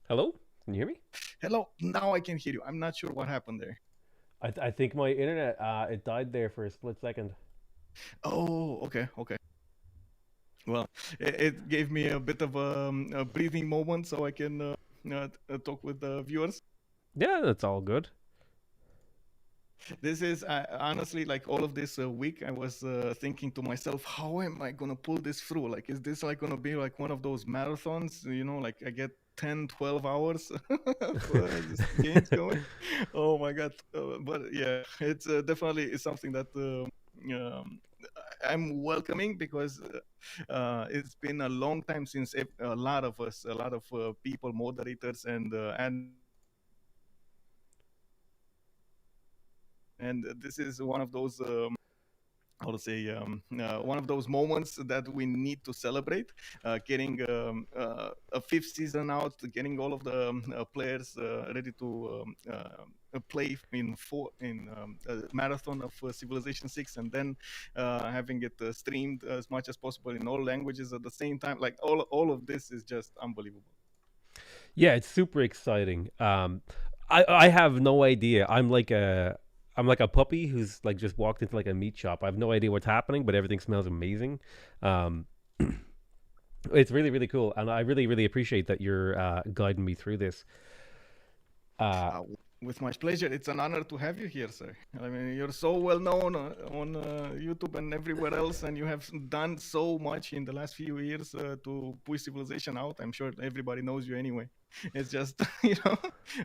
Hello? Can you hear me? Hello, now I can hear you. I'm not sure what happened there. I think my internet it died there for a split second. Oh, okay, okay. Well, it gave me a bit of a breathing moment so I can talk with the viewers. Yeah, that's all good. This is honestly like all of this week, I was thinking to myself, how am I going to pull this through? Like, is this like going to be like one of those marathons? Like I get 10, 12 hours of just games going. Oh my God. But yeah, it's definitely is something that I'm welcoming because it's been a long time since a lot of us, a lot of people, moderators, and this is one of those. How to say one of those moments that we need to celebrate, getting a fifth season out, getting all of the players ready to play in a marathon of Civilization 6, and then having it streamed as much as possible in all languages at the same time. Like all of this is just unbelievable. Yeah, it's super exciting. I have no idea. I'm like a puppy who's like just walked into like a meat shop. I have no idea what's happening, but everything smells amazing. Um, it's really really cool, and I really really appreciate that you're guiding me through this. Uh, Uh, with much pleasure. It's an honor to have you here, sir. I mean, you're so well known on YouTube and everywhere else, and you have done so much in the last few years to push Civilization out. I'm sure everybody knows you anyway. It's just,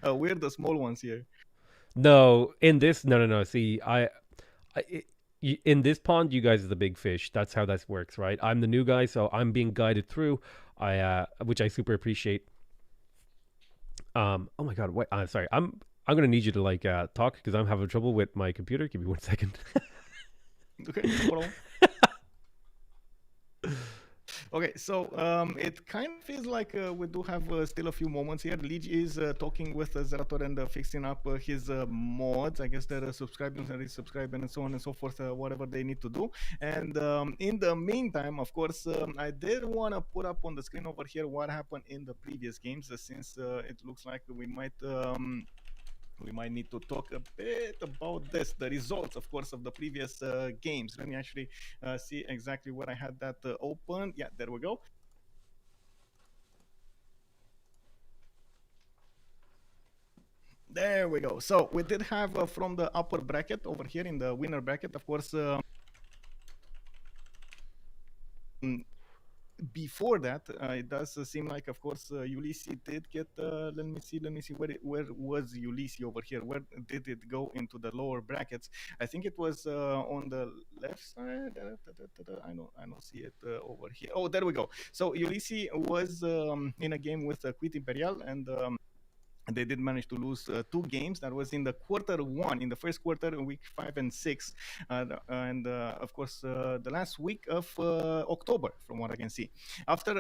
we're the small ones here. no, in this, no, no, no. See, in this pond, you guys are the big fish. That's how that works, right? I'm the new guy, so I'm being guided through. Which I super appreciate. Oh my god, wait. Sorry. I'm gonna need you to like talk because I'm having trouble with my computer. Give me 1 second. Okay, no problem. Okay, so it kind of feels like we do have still a few moments here. Lige is talking with Zerator and fixing up his mods. I guess they're subscribing and resubscribing and so on and so forth, whatever they need to do. And in the meantime, of course, I did want to put up on the screen over here what happened in the previous games, since it looks like we might need to talk a bit about this, the results, of course, of the previous games. Let me actually see exactly where I had that open. Yeah, there we go. There we go. So we did have from the upper bracket over here in the winner bracket, of course. Before that, it does seem like, of course, Ulysses did get. Let me see. Where was Ulysses over here? Where did it go into the lower brackets? I think it was on the left side. I don't see it over here. Oh, there we go. So Ulysses was in a game with Quit Imperial, and they did manage to lose two games. That was in the quarter one, in the first quarter, week 5 and 6, and of course the last week of October, from what I can see. After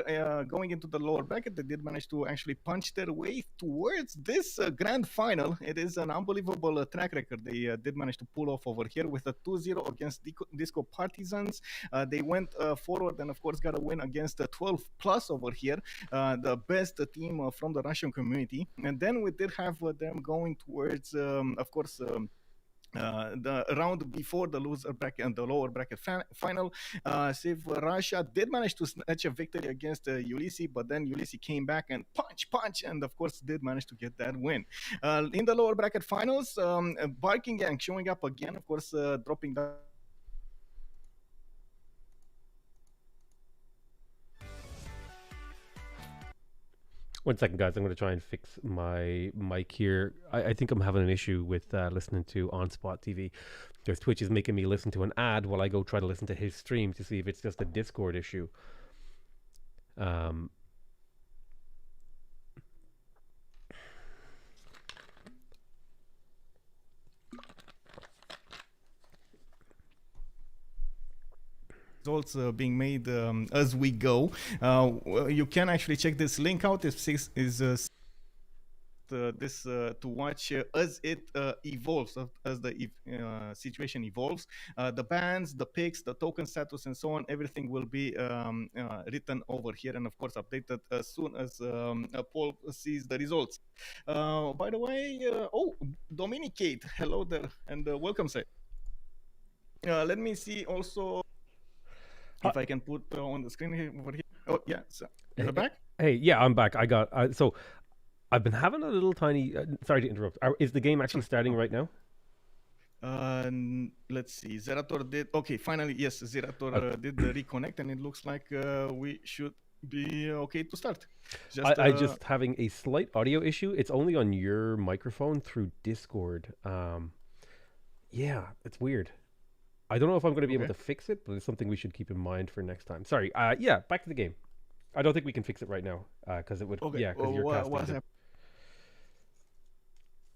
going into the lower bracket, they did manage to actually punch their way towards this grand final. It is an unbelievable track record they did manage to pull off over here with a 2-0 against Disco Partisans. They went forward and, of course, got a win against 12 plus over here, the best team from the Russian community. And then we did have them going towards, of course, the round before the loser bracket and the lower bracket final. Civ Russia did manage to snatch a victory against Ulysses, but then Ulysses came back and punch, and of course did manage to get that win. In the lower bracket finals, Barking Gang showing up again, of course, dropping down. 1 second, guys. I'm gonna try and fix my mic here. I think I'm having an issue with listening to OnSpotTV. There's Twitch is making me listen to an ad while I go try to listen to his stream to see if it's just a Discord issue. Um, Results being made as we go. You can actually check this link out. Is this to watch as it evolves, as the situation evolves. The bans, the picks, the token status, and so on. Everything will be written over here, and of course updated as soon as Paul sees the results. By the way, Dominicate, hello there, and welcome, sir. Let me see also if I can put on the screen here over here. Oh yeah, so you're Hey, back. hey, yeah, I'm back. I got so I've been having a little tiny. Sorry to interrupt. Is the game actually Sorry. starting right now? Let's see. Zerator did. Okay, finally, yes, Zerator Okay. did the reconnect, and it looks like we should be okay to start. I just having a slight audio issue. It's only on your microphone through Discord. Yeah, it's weird. I don't know if I'm going to be able okay. to fix it, but it's something we should keep in mind for next time. Sorry. Yeah, back to the game. I don't think we can fix it right now because it would. Okay. Yeah, because you're casting. What's happening?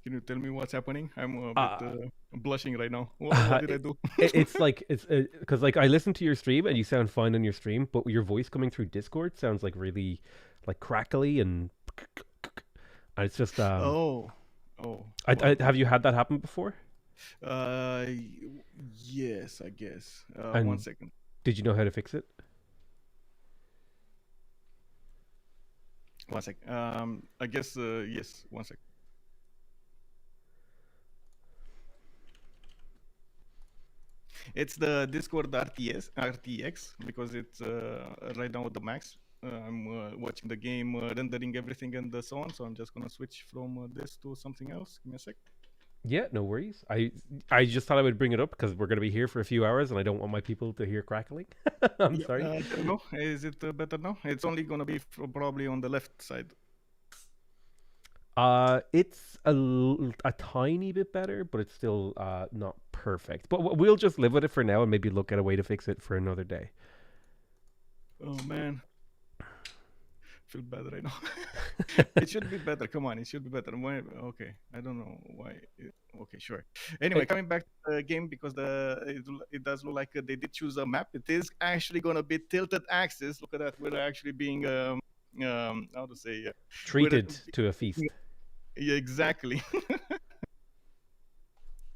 Can you tell me what's happening? I'm a Uh, bit blushing right now. What did I do? it's like it's because like I listened to your stream and you sound fine on your stream, but your voice coming through Discord sounds like really like crackly and it's just Oh, have you had that happen before? Uh, yes, I guess. One And second. did you know how to fix it? One sec. I guess yes. One sec. It's the Discord RTX because it's right now with the max. I'm watching the game, rendering everything and so on. So I'm just gonna switch from this to something else. Give me a sec. Yeah, no worries. I just thought I would bring it up because we're going to be here for a few hours and I don't want my people to hear crackling. I'm Yeah. sorry. I don't know. Is it better now? It's only gonna be probably on the left side. It's a tiny bit better, but it's still not perfect. But we'll just live with it for now and maybe look at a way to fix it for another day. Oh man, feel bad right now. It should be better. Come on, it should be better. Okay, I don't know why. Okay, sure. Anyway, Hey, coming back to the game because it does look like they did choose a map. It is actually gonna be tilted axis. Look at that. We're actually being how to say we're treated to a feast. yeah, exactly.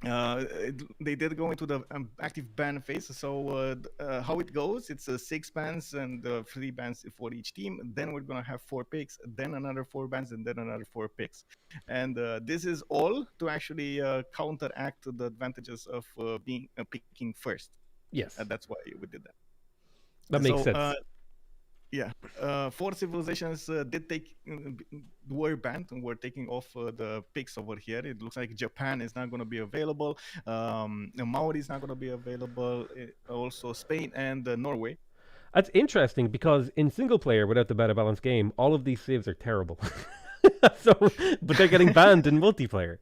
They did go into the active ban phase. So how it goes, it's 6 bans and 3 bans for each team. Then we're gonna have 4 picks, then another 4 bans, and then another 4 picks. And this is all to actually counteract the advantages of being picking first. Yes, That's why we did that that. makes So sense. yeah, 4 civilizations did were banned and were taking off the picks over here. It looks like Japan is not going to be available. Maori is not going to be available. Also Spain and Norway. That's interesting because in single player, without the better balanced game, all of these saves are terrible. So, but they're getting banned in multiplayer.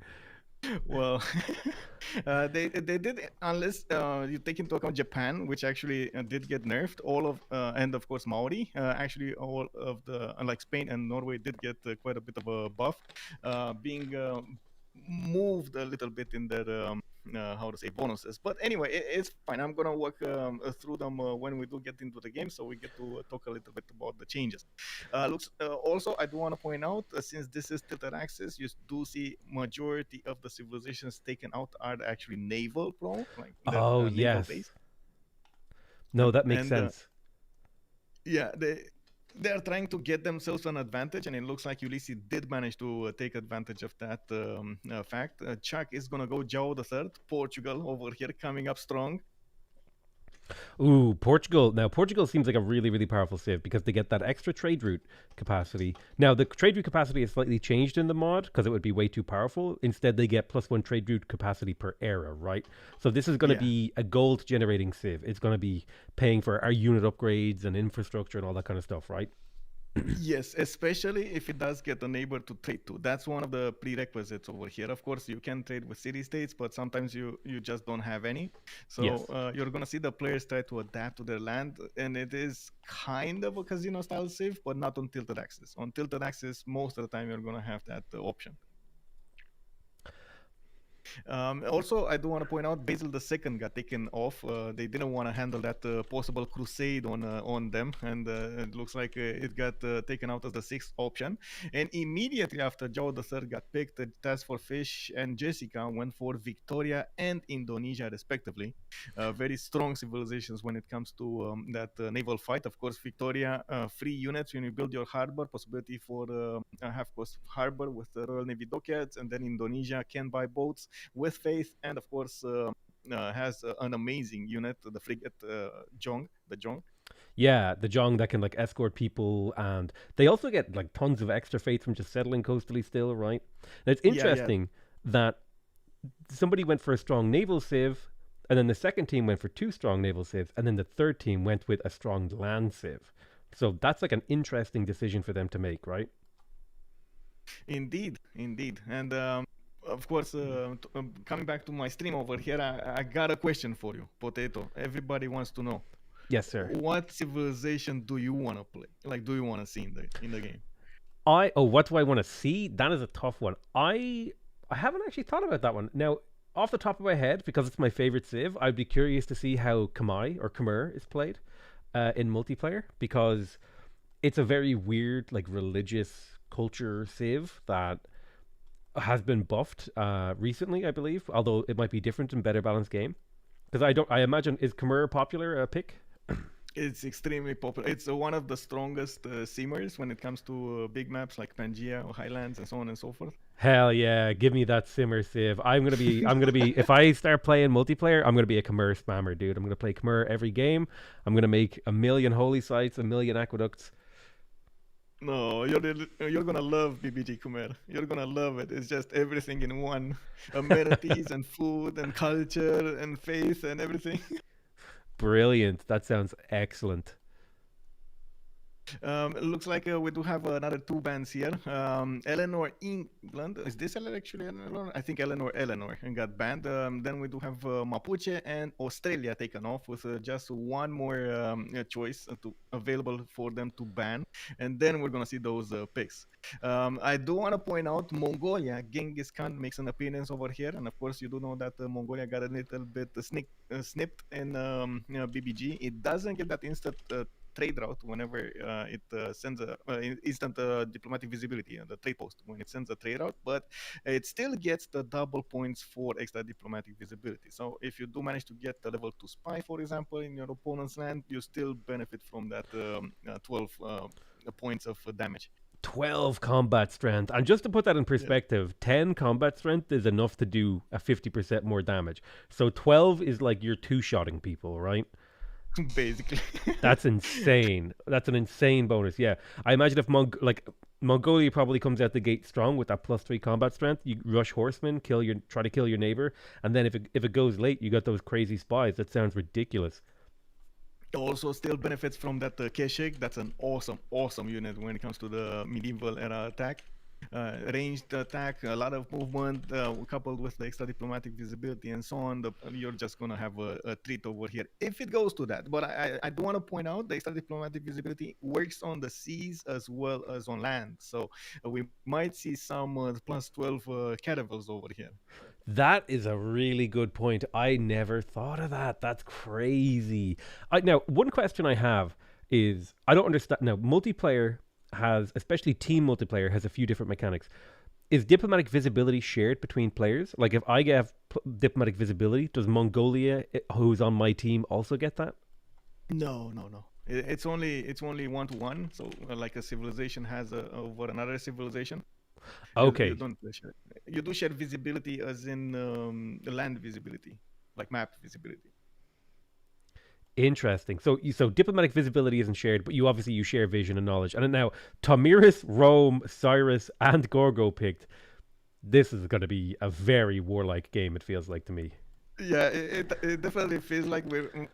Well, they did, unless you take into account Japan, which actually did get nerfed. All of and of course Maori, actually all of the like Spain and Norway did get quite a bit of a buff, being moved a little bit in their how to say bonuses. But anyway, it's fine. I'm gonna work through them when we do get into the game, so we get to talk a little bit about the changes. Looks also, I do want to point out since this is tilted axis, you do see majority of the civilizations taken out are actually naval prone, like the Oh naval yes, base, no, that makes and sense. yeah, they are trying to get themselves an advantage, and it looks like Ulysses did manage to take advantage of that fact. Chuck is gonna go Joe the Third, Portugal over here coming up strong. Ooh, Portugal. Now, Portugal seems like a really, really powerful save because they get that extra trade route capacity. Now, the trade route capacity is slightly changed in the mod because it would be way too powerful. Instead, they get +1 trade route capacity per era, right? So this is going to Yeah, be a gold generating save. It's going to be paying for our unit upgrades and infrastructure and all that kind of stuff, right? yes, especially if it does get a neighbor to trade to. That's one of the prerequisites over here. Of course, you can trade with city states, but sometimes you just don't have any. So Yes. you're gonna see the players try to adapt to their land, and it is kind of a casino style save, but not on tilted axis. On tilted axis, most of the time you're gonna have that option. Also, I do want to point out Basil II got taken off. They didn't want to handle that possible crusade on them, and it looks like it got taken out as the sixth option. And immediately after Joe III got picked, Task for Fish and Jessica went for Victoria and Indonesia, respectively. Very strong civilizations when it comes to that naval fight. Of course, Victoria, free units when you build your harbor, possibility for a half cost harbor with the Royal Navy dockyards, and then Indonesia can buy boats with faith, and of course has an amazing unit, the frigate Jong. Yeah, the Jong that can like escort people, and they also get like tons of extra faith from just settling coastally still, right? And it's Yeah, yeah. interesting that somebody went for a strong naval civ, and then the second team went for two strong naval civs, and then the third team went with a strong land civ. So that's like an interesting decision for them to make, right? Indeed, indeed. And of course, coming back to my stream over here, I got a question for you, Potato. Everybody wants to know, Yes, sir. what civilization do you want to play? Like, do you want to see in the game? What do I want to see? That is a tough one. I haven't actually thought about that one. Now, off the top of my head, because it's my favorite civ, I'd be curious to see how Khmer or Khmer is played in multiplayer, because it's a very weird, like religious culture civ that has been buffed recently, I believe. Although it might be different in better balanced game. Because I don't, I imagine is Khmer a popular pick? It's extremely popular. It's one of the strongest seamers when it comes to big maps like Pangea or Highlands and so on and so forth. Hell yeah, give me that simmer civ. I'm gonna be if I start playing multiplayer, I'm gonna be a Khmer spammer, dude. I'm gonna play Khmer every game. I'm gonna make a million holy sites, a million aqueducts. No, you're gonna love BBG Khmer. You're gonna love it. It's just everything in one: amenities and food and culture and faith and everything. Brilliant. That sounds excellent. It looks like we do have another two bands here. Eleanor England. Is this actually Eleanor? I think Eleanor and got banned. Then we do have Mapuche and Australia taken off with just one more choice available for them to ban. And then we're going to see those picks. I do want to point out Mongolia. Genghis Khan makes an appearance over here. And of course, you do know that Mongolia got a little bit snipped in BBG. It doesn't get that instant trade route whenever it sends a instant diplomatic visibility, the trade post when it sends a trade route, but it still gets the double points for extra diplomatic visibility. So if you do manage to get the level 2 spy, for example, in your opponent's land, you still benefit from that 12 points of damage. 12 combat strength. And just to put that in Yeah. perspective, 10 combat strength is enough to do a 50% more damage. So 12 is like you're two-shotting people, right? Basically. That's insane. That's an insane bonus. Yeah, I imagine if Mongolia probably comes out the gate strong with that +3 combat strength. You rush horsemen, try to kill your neighbor, and then if it goes late, you got those crazy spies. That sounds ridiculous. Also still benefits from that Keshik. That's an awesome unit when it comes to the medieval era attack. Ranged attack, a lot of movement, coupled with the extra diplomatic visibility and so on. You're just gonna have a treat over here if it goes to that. But I do want to point out the extra diplomatic visibility works on the seas as well as on land. So we might see some +12 caravels over here. That is a really good point. I never thought of that. That's crazy. Now, one question I have is I don't understand. Now, multiplayer has, especially team multiplayer, has a few different mechanics. Is diplomatic visibility shared between players? Like, if I get diplomatic visibility, does Mongolia, who's on my team, also get that? No, no, no. It's only 1-to-1. So like a civilization has over another civilization. You Okay, don't share. You do share visibility as in land visibility, like map visibility. interesting. So diplomatic visibility isn't shared, but you share vision and knowledge. And now Tomiris, Rome, Cyrus, and Gorgo picked. This is going to be a very warlike game. It feels like to me. Yeah, it definitely feels like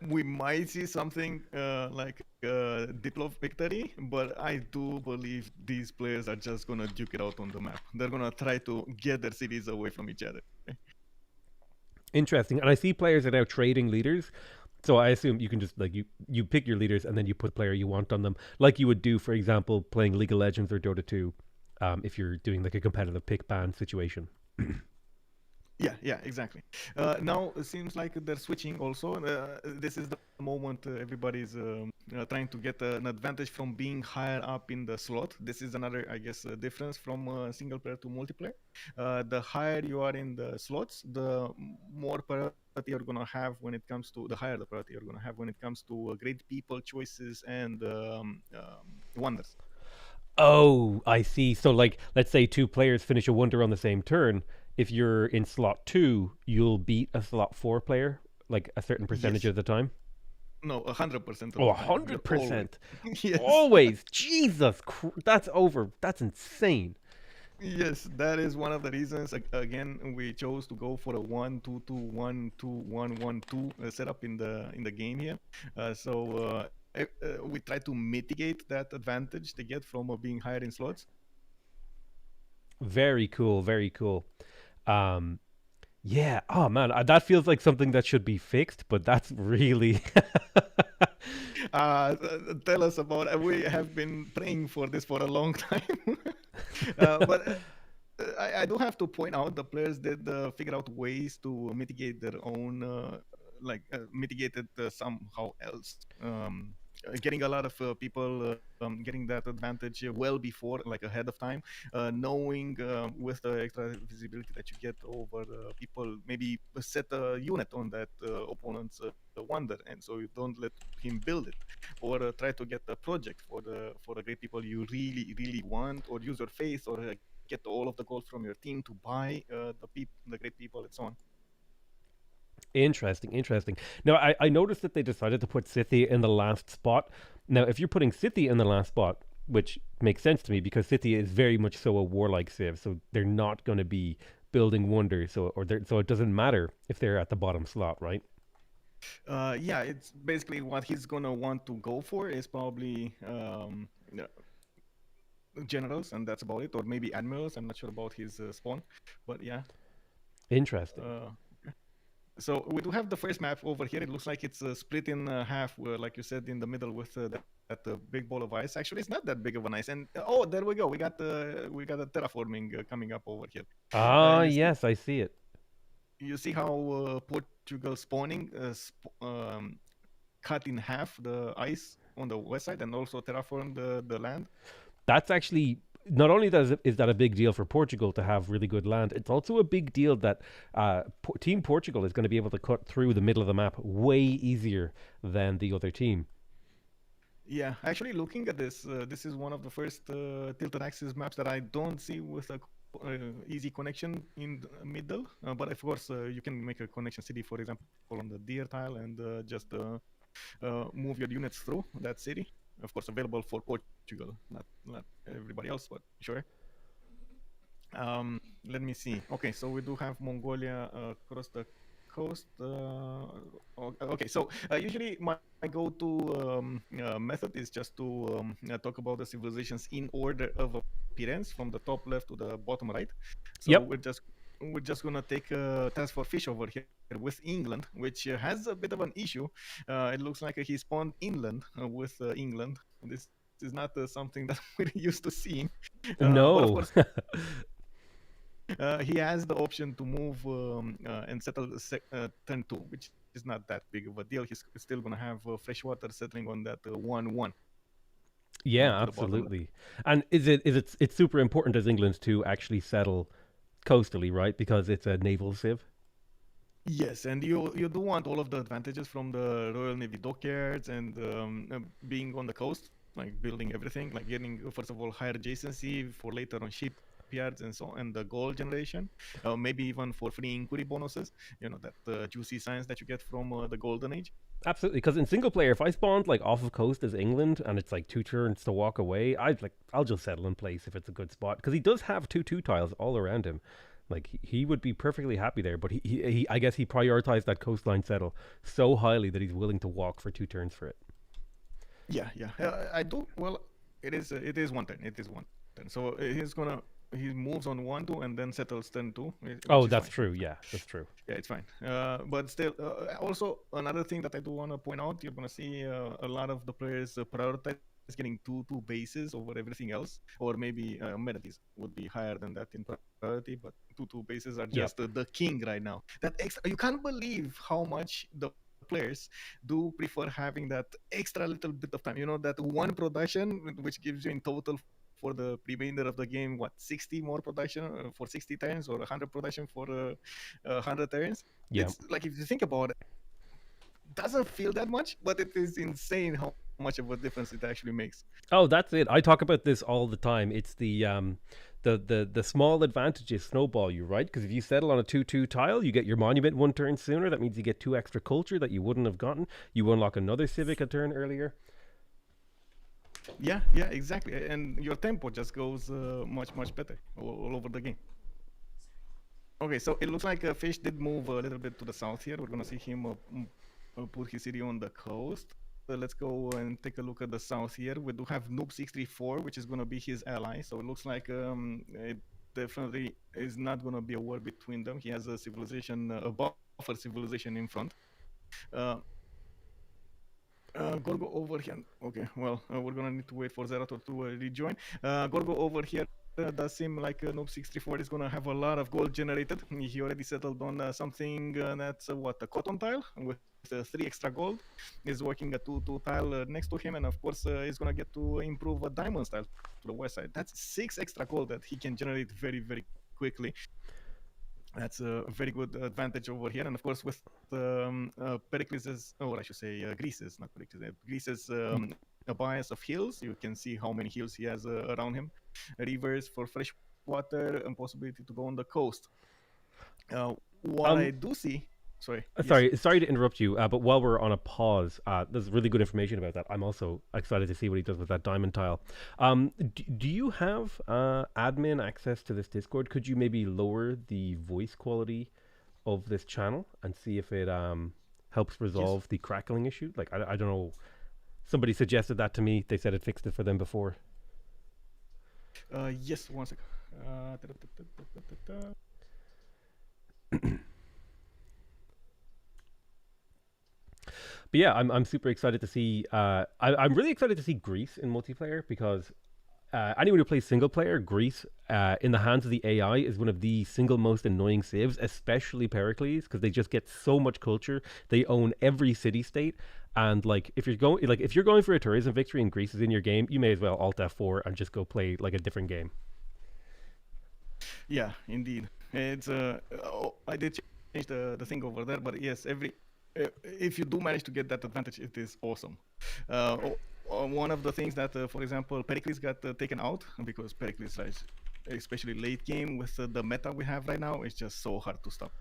we might see something like Diplo victory, but I do believe these players are just gonna duke it out on the map. They're gonna try to get their cities away from each other. Interesting. And I see players are now trading leaders. So I assume you can just like you pick your leaders and then you put player you want on them, like you would do, for example, playing League of Legends or Dota 2, if you're doing like a competitive pick ban situation. Yeah, exactly. Now it seems like they're switching also. This is the moment everybody's trying to get an advantage from being higher up in the slot. This is another, I guess, difference from single player to multiplayer. The higher you are in the slots, the more priority you're gonna have when it comes to the higher the priority you're gonna have when it comes to great people choices and wonders. Oh, I see. So, like, let's say two players finish a wonder on the same turn. If you're in slot two, you'll beat a slot four player like a certain percentage Yes. of the time. No, 100% of Oh, the time. You're always 100%. yes. Always. Jesus, that's over. That's insane. Yes, that is one of the reasons. Again, we chose to go for a 1-2-2-1-2-1-1-2 setup in the game here. We try to mitigate that advantage they get from being higher in slots. Very cool. Very cool. Um, yeah. Oh man, that feels like something that should be fixed, but that's really Tell us about. We have been praying for this for a long time, but I do have to point out the players did figure out ways to mitigate their own, mitigate it somehow else. Getting a lot of people getting that advantage well before, like ahead of time, knowing with the extra visibility that you get over people, maybe set a unit on that opponent's wonder, and so you don't let him build it, or try to get a project for the great people you really want, or use your faith, or get all of the gold from your team to buy the great people and so on. interesting. Interesting. Now, I noticed that they decided to put City in the last spot. Now, if you're putting City in the last spot, which makes sense to me because City is very much so a warlike civ, so they're not going to be building wonders, so it doesn't matter if they're at the bottom slot, right? Yeah, it's basically what he's gonna want to go for is probably generals, and that's about it, or maybe admirals. I'm not sure about his spawn, but yeah. Interesting. Uh, so we do have the first map over here. It looks like it's split in half, like you said, in the middle with that big ball of ice. Actually, it's not that big of an ice. And oh, there we go. We got a terraforming coming up over here. Ah, You see yes, I see it. how Portugal spawning cut in half the ice on the west side and also terraform the land. That's actually not only is that a big deal for Portugal to have really good land, it's also a big deal that Team Portugal is going to be able to cut through the middle of the map way easier than the other team. Yeah, actually, looking at this, this is one of the first tilted axis maps that I don't see with a easy connection in the middle. But of course, you can make a connection city, for example, on the deer tile, and just move your units through that city. Of course, available for Portugal, not everybody else, but sure. Let me see. Okay, so we do have Mongolia across the coast. Okay, so usually my go-to method is just to talk about the civilizations in order of appearance from the top left to the bottom right. So Yep. we're just gonna take a task for fish over here with England, which has a bit of an issue. It looks like he spawned inland with England. This is not something that we're used to seeing, but of No. course he has the option to move and settle turn two, which is not that big of a deal. He's still going to have freshwater settling on that 1-1 Yeah, to the bottom left. absolutely. And it's super important as England to actually settle coastally, right? Because it's a naval civ. Yes, and you do want all of the advantages from the Royal Navy dockyards and being on the coast, like building everything, like getting first of all higher adjacency for later on shipyards and so on, and the gold generation, maybe even for free inquiry bonuses. You know that juicy science that you get from the golden age. Absolutely, because in single player, if I spawned like off of coast as England and it's like two turns to walk away, I'll just settle in place if it's a good spot because he does have two tiles all around him. Like he would be perfectly happy there, but he I guess he prioritized that coastline settle so highly that he's willing to walk for two turns for it. Yeah, yeah. I do. Well, it is one turn. It is one turn. So he moves on 1-2 and then settles turn two, Oh, which is that's fine. true. Yeah, that's true. Yeah, it's fine. But still, also another thing that I do want to point out, you're gonna see a lot of the players prioritize getting two bases over everything else, or maybe amenities would be higher than that in priority. But two bases are Yep. just the king right now. That extra, you can't believe how much the players do prefer having that extra little bit of time. You know, that one production, which gives you in total for the remainder of the game, what, 60 more production for 60 turns, or 100 production for 100 turns. Yeah. It's like, if you think about it, doesn't feel that much, but it is insane how much of a difference it actually makes. Oh, that's it. I talk about this all the time. It's the small advantages snowball you, right? Because if you settle on a 2-2 tile, you get your monument one turn sooner. That means you get 2 extra culture that you wouldn't have gotten. You unlock another civic a turn earlier. Yeah, exactly. And your tempo just goes much better all over the game. Okay, so it looks like Fish did move a little bit to the south here. We're gonna see him put his city on the coast. Let's go and take a look at the south here. We do have Noob 634, which is gonna be his ally. So it looks like it definitely is not gonna be a war between them. He has a civilization, a buffer civilization in front. Gorgo over here. Okay, well, we're gonna need to wait for Zerator to rejoin. Gorgo over here does seem like Noob 64 is gonna have a lot of gold generated. He already settled on something that's what, a cotton tile with 3 extra gold. He's working a 2-2 tile next to him, and of course he's gonna get to improve a diamond style to the west side. That's 6 extra gold that he can generate very quickly. That's a very good advantage over here. And of course, with Pericles', or I should say Greece's, not Pericles', Greece's a bias of hills, you can see how many hills he has around him. Rivers for fresh water and possibility to go on the coast. What I Um, do see, sorry, yes. sorry to interrupt you, but while we're on a pause, there's really good information about that. I'm also excited to see what he does with that diamond tile. Do you have admin access to this Discord? Could you maybe lower the voice quality of this channel and see if it helps Yes. resolve the crackling issue? Like, I don't know. Somebody suggested that to me. They said it fixed it for them before. Yes, one second. But yeah, I'm super excited to see. I'm really excited to see Greece in multiplayer because anyone who plays single player, Greece, in the hands of the AI is one of the single most annoying civs, especially Pericles, because they just get so much culture. They own every city state, and like if you're going for a tourism victory and Greece is in your game, you may as well Alt F4 and just go play like a different game. Yeah, indeed. It's I did change the thing over there, but yes, every if you do manage to get that advantage, it is awesome. One of the things that, for example, Pericles got taken out because Pericles, especially late game with the meta we have right now, is just so hard to stop.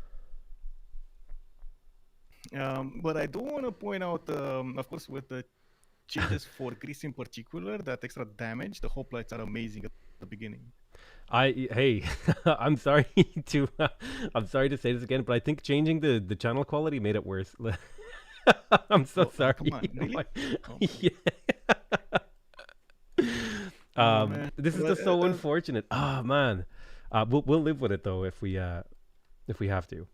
But I do want to point out, of course, with the changes for Greece in particular, that extra damage, the hoplites are amazing at the beginning. Hey, I'm sorry to I'm sorry to say this again, but I think changing the channel quality made it worse. I'm so Oh, sorry. come on, Oh really? my- Oh, yeah. oh man. This is But just so unfortunate. Oh man. We'll live with it though if we have to.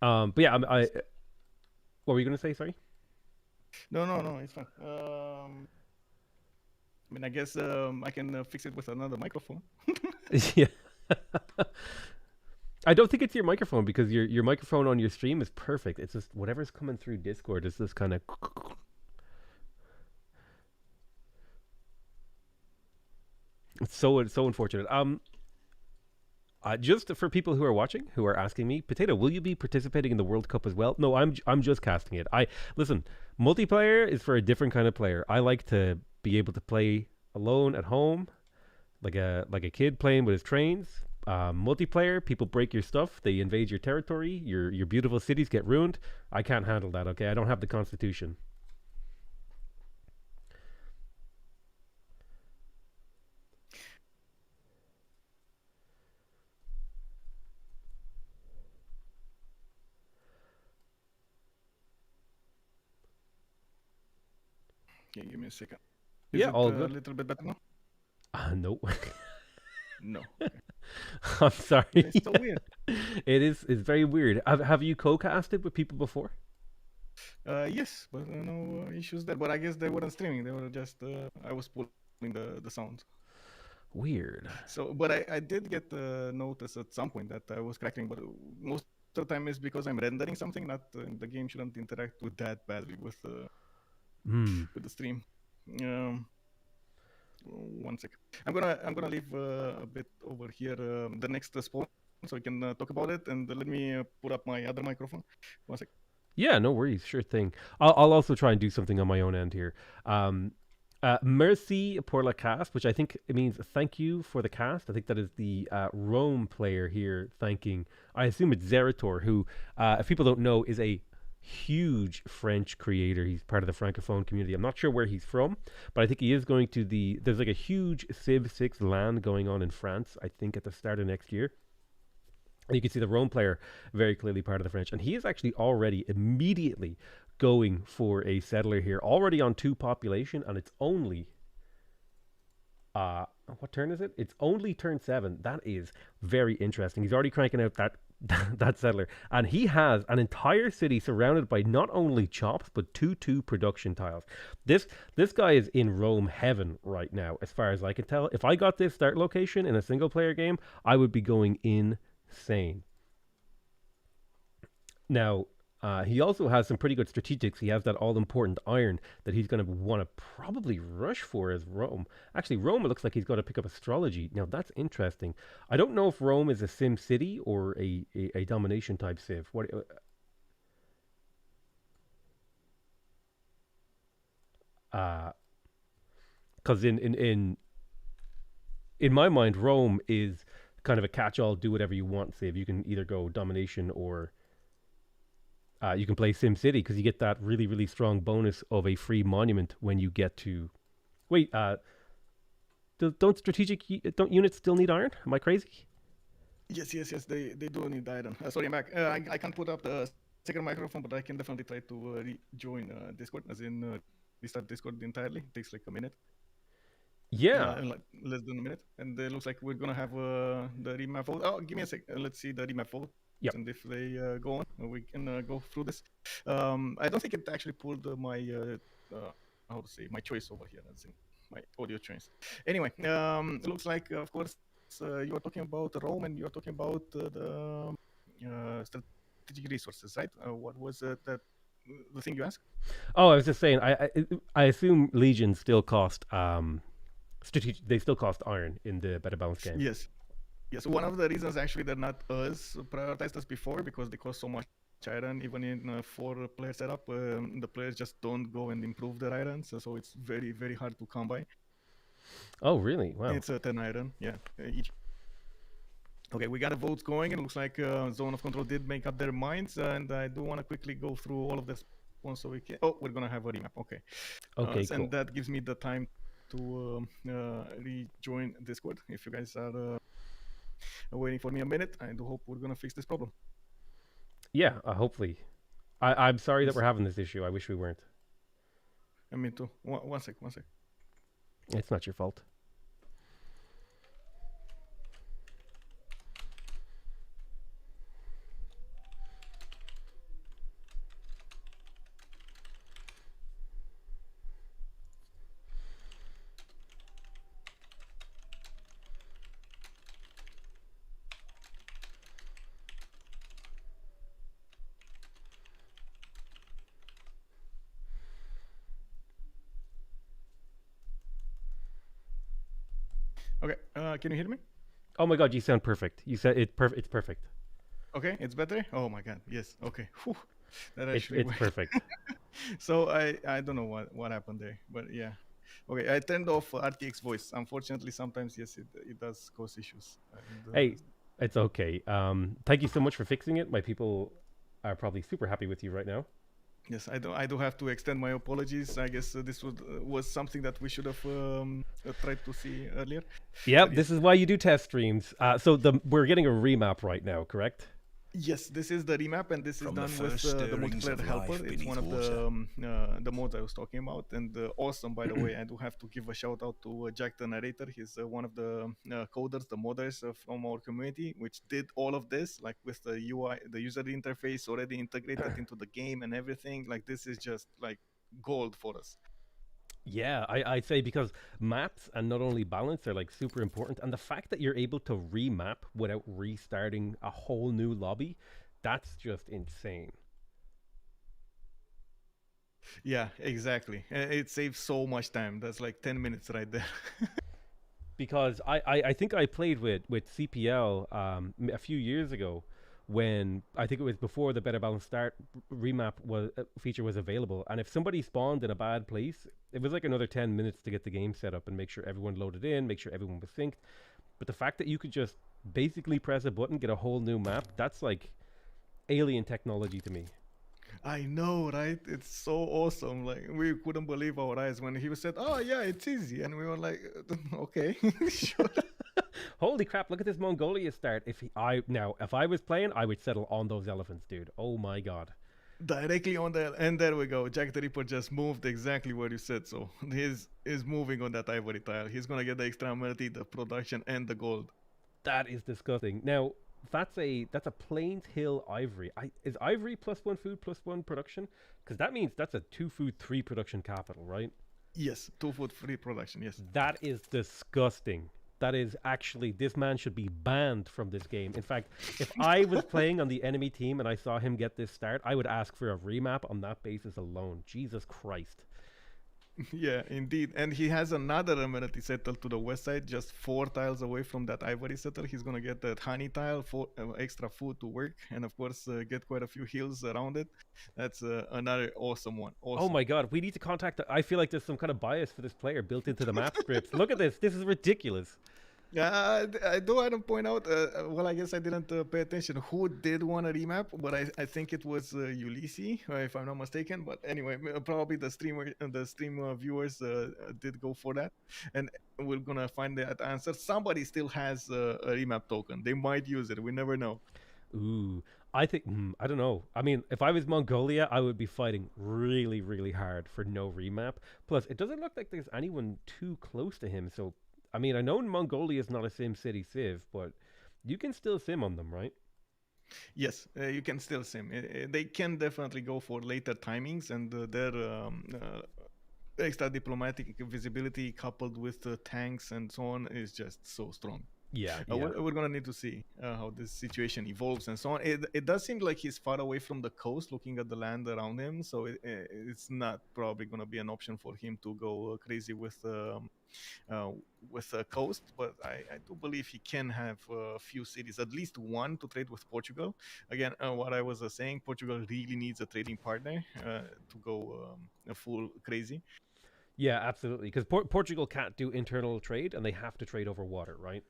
But yeah, what were you gonna say? Sorry. no, it's fine. I mean, I guess I can fix it with another microphone. Yeah. I don't think it's your microphone because your microphone on your stream is perfect. It's just whatever's coming through Discord is this kind of. It's so unfortunate. Just for people who are watching, who are asking me, Potato, will you be participating in the World Cup as well? No, I'm just casting it. I listen. Multiplayer is for a different kind of player. I like to be able to play alone at home, like a kid playing with his trains. Multiplayer, people break your stuff, they invade your territory, your beautiful cities get ruined. I can't handle that. Okay, I don't have the constitution. Okay, give me a second. Is Yeah, it all a good. little bit better now? No, No. Okay. I'm sorry. It's so weird. It's very weird. Have you co-casted with people before? Yes, but no issues there. But I guess they weren't streaming. They were just I was pulling the sound. Weird. So, but I did get notice at some point that I was cracking. But most of the time is because I'm rendering something. Not the game shouldn't interact with that badly Hmm. with the stream. Um, 1 sec. I'm gonna leave a bit over here the next spawn so we can talk about it. And let me put up my other microphone. 1 sec. Yeah, no worries. Sure thing. I'll also try and do something on my own end here. Um, Merci pour la cast, which I think it means thank you for the cast. I think that is the Rome player here thanking. I assume it's Zerator, who, if people don't know, is a huge French creator. He's part of the Francophone community. I'm not sure where he's from, but I think he is going to the. There's like a huge Civ 6 LAN going on in France, I think at the start of next year. And you can see the Rome player very clearly part of the French. And he is actually already immediately going for a settler here, already on 2 population, and it's only what turn is it? It's only turn 7. That is very interesting. He's already cranking out that that settler, and he has an entire city surrounded by not only chops but 2 production tiles. This guy is in Rome heaven right now, as far as I can tell. If I got this start location in a single player game, I would be going insane. Now, he also has some pretty good strategics. He has that all important iron that he's going to want to probably rush for as Rome. Actually, Rome, it looks like he's got to pick up astrology. Now, that's interesting. I don't know if Rome is a sim city or a domination type civ. What? Because in my mind, Rome is kind of a catch-all, do whatever you want civ. You can either go domination or you can play Sim City because you get that really, really strong bonus of a free monument when you get to. Wait, don't units still need iron? Am I crazy? Yes, yes, yes. They do need iron. Sorry, I'm back. I can't put up the second microphone, but I can definitely try to rejoin Discord, as in restart Discord entirely. It takes like a minute, Yeah. like less than a minute, and it looks like we're gonna have the remap vote. Oh, give me a sec. Let's see the remap vote. Yep. And if they go on, we can go through this. I don't think it actually pulled my how to say, my choice over here, as in my audio choice. Anyway, it looks like, of course, you are talking about Rome, and you are talking about the strategic resources, right? What was that the thing you asked? Oh, I was just saying. I assume legions still cost strategic. They still cost iron in the better balance game. Yes. Yes, one of the reasons actually they're not as prioritized as before, because they cost so much iron. Even in a 4-player setup, the players just don't go and improve their iron, so it's very, very hard to come by. Oh, really? Wow. It's a 10 iron, yeah, each. Okay, we got the votes going. It looks like Zone of Control did make up their minds, and I do want to quickly go through all of this one so we can. Oh, we're gonna have a remap. Okay. Okay, cool. And that gives me the time to rejoin Discord. If you guys are waiting for me a minute, I do hope we're gonna fix this problem. Yeah, hopefully. I'm sorry that Yes. we're having this issue. I wish we weren't. I mean, too. One sec, one sec. It's not your fault. Okay, can you hear me? Oh my god, you sound perfect. You said it perfect. It's perfect. Okay, it's better. Oh my god, yes. Okay, whew. That It's actually it's worked. perfect. So I don't know what happened there, but yeah. Okay, I turned off RTX voice. Unfortunately, sometimes yes, it does cause issues. And, Hey, it's okay. Thank you so much for fixing it. My people are probably super happy with you right now. yes, I do have to extend my apologies. I guess this was something that we should have tried to see earlier. Yep, But this yes, is why you do test streams. So we're getting a remap right now, correct? Yes, this is the remap, and this is From the done with first the stirrings multiplayer of helper. life It's one beneath of water. the mods I was talking about, and awesome. By the way, I do have to give a shout out to Jack, the narrator. He's one of the coders, the modders from our community, which did all of this, like with the UI, the user interface already integrated into the game and everything. Like this is just like gold for us. Yeah, I'd say because maps and not only balance are like super important, and the fact that you're able to remap without restarting a whole new lobby, that's just insane. Yeah, exactly. It saves so much time. That's like 10 minutes right there. Because I think I played with CPL a few years ago when I think it was before the Better Balance Start remap was feature was available, and if somebody spawned in a bad place, it was like another 10 minutes to get the game set up and make sure everyone loaded in, make sure everyone was synced. But the fact that you could just basically press a button, get a whole new map, that's like alien technology to me. I know, right? It's so awesome. Like we couldn't believe our eyes when he said, "Oh yeah, it's easy," and we were like, "Okay, sure." Holy crap! Look at this Mongolia start. If I was playing, I would settle on those elephants, dude. Oh my god. Directly on the and there we go. Jack the Ripper just moved exactly where you said. So he's moving on that ivory tile. He's gonna get the extra amenity, the production, and the gold. That is disgusting. Now, that's a Plains Hill ivory. Is ivory plus one food plus one production? Because that means that's a two food three production capital, right? Yes, 2 foot free production. Yes. That is disgusting. That is actually this man should be banned from this game. In fact, if I was playing on the enemy team and I saw him get this start, I would ask for a remap on that basis alone. Jesus Christ. Yeah, indeed. And he has another amenity settle to the west side, just 4 tiles away from that ivory settle. He's gonna get that honey tile for extra food to work, and of course get quite a few hills around it. That's another awesome one. Oh Awesome. my god, we need to contact. I feel like there's some kind of bias for this player built into the map scripts. Look at this. This is ridiculous. Yeah, I do want to point out. Well, I guess I didn't pay attention who did want a remap, but I think it was Ulysses, if I'm not mistaken. But anyway, probably the stream viewers did go for that, and we're gonna find that answer. Somebody still has a remap token. They might use it. We never know. Ooh, I think I don't know. I mean, if I was Mongolia, I would be fighting really, really hard for no remap. Plus, it doesn't look like there's anyone too close to him. So, I mean, I know Mongolia is not a Sim City Civ, but you can still sim on them, right? Yes, you can still sim. They can definitely go for later timings, and their extra diplomatic visibility coupled with the tanks and so on is just so strong. Yeah, yeah. We're gonna need to see how this situation evolves and so on. It does seem like he's far away from the coast, looking at the land around him, so it's not probably gonna be an option for him to go crazy uh, with a coast. But I do believe he can have a few cities, at least one to trade with Portugal. Again, what I was saying, Portugal really needs a trading partner to go full crazy. Yeah, absolutely. Because Portugal can't do internal trade and they have to trade over water, right?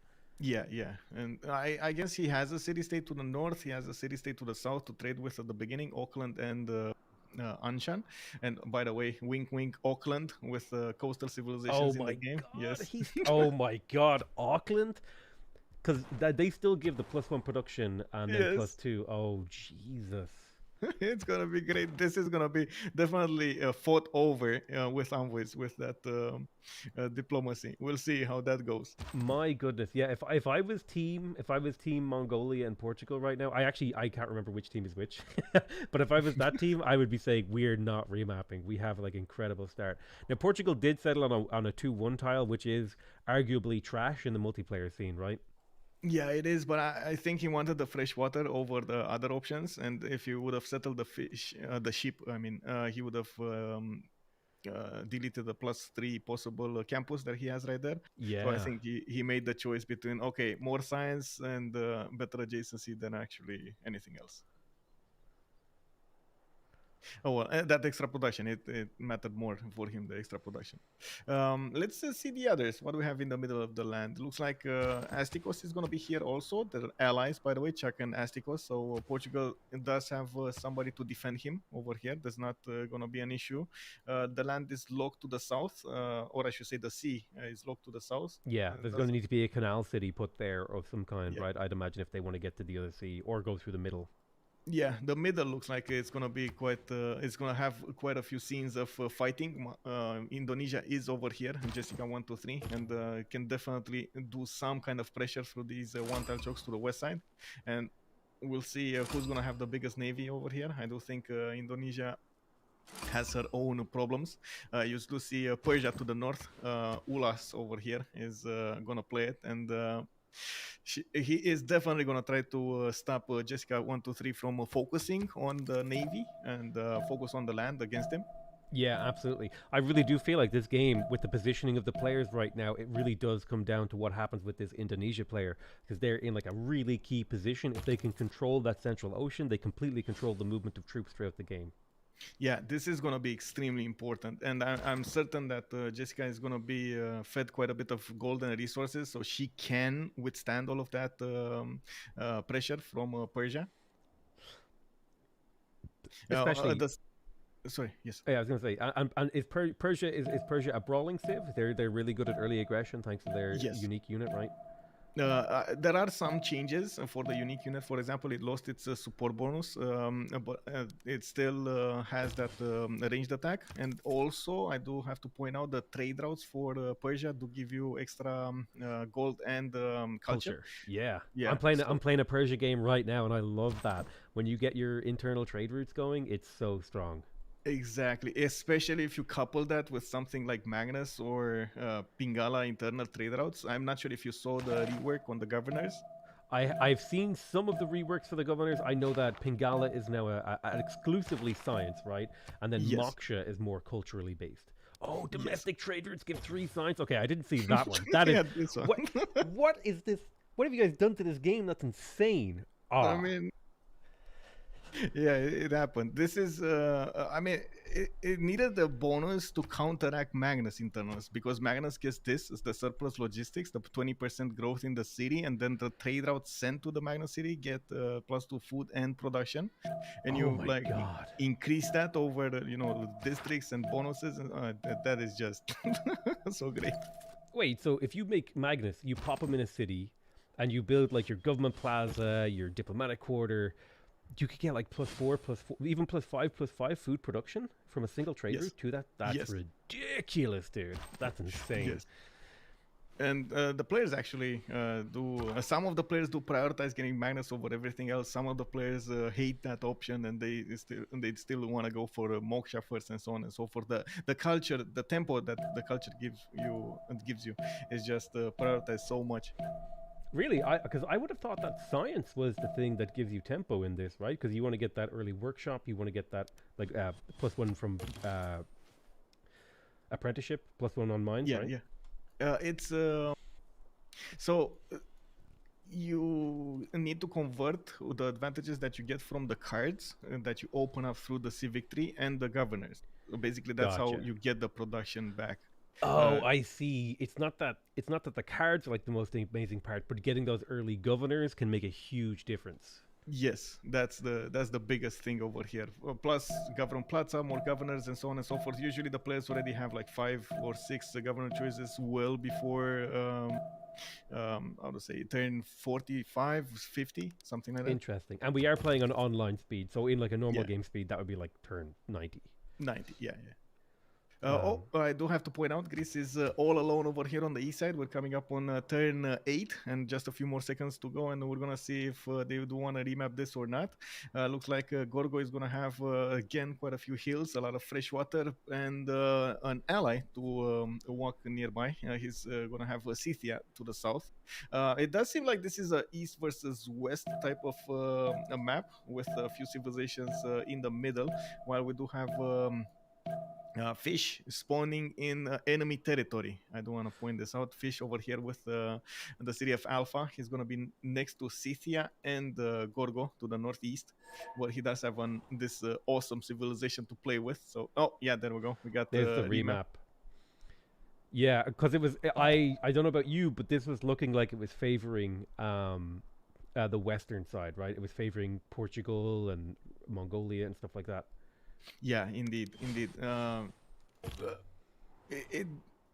Yeah, yeah, and I guess he has a city state to the north. He has a city state to the south to trade with at the beginning, Auckland and Anshan. And by the way, wink, wink, Auckland with coastal Oh civilizations in the my game. god, Yes. oh my god, Auckland? Because they still give the plus one production and then plus Yes. two. Oh, Jesus. It's gonna be great. This is gonna be definitely fought over with envoys with that diplomacy. We'll see how that goes. My goodness, yeah. If I was team Mongolia and Portugal right now, I can't remember which team is which, but if I was that team, I would be saying we're not remapping. We have like incredible start. Now Portugal did settle on a 2-1 tile, which is arguably trash in the multiplayer scene, right? Yeah, it is, but I think he wanted the fresh water over the other options. And if he would have settled the sheep, I mean, he would have deleted the +3 possible campus that he has right there. So I Yeah. think he made the choice between, okay, more science and better adjacency than actually anything else. Oh well, that extra production, it mattered more for him, the extra production. Let's see the others. What do we have in the middle of the land? Looks like Asticos is going to be here also. They're allies, by the way, Czech and Asticos. So Portugal does have somebody to defend him over here. There's not going to be an issue. The land is locked to the south, or I should say the sea is locked to the south. Yeah, there's going to Doesn't, need to be a canal city put there of some kind, yeah. right? I'd imagine if they want to get to the other sea or go through the middle. Yeah, the middle looks like it's gonna be quite. It's gonna have quite a few scenes of fighting. Indonesia is over here, Jessica 123, and can definitely do some kind of pressure through these one-tile chokes to the west side, and we'll see who's gonna have the biggest navy over here. I do think Indonesia has her own problems. You do see Persia to the north. Ulas over here is gonna play it, and he is definitely gonna try to stop Jessica 123 from focusing on the navy and focus on the land against him. Yeah, absolutely. I really do feel like this game, with the positioning of the players right now, it really does come down to what happens with this Indonesia player because they're in like a really key position. If they can control that central ocean, they completely control the movement of troops throughout the game. Yeah, this is going to be extremely important, and I'm certain that Jessica is going to be fed quite a bit of golden resources, so she can withstand all of that pressure from Persia. Especially, Sorry, yes. yeah, I was going to say, and is is Persia a brawling civ? They're really good at early aggression thanks to their Yes. unique unit, right? There are some changes for the unique unit. For example, it lost its support bonus, but it still has that ranged attack. And also, I do have to point out the trade routes for Persia do give you extra gold and culture. Yeah. Yeah. I'm playing a Persia game right now and I love that. When you get your internal trade routes going, it's so strong. Exactly, especially if you couple that with something like Magnus or Pingala internal trade routes. I'm not sure if you saw the rework on the governors. I've seen some of the reworks for the governors. I know that Pingala is now exclusively science, right? And then Yes, Moksha is more culturally based. Oh, yes. domestic trade routes give 3 science. Okay, I didn't see that one. That is Yeah, this one. what? What is this? What have you guys done to this game? That's insane. I Ah, mean, yeah, it happened. This is, I mean, it needed a bonus to counteract Magnus internals because Magnus gets this is the surplus logistics, the 20% growth in the city, and then the trade routes sent to the Magnus city get +2 food and production, and oh you my like god. increase that over districts and bonuses, and that is just so great. Wait, so if you make Magnus, you pop him in a city, and you build like your government plaza, your diplomatic quarter, you could get like +4, +4, even +5 food production from a single trade Yes, route too. That's yes, ridiculous, dude. That's insane. yes. And the players actually do. Some of the players do prioritize getting Magnus over everything else. Some of the players hate that option, and they still want to go for Moksha first, and so on and so forth. The culture, the tempo that the culture gives you is just prioritized so much. Really, because I would have thought that science was the thing that gives you tempo in this, right? Because you want to get that early workshop, you want to get that like +1 from apprenticeship, +1 on mines, Yeah, right? yeah. It's so you need to convert the advantages that you get from the cards that you open up through the Sea Victory and the governors. So basically, that's how Gotcha. you get the production back. Oh, Uh, I see. It's not that the cards are like the most amazing part, but getting those early governors can make a huge difference. yes, that's the biggest thing over here. Plus, governor plaza, more governors, and so on and so forth. Usually, the players already have like 5 or 6 governor choices well before how to say turn 45, 50, something like that. Interesting. And we are playing on online speed, so in like a normal Yeah, game speed, that would be like turn 90. 90. Yeah, yeah. Um, I do have to point out, Greece is all alone over here on the east side. We're coming up on turn 8, and just a few more seconds to go, and we're gonna see if they do want to remap this or not. Looks like Gorgo is gonna have again quite a few hills, a lot of fresh water, and an ally to walk nearby. He's gonna have Scythia to the south. It does seem like this is a east versus west type of a map with a few civilizations in the middle, while we do have. fish spawning in enemy territory. I do want to point this out. Fish over here with the city of Alpha. He's going to be next to Scythia and Gorgo to the northeast, where he does have this awesome civilization to play with. So, oh, yeah, there we go. We got There's the the remap. remap. Yeah, because it was I don't know about you, but this was looking like it was favoring the western side, right? It was favoring Portugal and Mongolia and stuff like that. Yeah, indeed, indeed. It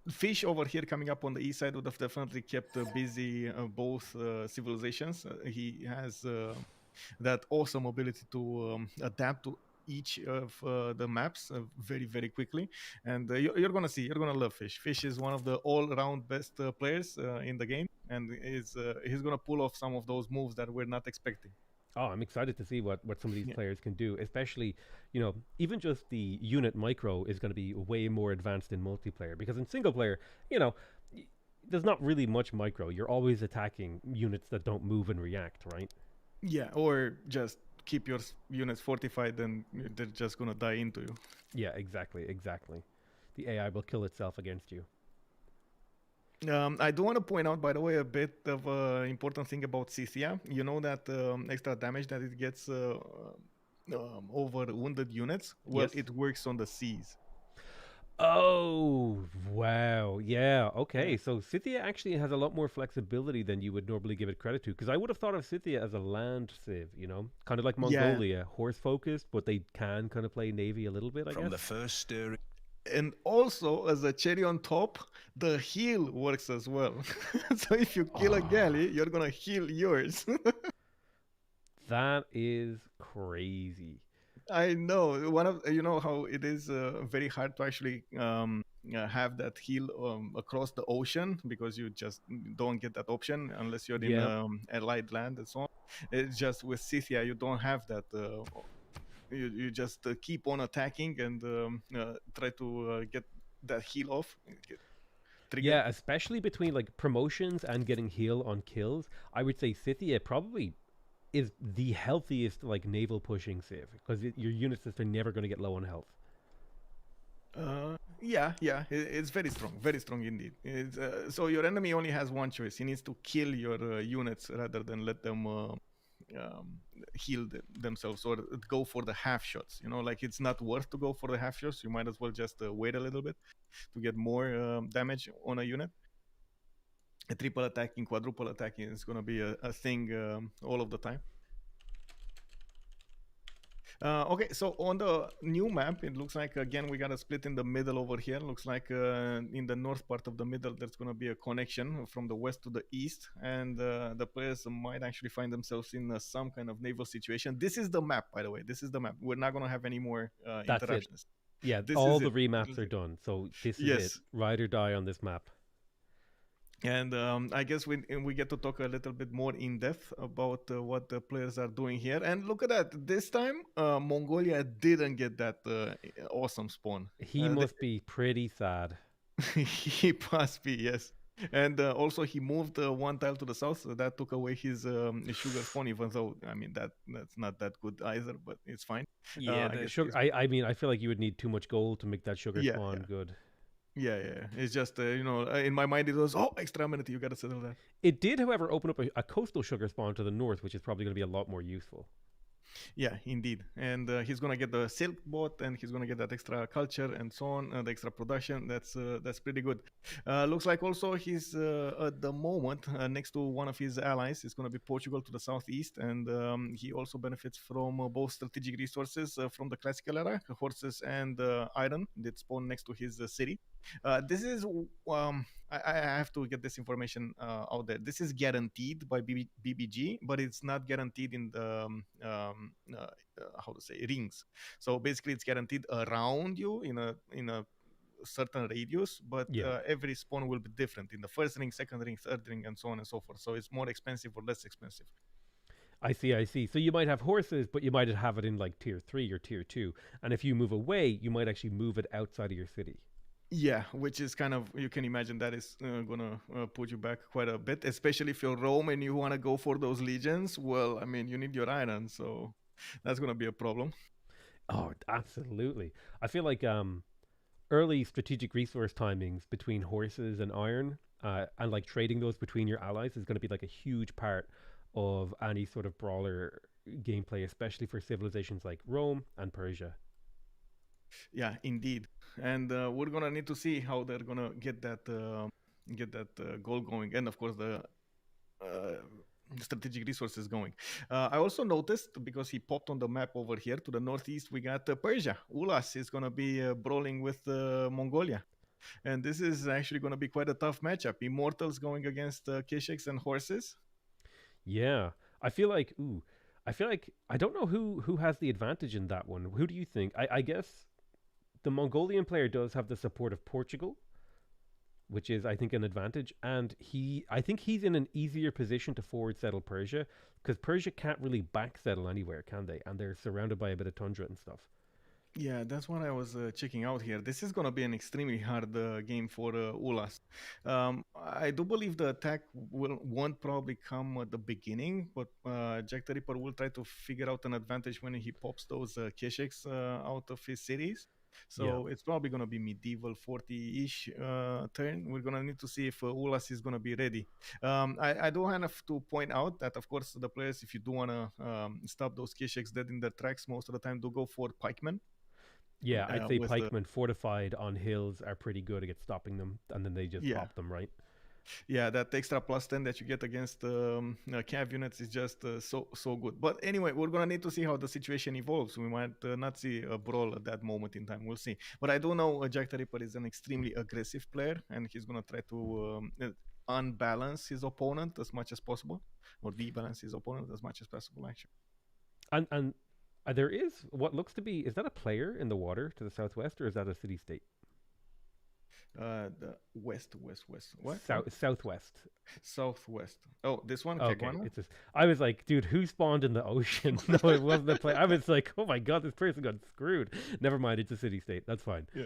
fish over here coming up on the east side would have definitely kept busy both civilizations. He has that awesome ability to adapt to each of the maps very quickly, and you're gonna see, you're gonna love fish. Fish is one of the all-round best players in the game, and is he's gonna pull off some of those moves that we're not expecting. Oh, I'm excited to see what some of these players can do, especially, even just the unit micro is going to be way more advanced in multiplayer because in single player, you know, there's not really much micro. You're always attacking units that don't move and react, right? Yeah, or just keep your units fortified and they're just gonna die into you. Yeah, exactly. The AI will kill itself against you. I do want to point out, by the way, a bit of important thing about Scythia. You know that extra damage that it gets over wounded units? Well, Yes. it works on the seas. Oh, wow. Yeah, okay. Yeah. So Scythia actually has a lot more flexibility than you would normally give it credit to. Because I would have thought of Scythia as a land civ, kind of like Yeah, Mongolia, horse focused, but they can kind of play navy a little bit, I From the guess. first stirring and also as a cherry on top, the heal works as well. So if you kill a galley, Oh, you're gonna heal yours. that is crazy. I know one of you know how it is very hard to actually have that heal across the ocean because you just don't get that option unless you're in Yeah. allied land and so on. It's just with Scythia you don't have that. You just keep on attacking and try to get that heal off, get triggered. Yeah, especially between like promotions and getting heal on kills. I would say Scythia probably is the healthiest like naval pushing civ because your units just are never going to get low on health. Yeah, it's very strong indeed. So your enemy only has one choice. He needs to kill your units rather than let them heal themselves or go for the half shots. Like it's not worth to go for the half shots. You might as well just wait a little bit to get more damage on a unit. A triple attacking, quadruple attacking is going to be a thing all of the time. Okay, so on the new map, it looks like again we got a split in the middle over here. Looks like in the north part of the middle, there's going to be a connection from the west to the east, and the players might actually find themselves in some kind of naval situation. This is the map, by the way. This is the map. We're not going to have any more That's it. interruptions. Yeah, This all is the it. remaps are done. So this is it. Yes, Ride or die on this map. and I guess we get to talk a little bit more in depth about what the players are doing here. And look at that! This time, Mongolia didn't get that awesome spawn. He must be pretty sad. He must be, yes. And also, he moved one tile to the south, so that took away his sugar spawn. Even though, I mean, that's not that good either, but it's fine. Yeah, I the guess sugar. I mean, I feel like you would need too much gold to make that sugar yeah, spawn yeah. good. Yeah. It's just in my mind it was extra amenity. You gotta settle that. It did, however, open up a coastal sugar spawn to the north, which is probably going to be a lot more useful. Yeah, indeed. And he's gonna get the silk bot, and he's gonna get that extra culture and so on, the extra production. That's pretty good. Looks like also he's at the moment next to one of his allies. It's gonna be Portugal to the southeast, and he also benefits from both strategic resources from the classical era, horses and iron that spawn next to his city. This is I have to get this information out there. This is guaranteed by BBG, but it's not guaranteed in the how to say rings. So basically, it's guaranteed around you in a certain radius, but Yeah, every spawn will be different in the first ring, second ring, third ring, and so on and so forth. So it's more expensive or less expensive. I see. So you might have horses, but you might have it in like tier 3 or tier 2. And if you move away, you might actually move it outside of your city. Yeah, which is kind of, you can imagine that is gonna put you back quite a bit, especially if you're Rome and you want to go for those legions. Well, I mean, you need your iron, so that's gonna be a problem. Oh, absolutely. I feel like early strategic resource timings between horses and iron, and like trading those between your allies is going to be like a huge part of any sort of brawler gameplay, especially for civilizations like Rome and Persia. Yeah, indeed. And we're gonna need to see how they're gonna get that goal going, and of course the uh, strategic resources going. I also noticed because he popped on the map over here to the northeast, we got Persia. Ulas is gonna be brawling with Mongolia. And this is actually going to be quite a tough matchup. Immortals going against Kishaks and horses. Yeah, I feel like ooh, I feel like I don't know who has the advantage in that one. Who do you think? I guess the Mongolian player does have the support of Portugal, which is I think an advantage, and I think he's in an easier position to forward settle Persia because Persia can't really back settle anywhere, can they? And they're surrounded by a bit of tundra and stuff. Yeah, that's what I was checking out here. This is going to be an extremely hard game for Ulas. I do believe the attack won't probably come at the beginning, but Jack the Ripper will try to figure out an advantage when he pops those Kesheks out of his cities. Yeah, So it's probably going to be medieval 40-ish turn. We're going to need to see if Ulas is going to be ready. I do have to point out that, of course, the players, if you do want to stop those Kesheks dead in their tracks, most of the time do go for pikemen yeah, I'd say with the pikemen fortified on hills are pretty good at stopping them, and then they just yeah pop them right. yeah that extra plus 10 that you get against cav units is just so good. But anyway, we're gonna need to see how the situation evolves. We might not see a brawl at that moment in time. We'll see. But I do know Jack the Ripper is an extremely aggressive player, and he's gonna try to unbalance his opponent as much as possible, or debalance his opponent as much as possible, actually. And there is what looks to be, is that a player in the water to the southwest, or is that a city state? The west, what Southwest. southwest. Oh, this one, Okay, Kagwana. it's just, I was like, dude, who spawned in the ocean? No, it wasn't a player. I was like, oh my god, this person got screwed. Never mind, it's a city state. That's fine. Yeah.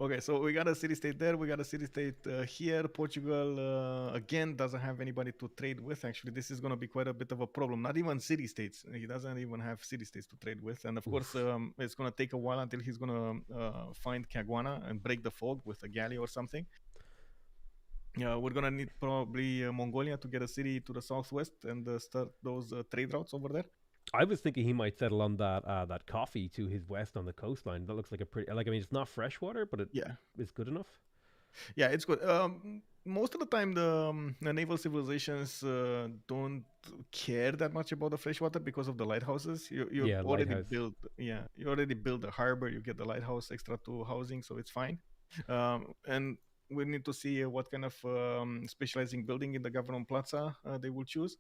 Okay, so we got a city state there. We got a city state here. Portugal again doesn't have anybody to trade with. Actually, this is going to be quite a bit of a problem. Not even city states. He doesn't even have city states to trade with. And of course, Oof. it's going to take a while until he's going to find Caguana and break the fog with a galley or something. We're going to need probably Mongolia to get a city to the southwest and start those trade routes over there. I was thinking he might settle on that coffee to his west on the coastline. That looks like a pretty, like, I mean, it's not freshwater, but it Yeah, is good enough. yeah, it's good. Most of the time, the naval civilizations don't care that much about the freshwater because of the lighthouses. You Yeah, already lighthouse. built, yeah, you already build the harbor. You get the lighthouse extra to housing, so it's fine. And we need to see what kind of specializing building in the government plaza they will choose.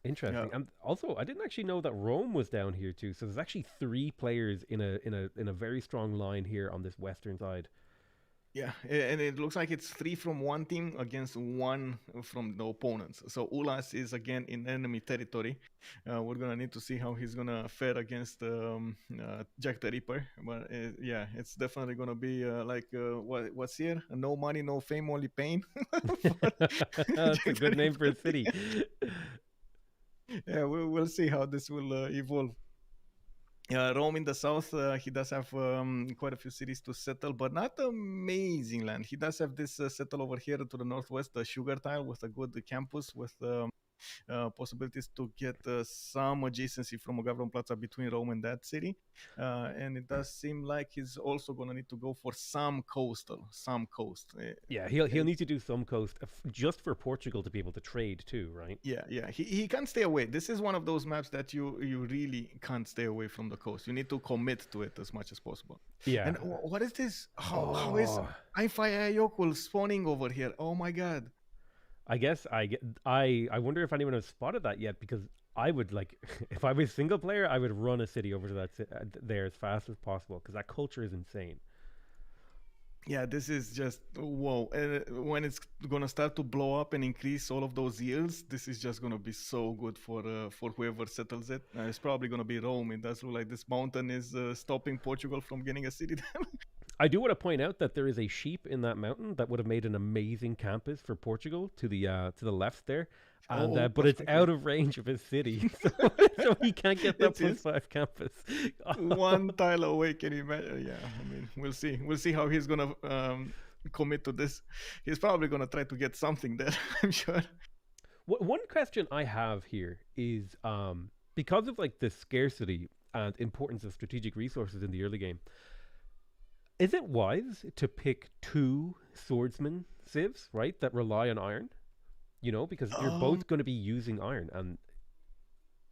Yeah, Interesting. And also, I didn't actually know that Rome was down here too. So there's actually three players in a very strong line here on this western side. yeah, and it looks like it's three from one team against one from the opponents. So Ulas is again in enemy territory. We're gonna need to see how he's gonna fare against Jack the Ripper. But yeah, it's definitely gonna be what's here? No money, no fame, only pain. For That's a Jack the good name for a Ripper. city. Yeah, we'll see how this will evolve. Rome in the south, he does have quite a few cities to settle, but not amazing land. He does have this settle over here to the northwest, the sugar tile with a good campus with possibilities to get some adjacency from a government plaza between Rome and that city. And it does seem like he's also going to need to go for some coastal, some coast. Yeah, he'll need to do some coast just for Portugal to be able to trade too, right? Yeah. He can't stay away. This is one of those maps that you really can't stay away from the coast. You need to commit to it as much as possible. And Yeah. what is this? How is Oh, Ayokul spawning over here? Oh my god. I guess I wonder if anyone has spotted that yet because I would like if I was single player, I would run a city over to there as fast as possible because that culture is insane. Yeah, this is just whoa. And when it's gonna start to blow up and increase all of those yields, this is just gonna be so good for whoever settles it. It's probably gonna be Rome. It does look like this mountain is stopping Portugal from getting a city there. I do want to point out that there is a sheep in that mountain that would have made an amazing campus for Portugal to the left there, and Oh, but it's out perfectly. of range of his city, so so he can't get that It plus is five campus. one tile away. Can you imagine? Yeah, I mean, we'll see. We'll see how he's gonna commit to this. He's probably gonna try to get something there. I'm sure. One question I have here is because of like the scarcity and importance of strategic resources in the early game, is it wise to pick two swordsman civs, right, that rely on iron? Because you're Um, both going to be using iron, and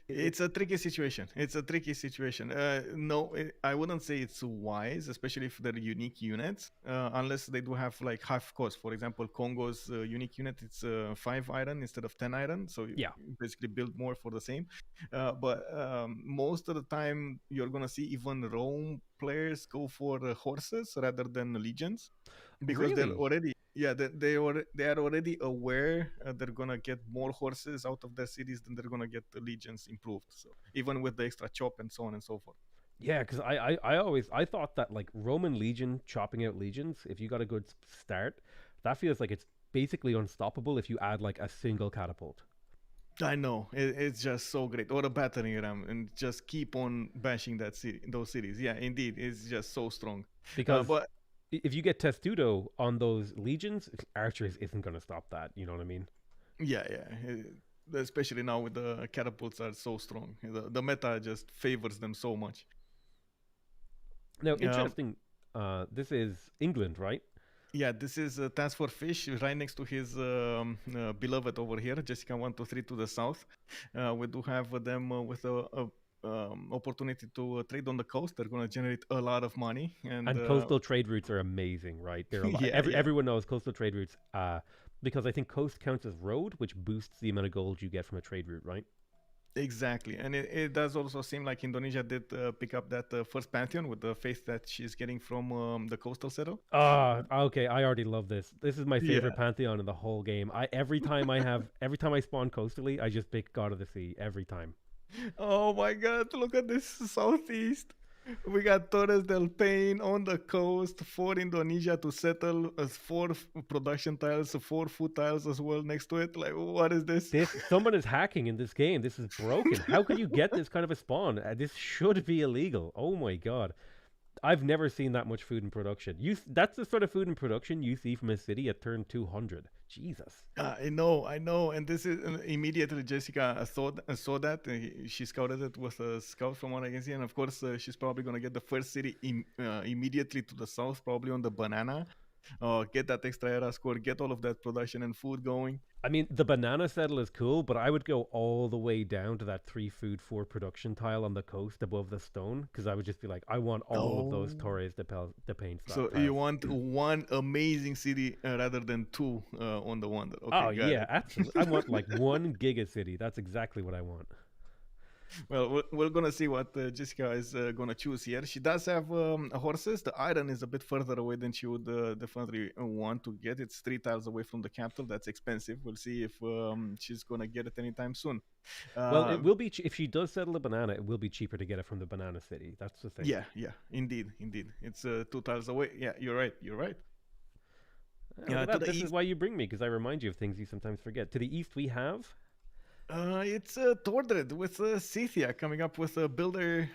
it, It's a tricky situation. It's a tricky situation. No, I wouldn't say it's wise, especially if they're unique units, unless they do have like half cost. For example, Congo's unique unit, it's 5 iron instead of 10 iron, so yeah, you basically build more for the same. But most of the time, you're gonna see even Rome players go for horses rather than legions because they're really, already they are already aware they're gonna get more horses out of their cities than they're gonna get the legions improved. So even with the extra chop and so on and so forth. yeah, because I thought that like Roman legion chopping out legions, if you got a good start, that feels like it's basically unstoppable if you add like a single catapult. I know it's just so great, or a battering ram, and just keep on bashing that city, those cities. Yeah, indeed, it's just so strong. Because But if you get testudo on those legions, archers isn't going to stop that. You know what I mean? yeah, yeah, especially now with the catapults are so strong, the meta just favors them so much. Now, Um, interesting. This is England, right? Yeah, this is Task for Fish right next to his beloved over here, Jessica 123 to the south. We do have them with a opportunity to trade on the coast. They're going to generate a lot of money. And And coastal trade routes are amazing, right? They're a lot. yeah, yeah, Everyone knows coastal trade routes because I think coast counts as road, which boosts the amount of gold you get from a trade route, right? exactly. And it does also seem like Indonesia did pick up that first pantheon with the faith that she's getting from the coastal settle. Ah, okay. I already love this. This is my favorite Yeah. pantheon in the whole game. I every time I spawn coastally, I just pick God of the Sea every time. Oh my god, look at this southeast. We got Torres del Paine on the coast for Indonesia to settle as four production tiles, 4 food tiles as well next to it. Like, what is this? This someone is hacking in this game. This is broken. How could you get this kind of a spawn? This should be illegal. Oh my god. I've never seen that much food in production. That's the sort of food in production you see from a city at turn 200. Jesus. I know, and this is immediately Jessica saw that. She scouted it with a scout from what I can see, and of course she's probably gonna get the first city immediately to the south, probably on the banana. Get that extra era score, get all of that production and food going. I mean, the banana settle is cool, but I would go all the way down to that 3 food 4 production tile on the coast above the stone because I would just be like, I want all of those Oh. Torres de Pain So you tiles. want one amazing city rather than two on the wonder. Oh, Okay, got yeah, it. absolutely. I want like one giga city. That's exactly what I want. Well, we're gonna see what Jessica is gonna choose here. She does have horses. The iron is a bit further away than she would definitely want to get. It's 3 tiles away from the capital. That's expensive. We'll see if she's gonna get it anytime soon. Well, it Uh, will be, if she does settle the banana, it will be cheaper to get it from the banana city. That's the thing. yeah, yeah, indeed, indeed. It's 2 tiles away. Yeah, you're right. You're right. Look at To that. the This is east. why you bring me, because I remind you of things you sometimes forget. To the east, we have. It's Tordred with Scythia coming up with a builder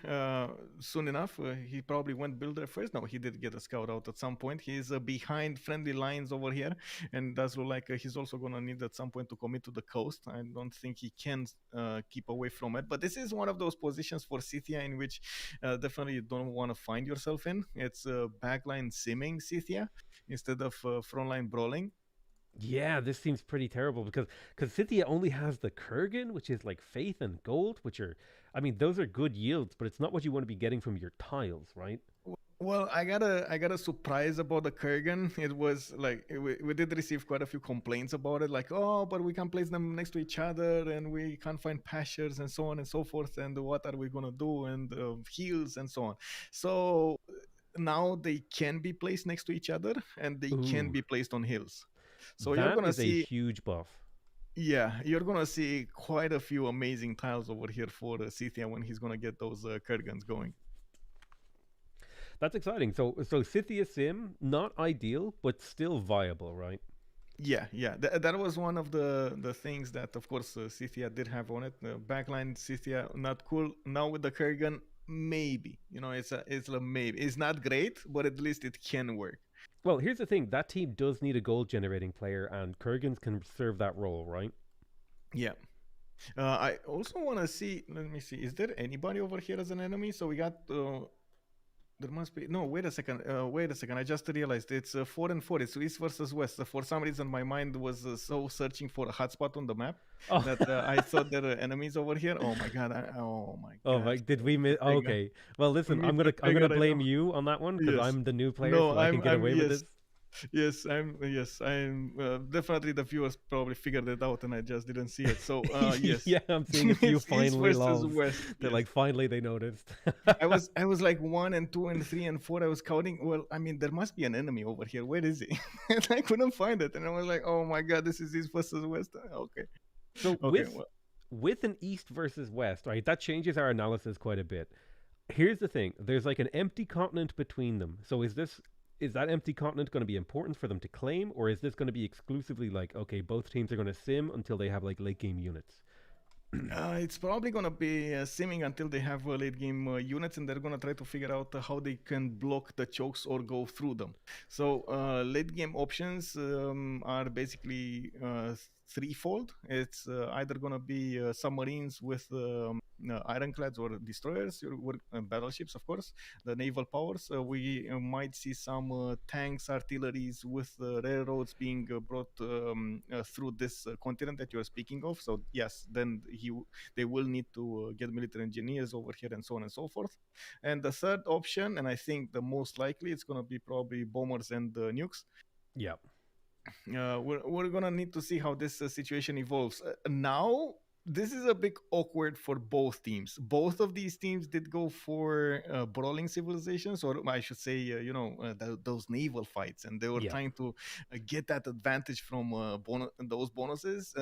soon enough. He probably went builder first. No, he did get a scout out at some point. He's behind friendly lines over here, and does look like he's also going to need at some point to commit to the coast. I don't think he can keep away from it. But this is one of those positions for Scythia in which definitely you don't want to find yourself in. It's backline simming Scythia instead of frontline brawling. Yeah, this seems pretty terrible because Cynthia only has the Kurgan, which is like faith and gold, which are, I mean, those are good yields, but it's not what you want to be getting from your tiles, right? Well, I got a surprise about the Kurgan. It was like we did receive quite a few complaints about it, like, oh, but we can't place them next to each other, and we can't find pastures, and so on and so forth. And what are we gonna do? And heals and so on. So now they can be placed next to each other, and they can Ooh, be placed on hills. So you're that gonna is a see, huge buff. yeah, you're gonna see quite a few amazing tiles over here for Scythia when he's gonna get those Kurgans going. That's exciting. So Scythia Sim, not ideal, but still viable, right? Yeah, yeah, that was one of the things that, of course, Scythia did have on it. Backline Scythia, not cool. Now with the Kurgan, maybe, it's a maybe. It's not great, but at least it can work. Well, here's the thing: that team does need a goal generating player, and Kurgans can serve that role, right? Yeah. I also want to see. Let me see. Is there anybody over here as an enemy? So we got. There must be. No, wait a second. Wait a second. I just realized it's 4 and 4. It's East versus West. For some reason, my mind was so searching for a hotspot on the map Oh, that I thought there are enemies over here. Oh my god. Oh my oh god. my! Did we miss? I Oh, got okay. Well, listen, me too. I'm I gonna got. I blame know. you on that one because Yes. I'm the new player, No, so I can get I'm away with yes. this. I'm definitely the viewers probably figured it out and I just didn't see it. So, yes. Yeah, I'm seeing a few It's East finally versus lols. West. They're Yes. like, finally they noticed. I was like 1 and 2 and 3 and 4. I was counting. Well, I mean, there must be an enemy over here. Where is he? And I couldn't find it. And I was like, oh my god, this is East versus West. Okay. So Okay. with Well, with an East versus West, right? That changes our analysis quite a bit. Here's the thing: there's like an empty continent between them. So is that empty continent going to be important for them to claim, or is this going to be exclusively like, okay, both teams are going to sim until they have like late game units? it's probably going to be simming until they have late game units, and they're going to try to figure out how they can block the chokes or go through them. So, late game options are basically threefold. It's either going to be submarines with ironclads or destroyers, or battleships, of course, the naval powers. We might see some tanks, artilleries with railroads being brought through this continent that you're speaking of. So yes, then they will need to get military engineers over here and so on and so forth. And the third option, and I think the most likely, it's going to be probably bombers and nukes. Yeah. We're gonna need to see how this situation evolves. Now, this is a bit awkward for both teams. Both of these teams did go for brawling civilizations, or I should say, those naval fights, and they were Yeah. trying to get that advantage from those bonuses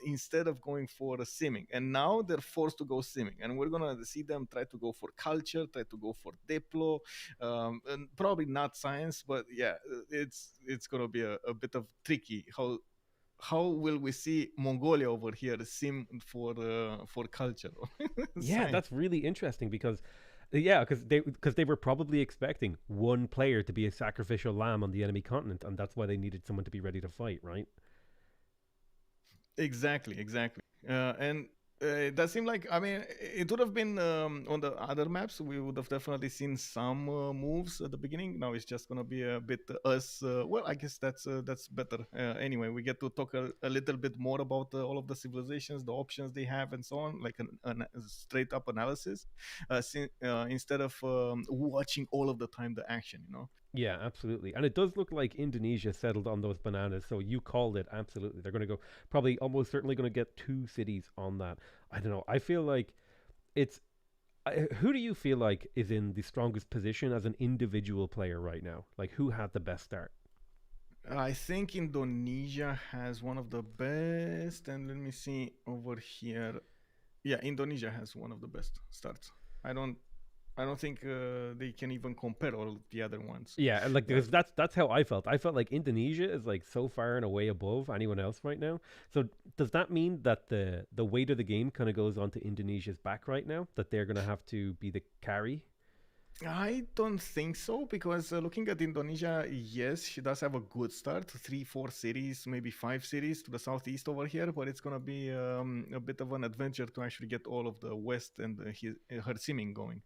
instead of going for simming. And now they're forced to go simming, and we're gonna see them try to go for culture, try to go for diplo, and probably not science, but yeah, it's gonna be a bit of tricky. How will we see Mongolia over here sim for culture Yeah, science? that's really interesting because yeah, because they were probably expecting one player to be a sacrificial lamb on the enemy continent, and that's why they needed someone to be ready to fight, right? Exactly, exactly. And that seemed like, I mean, it would have been on the other maps. We would have definitely seen some moves at the beginning. Now it's just gonna be a bit us. Well, I guess that's better. Anyway, we get to talk a little bit more about all of the civilizations, the options they have, and so on, like a straight up analysis, instead of watching all of the time the action. Yeah, absolutely. And it does look like Indonesia settled on those bananas. So you called it absolutely. They're going to go probably almost certainly going to get two cities on that. I don't know. I feel like it's who do you feel like is in the strongest position as an individual player right now? Like who had the best start? I think Indonesia has one of the best, and let me see over here. Yeah, Indonesia has one of the best starts. I don't, I don't think they can even compare all the other ones. Yeah, and like Uh, because that's how I felt. I felt like Indonesia is like so far and away above anyone else right now. So does that mean that the weight of the game kind of goes onto Indonesia's back right now? That they're going to have to be the carry? I don't think so, because looking at Indonesia, yes, she does have a good start, three, four cities, maybe five cities to the southeast over here, but it's gonna be a bit of an adventure to actually get all of the west and her simming going.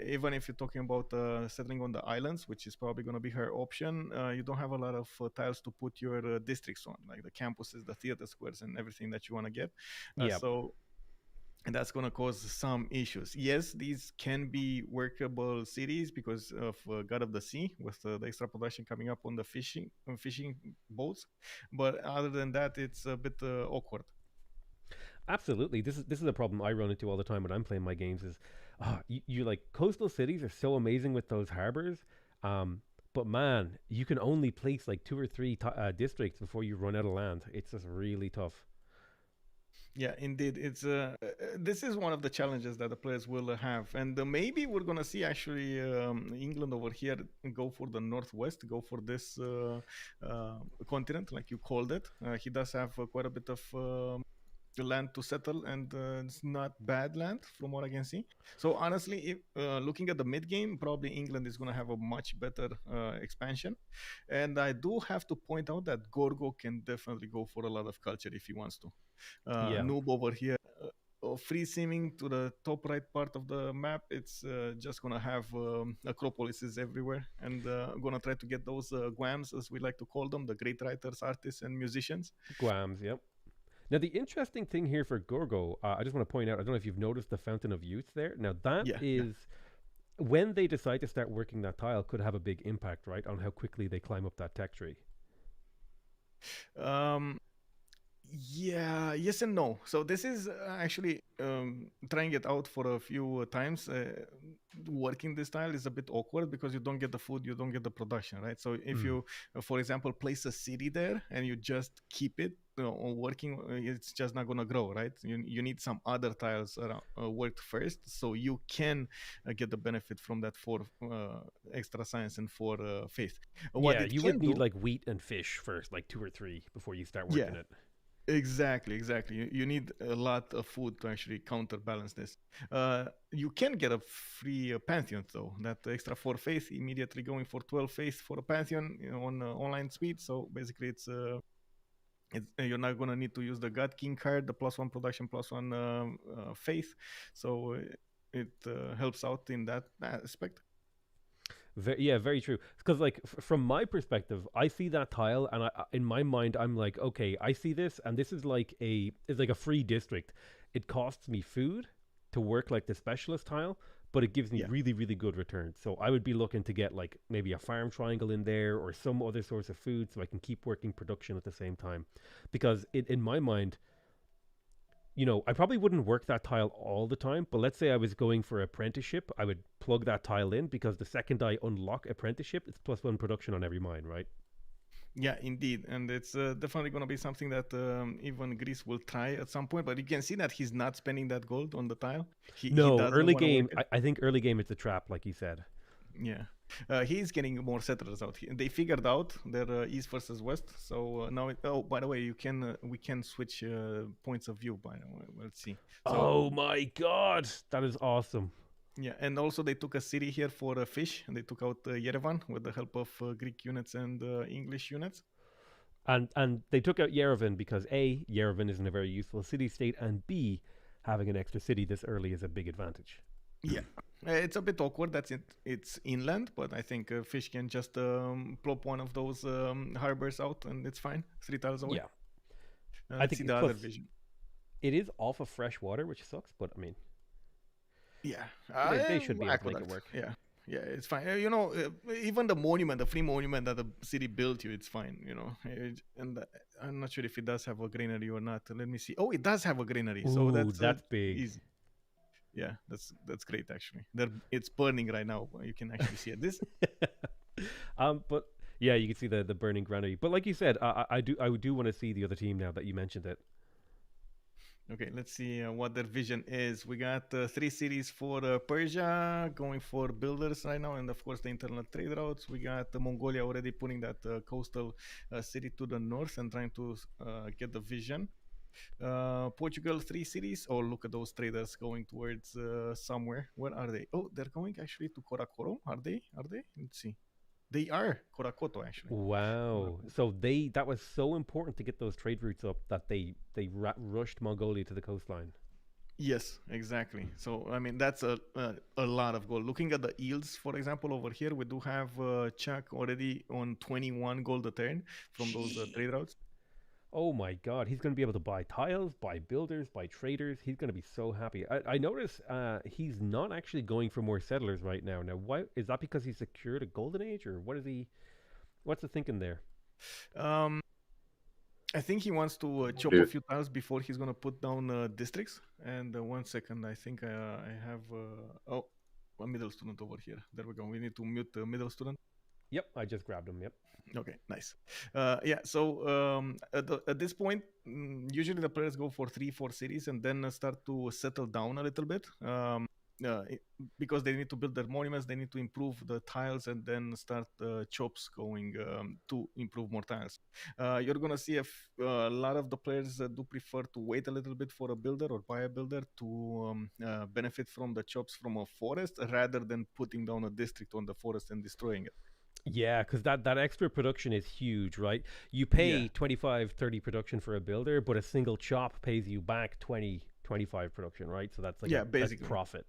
Even if you're talking about settling on the islands, which is probably going to be her option, you don't have a lot of tiles to put your districts on, like the campuses, the theater squares, and everything that you want to get. Yeah. So and that's going to cause some issues. Yes, these can be workable cities because of God of the Sea, with the extra production coming up on the fishing boats, but other than that, it's a bit awkward. Absolutely. This is a problem I run into all the time when I'm playing my games. Is you like coastal cities are so amazing with those harbors, but man, you can only place like two or three districts before you run out of land. It's just really tough. Yeah, indeed. It's this is one of the challenges that the players will have, and maybe we're gonna see actually England over here go for the northwest, go for this continent, like you called it. He does have quite a bit of land to settle, and it's not bad land from what I can see. So honestly, if looking at the mid game, probably England is gonna have a much better expansion, and I do have to point out that Gorgo can definitely go for a lot of culture if he wants to. Yeah, Noob over here, free simming to the top right part of the map. It's just gonna have acropolises everywhere, and gonna try to get those guams, as we like to call them, the great writers, artists, and musicians. Guams. Yep. Now the interesting thing here for Gorgo, I just want to point out. I don't know if you've noticed the Fountain of Youth there. Now that Yeah, yeah. is when they decide to start working that tile, could have a big impact, right, on how quickly they climb up that tech tree. Um, Yeah, yes and no. So this is actually trying it out for a few times. Working this style is a bit awkward because you don't get the food, you don't get the production, right? So if Mm. you, for example, place a city there and you just keep it working, it's just not gonna grow, right? You need some other tiles around, worked first, so you can get the benefit from that for extra science and for faith. What Yeah, it you would can need do, like wheat and fish first, like two or three, before you start yeah. working it. Exactly, exactly. You need a lot of food to actually counterbalance this. You can get a free Pantheon though. That extra 4 faith immediately going for 12 faith for a Pantheon, on online speed. So basically, you're not gonna need to use the God King card, the +1 production, +1 faith. So it helps out in that aspect. Yeah, very true. Because like from my perspective, I see that tile, and in my mind, I'm like, okay, I see this, and this is like it's like a free district. It costs me food to work like the specialist tile, but it gives me Yeah. really, really good returns. So I would be looking to get like maybe a farm triangle in there or some other source of food, so I can keep working production at the same time. Because in my mind, I probably wouldn't work that tile all the time, but let's say I was going for apprenticeship, I would plug that tile in because the second I unlock apprenticeship, it's +1 production on every mine, right? Yeah, indeed, and it's definitely going to be something that even Greece will try at some point. But you can see that he's not spending that gold on the tile. He No, doesn't early want to work game, it. I think early game it's a trap, like you said. Yeah, he's getting more settlers out. They figured out their east versus west. So now, oh, by the way, we can switch points of view. By the way, let's see. So Oh my god, that is awesome. yeah, and also they took a city here for a fish, and they took out Yerevan with the help of Greek units and English units. And they took out Yerevan because A, Yerevan isn't a very useful city state, and B, having an extra city this early is a big advantage. Yeah, it's a bit awkward that it's inland, but I think fish can just plop one of those harbors out, and it's fine. 3 tiles away. Yeah, I Let's see think the other plus vision. it is off of fresh water, which sucks, but I mean, Yeah, they should be able to make it aqueduct. work. Yeah, yeah, it's fine. Even the monument, the free monument that the city built you, it's fine. And I'm not sure if it does have a granary or not. Let me see. Oh, it does have a granary, so Ooh, that's that's big. easy. Yeah, that's great actually. It's burning right now. You can actually see it. This But yeah, you can see the burning granary. But like you said, I do want to see the other team now that you mentioned it. Okay, let's see what their vision is. We got 3 cities for Persia going for builders right now, and of course the internal trade routes. We got Mongolia already putting that coastal city to the north and trying to get the vision. Portugal, 3 cities. Oh, look at those traders going towards somewhere. Where are they? Oh, they're going actually to Korakoro. Are they? Are they? Let's see. They are Korakoto actually. Wow. So that was so important to get those trade routes up that they rushed Mongolia to the coastline. Yes, exactly. So I mean that's a lot of gold. Looking at the yields, for example, over here we do have Chuck already on 21 gold a turn from those Gee. trade routes. Oh my god, he's going to be able to buy tiles, buy builders, buy traders. He's going to be so happy. I notice he's not actually going for more settlers right now. Now, why is that? Because he secured a golden age, or what is he? What's the thinking there? Um, I think he wants to chop a Dude, few tiles before he's gonna put down districts. And 1 second, I think I have a middle student over here. There we go. We need to mute the middle student. Yep, I just grabbed them. Yep. Okay, nice. Yeah, so at this point, usually the players go for 3, 4 cities and then start to settle down a little bit. Uh, it- because they need to build their monuments, they need to improve the tiles and then start chops going to improve more tiles. You're gonna see a lot of the players do prefer to wait a little bit for a builder or buy a builder to benefit from the chops from a forest rather than putting down a district on the forest and destroying it. Yeah, because that extra production is huge, right? You Yeah, pay 25, 30 production for a builder, but a single chop pays you back 20, 25 production, right? So that's like yeah, that's basically. profit.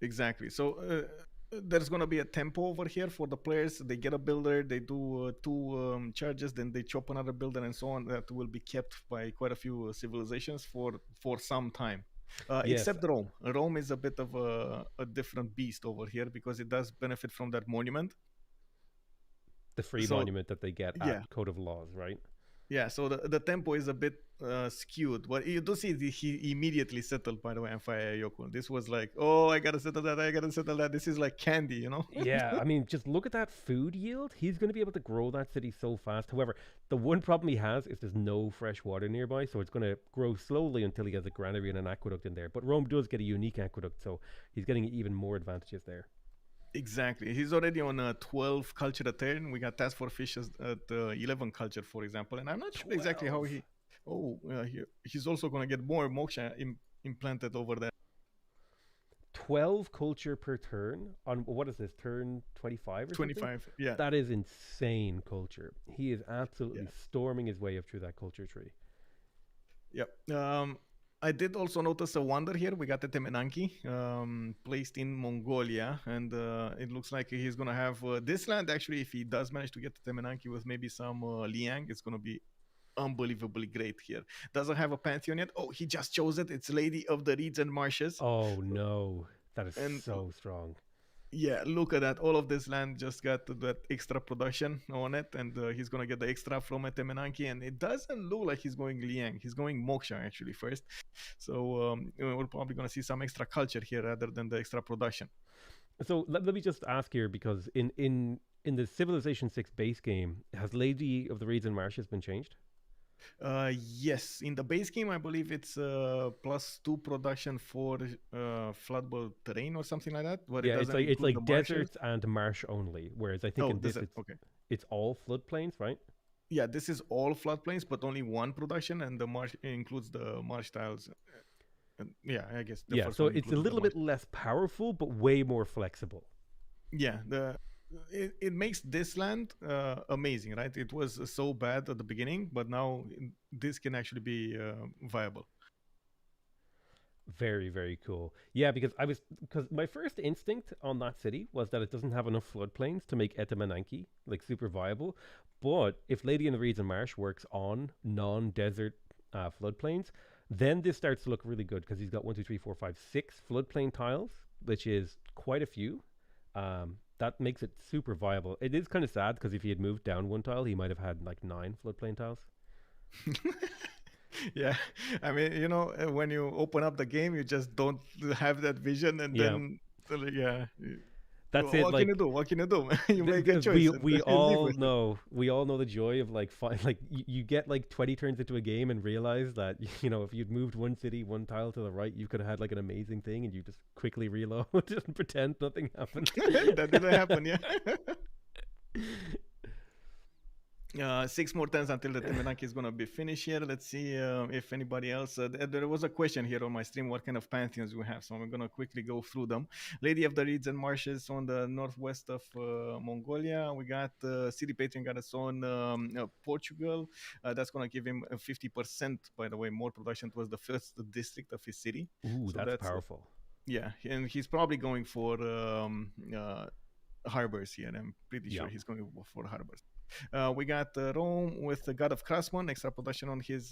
Exactly. So there's going to be a tempo over here for the players. They get a builder, they do two charges, then they chop another builder, and so on. That will be kept by quite a few civilizations for some time. Yes, Except Rome. Rome is a bit of a different beast over here because it does benefit from that monument. the free So monument that they get yeah, at Code of Laws, right? yeah, so the tempo is a bit skewed, but you do see he immediately settled. By the way, on Fire Yoko. This was like, oh, I gotta settle that. I gotta settle that. This is like candy, you know. Yeah, I mean, just look at that food yield. He's going to be able to grow that city so fast. However, the one problem he has is there's no fresh water nearby, so it's going to grow slowly until he has a granary and an aqueduct in there. But Rome does get a unique aqueduct, so he's getting even more advantages there. Exactly. He's already on 12 culture a turn. We got task for fishes at 11 culture, for example. And I'm not sure exactly how 12. he. Oh, he's also going to get more moksha implanted over there. 12 culture per turn on what is this, turn 25 or something? 25. Yeah. That is insane culture. He is absolutely Yeah. storming his way up through that culture tree. Yeah. I did also notice a wonder here. We got the Temenanki placed in Mongolia, and it looks like he's going to have this land. Actually, if he does manage to get the Temenanki with maybe some Liang, it's going to be unbelievably great here. Doesn't have a pantheon yet. Oh, he just chose it. It's Lady of the Reeds and Marshes. Oh no, that is And so strong. yeah, look at that. All of this land just got that extra production on it, and he's gonna get the extra from Temenanki. And it doesn't look like he's going Liang. He's going Moksha actually first. So we're probably gonna see some extra culture here rather than the extra production. So let me just ask here because in the Civilization 6 base game, has Lady of the Reeds and Marshes been changed? Yes, in the base game, I believe it's +2 production for floodable terrain or something like that, but it Yeah, doesn't it's include the like marshes. desert and marsh only. Whereas I think Oh, in does this it? Okay. it's all floodplains, right? Yeah, this is all floodplains, but only one production, and the marsh includes the marsh tiles. And yeah, I guess the Yeah, first so one it's a included the little bit marsh. less powerful, but way more flexible. Yeah, it makes this land amazing, right? It was so bad at the beginning, but now this can actually be viable. Very, very cool. Yeah, because my first instinct on that city was that it doesn't have enough floodplains to make Etamananki like super viable. But if Lady in the Reeds and Marsh works on non-desert floodplains, then this starts to look really good because he's got one, two, three, four, five, six floodplain tiles, which is quite a few. That makes it super viable. It is kind of sad because if he had moved down one tile, he might have had like 9 floodplain tiles. Yeah, I mean, when you open up the game, you just don't have that vision, and Yeah, then yeah, that's it. what can you Like do? What can you do? You make a because choice and we you live all with it. know the joy of like like you get like 20 turns into a game and realize that if you'd moved one city one tile to the right you could have had like an amazing thing and you just quickly reload and pretend nothing happened. That didn't happen, yeah. 6 more turns until the Temenaki is going to be finished here. Let's see if anybody else. There was a question here on my stream what kind of pantheons we have. So I'm going to quickly go through them. Lady of the Reeds and Marshes on the northwest of Mongolia. We got City Patron got its own Portugal. That's going to give him 50%, by the way, more production towards the first district of his city. Ooh, So that's that's, powerful. yeah. And he's probably going for harbors here. I'm pretty sure Yeah. he's going for harbors. We got Rome with the God of Craftsman, extra production on his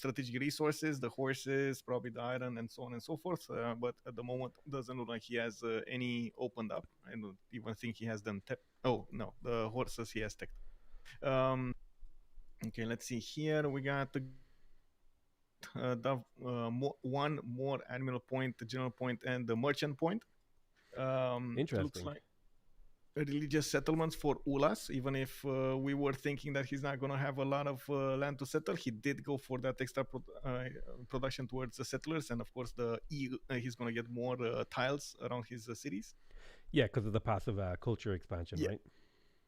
strategic resources, the horses, probably the iron, and so on and so forth. But at the moment, doesn't look like he has any opened up. I don't even think he has them. Oh no, the horses he has teched. Um, okay, let's see here. We got one more admiral point, the general point, and the merchant point. Looks Interesting. like religious settlements for Ulas, even if we were thinking that he's not going to have a lot of land to settle. He did go for that extra production towards the settlers, and of course, he's going to get more tiles around his cities. Yeah, because of the passive culture expansion, Yeah, right?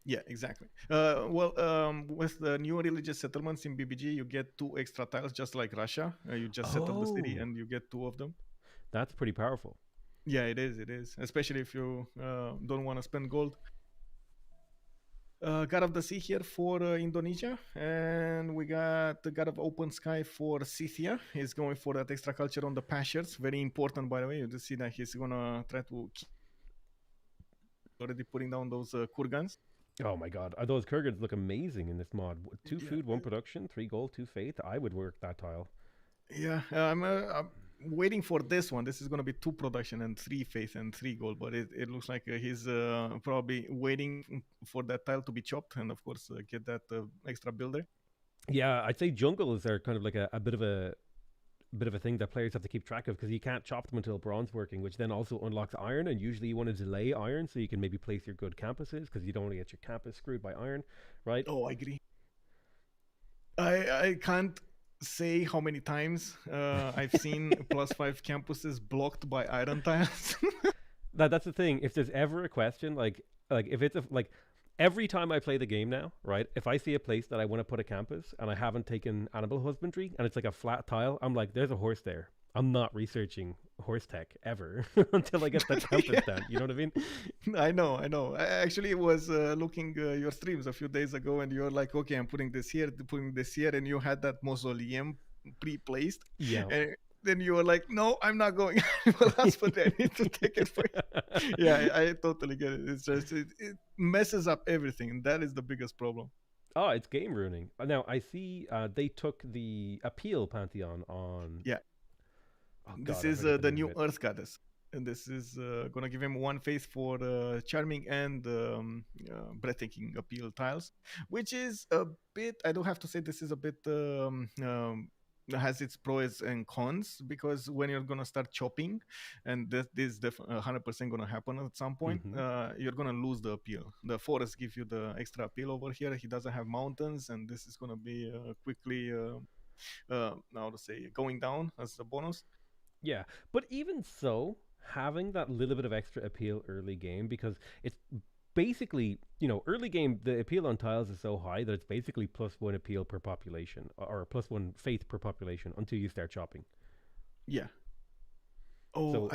yeah, exactly. With the new religious settlements in BBG, you get two extra tiles, just like Russia. You just settle the city, Oh, and you get two of them. that's pretty powerful. Yeah, it is. It is, especially if you don't want to spend gold. God of the Sea here for Indonesia, and we got the God of Open Sky for Scythia. He's going for that extra culture on the pastures. Very important, by the way. You just see that he's gonna try to keep already putting down those kurgans. Oh my god, those Kurgans look amazing in this mod. Two Yeah, food, one production, three gold, two faith. I would work that tile. yeah. I'm waiting for this one. This is gonna be two production and three faith and three gold, but it looks like he's probably waiting for that tile to be chopped, and of course get that extra builder. Yeah, I'd say jungles are kind of like a bit of a thing that players have to keep track of because you can't chop them until bronze working, which then also unlocks iron. And usually you want to delay iron so you can maybe place your good campuses because you don't want to get your campus screwed by iron, right? Oh, I agree. I can't say how many times I've seen +5 campuses blocked by iron tiles. That's the thing. If there's ever a question, like if it's like every time I play the game now, right? If I see a place that I want to put a campus and I haven't taken animal husbandry and it's like a flat tile, I'm like, there's a horse there. I'm not researching horse tech ever until I get that campus Yeah, down. You know what I mean? I know, I know. I actually was looking your streams a few days ago, and you're like, okay, I'm putting this here, putting this here, and you had that mausoleum pre-placed, Yeah. and then you were like, no, I'm not going. Well, that's what I need to take it for. Yeah, I totally get it. It's just it messes up everything, and that is the biggest problem. Oh, it's game ruining. Now I see they took the appeal pantheon on. Yeah. Oh This God, I is forget the the name of new it. Earth Goddess, and this is gonna give him one face for charming and breathtaking appeal tiles, which is a bit. I do have to say this is a bit has its pros and cons because when you're gonna start chopping, and this is 100% gonna happen at some point, Mm-hmm. you're gonna lose the appeal. The forest gives you the extra appeal over here. He doesn't have mountains, and this is gonna be quickly. Now to say going down as a bonus. Yeah, but even so, having that little bit of extra appeal early game because it's basically early game the appeal on tiles is so high that it's basically +1 appeal per population or +1 faith per population until you start chopping. Yeah. Oh, So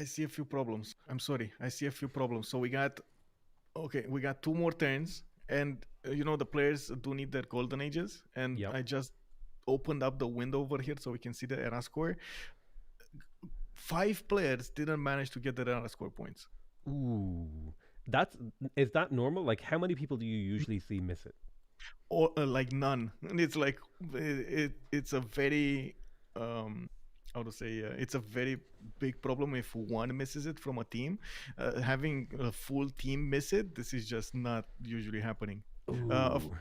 I see a few problems. I'm sorry. I see a few problems. So we got two more turns, and the players do need their golden ages, and yep. I just opened up the window over here so we can see the era score. 5 players didn't manage to get the era score points. Ooh, that's is that normal? Like, how many people do you usually see miss it? Or like none. And it's like it's a very how to say it's a very big problem if one misses it from a team. Having a full team miss it, this is just not usually happening. Of Ooh.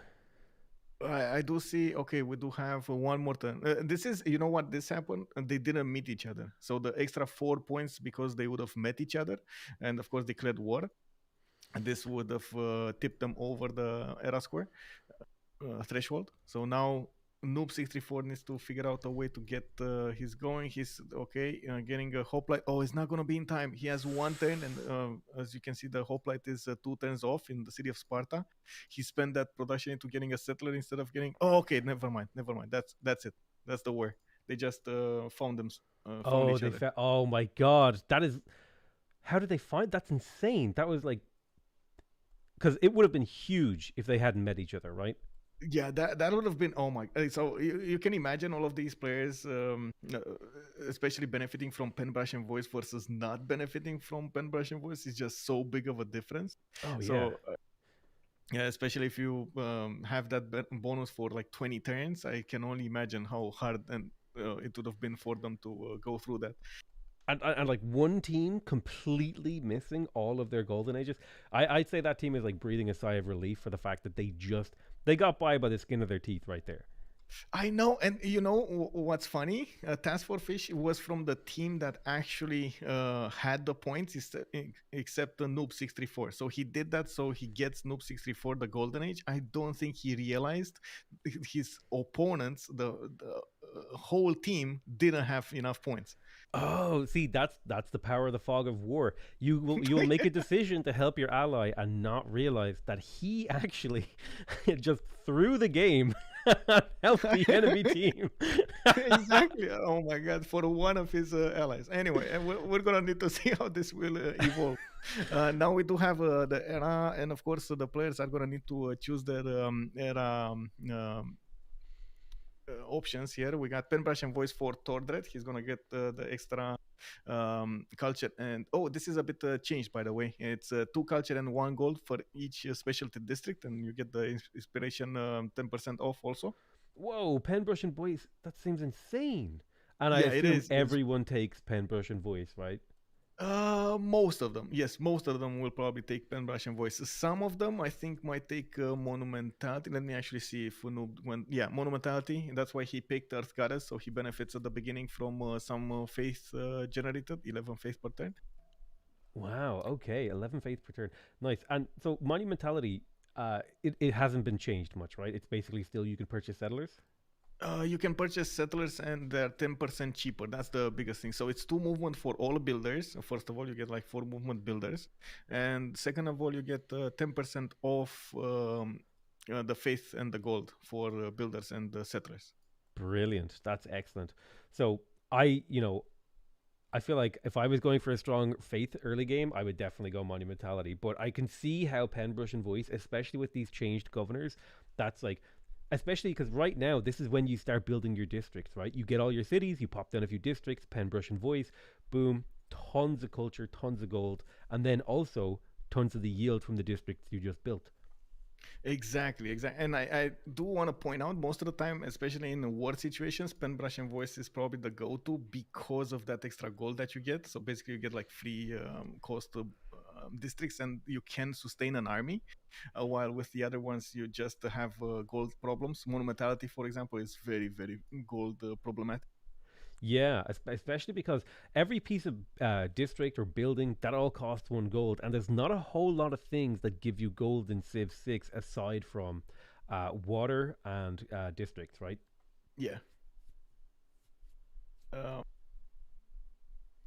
I do see. Okay, we do have one more turn. This is, you know what, this happened. They didn't meet each other, so the extra 4 points because they would have met each other, and of course declared war. And this would have tipped them over the era score threshold. So now Noob 64 needs to figure out a way to get his going. He's okay, getting a hoplite. Oh, it's not gonna be in time. He has one turn, and as you can see, the hoplite is 2 turns off in the city of Sparta. He spent that production into getting a settler instead of getting. Oh, okay, never mind, never mind. That's it. That's the war. They just found Oh, each other. oh my God, that is. How did they find? That's insane. That was like because it would have been huge if they hadn't met each other, right? Yeah, that would have been, oh my. So you can imagine all of these players especially benefiting from pen brush and voice versus not benefiting from pen brush and voice is just so big of a difference. Oh yeah. So yeah, especially if you have that bonus for like 20 turns, I can only imagine how hard and it would have been for them to go through that. And like one team completely missing all of their golden ages. I'd say that team is like breathing a sigh of relief for the fact that they got by the skin of their teeth right there. I know, and you know what's funny? Task for Fish was from the team that actually had the points, except the Noob 634. So he did that, so he gets Noob 634 the Golden Age. I don't think he realized his opponents, the whole team, didn't have enough points. Oh, see, that's the power of the fog of war. You will make a decision to help your ally and not realize that he actually just threw the game and helped the enemy team. Exactly. Oh my God, for one of his allies. Anyway, and we're gonna need to see how this will evolve. Now we do have the era, and of course the players are gonna need to choose their era options here. We got Penbrush and Voice for Tordred. He's gonna get the extra culture, and oh, this is a bit changed by the way. It's two culture and one gold for each specialty district, and you get the inspiration 10% off also. Whoa, pen brush and voice. That seems insane. And I Yeah, it assume is. Yes. everyone takes pen brush and voice, right? Most of them, yes, most of them will probably take pen brush and voice. Some of them, I think, might take monumentality. Let me actually see if Unub went. Yeah, monumentality. That's why he picked Earth Goddess, so he benefits at the beginning from some faith generated, 11 faith per turn. Wow. Okay. 11 faith per turn. Nice. And so monumentality, it hasn't been changed much, right? It's basically still you can purchase settlers. You can purchase settlers and they're 10% cheaper. That's the biggest thing. So it's two movement for all builders. First of all, you get like four movement builders. And second of all, you get 10% off the faith and the gold for builders and settlers. Brilliant. That's excellent. So I feel like if I was going for a strong faith early game, I would definitely go monumentality. But I can see how Penbrush and Voice, especially with these changed governors, that's like, especially because right now this is when you start building your districts, right? You get all your cities, you pop down a few districts, Penbrush and Voice, boom, tons of culture, tons of gold, and then also tons of the yield from the districts you just built. Exactly, exactly. And I do want to point out most of the time, especially in war situations, pen brush and voice is probably the go-to because of that extra gold that you get. So basically, you get like free cost districts, and you can sustain an army. While with the other ones, you just have gold problems. Monumentality, for example, is very, very gold problematic. Yeah, especially because every piece of district or building that all costs one gold, and there's not a whole lot of things that give you gold in Civ 6 aside from water and districts, right? Yeah. Uh,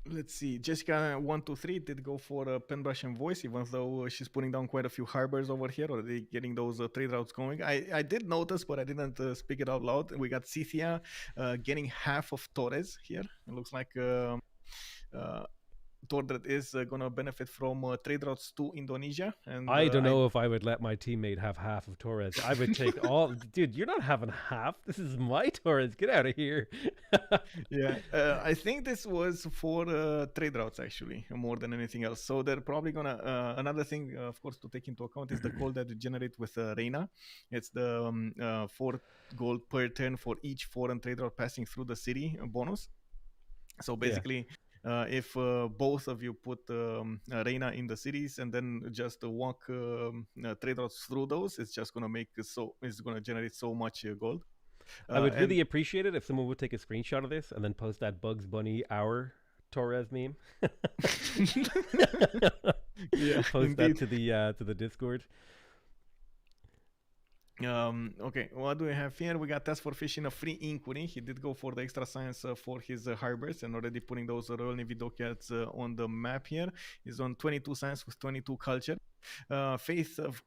let's see. Jessica 123 did go for Penbrush and Voice, even though she's putting down quite a few harbors over here, already getting those trade routes going. I did notice, but I didn't speak it out loud. We got Cithia getting half of Torres here. It looks like uh, Tordred is going to benefit from trade routes to Indonesia. And I don't I know if I would let my teammate have half of Torres. I would take all. Dude, you're not having half. This is my Torres. Get out of here. Yeah, I think this was for trade routes actually, more than anything else. So they're probably gonna. Another thing, of course, to take into account is the gold that you generate with Reina. It's the 4 gold per turn for each foreign trade route passing through the city bonus. So Yeah. basically, if both of you put Reina in the cities and then just walk trade routes through those, it's just gonna make so it's gonna generate so much gold. I would And really appreciate it if someone would take a screenshot of this and then post that Bugs Bunny our Torres meme. yeah, Post that indeed. to the Discord. Okay, what do we have here? We got Task for Fish in a free inquiry. He did go for the extra science for his harbors and already putting those Royal Navy dockyards on the map here. He's on 22 science with 22 culture. Faith of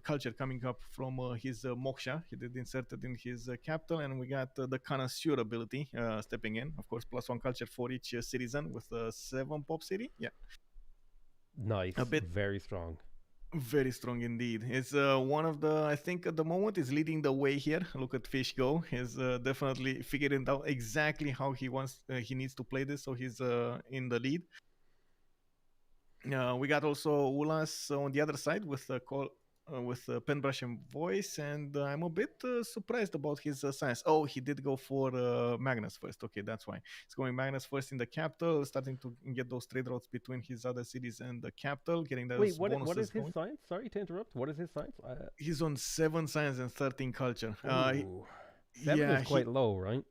culture coming up from his Moksha. He did insert it in his capital, and we got the connoisseur ability stepping in. Of course, plus 1 culture for each citizen with 7 pop city. Yeah, a Nice. bit Very strong. very strong indeed. It's one of the, I think at the moment is leading the way here. Look at Fish go. He's definitely figuring out exactly how he needs to play this, so he's in the lead. We got also Ulas on the other side with Penbrush and Voice, and I'm a bit surprised about his science. Oh, he did go for Magnus first. Okay, that's why he's going Magnus first in the capital, starting to get those trade routes between his other cities and the capital, getting Wait, those what bonuses is his going. science? Sorry to interrupt. What is his science? He's on 7 science and 13 culture. Ooh. Seven is Yeah, quite he low, right?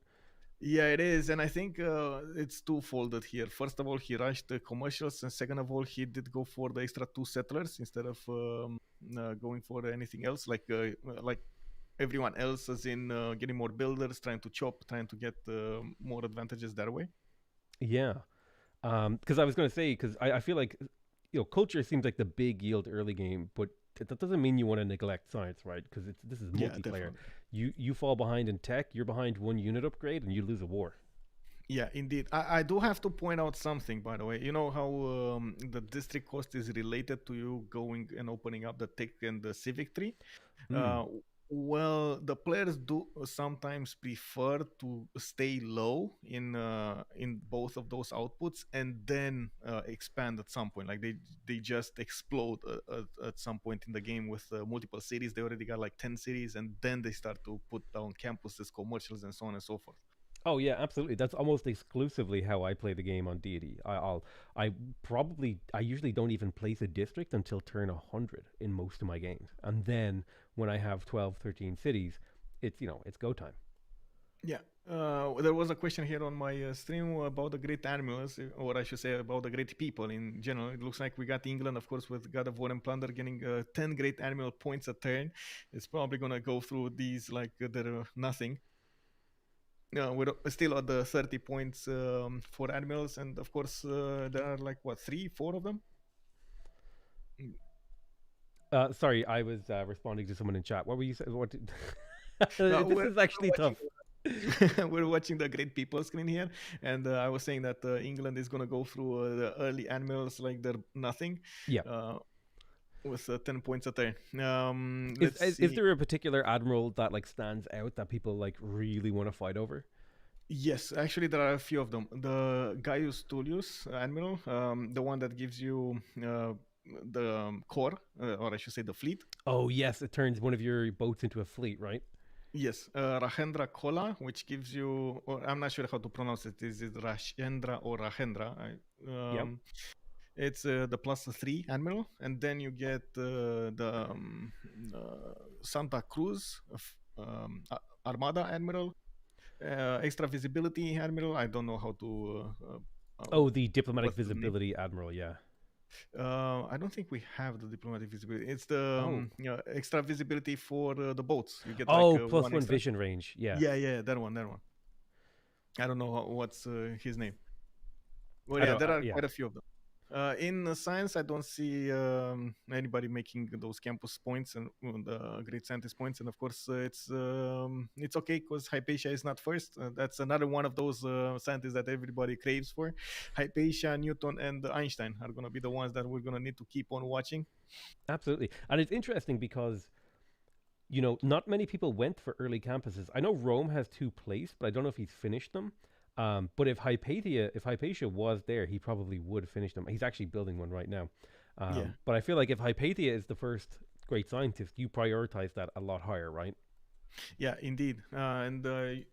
yeah, it is, and I think it's two-folded here. First of all, he rushed the commercials, and second of all, he did go for the extra two settlers instead of going for anything else, like everyone else, as in getting more builders, trying to chop, trying to get more advantages that way. Yeah. Because I was going to say, because I feel like, culture seems like the big yield early game, but that doesn't mean you want to neglect science, right? Because this is Yeah, multiplayer. definitely. You fall behind in tech, you're behind one unit upgrade, and you lose a war. Yeah, indeed. I do have to point out something, by the way. You know how the district cost is related to you going and opening up the tech and the civic tree? Hmm. Uh, well, the players do sometimes prefer to stay low in both of those outputs and then expand at some point. Like they just explode at some point in the game with multiple cities. They already got like 10 cities, and then they start to put down campuses, commercials, and so on and so forth. Oh yeah, absolutely. That's almost exclusively how I play the game on deity. I usually don't even place a district until turn 100 in most of my games, and then when I have 12, 13 cities, it's go time. Yeah. There was a question here on my stream about the great animals, or I should say about the great people in general. It looks like we got England, of course, with God of War and Plunder getting 10 great animal points a turn. It's probably going to go through these like they're nothing. We're still at the 30 points for animals. And of course, there are like, what, three, four of them? Mm. Sorry, I was responding to someone in chat. What were you saying? What? This is We're actually watching tough. we're watching the great people screen here, and I was saying that England is going to go through the early animals like they're nothing, Yeah. uh, with 10 points a turn. Is, Let's is is see. there a particular admiral that like stands out that people like really want to fight over? Yes, actually, there are a few of them. The Gaius Tullius admiral, the one that gives you the core, or I should say, the fleet. Oh yes, it turns one of your boats into a fleet, right? Yes, Rahendra Kola, which gives you, or I'm not sure how to pronounce it. Is it Rashendra or Rahendra? Yep. It's the +3 admiral, and then you get the Santa Cruz Armada admiral, extra visibility admiral. I don't know how to Oh, the diplomatic what's the name. visibility admiral. Yeah. I don't think we have the diplomatic visibility. It's the Oh. extra visibility for the boats. You get like Oh, plus one one extra. vision range. Yeah. Yeah, yeah, that one, that one. I don't know what's his name. Well, I yeah, don't. there are Yeah. quite a few of them. In science, I don't see anybody making those campus points and the great scientist points. And of course, it's okay because Hypatia is not first. That's another one of those scientists that everybody craves for. Hypatia, Newton, and Einstein are going to be the ones that we're going to need to keep on watching. Absolutely. And it's interesting because not many people went for early campuses. I know Rome has two placed, but I don't know if he's finished them. But if Hypatia was there, he probably would finish them. He's actually building one right now. Yeah. But I feel like if Hypatia is the first great scientist, you prioritize that a lot higher, right? Yeah, indeed. And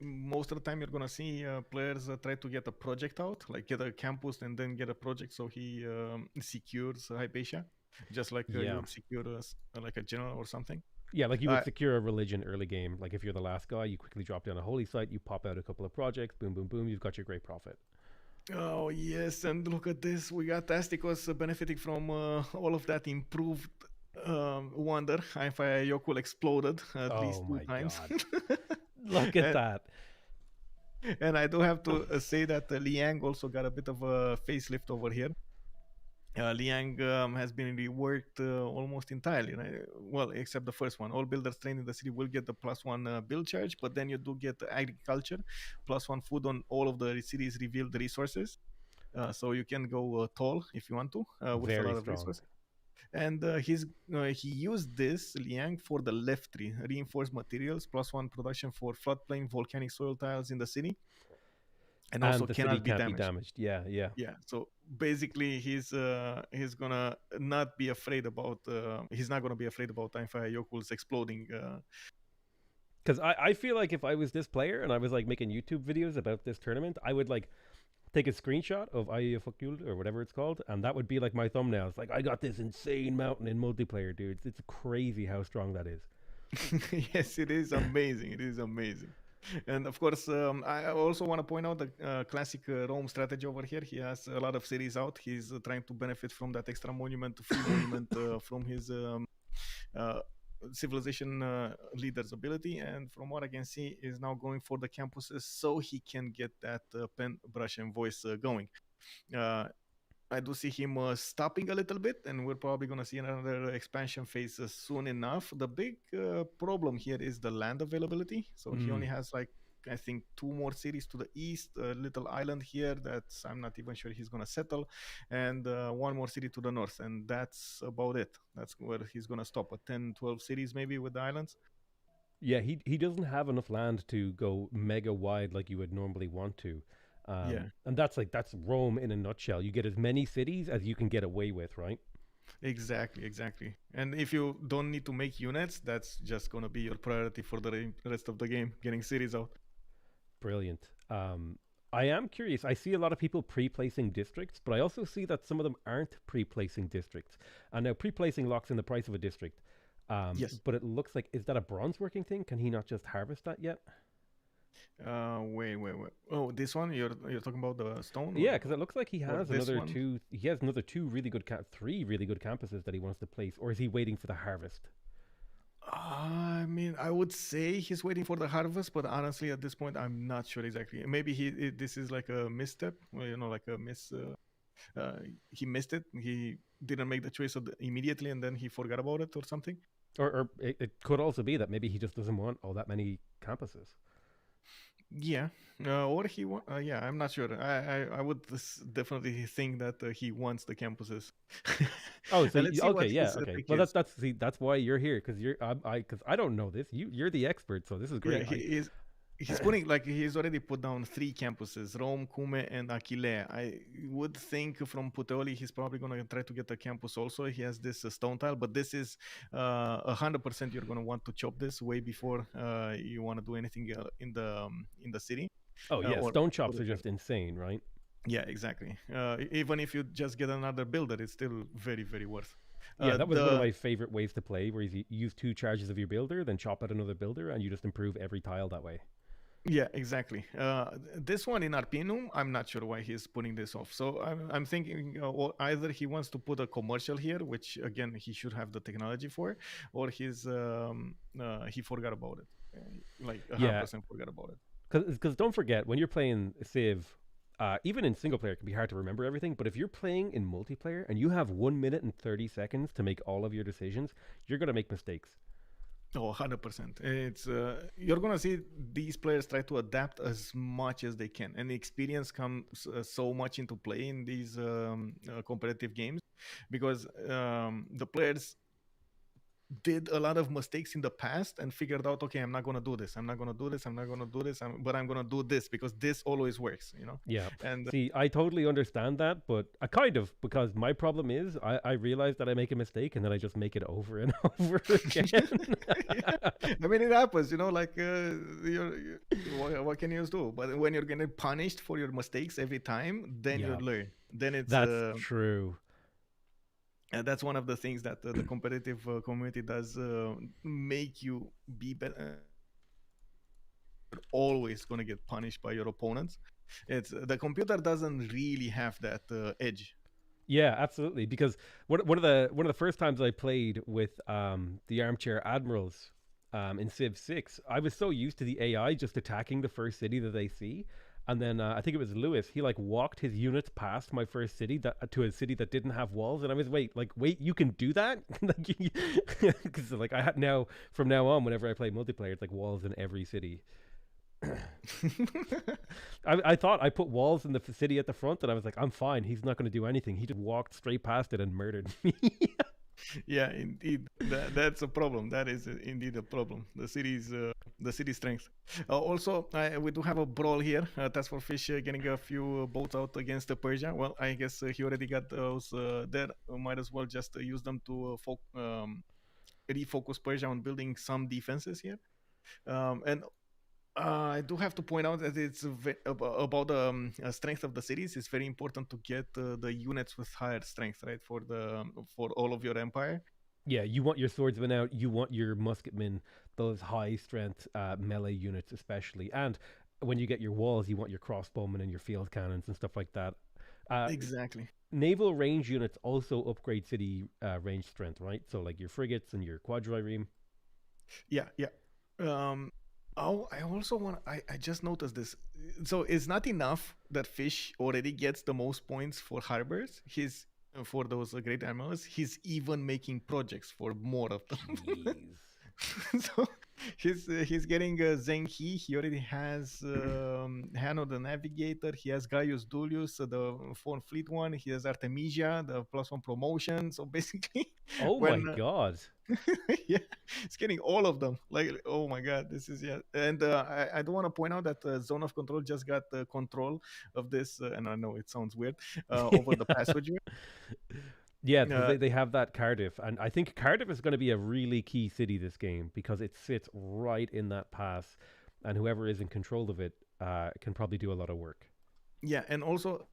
most of the time, you're gonna see players try to get a project out, like get a campus and then get a project, so he secures Hypatia, just like you Yeah. would secure like a general or something. Yeah, like you would Uh, secure a religion early game. Like if you're the last guy, you quickly drop down a holy site, you pop out a couple of projects, boom, boom, boom, you've got your great profit. oh yes, and look at this. We got Tasticos benefiting from all of that improved wonder. Hi-Fi Yokul exploded at Oh least two my times. god. Look at and, that. and I do have to say that Liang also got a bit of a facelift over here. Liang has been reworked almost entirely, right? Well, except the first one. All builders trained in the city will get the +1 build charge, but then you do get agriculture, +1 food on all of the city's revealed resources. So you can go tall if you want to, with a Very lot of strong. resources. And he used this Liang for the left tree, reinforced materials, +1 production for floodplain, volcanic soil tiles in the city, and also And the city cannot be can't be damaged. damaged. Yeah, yeah. Yeah, so basically he's gonna not be afraid about he's not gonna be afraid about Time Fire Yokul's exploding. Because I feel like if I was this player and I was like making YouTube videos about this tournament, I would like take a screenshot of IEFOKUL or whatever it's called, and that would be like my thumbnail. It's like, I got this insane mountain in multiplayer, dude. It's crazy how strong that is. Yes, it is amazing. It is amazing. And of course, I also want to point out the classic Rome strategy over here. He has a lot of cities out. He's trying to benefit from that extra monument, free monument from his uh, civilization leader's ability. And from what I can see, is now going for the campuses so he can get that pen, brush, and voice going. Uh, I do see him stopping a little bit, and we're probably going to see another expansion phase soon enough. The big problem here is the land availability. So he only Mm. has like I think two more cities to the east, a little island here that's I'm not even sure he's going to settle, and one more city to the north, and that's about it. That's where he's going to stop at 10, 12 cities maybe with the islands. Yeah, he doesn't have enough land to go mega wide like you would normally want to. Yeah, And that's Rome in a nutshell. You get as many cities as you can get away with, right? exactly, exactly. And if you don't need to make units, that's just going to be your priority for the rest of the game, getting cities out. Brilliant. I am curious. I see a lot of people pre-placing districts, but I also see that some of them aren't pre-placing districts. And now pre-placing locks in the price of a district. Yes. But it looks like, is that a bronze working thing? Can he not just harvest that yet? Wait. Oh, this one you're talking about the stone Yeah, because it looks like he or has this another one? two. He has another two really good, three really good campuses that he wants to place, or is he waiting for the harvest? I mean, I would say he's waiting for the harvest, but honestly, at this point, I'm not sure exactly. Maybe this is like a misstep, like a miss. Uh, he missed it. He didn't make the choice immediately, and then he forgot about it or something. Or it could also be that maybe he just doesn't want all that many campuses. Yeah, or yeah, I'm not sure. I would definitely think that he wants the campuses. Oh, so Let's see okay, what yeah, his okay. pick Well, is. that's why you're here because because I don't know this. You're the expert, so this is Yeah, great. he's putting like he's already put down three campuses: Rome, Cume, and Achillea. I would think from Puteoli he's probably gonna try to get a campus also. He has this stone tile, but this is 100% you're gonna want to chop this way before you want to do anything in the city Oh yeah, or stone put chops a are just campus. insane, right? Yeah, exactly. Even if you just get another builder, it's still very, very worth. Yeah, that was one of The my favorite ways to play, where you use two charges of your builder, then chop out another builder, and you just improve every tile that way. Yeah, exactly. This one in Arpinum, I'm not sure why he's putting this off. So I'm thinking or either he wants to put a commercial here, which again he should have the technology for, or he forgot about it, like Yeah, 100% forgot about it. because don't forget when you're playing Civ, even in single player, it can be hard to remember everything. But if you're playing in multiplayer and you have 1 minute and 30 seconds to make all of your decisions, you're gonna make mistakes. Oh, 100%. It's you're gonna see these players try to adapt as much as they can, and the experience comes so much into play in these competitive games because the players did a lot of mistakes in the past and figured out, okay, I'm not gonna do this. I'm not gonna do this. I'm not gonna do this. But I'm gonna do this because this always works, you know. Yeah. And See, I totally understand that, but I kind of because my problem is I realize that I make a mistake and then I just make it over and over again. yeah, I mean, it happens, you know. Like, what can you do? But when you're getting punished for your mistakes every time, then you Yeah, learn. Then it's that's true. that's one of the things that the competitive community does make you be better. You're always gonna get punished by your opponents. It's the computer doesn't really have that edge. Yeah, absolutely. Because one of the first times I played with the armchair admirals in Civ 6, I was so used to the AI just attacking the first city that they see, and then I think it was Lewis. He like walked his units past my first city that to a city that didn't have walls, and I was wait, you can do that? Because like I had now from now on, whenever I play multiplayer, it's like walls in every city. I thought I put walls in the city at the front, and I was like, I'm fine. He's not going to do anything. He just walked straight past it and murdered me. Yeah, indeed, that's a problem. That is indeed a problem. The city strength. Also, we do have a brawl here. Task for Fish getting a few boats out against Persia. Well, I guess he already got those there. Might as well just use them to refocus Persia on building some defenses here. And I do have to point out that it's about the strength of the cities. It's very important to get the units with higher strength, right, for all of your empire. Yeah, you want your swordsmen out. You want your musketmen, those high strength melee units, especially. And when you get your walls, you want your crossbowmen and your field cannons and stuff like that. Uh, Exactly. Naval range units also upgrade city range strength, right? So like your frigates and your quadrireme. Yeah, yeah. Um, oh, I also want. I just noticed this. So it's not enough that Fish already gets the most points for harbors. He's for those great admirals. He's even making projects for more of them. Jeez. So he's getting Zheng He. He already has Hanno the Navigator. He has Gaius Dulius, the Foreign Fleet one. He has Artemisia, the +1 promotion. So basically, Oh my when god. yeah, it's getting all of them. Like, oh my god, this is yeah. And I do want to point out that Zone of Control just got control of this, and I know it sounds weird, over the passageway. Yeah, because Uh, they have that Cardiff, and I think Cardiff is going to be a really key city this game because it sits right in that pass, and whoever is in control of it can probably do a lot of work. yeah, and also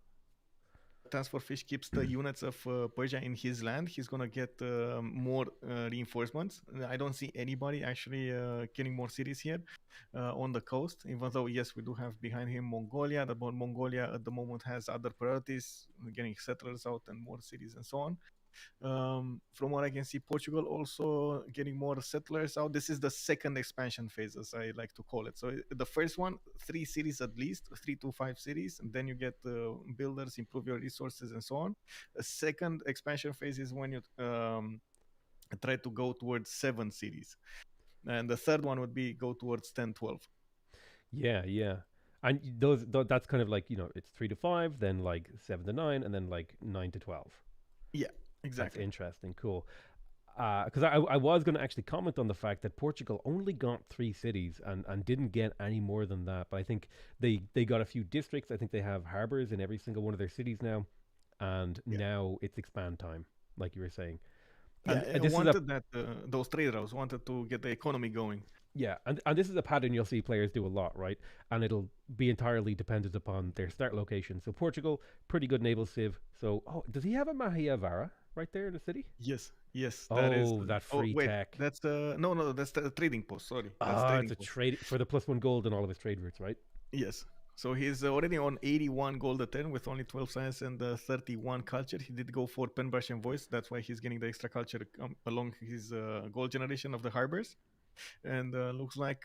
Task for Fish keeps the units of Persia in his land. He's gonna get more reinforcements. I don't see anybody actually getting more cities here on the coast. Even though yes, we do have behind him Mongolia. The Mongolia at the moment has other priorities, getting settlers out and more cities and so on. From what I can see, Portugal also getting more settlers out. This is the second expansion phase, as I like to call it. So the first one, 3 cities at least, 3 to 5 cities, and then you get builders, improve your resources, and so on. A second expansion phase is when you try to go towards 7 cities, and the third one would be go towards 10, 12. Yeah, yeah, and that's kind of like it's 3 to 5, then like 7 to 9, and then like 9 to 12. Yeah, That's exactly. interesting, cool. Because I was going to actually comment on the fact that Portugal only got 3 cities and didn't get any more than that. But I think they got a few districts. I think they have harbors in every single one of their cities now, and Yeah. now it's expand time, like you were saying. Yeah, I This is a wanted that those trade routes wanted to get the economy going. yeah, and this is a pattern you'll see players do a lot, right? And it'll be entirely dependent upon their start location. So Portugal, pretty good naval civ. So does he have a Mahia Vara right there in the city? Yes, yes, that is. Oh, that Oh, free wait, tech. that's no, no, that's the trading post. Sorry, that's Ah, it's trading a post. trade for the +1 gold and all of his trade routes, right? Yes. So he's already on 81 gold a turn with only 12 science and 31 culture. He did go for pen brush and voice. That's why he's getting the extra culture along his gold generation of the harbors. And looks like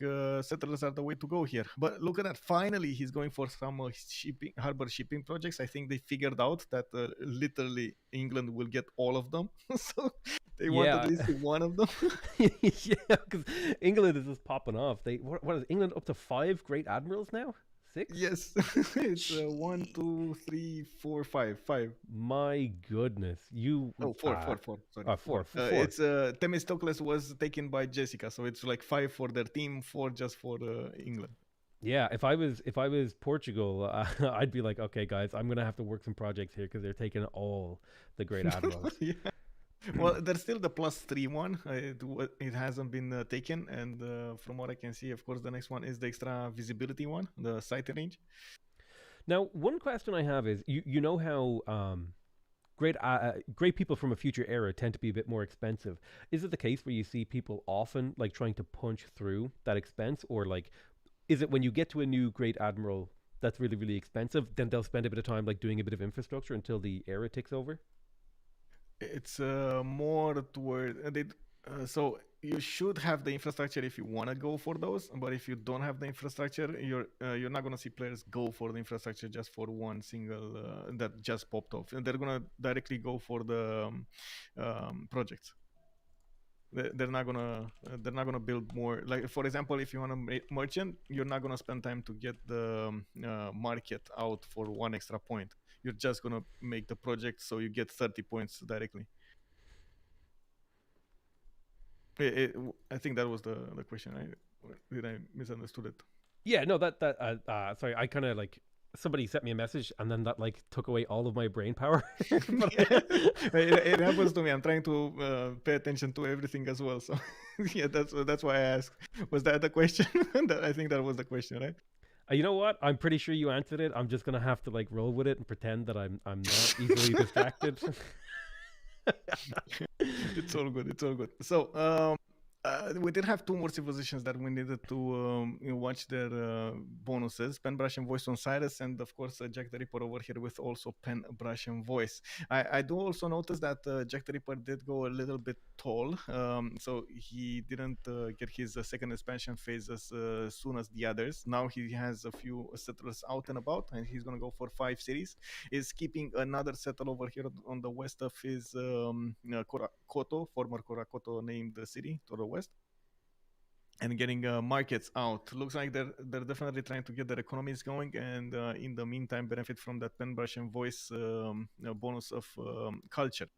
settlers are the way to go here. But look at that! Finally, he's going for some shipping, harbor shipping projects. I think they figured out that literally England will get all of them, so they want at Yeah, least one of them. yeah, because England is just popping off. What is England up to 5 great admirals now? 6? Yes, it's one, two, Jeez, three, four, five, five. my goodness, you Oh, four, four, four. Sorry, four, four. four. It's Themistocles was taken by Jessica, so it's like 5 for their team, 4 just for England. Yeah, if I was Portugal, I'd be like, okay, guys, I'm gonna have to work some projects here because they're taking all the great admirals. Yeah. Well, there's still the +3 one. It hasn't been taken, and from what I can see, of course, the next one is the extra visibility one, the sight range. Now, one question I have is, you know how great people from a future era tend to be a bit more expensive. Is it the case where you see people often like trying to punch through that expense, or like is it when you get to a new great admiral that's really really expensive, then they'll spend a bit of time like doing a bit of infrastructure until the era ticks over? It's more toward so you should have the infrastructure if you want to go for those, but if you don't have the infrastructure, you're not going to see players go for the infrastructure just for one single that just popped off, and they're going to directly go for the projects. They're not gonna build more. Like for example, if you want to merchant, you're not gonna spend time to get the market out for one extra point. You're just gonna make the project so you get 30 points directly. I think that was the question. Did I misunderstood it? Yeah, no, sorry, I kind of like somebody sent me a message and then that like took away all of my brain power. But It happens to me. I'm trying to pay attention to everything as well. So yeah, that's why I asked. Was that the question? I think that was the question, right? you know what? I'm pretty sure you answered it. I'm just gonna have to like roll with it and pretend that I'm not easily distracted. It's all good. It's all good. So we did have two more civilizations that we needed to watch their bonuses: Pen, Brush, and Voice on Cyrus, and of course Jack the Ripper over here with also Pen, Brush, and Voice. I do also notice that Jack the Ripper did go a little bit tall, so he didn't get his second expansion phase as soon as the others. Now he has a few settlers out and about, and he's gonna go for 5 cities. Is keeping another settle over here on the west of his Koto, former Korakoto named city to the west, and getting markets out. Looks like they're definitely trying to get their economies going, and in the meantime, benefit from that pen, brush, and voice bonus of culture.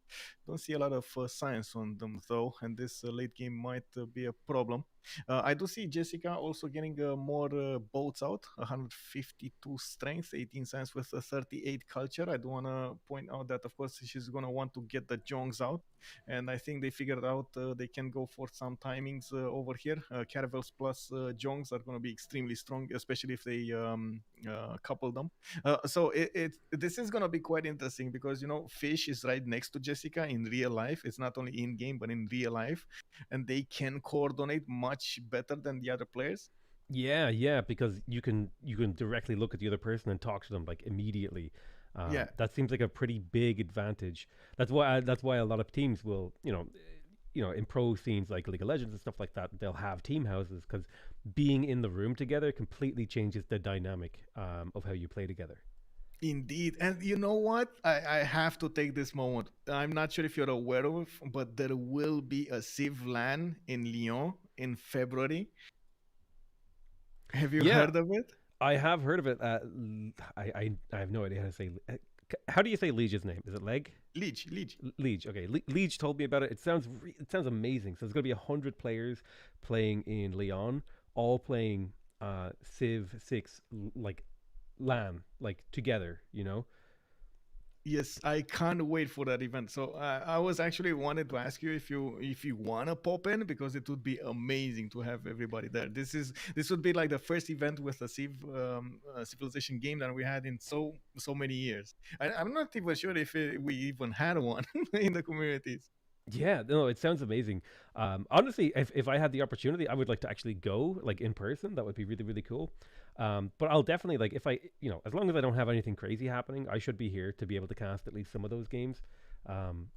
Don't see a lot of science on them though, and this late game might be a problem. I do see Jessica also getting more boats out, 152 strength, 18 science with 38 culture. I do want to point out that, of course, she's going to want to get the Jongs out. And I think they figured out they can go for some timings over here. Caravels plus Jongs are going to be extremely strong, especially if they couple them. So this is going to be quite interesting because, you know, Fish is right next to Jessica in real life. It's not only in game, but in real life. And they can coordinate much better than the other players. Yeah, yeah, because you can directly look at the other person and talk to them like immediately. Yeah, That seems like a pretty big advantage. That's why a lot of teams will in pro scenes like League of Legends and stuff like that, they'll have team houses because being in the room together completely changes the dynamic of how you play together. indeed. And you know what? I have to take this moment. I'm not sure if you're aware of, but there will be a Civ LAN in Lyon in February. Have you Yeah, heard of it? I have heard of it. I have no idea how to say. How do you say Liege's name? Is it Leg? Liege, Liege. Liege. Okay, Liege told me about it. It sounds amazing. So there's going to be 100 players playing in Lyon, all playing Civ 6 like LAN like together. Yes, I can't wait for that event. So I was actually wanted to ask you if you wanna pop in because it would be amazing to have everybody there. This would be like the first event with a civilization game that we had in so many years. I'm not even sure if we even had one in the communities. Yeah, no, it sounds amazing. Honestly, if I had the opportunity, I would like to actually go like in person. That would be really, really cool. But I'll definitely like if as long as I don't have anything crazy happening, I should be here to be able to cast at least some of those games. Um,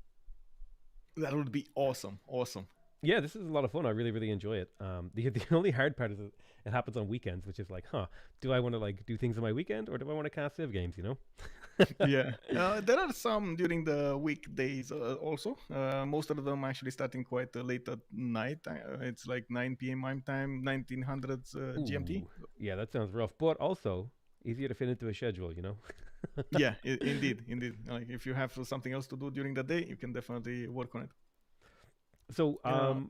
That would be awesome, awesome. yeah, this is a lot of fun. I really, really enjoy it. The only hard part is it happens on weekends, which is like, do I want to like do things on my weekend or do I want to cast Civ games? Yeah, there are some during the weekdays also. Most of them actually starting quite late at night. It's like 9 p.m. my time, 1900s GMT. Ooh, yeah, that sounds rough, but also easier to fit into a schedule. Yeah, indeed, indeed. Like if you have something else to do during the day, you can definitely work on it. So, Uh,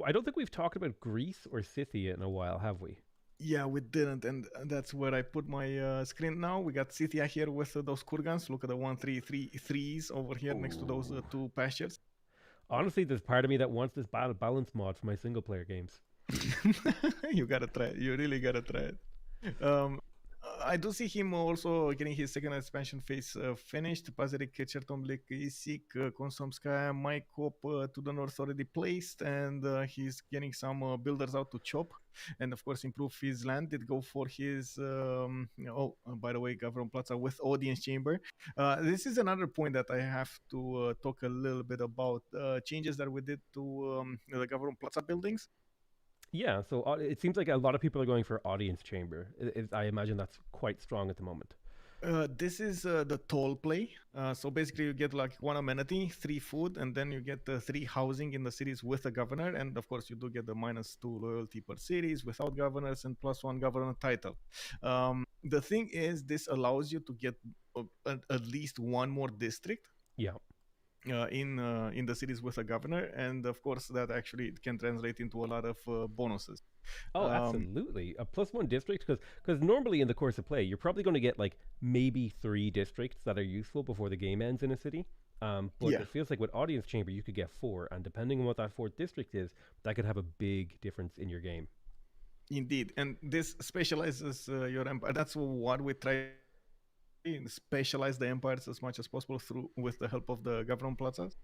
I don't think we've talked about Greece or Scythia in a while, have we? yeah, we didn't, and that's where I put my screen now. We got Scythia here with those kurgans. Look at the 1-3-3-3s over here next to those Ooh. two pastures. Honestly, there's part of me that wants this battle balance mod for my single player games. You gotta try it. You really gotta try it. I do see him also getting his second expansion phase finished. Pazerik, Chertomlik, Isik, Konsomskaya, Maikop to the north already placed, and he's getting some builders out to chop, and of course improve his land. Did go for his by the way, Gavron Plaza with audience chamber. This is another point that I have to talk a little bit about changes that we did to the Gavron Plaza buildings. Yeah, so it seems like a lot of people are going for audience chamber. I imagine that's quite strong at the moment. This is the toll play. So basically, you get like one amenity, three food, and then you get the three housing in the cities with a governor. And of course, you do get the -2 loyalty per cities without governors and +1 governor title. The thing is, this allows you to get at least one more district Yeah. in the cities with a governor, and of course, that actually can translate into a lot of bonuses. Oh, Um, absolutely. A +1 district, because normally in the course of play, you're probably going to get like maybe 3 districts that are useful before the game ends in a city. But yeah, it feels like with audience chamber, you could get 4, and depending on what that fourth district is, that could have a big difference in your game. indeed, and this specializes your empire. That's what we try specialize the empires as much as possible through with the help of the government plazas.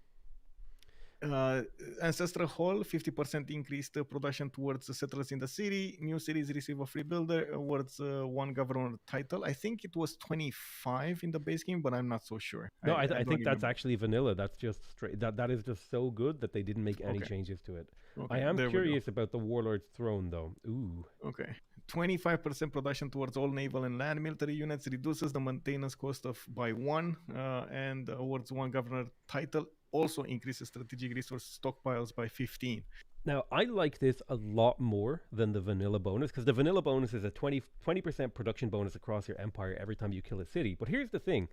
Uh, Ancestral Hall, 50% increased production towards the settlers in the city. New cities receive a free builder awards one governor title. I think it was 25 in the base game, but I'm not so sure. No, I I don't think that's remember. actually vanilla. That's just straight. That is just so good that they didn't make any Okay, changes to it. I okay, am there we go. curious about the Warlord's Throne, though. Ooh. Okay. 25% production towards all naval and land military units reduces the maintenance cost of by one and awards one governor title. Also increases strategic resource stockpiles by 15. Now, I like this a lot more than the vanilla bonus because the vanilla bonus is a 20% production bonus across your empire every time you kill a city. But here's the thing,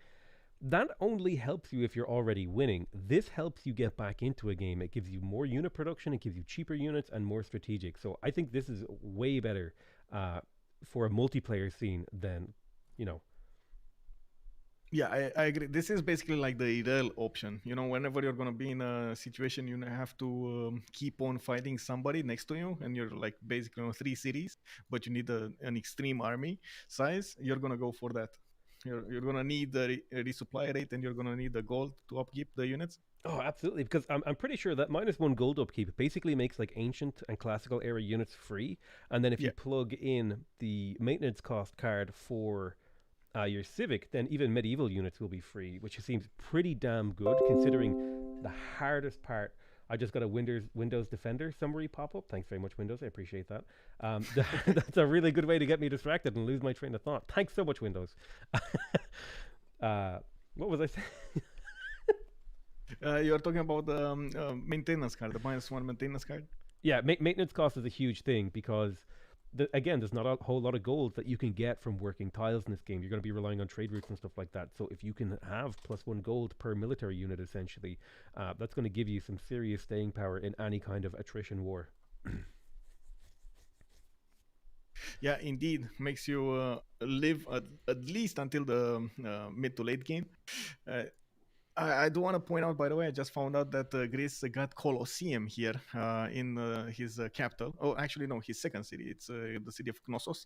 that only helps you if you're already winning. This helps you get back into a game. It gives you more unit production, it gives you cheaper units and more strategic. So I think this is way better for a multiplayer scene than, you know. Yeah, I agree. This is basically like the ideal option. You know, whenever you're going to be in a situation, you have to keep on fighting somebody next to you, and you're like basically on three cities, but you need an extreme army size, you're going to go for that. You're going to need the resupply rate, and you're going to need the gold to upkeep the units. Oh, absolutely. Because I'm pretty sure that -1 gold upkeep basically makes like ancient and classical era units free. And then if you Yeah. plug in the maintenance cost card for your civic, then even medieval units will be free, which seems pretty damn good considering the hardest part. I just got a Windows Defender summary pop up. Thanks very much, Windows. I appreciate that. That's a really good way to get me distracted and lose my train of thought. Thanks so much, Windows. What was I saying? You're talking about the maintenance card, the -1 maintenance card. Yeah, maintenance cost is a huge thing because again, there's not a whole lot of gold that you can get from working tiles in this game. You're going to be relying on trade routes and stuff like that. So if you can have +1 gold per military unit, essentially, that's going to give you some serious staying power in any kind of attrition war. Yeah, indeed, makes you live at least until the mid to late game. Uh, I do want to point out, by the way, I just found out that Greece got Colosseum here in his capital. Oh, actually, no, his second city. It's the city of Knossos.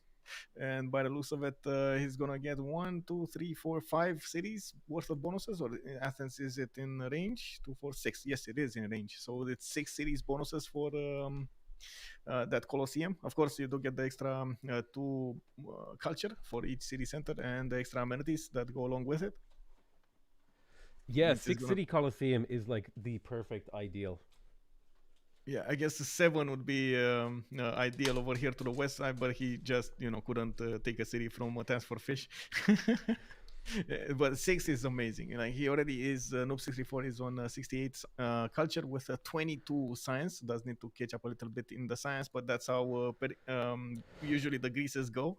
And by the looks of it, he's going to get 1, 2, 3, 4, 5 cities worth of bonuses. Or Athens, is it in range? 2, 4, 6. Yes, it is in range. So it's 6 cities bonuses for that Colosseum. Of course, you do get the extra 2 culture for each city center and the extra amenities that go along with it. Yeah, Which is Six gonna City Coliseum is like the perfect ideal. Yeah, I guess the 7 would be ideal over here to the west side, but he just couldn't take a city from Task for Fish. But 6 is amazing. He already is Noob 64 is on 68 culture with 22 science. Does need to catch up a little bit in the science, but that's how usually the Greases go.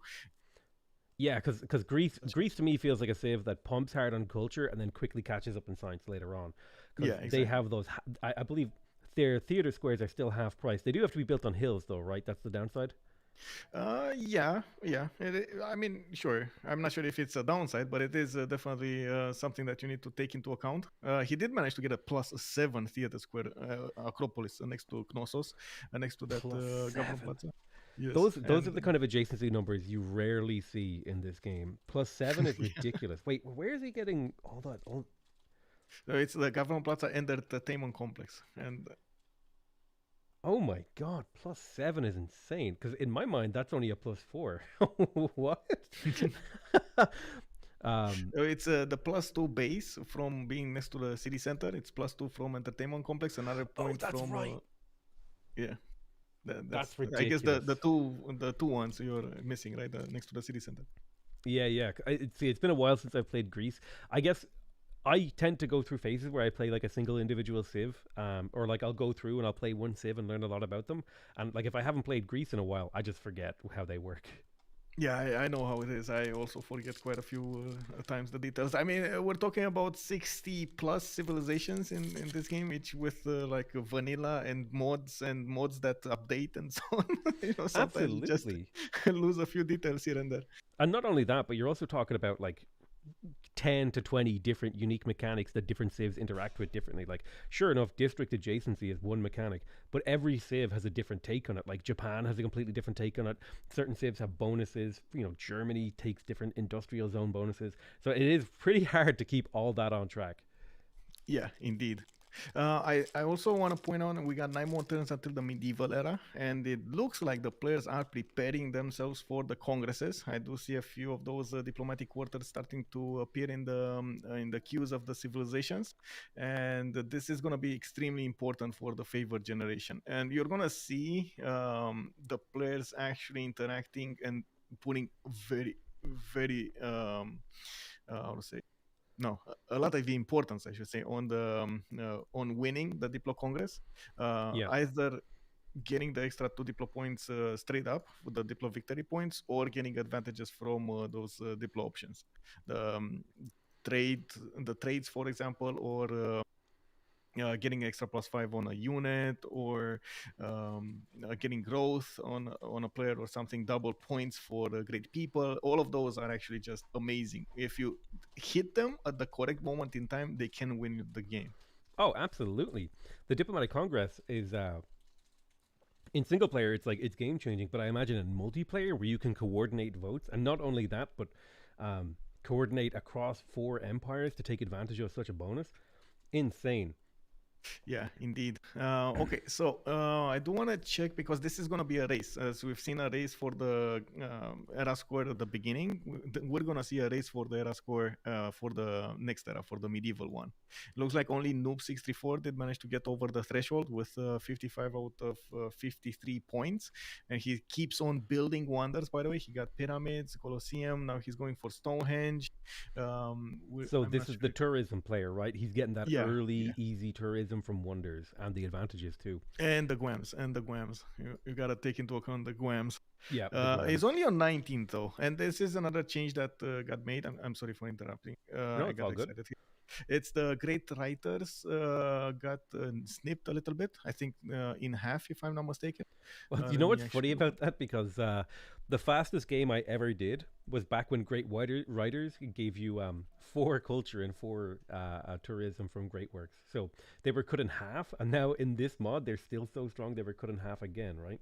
Yeah, because Greece to me feels like a save that pumps hard on culture and then quickly catches up in science later on. Yeah, Because they exactly. have those, I believe their theater squares are still half price. They do have to be built on hills, though, right? That's the downside. Yeah, yeah. I mean, sure. I'm not sure if it's a downside, but it is definitely something that you need to take into account. He did manage to get a +7 theater square Acropolis next to Knossos, next to that Plus Governor seven. Plaza. Yes, Those are the and kind of adjacency numbers you rarely see in this game. +7 is ridiculous. Wait, where is he getting all that? All... it's the Governor Plaza and the entertainment complex. And Oh my god, +7 is insane. Because in my mind, that's only a +4. What? um, it's the +2 base from being next to the city center. It's +2 from entertainment complex. Another oh, point that's from right. yeah. That's That's I guess the ridiculous. two ones you're missing, right, next to the city center. Yeah, yeah. See, it's been a while since I've played Greece. I guess I tend to go through phases where I play like a single individual civ, or like I'll go through and I'll play one civ and learn a lot about them. And like if I haven't played Greece in a while, I just forget how they work. Yeah, I know how it is. I also forget quite a few times the details. I mean, we're talking about 60 plus civilizations in this game, each with like vanilla and mods that update and so on. Sometimes you just Absolutely. lose a few details here and there. And not only that, but you're also talking about like 10 to 20 different unique mechanics that different civs interact with differently. Like, sure enough, district adjacency is one mechanic, but every civ has a different take on it. Like, Japan has a completely different take on it. Certain civs have bonuses. Germany takes different industrial zone bonuses. So it is pretty hard to keep all that on track. Yeah, indeed. I also want to point out we got 9 more turns until the medieval era, and it looks like the players are preparing themselves for the congresses. I do see a few of those diplomatic quarters starting to appear in the queues of the civilizations, and this is going to be extremely important for the favored generation. And you're going to see the players actually interacting and putting very, very how to say no a lot of the importance, I should say, on the on winning the Diplo Congress, Yeah. either getting the extra 2 Diplo points straight up with the Diplo victory points, or getting advantages from those Diplo options, the trade the trades, for example, or getting extra +5 on a unit, or getting growth on a player or something, double points for the great people. All of those are actually just amazing. If you hit them at the correct moment in time, they can win you the game. Oh, absolutely. The Diplomatic Congress is in single player, it's like it's game changing. But I imagine in multiplayer, where you can coordinate votes, and not only that, but coordinate across 4 empires to take advantage of such a bonus. Insane. Yeah, indeed. Okay, so I do want to check, because this is going to be a race. As we've seen a race for the era score at the beginning, we're going to see a race for the era score for the next era, for the medieval one. Looks like only Noob 64 did manage to get over the threshold with 55 out of 53 points. And he keeps on building wonders, by the way. He got pyramids, Colosseum. Now he's going for Stonehenge. So I'm this not is the sure. tourism player, right? He's getting that Yeah, early, yeah. easy tourism from wonders and the advantages too. And the Guams, you gotta take into account the Guams. Yeah, the It's Guams. only on 19 though, and this is another change that got made. I'm sorry for interrupting. No, I it's got all good. excited here. It's the great writers got snipped a little bit. I think in half, if I'm not mistaken. Well, you Let know me what's funny actually open. about that? Because the fastest game I ever did was back when great writers gave you 4 culture and 4 tourism from Great Works. So they were cut in half, and now in this mod, they're still so strong they were cut in half again, right?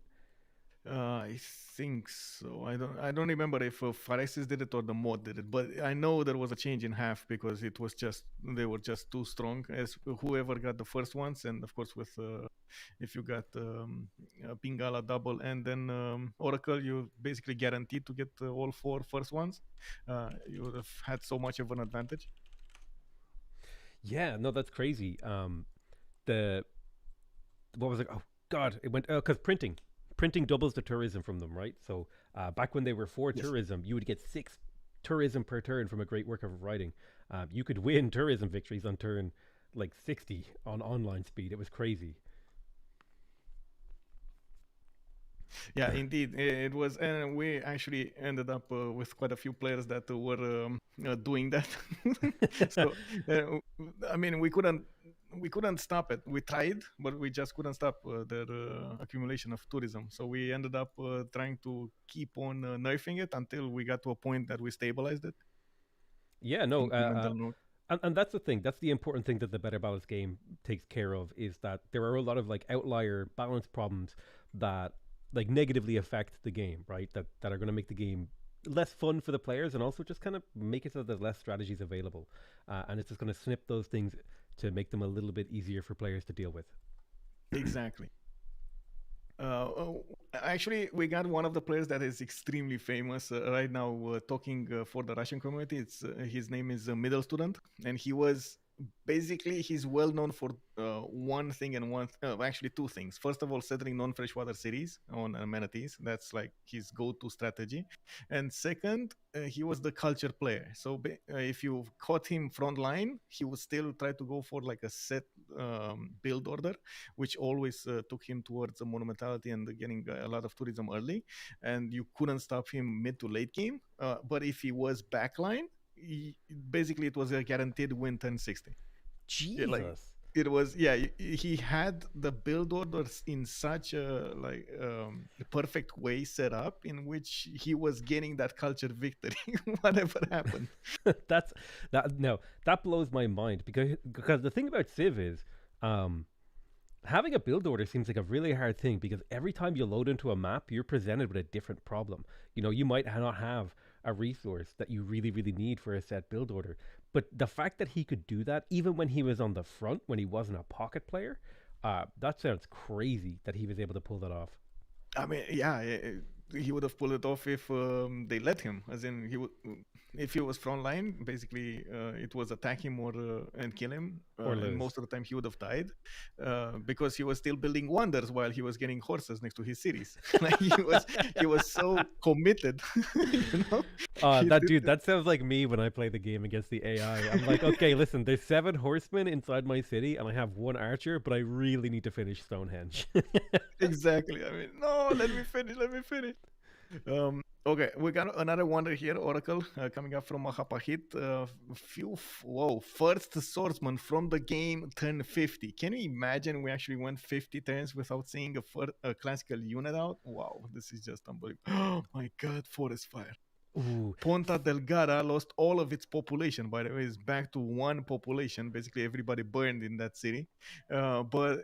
I think so. I don't remember if Pharesis did it or the mod did it, but I know there was a change in half, because it was just they were just too strong, as whoever got the first ones. And of course, with if you got Pingala double and then Oracle, you basically guaranteed to get all 4 first ones. You would have had so much of an advantage. Yeah, no, that's crazy. The what was it? Oh God, it went because printing doubles the tourism from them, right? So back when they were for Yes. tourism, you would get 6 tourism per turn from a great work of writing. You could win tourism victories on turn like 60 on online speed. It was crazy. Yeah, indeed, it was, and we actually ended up with quite a few players that were doing that. So, uh, I mean, we couldn't stop it. We tried, but we just couldn't stop their accumulation of tourism. So we ended up trying to keep on nerfing it until we got to a point that we stabilized it, Yeah, no, incremental nerf. and that's the thing. That's the important thing that the better balance game takes care of is that there are a lot of like outlier balance problems that like negatively affect the game, right? That are going to make the game less fun for the players and also just kind of make it so that there's less strategies available. And it's just going to snip those things to make them a little bit easier for players to deal with. Exactly. Actually, we got one of the players that is extremely famous right now, talking for the Russian community. It's his name is Middle Student, and he was basically he's well known for one thing and actually 2 things. First of all, settling non-freshwater cities on amenities. That's like his go-to strategy. And second, he was the culture player. So if you caught him front line, he would still try to go for like a set build order, which always took him towards the monumentality and getting a lot of tourism early, and you couldn't stop him mid to late game. But if he was backline, basically it was a guaranteed win 1060. Yeah, like Jesus. it was, yeah, he had the build orders in such a like perfect way set up, in which he was getting that culture victory whatever happened. That's that no, that blows my mind because the thing about Civ is um having a build order seems like a really hard thing because every time you load into a map, you're presented with a different problem. You know, you might not have a resource that you really, really need for a set build order, But the fact that he could do that, even when he was on the front, when he wasn't a pocket player, that sounds crazy that he was able to pull that off. I mean, yeah, he would have pulled it off if they let him. As in, he would, if he was front line, basically, it was attack him or and kill him. Or And lose. most of the time, he would have died because he was still building wonders while he was getting horses next to his cities. Like he was so committed, you know. He That did dude, it. that sounds like me when I play the game against the AI. I'm like, okay, listen, there's 7 horsemen inside my city, and I have 1 archer, but I really need to finish Stonehenge. Exactly. I mean, no, let me finish. Let me finish. Okay, we got another wonder here, Oracle, coming up from Mahapahit. Whoa, first swordsman from the game turned 50. Can you imagine we actually went 50 turns without seeing a classical unit out? Wow, this is just unbelievable. Oh my god, forest fire. Ooh, Ponta Delgada lost all of its population. By the way, it's back to one population. Basically, everybody burned in that city. But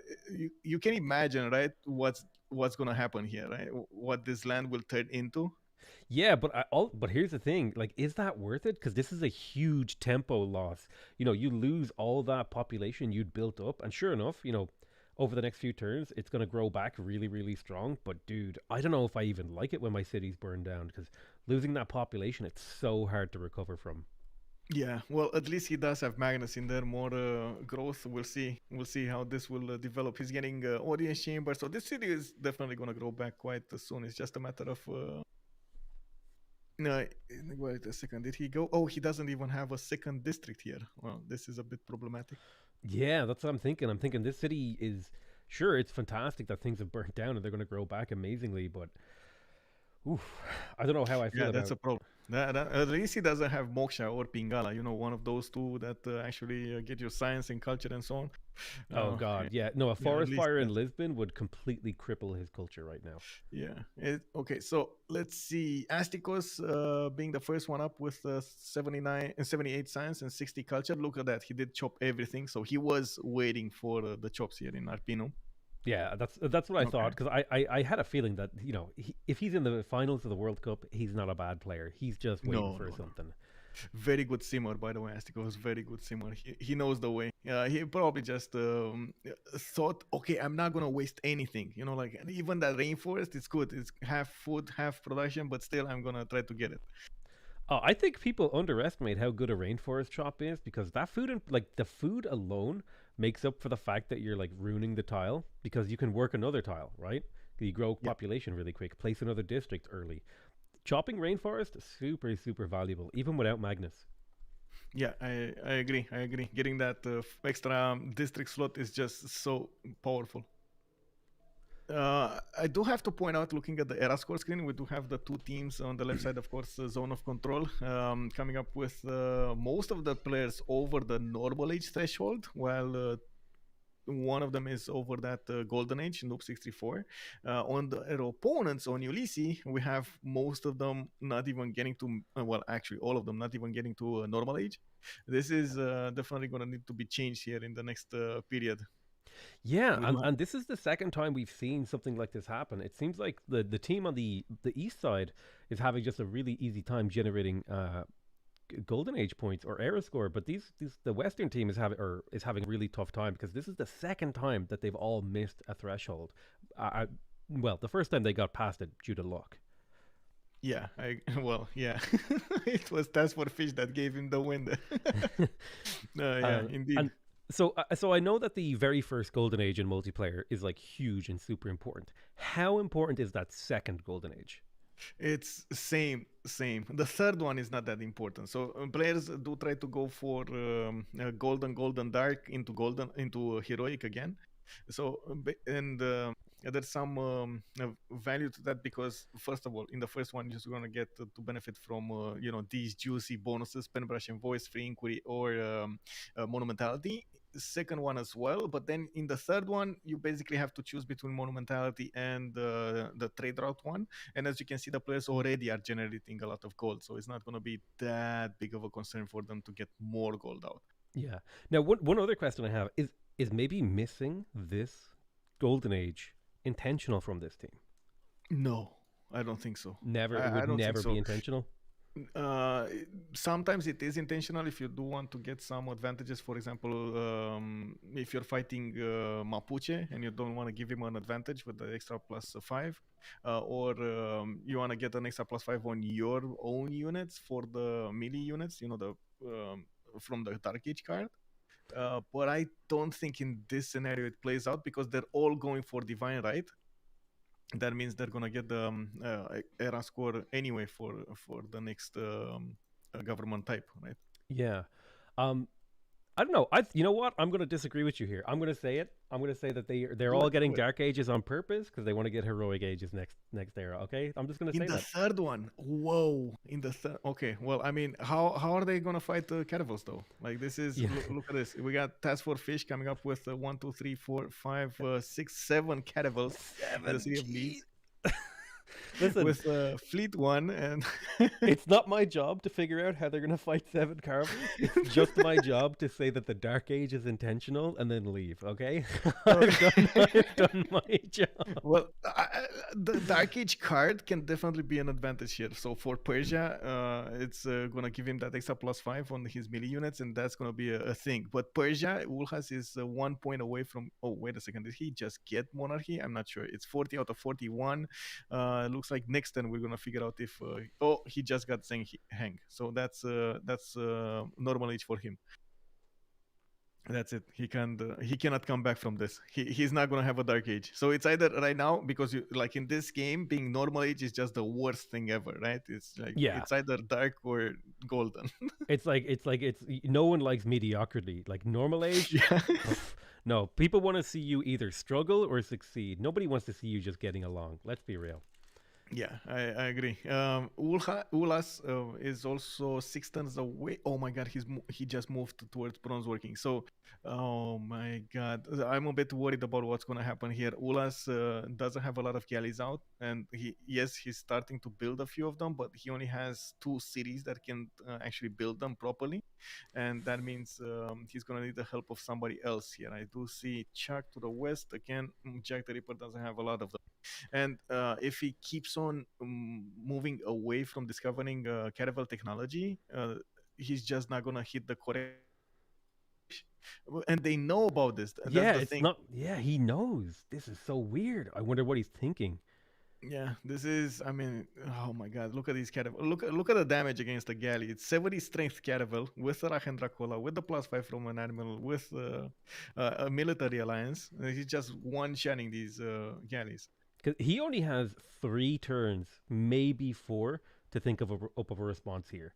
you can imagine, right? What's gonna happen here, right? What this land will turn into. yeah, but here's the thing: like, is that worth it? Because this is a huge tempo loss. You lose all that population you'd built up, and sure enough, over the next few turns, it's gonna grow back really, really strong. But dude, I don't know if I even like it when my cities burn down because losing that population, it's so hard to recover from. Yeah, well, at least he does have Magnus in there, more growth. We'll see. We'll see how this will develop. He's getting audience chamber, so this city is definitely going to grow back quite soon. It's just a matter of. No, wait a second. Did he go? Oh, he doesn't even have a second district here. Well, this is a bit problematic. Yeah, that's what I'm thinking. I'm thinking this city is sure it's fantastic that things have burnt down and they're gonna grow back amazingly, but oof, I don't know how I feel Yeah, that's about. a problem. At least he doesn't have Moksha or Pingala. One of those two that actually get your science and culture and so on. Oh Yeah, God, yeah, no, a yeah, at forest least fire in that. Lisbon would completely cripple his culture right now. Yeah. Okay, so let's see. Asticos being the first one up with 79 and 78 science and 60 culture. Look at that. He did chop everything. So he was waiting for the chops here in Arpino. Yeah, that's what I thought Okay. because I had a feeling that if he's in the finals of the World Cup, he's not a bad player. He's just waiting No, for no, no. something. Very good simmer, by the way. Asticos, very good simmer. He knows the way. He probably just thought, okay, I'm not going to waste anything. Like even that rainforest, it's good. It's half food, half production, but still, I'm going to try to get it. I think people underestimate how good a rainforest chop is because that food and like the food alone makes up for the fact that you're like ruining the tile because you can work another tile, right? You grow Yeah. population really quick, place another district early. Chopping rainforest, super, super valuable, even without Magnus. Yeah, I agree. I agree. Getting that extra district slot is just so powerful. I do have to point out, looking at the era score screen, we do have the two teams on the left side, of course, zone of control, coming up with most of the players over the normal age threshold, while one of them is over that golden age, Noob 64. On their opponents, on Ulysses, we have most of them not even getting to, well, actually, all of them not even getting to normal age. This is definitely going to need to be changed here in the next period. Yeah, We and, do and this is the second time we've seen something like this happen. It seems like the team on the east side is having just a really easy time generating golden age points or era score, but these the western team is having a really tough time because this is the second time that they've all missed a threshold. Well, the first time they got past it due to luck. Yeah, well, yeah, it was Task for Fish that gave him the win. Yeah, And indeed. so I know that the very first golden age in multiplayer is like huge and super important. How important is that second golden age? It's same. The third one is not that important. So players do try to go for golden dark into golden into heroic again. So and there's some value to that because first of all, in the first one, you're just gonna get to benefit from these juicy bonuses, pen brush and voice, free inquiry, or monumentality. Second one as well, but then in the third one, you basically have to choose between monumentality and the trade route one. And as you can see, the players already are generating a lot of gold, so it's not going to be that big of a concern for them to get more gold out. Yeah. Now, one other question I have is maybe missing this golden age intentional from this team? No, I don't think so. Never, it I would don't think never be so. intentional. uh, sometimes it is intentional if you do want to get some advantages. For example, if you're fighting Mapuche and you don't want to give him an advantage with the extra +5, or you want to get an extra +5 on your own units for the melee units, the from the Dark Age card. But I don't think in this scenario it plays out because they're all going for Divine Right. That means they're gonna get the era score anyway for the next government type, right? Yeah. Um, I don't know. You know what? I'm going to disagree with you here. I'm going to say it. I'm going to say that they're Do all it, getting do it. dark ages on purpose because they want to get heroic ages next era. Okay, I'm just going to In say the that. third one, whoa! In the third, okay. Well, I mean, how are they gonna fight the Caravels though? Like this is Yeah. look at this. We got Task Force Fish coming up with 1, 2, 3, 4, 5, 6, 7 Caravels in the Seven. city of Jeez. Leeds Listen, with Fleet One and it's not my job to figure out how they're going to fight seven caravels. It's just my job to say that the dark age is intentional and then leave. Okay, I've done. okay. I've done my job. Well, the Dark Age card can definitely be an advantage here. So for Persia, it's gonna give him that extra +5 on his melee units, and that's gonna be a thing. But Persia, Ulhas is 1 point away from. Oh, wait a second, did he just get monarchy? I'm not sure. It's 40 out of 41. Looks like next turn we're gonna figure out if. Oh, he just got hang. So that's normal age for him. That's it. He cannot come back from this. He's not gonna have a dark age. So it's either right now because you like in this game being normal age is just the worst thing ever, right? It's like Yeah, it's either dark or golden. it's no one likes mediocrity. Like normal age. yeah. Pff, no, people want to see you either struggle or succeed. Nobody wants to see you just getting along. Let's be real. Yeah, I agree. Ulas is also 6 turns away. Oh my god, he just moved towards bronze working. So, oh my god, I'm a bit worried about what's going to happen here. Ulas doesn't have a lot of galleys out, and he's starting to build a few of them, but he only has 2 cities that can actually build them properly, and that means he's going to need the help of somebody else here. I do see Chuck to the west again. Jack the Ripper doesn't have a lot of them. And if he keeps on moving away from discovering caravel technology, he's just not gonna hit the correct. And they know about this, and that's Yeah, the it's thing. not. Yeah, he knows. This is so weird. I wonder what he's thinking. Yeah, this is. I mean, oh my God! Look at these caravel. Look at the damage against the galley. It's 70 strength caravel with the Rachen Dracula, with the +5 from an animal, with a military alliance. He's just one-shotting these galleys. Because he only has 3 turns, maybe 4, to think of a response here.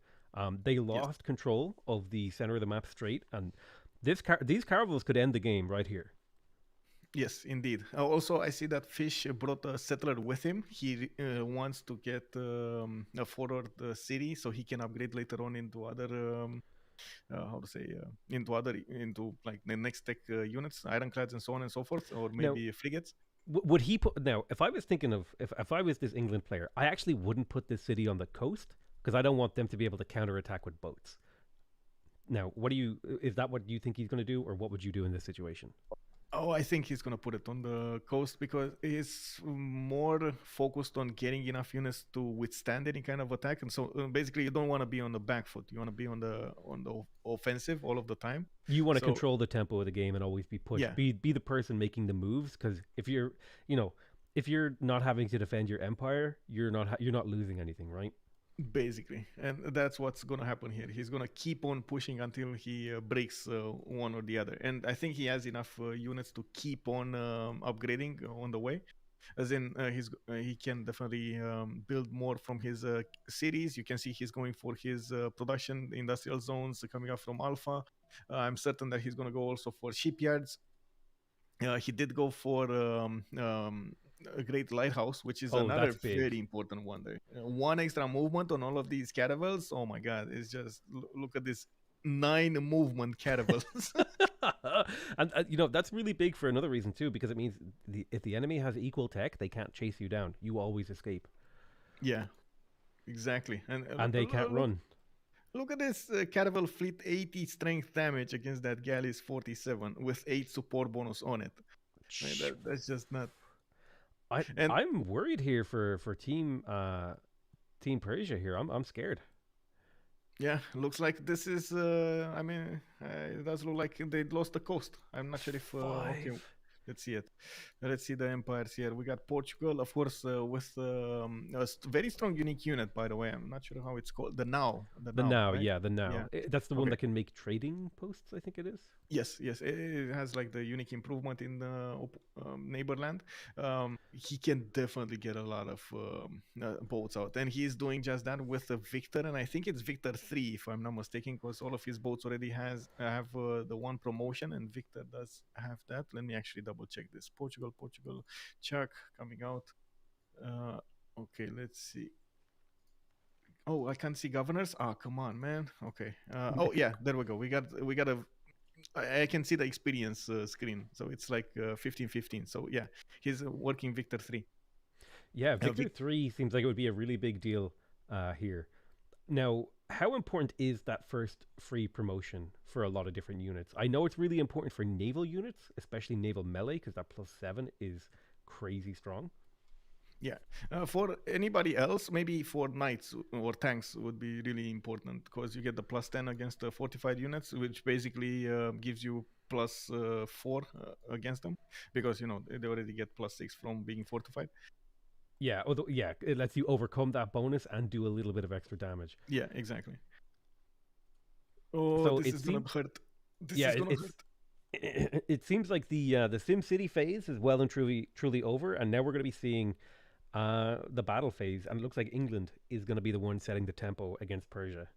They Yes. lost control of the center of the map straight, and these caravels could end the game right here. Yes, indeed. Also, I see that Fish brought a settler with him. He wants to get a forward city so he can upgrade later on into other, how to say, into like the next tech units, ironclads, and so on and so forth, or Now, maybe frigates. would he put now? If I was thinking of if I was this England player, I actually wouldn't put this city on the coast because I don't want them to be able to counterattack with boats. Now, what do you? Is that what you think he's going to do, or what would you do in this situation? Oh, I think he's gonna put it on the coast because he's more focused on getting enough units to withstand any kind of attack. And so basically, you don't want to be on the back foot. You want to be on the offensive all of the time. You want to So control the tempo of the game and always be pushed. yeah, Be the person making the moves because you know, if you're not having to defend your empire, you're not losing anything, right? basically, and that's what's gonna happen here. He's gonna keep on pushing until he breaks one or the other. And I think he has enough units to keep on upgrading on the way. As in, he can definitely build more from his cities. You can see he's going for his production industrial zones coming up from Alpha. I'm certain that he's gonna go also for shipyards. He did go for a great lighthouse, which is Oh, another that's big. very important one there. One extra movement on all of these caravels. Oh my god, it's just look at this 9 movement caravels. And that's really big for another reason too, because it means if the enemy has equal tech, they can't chase you down. You always escape, yeah, exactly. And and they can't run. look at this caravel fleet 80 strength damage against that galley's 47 with 8 support bonus on it. Right, that's just not. And I'm worried here for team Persia here. I'm scared. Yeah, looks like this is. I mean, it does look like they lost the coast. I'm not sure if. Okay, Five. let's see it. Let's see the empires here. We got Portugal, of course, with very strong unique unit. By the way, I'm not sure how it's called. The The now, now, right? yeah, the Yeah. now. That's the one Okay. that can make trading posts, I think it is. Yes, yes, it has like the unique improvement in the neighborland. He can definitely get a lot of boats out, and he's doing just that with the Victor, and I think it's Victor 3, if I'm not mistaken, because all of his boats already have the one promotion, and Victor does have that. Let me actually double check this. Portugal, Chuck coming out. Uh, okay, let's see. Oh, I can't see governors. Ah, come on, man. Okay. Oh yeah, there we go. We got a I can see the experience screen. So it's like 15-15. So yeah, he's working Victor 3. Yeah, Victor Vic- 3 seems like it would be a really big deal here. Now, how important is that first free promotion for a lot of different units? I know it's really important for naval units, especially naval melee, because that +7 is crazy strong. yeah. For anybody else, maybe for knights or tanks would be really important because you get the +10 against the fortified units, which basically gives you +4 against them because, they already get +6 from being fortified. Yeah, although yeah, it lets you overcome that bonus and do a little bit of extra damage. Yeah, exactly. Oh, So this it is going seems, to hurt. This yeah, is going to hurt. it seems like the Sim City phase is well and truly over, and now we're going to be seeing the battle phase, and it looks like England is going to be the one setting the tempo against Persia.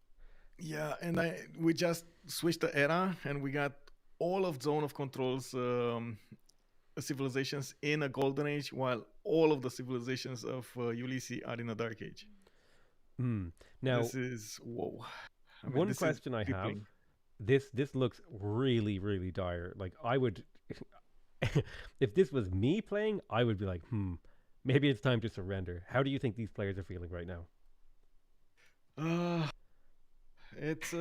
Yeah, and we just switched the era, and we got all of Zone of Control's civilizations in a golden age, while all of the civilizations of Ulysses are in a dark age. Hmm. Now, This is whoa. I mean, one this is question I have: crippling. this looks really dire. Like I would, if this was me playing, I would be like, maybe it's time to surrender. How do you think these players are feeling right now? Uh, it's.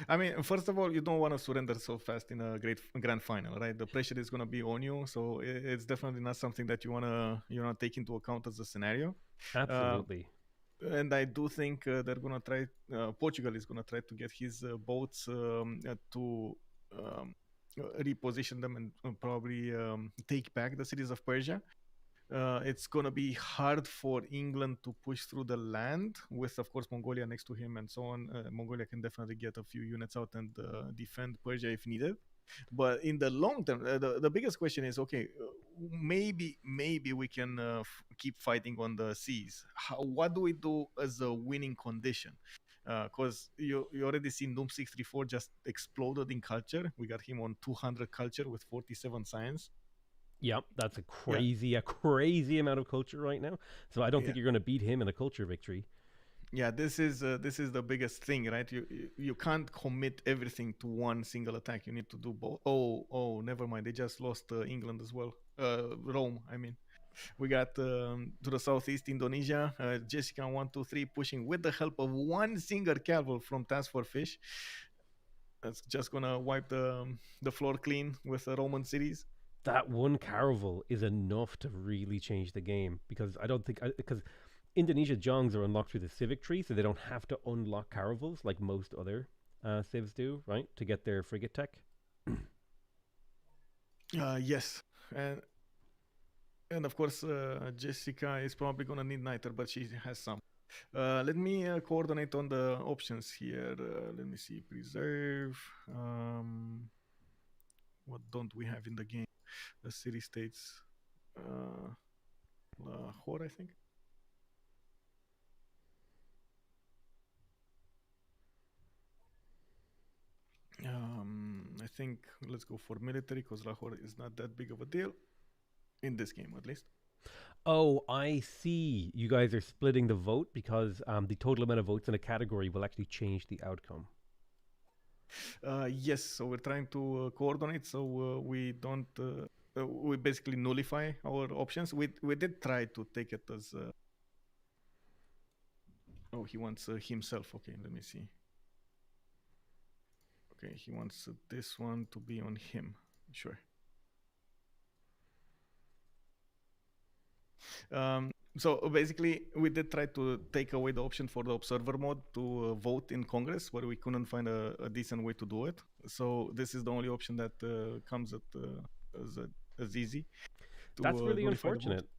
I mean, first of all, you don't want to surrender so fast in a great grand final, right? The pressure is going to be on you, so it's definitely not something that you wanna take into account as a scenario. Uh, Absolutely. and I do think they're gonna try. Portugal is gonna try to get his boats to reposition them and probably take back the cities of Persia. It's going to be hard for England to push through the land with, of course, Mongolia next to him and so on. Mongolia can definitely get a few units out and defend Persia if needed. But in the long term, the biggest question is okay, maybe we can keep fighting on the seas. What do we do as a winning condition? Because you already seen Doom 634 just exploded in culture. We got him on 200 culture with 47 science. Yep, that's Yeah, a crazy amount of culture right now. So I don't think yeah. you're going to beat him in a culture victory. Yeah, this is the biggest thing, right? You can't commit everything to one single attack. You need to do both. Oh, never mind. They just lost England as well. Rome, I mean. We got to the southeast Indonesia. Jessica 123 pushing with the help of one single cavalry from Task for Fish. That's just gonna wipe the floor clean with the Roman cities. That one caravel is enough to really change the game because I don't think because Indonesia Jongs are unlocked through the civic tree, so they don't have to unlock caravels like most other civs do, right? To get their frigate tech. Yes, and of course Jessica is probably gonna need niter, but she has some. Let me coordinate on the options here. Let me see. Preserve. What don't we have in the game? The city states. Lahore, I think. I think let's go for military because Lahore is not that big of a deal in this game, at least. Oh, I see. You guys are splitting the vote because the total amount of votes in a category will actually change the outcome. Yes, so we're trying to coordinate so we don't. We basically nullify our options. We did try to take it as. Oh, he wants himself. Okay, let me see. Okay, he wants this one to be on him. Sure. So basically, we did try to take away the option for the observer mode to vote in Congress, where we couldn't find a decent way to do it. So this is the only option that comes as, as easy That's to really nullify the vote. unfortunate.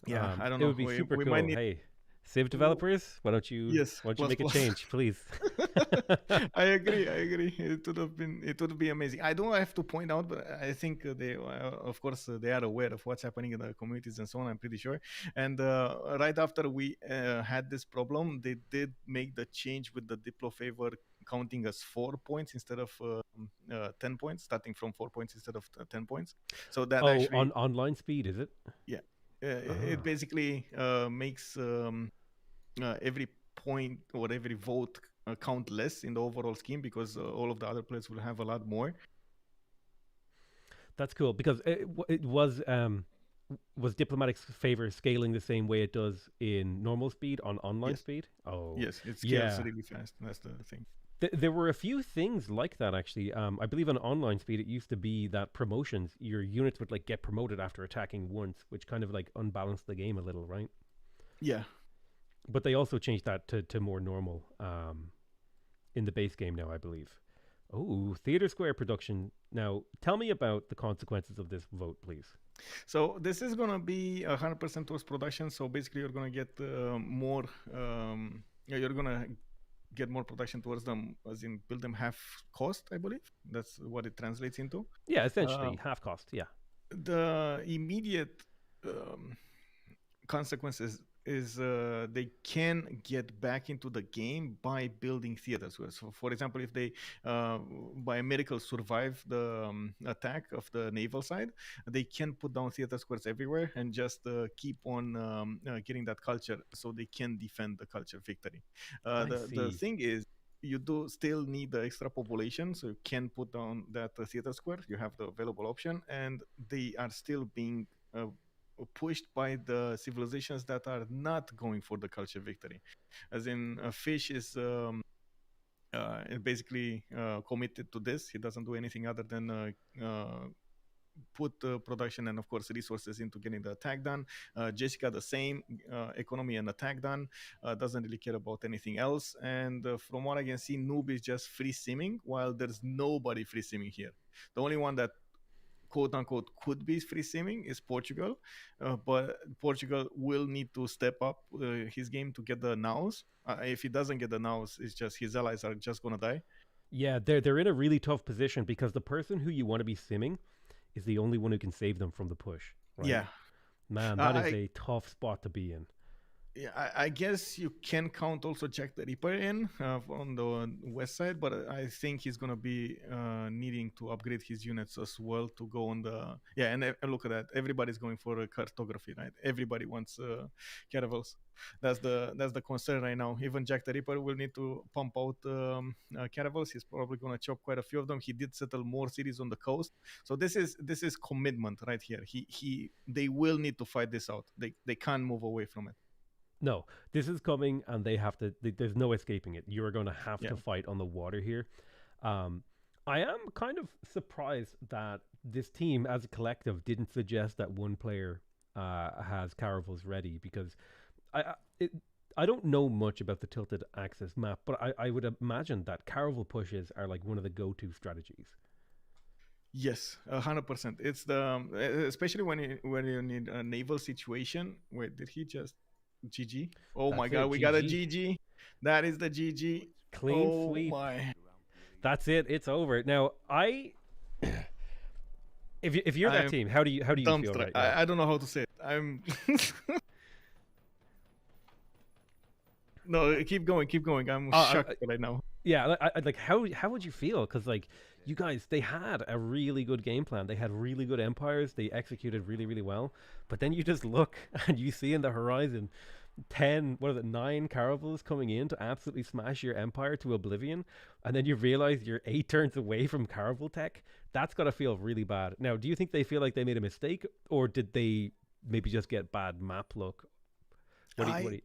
Yeah, I don't It know. would be super We might cool. need. Hey, Civ developers, Yes, why don't you plus make a plus. change, please? I agree. I agree. It would be amazing. I don't have to point out, but I think they, of course, they are aware of what's happening in the communities and so on. I'm pretty sure. And right after we had this problem, they did make the change with the Diplo favor counting as 4 points instead of 10 points, starting from 4 points instead of 10 points. So that Oh, actually, on online speed, is it? yeah, it Ah, basically makes every point or every vote count less in the overall scheme because all of the other players will have a lot more. that's cool because it was diplomatic's favor scaling the same way it does in normal speed on online Yes, speed. Oh, yes, it scales yeah. really fast. That's the thing. There were a few things like that actually. I believe on online speed it used to be that promotions, your units would like get promoted after attacking once, which kind of like unbalanced the game a little, right? Yeah. But they also changed that to more normal in the base game now, I believe. Oh, Theater Square production. Now, tell me about the consequences of this vote, please. So this is gonna be 100% towards production. So basically, you're gonna get more. Yeah, you're gonna get more production towards them, as in build them half cost. I believe that's what it translates into. Yeah, Uh, essentially half cost. Yeah, the immediate um, consequences is they can get back into the game by building theaters. So, for example, if they by a miracle survive the attack of the naval side, they can put down theater squares everywhere and just keep on getting that culture, so they can defend the culture victory. I The see. thing is, you do still need the extra population, so you can put down that theater square. You have the available option, and they are still being pushed by the civilizations that are not going for the culture victory. As in, a fish is basically committed to this. He doesn't do anything other than put production and, of course, resources into getting the attack done. Jessica, the same, economy and attack done. Doesn't really care about anything else. And from what I can see, Noob is just free simming, while there's nobody free simming here. The only one that quote unquote could be free simming is Portugal, but Portugal will need to step up his game to get the nows. If he doesn't get the nows, it's just his allies are just gonna die. Yeah, they're in a really tough position because the person who you want to be simming is the only one who can save them from the push, right? Yeah, Man, that is I a tough spot to be in. yeah, I guess you can count also Jack the Ripper in on the west side, but I think he's gonna be needing to upgrade his units as well to go on the And look at that, everybody's going for a cartography, right? Everybody wants caravels. That's the concern right now. Even Jack the Ripper will need to pump out caravels. He's probably gonna chop quite a few of them. He did settle more cities on the coast, so this is commitment right here. They will need to fight this out. They can't move away from it. No, this is coming, and they have to. There's no escaping it. You are going to have Yeah. to fight on the water here. Um, I am kind of surprised that this team, as a collective, didn't suggest that one player has caravels ready because I it, I don't know much about the tilted axis map, but I would imagine that caravel pushes are like one of the go-to strategies. Yes, 100%. It's the especially when you need a naval situation. Wait, did he just GG? Oh my That's God, it. we got a GG. GG. That is the GG. Clean Oh sweep. my, That's it. It's over. Now, if you're that I'm team, how do you feel dumbstruck. right now? I don't know how to say it. I'm no, keep going, keep going. I'm shocked right now. Yeah, like how would you feel? Because like you guys, they had a really good game plan. They had really good empires. They executed really well. But then you just look and you see in the horizon 10, what is it, 9 caravels coming in to absolutely smash your empire to oblivion, and then you realize you're 8 turns away from caravel tech. That's got to feel really bad. Now, do you think they feel like they made a mistake, or did they maybe just get bad map luck? What do I you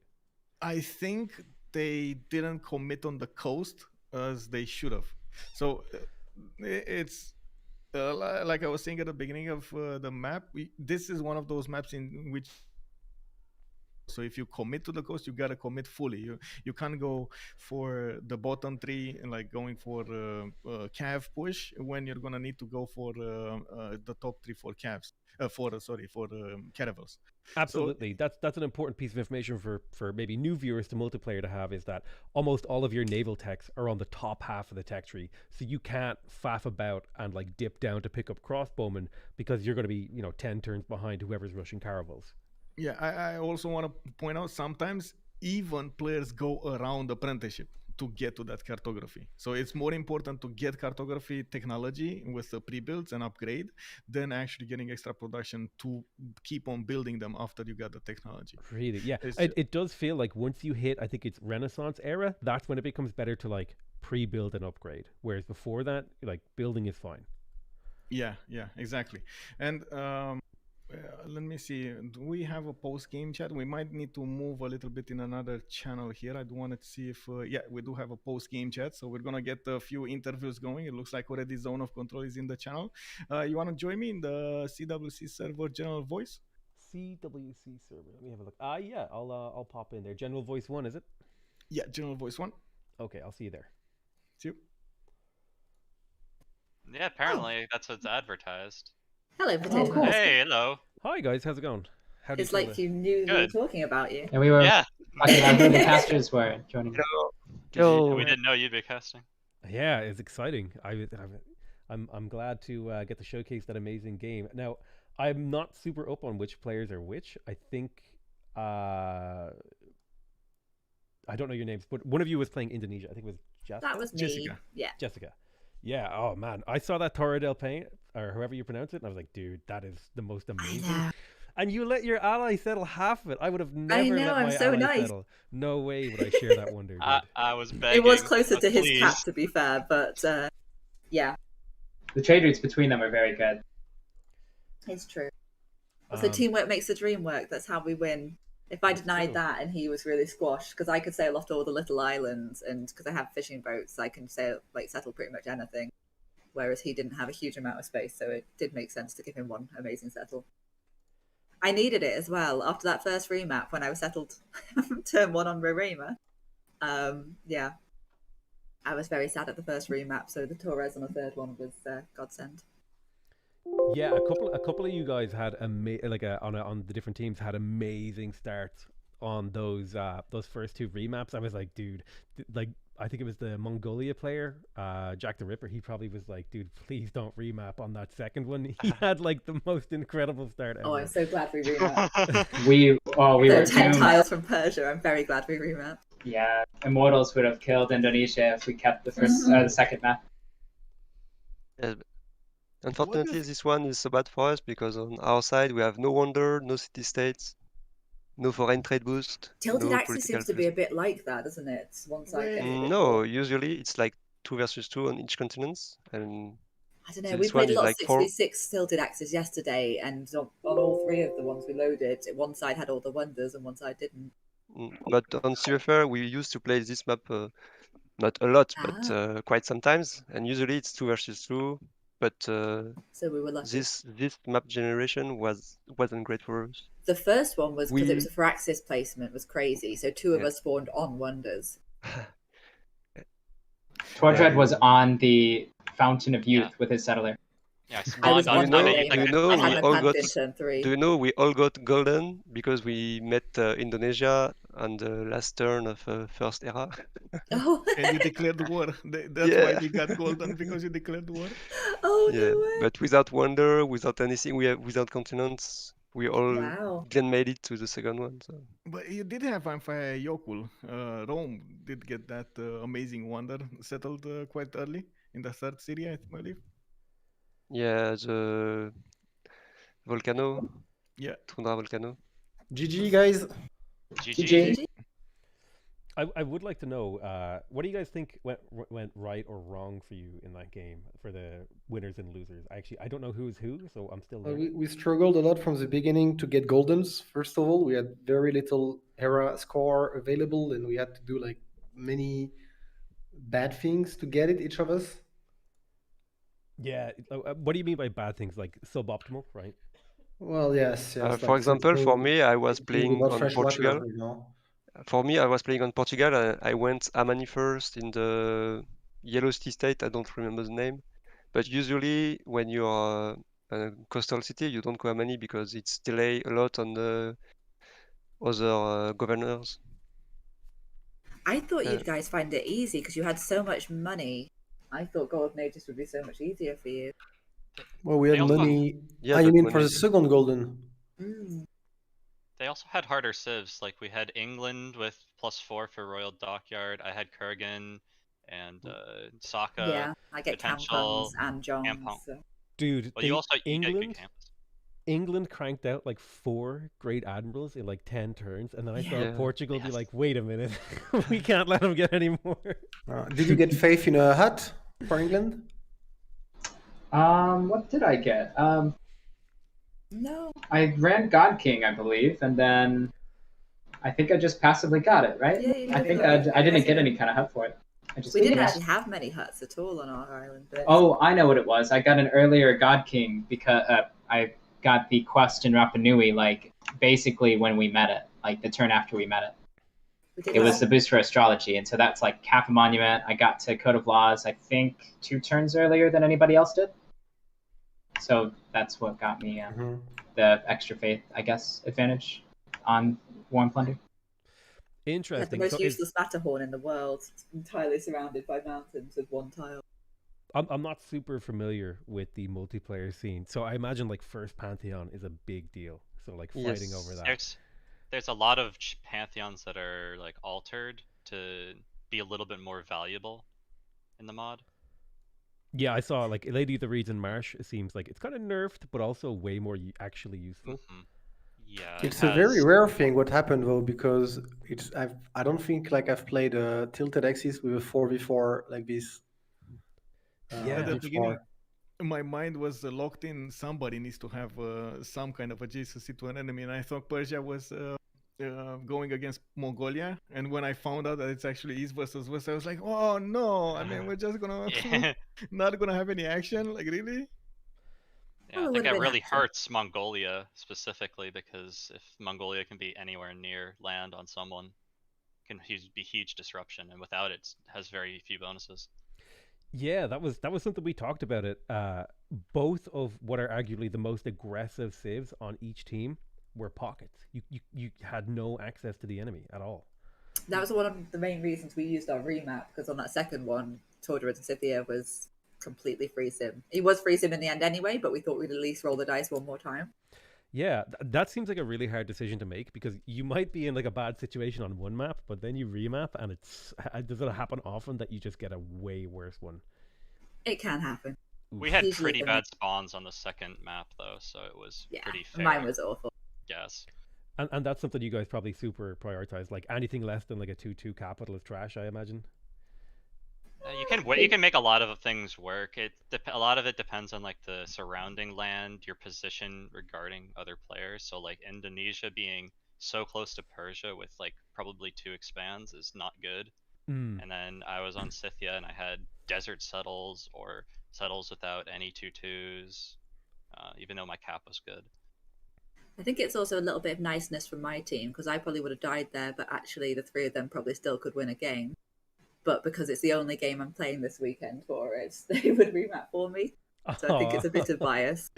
I think they didn't commit on the coast as they should have. So it's like I was saying at the beginning of the map. This is one of those maps in which So if you commit to the coast, you gotta commit fully. You can't go for the bottom three and like going for cav push when you're gonna need to go for the top three for calves. For caravels. So Absolutely. That's an important piece of information for maybe new viewers to multiplayer to have, is that almost all of your naval techs are on the top half of the tech tree. So you can't faff about and like dip down to pick up crossbowmen because you're going to be, 10 turns behind whoever's rushing caravels. yeah, I also want to point out sometimes even players go around apprenticeship to get to that cartography. So it's more important to get cartography technology with the pre-builds and upgrade than actually getting extra production to keep on building them after you got the technology. Really, yeah. It's It does feel like once you hit, I think it's Renaissance era, that's when it becomes better to like pre-build and upgrade. Whereas before that, like building is fine. yeah, exactly. And let me see. Do we have a post game chat? We might need to move a little bit in another channel here. I do want to see if, yeah, we do have a post game chat. So we're going to get a few interviews going. It looks like already Zone of Control is in the channel. You want to join me in the CWC server general voice? CWC server. Let me have a look. Yeah, I'll pop in there. General Voice 1, is it? Yeah, general voice 1. Okay, I'll see you there. See you. Yeah, apparently that's what's advertised. Hello, Potato. cool. Hey, hello. Hi guys, how's it going? How do It's you feel like you knew we were Good. talking about you. And we were Yeah, talking about who the casters were joining. we didn't know you'd be casting. Yeah, it's exciting. I'm glad to get to showcase that amazing game. Now, I'm not super up on which players are which. I think I don't know your names, but one of you was playing Indonesia. I think it was Jessica. That was me. Jessica. Yeah. Jessica. Yeah. Oh man, I saw that Torre del Paine, or however you pronounce it, and I was like, dude, that is the most amazing. I know. And you let your ally settle half of it. I would have never know, let I'm my so ally nice. settle. No way would I share that wonder, dude. I was begging. It was closer but to his please. cap, to be fair, but yeah, The trade routes between them are very good. it's true. Also, teamwork makes the dream work. That's how we win. If I That's denied true. that and he was really squashed, because I could sail off to all the little islands, and because I have fishing boats, I can settle pretty much anything. Whereas he didn't have a huge amount of space, so it did make sense to give him one amazing settle. I needed it as well after that first remap when I was settled turn 1 on Rorema. Yeah, I was very sad at the first remap, so the Torres on the third one was godsend. Yeah, a couple of you guys had on the different teams had amazing starts on those first two remaps. I was like, dude, like I think it was the Mongolia player, Jack the Ripper. He probably was like, dude, please don't remap on that second one. He had like the most incredible start ever. Oh, I'm so glad we remapped. We were 10 doomed. tiles from Persia. I'm very glad we remapped. Yeah, Immortals would have killed Indonesia if we kept the second map. Unfortunately, this one is so bad for us because on our side we have no wonder, no city states, no foreign trade boost. Tilted no Axis seems to be a bit like that, doesn't it? It's one side gets a bit No, more. usually it's like 2 versus 2 on each continent, and I don't know. so We this one played a is lot like of 4. 6v6 Tilted Axis yesterday, and on all three of the ones we loaded, one side had all the wonders and one side didn't. But on CFR we used to play this map not a lot, but quite sometimes, and usually it's 2 versus 2. But So we were lucky. this map generation wasn't great for us. The first one was because it was a Firaxis placement, was crazy. So two of Yeah. us spawned on wonders. Tordred was on the Fountain of Youth with his settler. Yeah, I was spawned on on that Do you game. know I we had all my got? in turn 3. Do you know we all got golden because we met Indonesia on the last turn of first era? Oh. And you declared war. That's why we got golden, because you declared war. Oh, Yeah, no way. but without wonder, without anything, without continents, we all didn't made it to the second one. So. But you did have Amphia Yokul. Rome did get that amazing wonder settled quite early in the third city, I believe. Yeah, the Volcano. Yeah. Tundra Volcano. GG, guys. GG. I would like to know, what do you guys think went right or wrong for you in that game for the winners and losers? I don't know who's who, so I'm still learning. We struggled a lot from the beginning to get goldens. First of all, we had very little era score available, and we had to do like many bad things to get it, each of us. Yeah, what do you mean by bad things? Like suboptimal, right? Well, yes. For example, for me, I was playing without on fresh water, Portugal. you know. For me, I was playing on Portugal. I went Amani first in the Yellow Sea state. I don't remember the name. But usually, when you are a coastal city, you don't go Amani because it's delay a lot on the other governors. I thought you guys find it easy because you had so much money. I thought Golden Ages would be so much easier for you. Well, we had money. Yeah, you mean money. for the second golden? They also had harder civs. Like we had England with +4 for Royal Dockyard. I had Kurgan and Sokka. Yeah, I get potential Campons and Johns. Campon. So. Dude, Well, you get good campus. England cranked out like 4 great admirals in like 10 turns, and then I saw Yeah. Portugal be like, wait a minute, we can't let them get any more. Did you get faith in a hut for England? What did I get? No. I ran God King, I believe, and then I think I just passively got it, right? Yeah, you I did. think I didn't get any kind of hut for it. We didn't actually have many huts at all on our island. But... Oh, I know what it was. I got an earlier God King because I got the quest in Rapa Nui, like basically when we met it, like the turn after we met it. It was the boost for astrology, and so that's like Kappa Monument. I got to Code of Laws, I think 2 turns earlier than anybody else did. So that's what got me the extra faith, I guess, advantage on War and Plunder. Interesting. The most useless Matterhorn in the world, entirely surrounded by mountains with 1 tile. I'm not super familiar with the multiplayer scene, so I imagine like first Pantheon is a big deal. So like fighting over that. There's a lot of Pantheons that are like altered to be a little bit more valuable in the mod. Yeah, I saw like Lady of the Reeds and Marsh. It seems like it's kind of nerfed, but also way more actually useful. Yeah, it's a very rare thing what happened though, because I don't think like I've played a tilted axis with a 4v4 like this. At the beginning, my mind was locked in. Somebody needs to have some kind of adjacency to an enemy, and I thought Persia was going against Mongolia. And when I found out that it's actually East versus West, I was like, "Oh no! I mean, we're just gonna not gonna have any action. Like really?" Yeah, I think that really hurts Mongolia specifically, because if Mongolia can be anywhere near land on someone, it can be huge disruption, and without it has very few bonuses. Yeah, that was something we talked about it. Both of what are arguably the most aggressive civs on each team were pockets. You had no access to the enemy at all. That was one of the main reasons we used our remap, because on that second one, Tordur and Scythia was completely free sim. He was free sim in the end anyway, but we thought we'd at least roll the dice one more time. Yeah, that seems like a really hard decision to make, because you might be in like a bad situation on one map, but then you remap and does it happen often that you just get a way worse one? It can happen. We had pretty bad spawns on the second map though, so it was pretty fair. Mine was awful. Yes. And that's something you guys probably super prioritize. Like anything less than like a 2/2 capital is trash, I imagine. You can make a lot of things work. A lot of it depends on like the surrounding land, your position regarding other players. So like Indonesia being so close to Persia with like probably 2 expands is not good. And then I was on Scythia and I had desert settles or settles without any 2/2s, even though my cap was good. I think it's also a little bit of niceness from my team, because I probably would have died there, but actually the 3 of them probably still could win a game. But because it's the only game I'm playing this weekend for it, they would remap for me. So I think it's a bit of bias.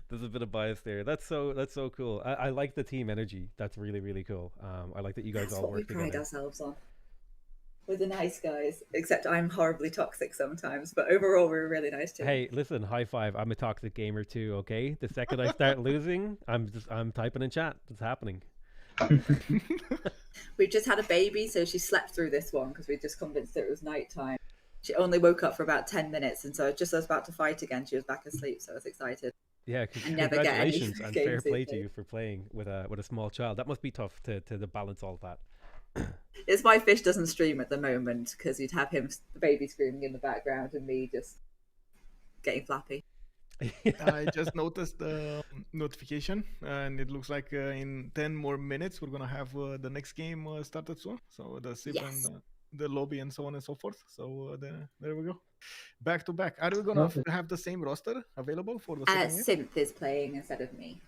There's a bit of bias there. That's so cool. I like the team energy. That's really, really cool. I like that you guys all work together. We pride ourselves on. We're the nice guys, except I'm horribly toxic sometimes, but overall we're a really nice team. Hey, listen, high five. I'm a toxic gamer too, okay? The second I start losing, I'm typing in chat. It's happening. We've just had a baby, so she slept through this one because we just convinced her it was nighttime. She only woke up for about 10 minutes, and so just as I was about to fight again, she was back asleep, so I was excited. Yeah, congratulations and fair play to you for playing with a small child. That must be tough to balance all of that. It's why Fish doesn't stream at the moment, because you'd have him, the baby, screaming in the background and me just getting flappy. I just noticed the notification, and it looks like in 10 more minutes we're gonna have the next game started soon. So the Civ and the lobby and so on and so forth. So there we go, back to back. Are we gonna have the same roster available for the second game? Synth is playing instead of me.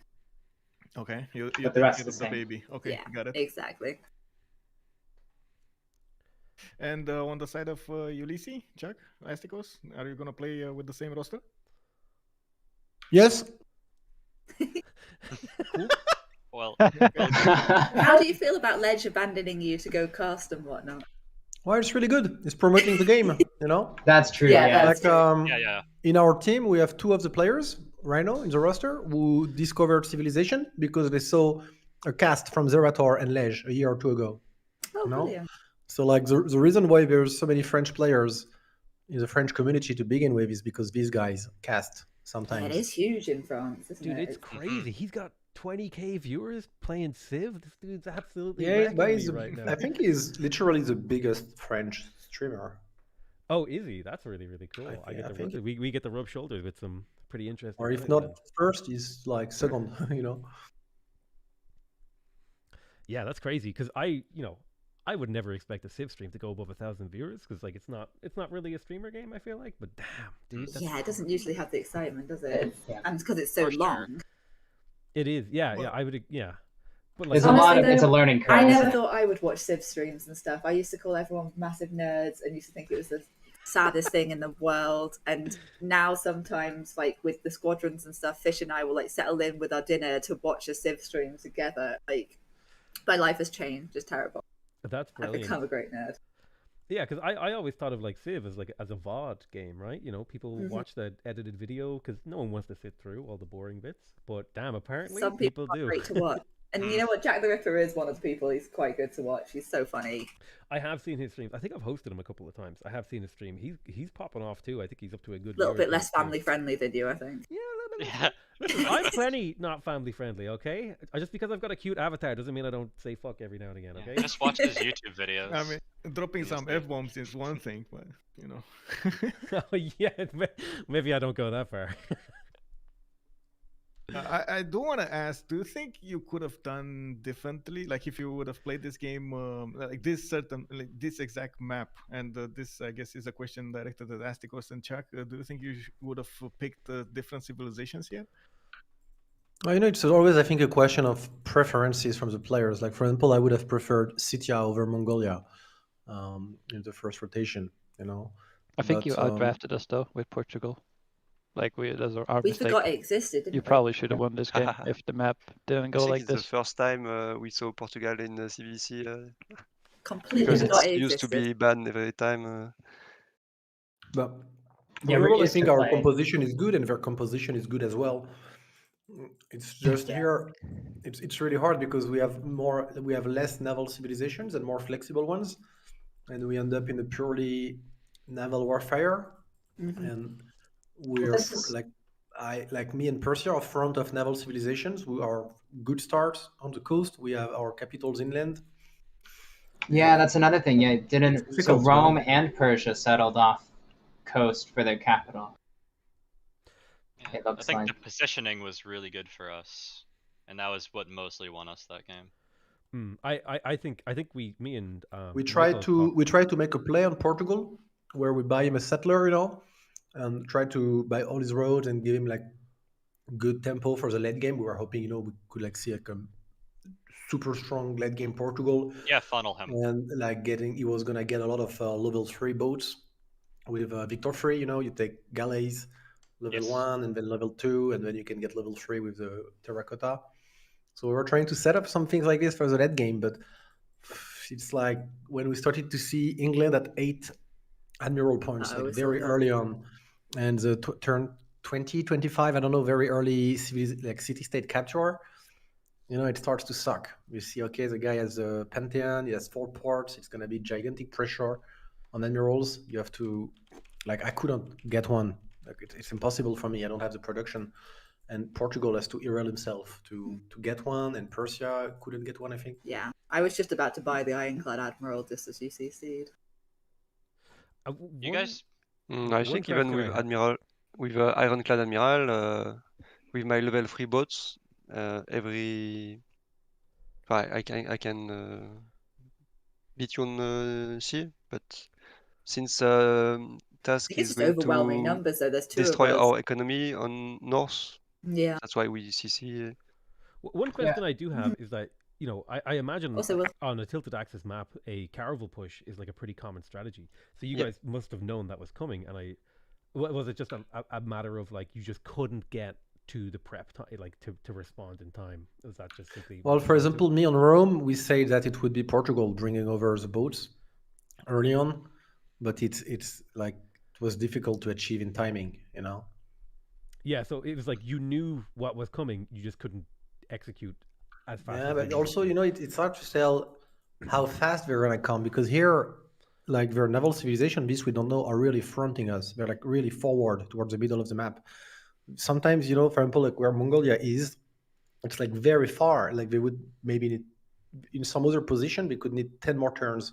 Okay, you But the take rest care is of the the same. baby. Okay, Yeah, got it. exactly. And on the side of Ulysses, Chuck, Asticos, are you gonna play with the same roster? Yes. Cool. Well, Okay. How do you feel about Ledge abandoning you to go cast and whatnot? Well, it's really good. It's promoting the game, you know? That's true. Yeah, Yeah. that's Like true. yeah. in our team, we have two of the players right now in the roster who discovered Civilization because they saw a cast from Zerator and Lege a year or two ago. Oh, You know? brilliant. So like the reason why there's so many French players in the French community to begin with is because these guys cast Yeah, sometimes. it is huge in France, isn't Dude, it? it's crazy. He's got 20K viewers playing Civ. This dude's absolutely Yeah, wrecking but me right now. I think he's literally the biggest French streamer. Oh, is he? That's really, really cool. I I get think to we get to rub shoulders with some pretty interesting or if guys not then. first, he's like second, you know. Yeah, that's crazy because I would never expect a Civ stream to go above 1,000 viewers because like it's not really a streamer game. I feel like, but damn, dude, that's Yeah, it doesn't usually have the excitement, does it? Yeah. And because it's so For sure. long. It is. Yeah, Well- I would. Yeah, but like There's a lot of Honestly, it's a though, learning curve. I never isn't it? thought I would watch Civ streams and stuff. I used to call everyone massive nerds and used to think it was the saddest thing in the world. And now sometimes, like with the squadrons and stuff, Fish and I will like settle in with our dinner to watch a Civ stream together. Like my life has changed. It's terrible. that's I've brilliant. become a great nerd. Yeah, because I always thought of like Civ as like as a VOD game, right? You know, people watch that edited video because no one wants to sit through all the boring bits. But damn, apparently Some people are do. great to watch. And you know what? Jack the Ripper is one of the people. He's quite good to watch. He's so funny. I have seen his streams. I think I've hosted him a couple of times. I have seen his stream. He's popping off too. I think he's up to a good. A little bit viewer less count, too. family friendly than you, I think. Yeah, a little bit. Yeah. Listen, I'm plenty not family friendly, okay? Just because I've got a cute avatar doesn't mean I don't say fuck every now and again, Yeah, okay? just watch his YouTube videos. I mean, dropping He's some the- F-bombs is one thing, but you know. Oh, yeah, maybe I don't go that far. I do want to ask, do you think you could have done differently? Like if you would have played this game, like this exact map, and this, I guess, is a question directed at Asticos and Chuck. Do you think you would have picked different civilizations here? Well, you know, it's always, I think, a question of preferences from the players. Like, for example, I would have preferred Scythia over Mongolia in the first rotation, you know. I think But, you outdrafted us though with Portugal. Like that's our We mistake. forgot it existed, didn't You we? probably should have won this game if the map didn't I go think like it's the this. first time we saw Portugal in CVC Completely because forgot it's it used to existed. be banned every time. but Yeah, we're overall, I used think to our playing. composition is good and their composition is good as well. It's just Yeah. here, it's really hard because we have less naval civilizations and more flexible ones, and we end up in a purely naval warfare. And we're this is- like me and Persia are front of naval civilizations. We are good starts on the coast. We have our capitals inland. Yeah, that's another thing. Yeah, didn't It's so difficult, you Rome know? and Persia settled off coast for their capital. Yeah, It I looks think like. the positioning was really good for us, and that was what mostly won us that game. I think me and We Michael try to make a play on Portugal where we buy him a settler, you know, and try to buy all his roads and give him like good tempo for the late game. We were hoping, you know, we could like see like a super strong late game Portugal, Yeah, funnel him. and like he was gonna get a lot of level 3 boats with Victor 3. You know, you take galleys level Yes. 1 and then level 2, and then you can get level 3 with the terracotta. So we were trying to set up some things like this for the late game, but it's like when we started to see England at 8 admiral points, I like was very like- early on, and the turn 20, 25, I don't know, very early like city-state capture, you know, it starts to suck. You see, okay, the guy has a Pantheon, he has 4 ports, it's going to be gigantic pressure on admirals. You have to, like, I couldn't get one. Like, it's impossible for me. I don't have the production. And Portugal has to Irel himself to get one, and Persia couldn't get one, I think. Yeah, I was just about to buy the Ironclad Admiral just as you CC'd. You guys, I one think even question with I have. Admiral, with Ironclad Admiral, with my level 3 boats, I can beat you on sea, but since I task think it's is just going overwhelming to numbers, though. There's 2 of destroy us. our economy on north, Yeah. that's why we CC. One question I do have is that, you know, I imagine Also, on a tilted axis map, a caravel push is like a pretty common strategy. So you Yep. guys must have known that was coming, and was it just a matter of like you just couldn't get to the prep time, like to respond in time? Was that just simply Well, what it for came to? example, me on Rome, we say that it would be Portugal bringing over the boats early on, but it's like it was difficult to achieve in timing, you know. Yeah, so it was like you knew what was coming, you just couldn't execute as fast Yeah, as you but needed also, to. you know, it's hard to tell how fast they're gonna come because here, like their naval civilization beasts we don't know are really fronting us. They're like really forward towards the middle of the map. Sometimes, you know, for example, like where Mongolia is, it's like very far. Like they would maybe need, in some other position, we could need 10 more turns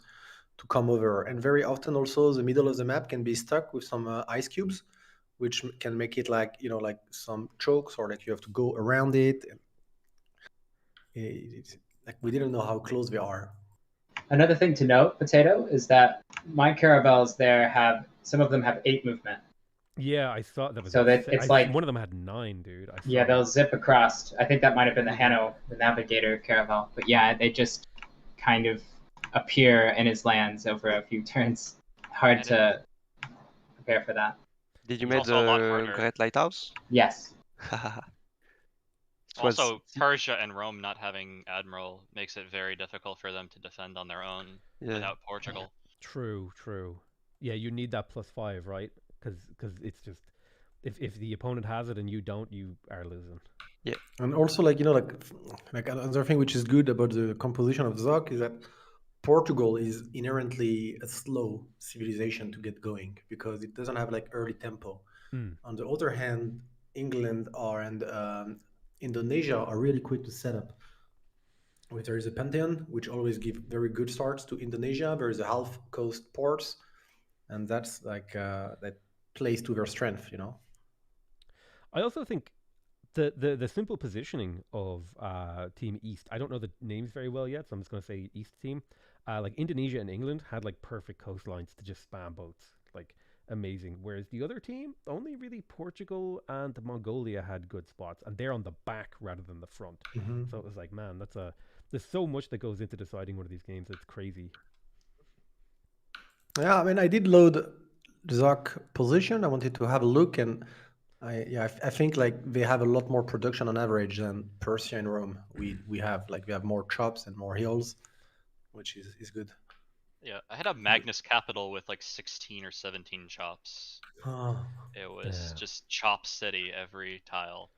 to come over. And very often also the middle of the map can be stuck with some ice cubes, which can make it like, you know, like some chokes or like you have to go around it. It's like we didn't know how close we are. Another thing to note, Potato, is that my caravels there have, some of them have 8 movement. Yeah, I saw that was. So that it's like one of them had 9, dude. I saw yeah, they'll that. zip across. I think that might have been the Hanno, the Navigator caravel. But yeah, they just kind of appear in his lands over a few turns. Hard And to prepare for that. Did you It's make also a lot the harder. Great Lighthouse? Yes. It was- Also, Persia and Rome not having admiral makes it very difficult for them to defend on their own yeah. without Portugal. True. Yeah, you need that +5, right? Because it's just if the opponent has it and you don't, you are losing. And also, like, you know, like another thing which is good about the composition of Zok is that Portugal is inherently a slow civilization to get going because it doesn't have like early tempo. Mm. On the other hand, England and Indonesia are really quick to set up. There is a Pantheon, which always give very good starts to Indonesia. There is a half coast ports, and that's like that plays to their strength, you know. I also think the simple positioning of Team East. I don't know the names very well yet, so I'm just going to say East team. Like Indonesia and England had like perfect coastlines to just spam boats, like amazing. Whereas the other team, only really Portugal and Mongolia had good spots, and they're on the back rather than the front. Mm-hmm. So it was like, man, there's so much that goes into deciding one of these games. It's crazy. Yeah, I mean, I did load Zok position. I wanted to have a look, and I think like they have a lot more production on average than Persia and Rome. We have more chops and more hills, which is good. Yeah, I had a Magnus capital with like 16 or 17 chops. Oh, It was Yeah. just chop city every tile.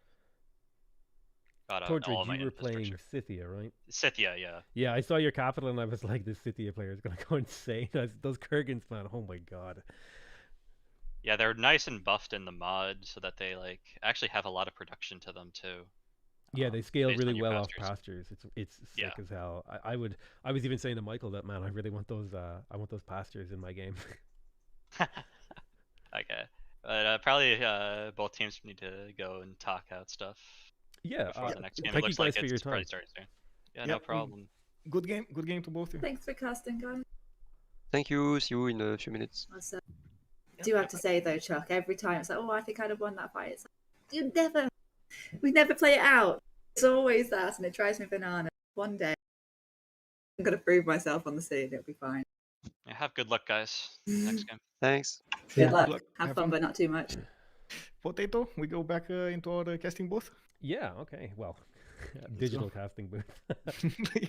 Got all Tordred, my you were playing infrastructure. Scythia, right? Scythia, yeah. Yeah, I saw your capital and I was like, this Scythia player is gonna go insane. Those Kurgans, man, oh my god. Yeah, they're nice and buffed in the mod so that they like actually have a lot of production to them too. Yeah, they scale based really on your well off pastures. pastures. It's sick Yeah. as hell. I was even saying to Michael that, man, I really want those pastures in my game. Okay. But probably both teams need to go and talk out stuff Yeah, before the next game. It thank you looks guys like for your it's probably time. starting soon. Yeah, Yep, no problem. Good game to both of you. thanks for casting, guys. Thank you. See you in a few minutes. Also, I do have to say though, Chuck, every time it's like, oh, I think I'd have won that fight. It's like, we never play it out. It's always that, and it drives me banana. One day, I'm gonna prove myself on the scene. It'll be fine. Yeah, have good luck, guys. Next game. Thanks. Good luck. Good luck. Have Have fun, fun. but not too much. Potato, we go back into our casting booth. Yeah, okay. Well, digital casting booth.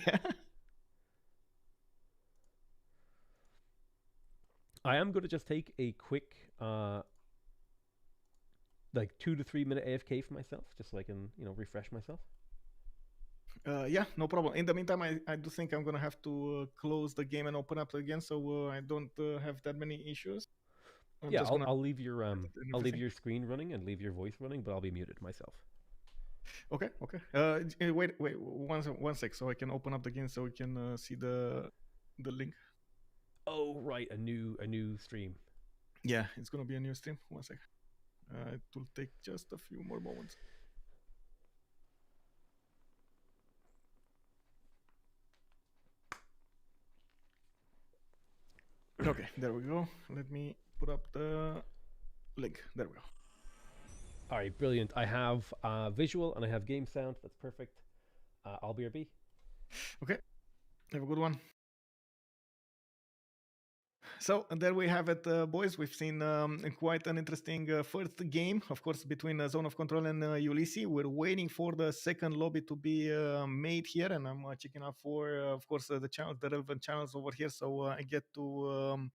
Yeah. I am going to just take a quick, like 2 to 3 minute AFK for myself, just so I can, refresh myself. Yeah, no problem. In the meantime, I do think I'm gonna have to close the game and open up again, so I don't have that many issues. Yeah, I'll leave your screen running and leave your voice running, but I'll be muted myself. Okay. Wait, one sec, so I can open up the game so we can see the link. Oh right, a new stream. Yeah, it's gonna be a new stream. One sec. It will take just a few more moments. Okay, there we go. Let me put up the link. There we go. All right, brilliant. I have visual and I have game sound. That's perfect. I'll BRB. Okay, have a good one. So there we have it, boys. We've seen quite an interesting first game, of course, between Zone of Control and Ulysses. We're waiting for the second lobby to be made here, and I'm checking out for, of course, the channels, the relevant channels over here, so I get to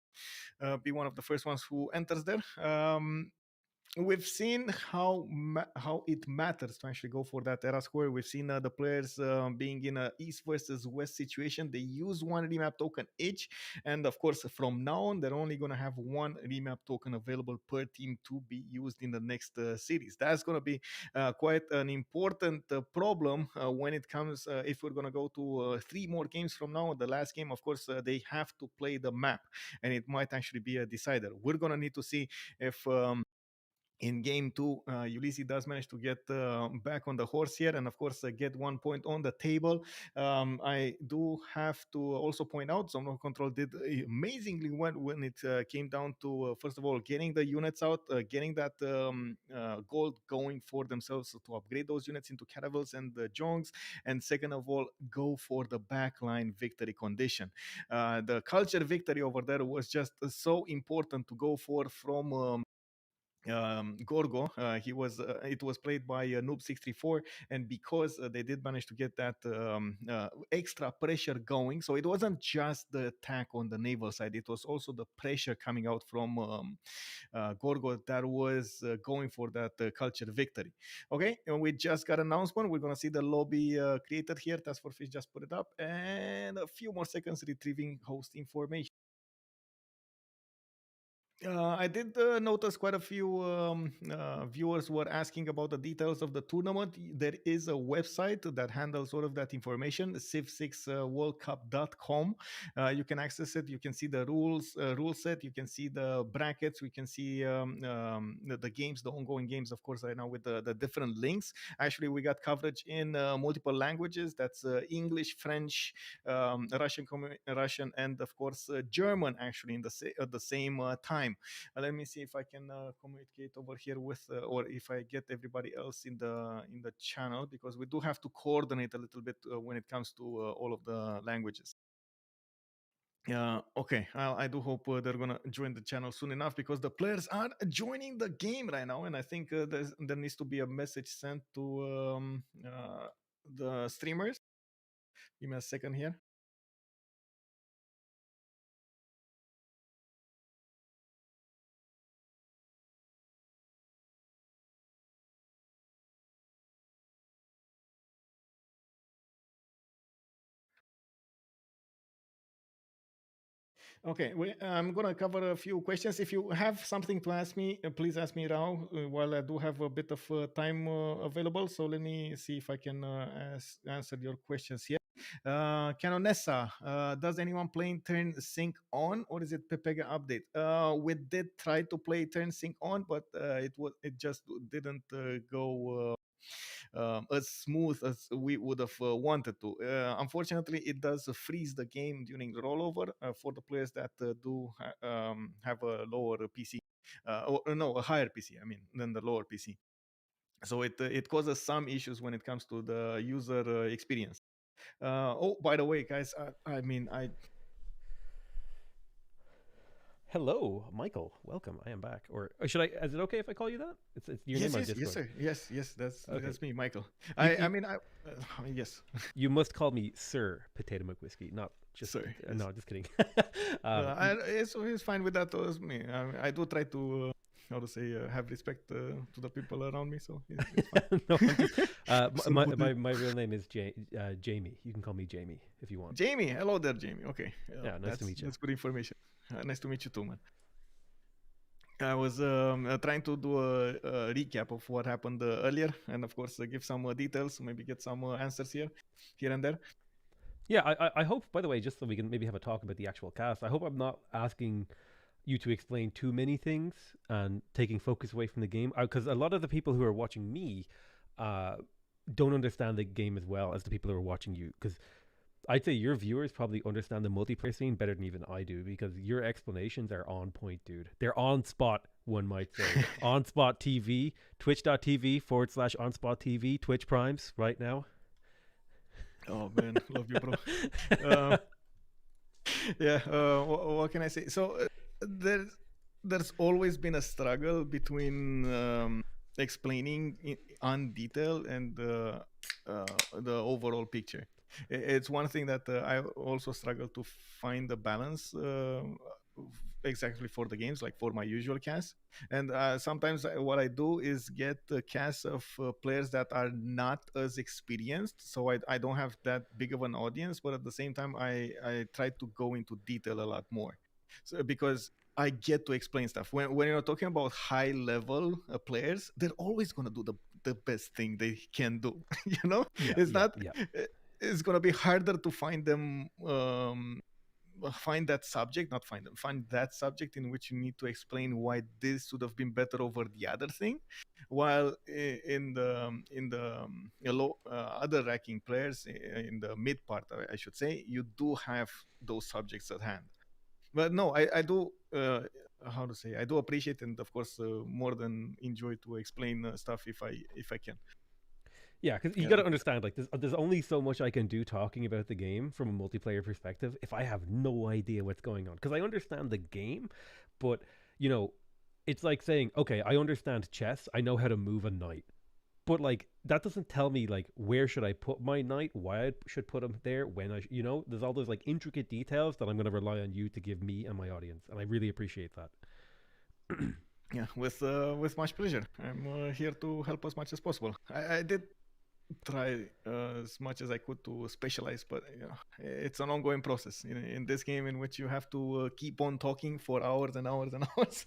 be one of the first ones who enters there. We've seen how it matters to actually go for that era score. We've seen the players being in a east versus west situation. They use one remap token each, and of course, from now on, they're only going to have one remap token available per team to be used in the next series. That's going to be quite an important problem when it comes. If we're going to go to 3 more games from now, the last game, of course, they have to play the map, and it might actually be a decider. We're going to need to see if. In game 2, Ulysses does manage to get back on the horse here and, of course, get 1 point on the table. I do have to also point out Zone of Control did amazingly well when it came down to, first of all, getting the units out, getting that gold going for themselves to upgrade those units into caravels and jongs, and second of all, go for the backline victory condition. The culture victory over there was just so important to go for from Gorgo. It was played by Noob634, and because they did manage to get that extra pressure going, so it wasn't just the attack on the naval side, it was also the pressure coming out from Gorgo that was going for that culture victory. Okay, and we just got an announcement. We're gonna see the lobby created here. Task Force Fish just put it up, and a few more seconds retrieving host information. I did notice quite a few viewers were asking about the details of the tournament. There is a website that handles all of that information, civ6worldcup.com. You can access it. You can see the rule set. You can see the brackets. We can see the games, the ongoing games, of course, right now with the different links. Actually, we got coverage in multiple languages. That's English, French, Russian, and of course German. Actually, in at the same time. Let me see if I can communicate over here with, or if I get everybody else in the channel, because we do have to coordinate a little bit when it comes to all of the languages. Okay, I do hope they're gonna join the channel soon enough, because the players are joining the game right now, and I think there needs to be a message sent to the streamers. Give me a second here. Okay, I'm gonna cover a few questions. If you have something to ask me, please ask me now, while I do have a bit of time available. So let me see if I can answer your questions here. Canonessa, does anyone playing turn sync on, or is it Pepega update? We did try to play turn sync on, but it just didn't go as smooth as we would have wanted to. Unfortunately, it does freeze the game during the rollover for the players that do have a lower PC, or no, a higher PC, I mean, than the lower PC. So it causes some issues when it comes to the user experience. Oh, by the way, guys, I Hello, Michael. Welcome. I am back. Or should I? Is it okay if I call you that? It's your yes, name on yes, Discord. yes, sir. Yes, that's me, Michael. Yes. You must call me Sir Potato McWhiskey, not just Sir. Yes. No, just kidding. It's fine with that as me. I do try to have respect to the people around me, so it's fine. No, my real name is Jamie. You can call me Jamie if you want. Jamie, hello there, Jamie. Okay, yeah, nice to meet you. That's good information. Nice to meet you too, man. I was trying to do a recap of what happened earlier, and of course give some details, maybe get some answers here and there. Yeah, I hope, by the way, just so we can maybe have a talk about the actual cast, I hope I'm not asking you to explain too many things and taking focus away from the game, because a lot of the people who are watching me don't understand the game as well as the people who are watching you, because I'd say your viewers probably understand the multiplayer scene better than even I do, because your explanations are on point, dude. They're on spot, one might say. OnSpotTV, twitch.tv/OnSpotTV, Twitch Primes right now. Oh man, love you, bro. Yeah, what can I say? So there's always been a struggle between explaining on detail and the overall picture. It's one thing that I also struggle to find the balance exactly for the games, like for my usual cast. And sometimes what I do is get a cast of players that are not as experienced, so I don't have that big of an audience, but at the same time I try to go into detail a lot more, so because I get to explain stuff. When you're talking about high level players, they're always gonna do the best thing they can do. Yeah, It's yeah, not. yeah. It's gonna be harder to find them. Find that subject, not find them. Find that subject in which you need to explain why this should have been better over the other thing. While in the low, other ranking players in the mid part, I should say, you do have those subjects at hand. But no, I do how to say, I do appreciate and of course more than enjoy to explain stuff if I can. Yeah, because you Yeah, got to understand, like, there's only so much I can do talking about the game from a multiplayer perspective if I have no idea what's going on. Because I understand the game, but, you know, it's like saying, okay, I understand chess, I know how to move a knight. But, like, that doesn't tell me, like, where should I put my knight, why I should put him there, when there's all those, like, intricate details that I'm going to rely on you to give me and my audience. And I really appreciate that. yeah, with much pleasure. I'm here to help as much as possible. I did try as much as I could to specialize, but it's an ongoing process in this game in which you have to keep on talking for hours and hours and hours.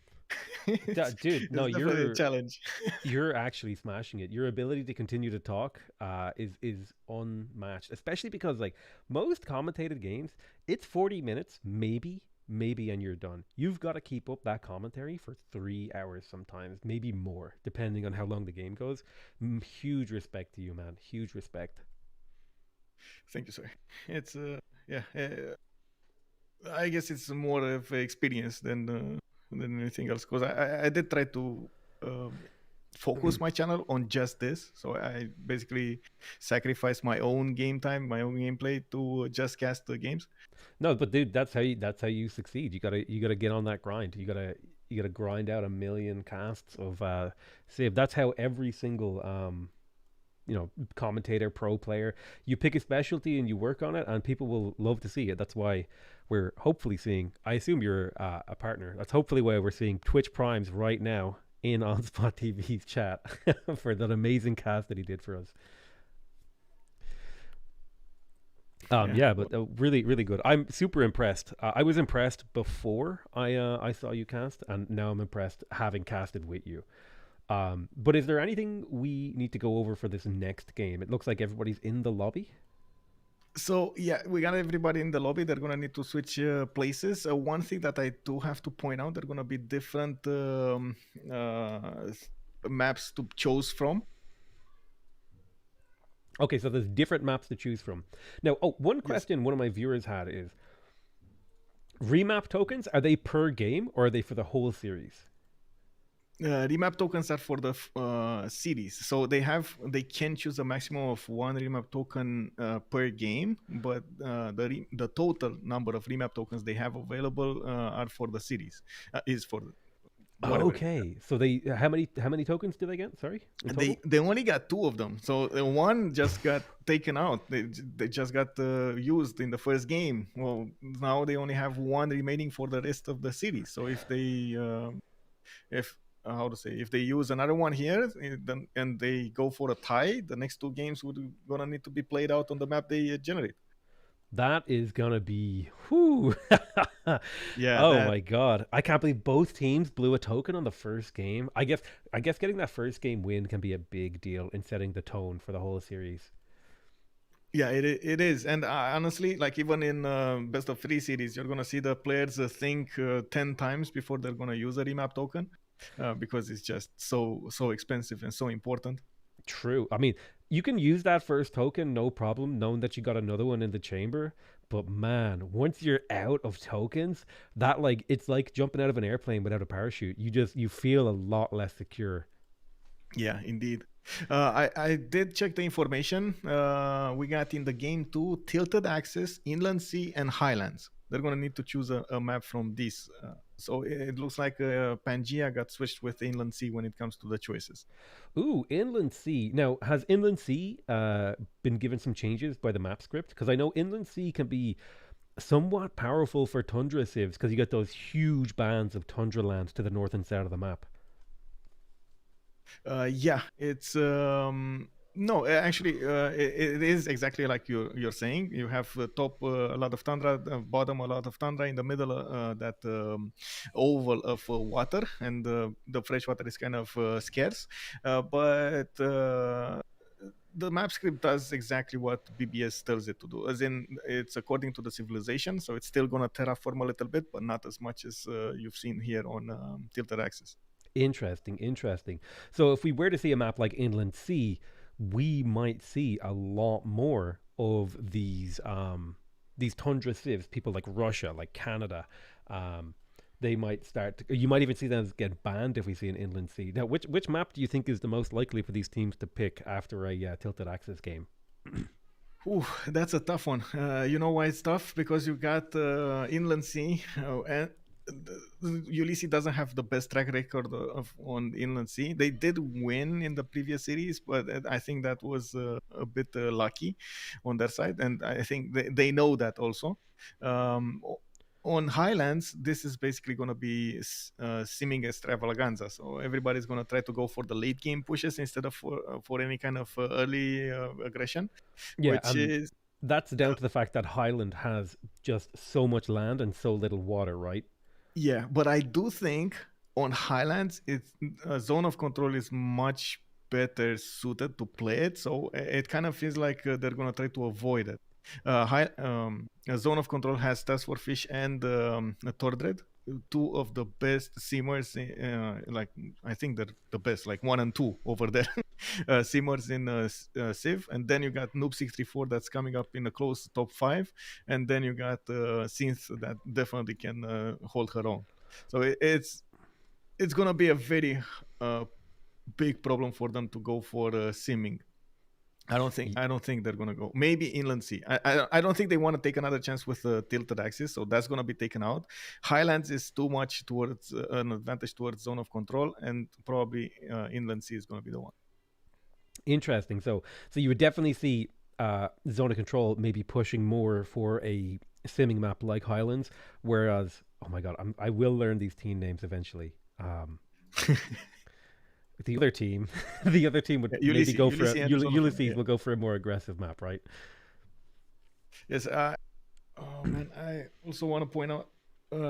Dude, no, it's definitely a challenge. you're actually smashing it. Your ability to continue to talk is unmatched, especially because, like, most commentated games, it's 40 minutes, maybe, and you're done. You've got to keep up that commentary for 3 hours sometimes, maybe more, depending on how long the game goes. Huge respect to you, man. Huge respect. Thank you, sir. It's yeah. I guess it's more of experience than anything else, because I did try to focus my channel on just this, so I basically sacrificed my own game time, my own gameplay to just cast the games. No, but dude, that's how you succeed. You gotta get on that grind. You gotta grind out a million casts of save. That's how every single commentator, pro player, you pick a specialty and you work on it, and people will love to see it. That's why we're hopefully seeing. I assume you're a partner. That's hopefully why we're seeing Twitch Primes right now in OnSpot TV's chat for that amazing cast that he did for us. Yeah, but really, really good. I'm super impressed. I was impressed before I saw you cast, and now I'm impressed having casted with you. But is there anything we need to go over for this next game? It looks like everybody's in the lobby. So yeah, we got everybody in the lobby. They're gonna need to switch places. One thing that I do have to point out, they're gonna be different maps to choose from. Okay, so there's different maps to choose from. Now, one question one of my viewers had is, remap tokens, are they per game or are they for the whole series? Remap tokens are for the series, so they can choose a maximum of one remap token per game, but the total number of remap tokens they have available are for the series. Is for whatever. Okay, so they how many tokens do they get? Sorry, they only got two of them. So one just got taken out. They just got used in the first game. Well, now they only have one remaining for the rest of the series. So if they if they use another one here and they go for a tie, the next two games would gonna need to be played out on the map they generate. That is gonna be whoo. Yeah. Oh my god, I can't believe both teams blew a token on the first game. I guess getting that first game win can be a big deal in setting the tone for the whole series. Yeah, it is. And honestly, like even in best of 3 series, you're gonna see the players think 10 times before they're gonna use a remap token, because it's just so expensive and so important. True. I mean, you can use that first token, no problem, knowing that you got another one in the chamber. But man, once you're out of tokens, that, like, it's like jumping out of an airplane without a parachute. You feel a lot less secure. Yeah, indeed. I did check the information. We got in the game 2 tilted axis, inland sea, and highlands. They're going to need to choose a map from these. So it looks like Pangea got switched with inland sea when it comes to the choices. Ooh, Inland Sea. Now, has Inland Sea been given some changes by the map script? Because I know Inland Sea can be somewhat powerful for tundra civs because you get those huge bands of tundra lands to the north and south of the map. Yeah, it's no, actually, it is exactly like you're saying. You have top a lot of tundra, bottom a lot of tundra, in the middle that oval of water, and the fresh water is kind of scarce. But the map script does exactly what BBS tells it to do, as in it's according to the civilization, so it's still gonna terraform a little bit, but not as much as you've seen here on Tilted Axis. Interesting, interesting. So if we were to see a map like Inland Sea, we might see a lot more of these tundra civs. People like Russia, like Canada, they might start. You might even see them get banned if we see an Inland Sea. Now, which map do you think is the most likely for these teams to pick after a tilted axis game? Ooh, that's a tough one. You know why it's tough? Because you got Inland Sea, and Ulysses doesn't have the best track record on Inland Sea. They did win in the previous series, but I think that was a bit lucky on their side, and I think they know that also. On Highlands, this is basically going to be simming extravaganza. So everybody's going to try to go for the late game pushes instead of for any kind of early aggression, Yeah, which is that's down to the fact that Highland has just so much land and so little water, right? yeah. But I do think on Highlands, it's zone of control is much better suited to play it. So it kind of feels like they're going to try to avoid it. A zone of control has Task for Fish and Tordred, two of the best simmers. Like I think they're the best, like 1 and 2 over there. Simmers in Civ, and then you got Noob 634 that's coming up in a close top 5, and then you got Synth that definitely can hold her own. So it's gonna be a very big problem for them to go for simming. I don't think they're gonna go. Maybe Inland Sea. I don't think they want to take another chance with the tilted axis, so that's gonna be taken out. Highlands is too much towards an advantage towards zone of control, and probably Inland Sea is gonna be the one. Interesting. So you would definitely see zone of control maybe pushing more for a simming map like Highlands, whereas oh my god, I will learn these team names eventually. The other team, would maybe go for Ulysses will go for a more aggressive map, right? Yes. Oh man, I also want to point out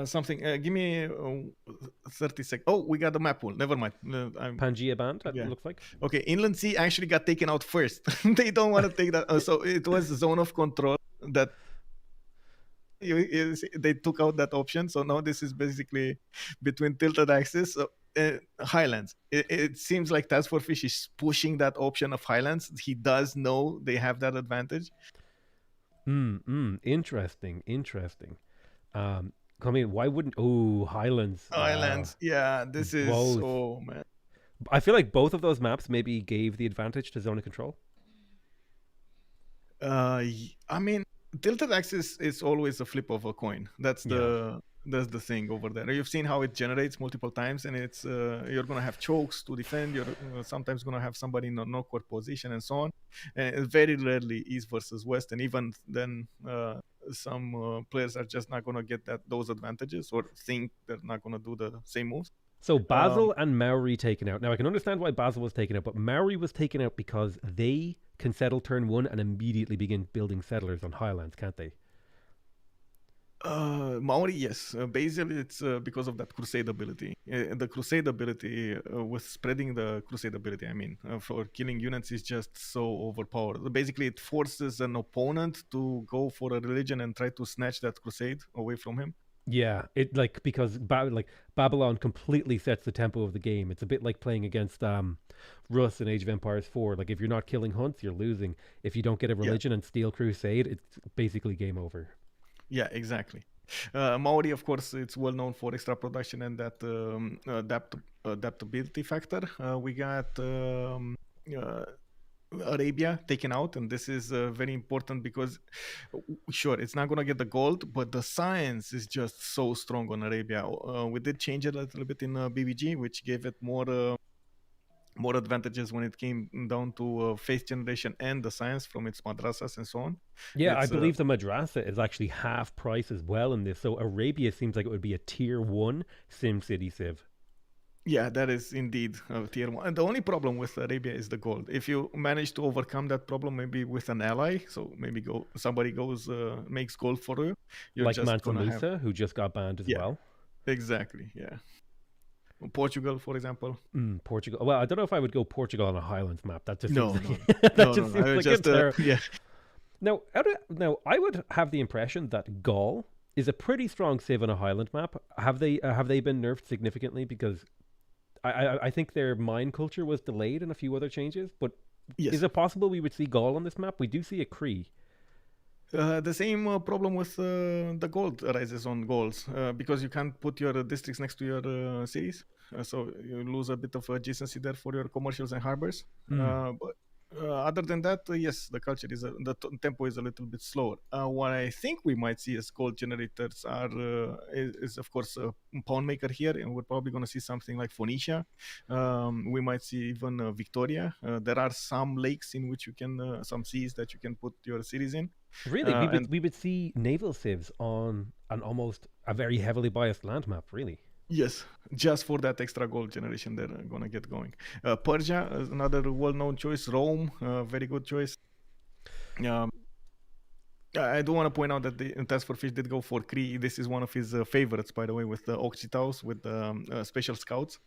something. Give me 30 seconds. Oh, we got the map pool. Never mind. Pangea band, it looks like. Okay, Inland Sea actually got taken out first. They don't want to take that. So it was zone of control that they took out that option. So now this is basically between tilted axis. Highlands. It seems like Task for Fish is pushing that option of Highlands. He does know they have that advantage. Interesting. I mean, why wouldn't Highlands? Highlands, yeah. This is both. Man. I feel like both of those maps maybe gave the advantage to zone of control. I mean, tilted axis is always a flip of a coin. That's the thing over there. You've seen how it generates multiple times, and it's you're gonna have chokes to defend. You're sometimes gonna have somebody in an awkward position and so on. And very rarely East versus West, and even then, some players are just not gonna get those advantages or think they're not gonna do the same moves. So Basel and Maori taken out. Now I can understand why Basel was taken out, but Maori was taken out because they can settle turn 1 and immediately begin building settlers on Highlands, can't they? Maori, yes. Basically, it's because of that crusade ability. The crusade ability, with spreading the crusade ability, I mean, for killing units is just so overpowered. Basically, it forces an opponent to go for a religion and try to snatch that crusade away from him. Yeah, it because Babylon completely sets the tempo of the game. It's a bit like playing against Rus in Age of Empires 4. Like if you're not killing hunts, you're losing. If you don't get a religion and steal crusade, it's basically game over. Yeah, exactly. Maori, of course, it's well known for extra production and that adaptability factor. We got Arabia taken out, and this is very important because sure, it's not going to get the gold, but the science is just so strong on Arabia. We did change it a little bit in BBG, which gave it more advantages when it came down to faith generation and the science from its madrasas and so on. Yeah, I It's believe the madrasa is actually half price as well in this. So Arabia seems like it would be a tier 1 SimCity Civ. yeah, that is indeed tier 1. And the only problem with Arabia is the gold. If you manage to overcome that problem, maybe with an ally, so maybe somebody goes makes gold for you, you're Like just Mansa gonna have. Musa, who just got banned as Yeah. well. Exactly, yeah. Portugal, for example. Portugal. Well, I don't know if I would go Portugal on a Highlands map. That just No, seems no, like, that no, just no. seems I like just, a terror. yeah. Now, I would have the impression that Gaul is a pretty strong civ on a Highland map. Have they been nerfed significantly? Because I think their mine culture was delayed in a few other changes. But Yes. is it possible we would see Gaul on this map? We do see a Cree. The same problem with the gold arises on goals because you can't put your districts next to your cities, so you lose a bit of adjacency there for your commercials and harbors. But other than that, yes, the culture is tempo is a little bit slower. What I think we might see as gold generators is of course Pawn Maker here, and we're probably going to see something like Phoenicia. We might see even Victoria. There are some lakes in which you can, some seas that you can put your cities in. Really, we would see naval civs on almost a very heavily biased land map. Really. Yes, just for that extra gold generation, they're gonna get going. Persia is another well-known choice. Rome, very good choice. I do want to point out that the Task for Fish did go for Cree. This is one of his favorites, by the way, with the Oxitaus, with the special scouts.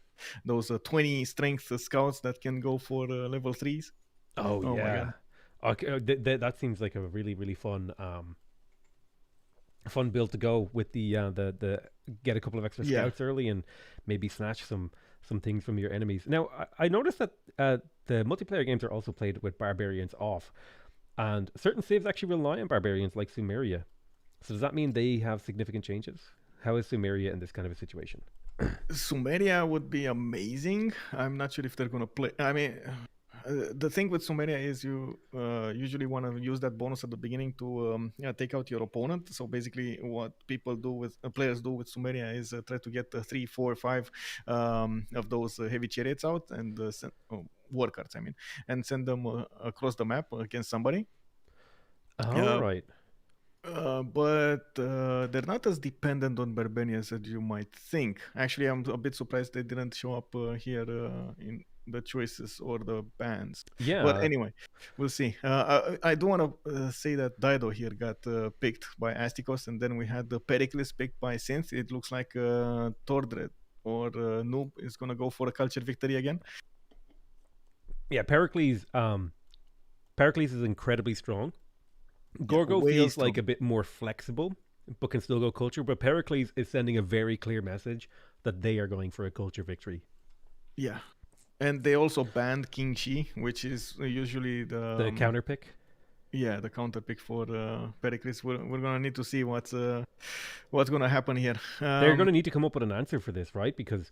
Those 20 strength scouts that can go for level 3s. Oh my yeah. God. Okay, that seems like a really fun fun build to go with the get a couple of extra Yeah. scouts early and maybe snatch some things from your enemies. Now I noticed that the multiplayer games are also played with barbarians off, and certain saves actually rely on barbarians like Sumeria. So does that mean they have significant changes? How is Sumeria in this kind of a situation? Sumeria would be amazing. I'm not sure if they're gonna play. I mean, the thing with Sumeria is you usually want to use that bonus at the beginning to take out your opponent. So basically, what people do with players do with Sumeria is try to get 3, 4, 5 of those heavy chariots out and war cards, I mean, and send them across the map against somebody. All right. But they're not as dependent on barbarians as you might think. Actually, I'm a bit surprised they didn't show up here in the choices or the bans. Yeah. But anyway, we'll see. I do want to say that Dido here got picked by Astikos, and then we had the Pericles picked by Synth. It looks like Tordred or Noob is going to go for a culture victory again. Yeah, Pericles is incredibly strong. Gorgo way feels strong. like a bit more flexible, but can still go culture. But Pericles is sending a very clear message that they are going for a culture victory. Yeah. And they also banned King Shi, which is usually the counter pick. Yeah, the counter pick for Pericles. We're gonna need to see what's gonna happen here. They're gonna need to come up with an answer for this, right? Because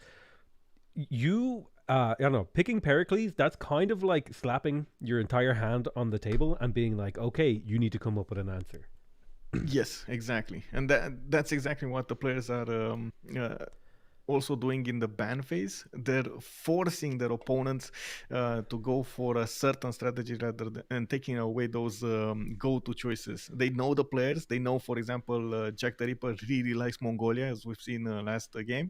I don't know, picking Pericles, that's kind of like slapping your entire hand on the table and being like, okay, you need to come up with an answer. Yes, exactly. And that's exactly what the players are also doing in the ban phase. They're forcing their opponents to go for a certain strategy rather than taking away those go-to choices. They know the players. They know, for example, Jack the Ripper really likes Mongolia, as we've seen last game.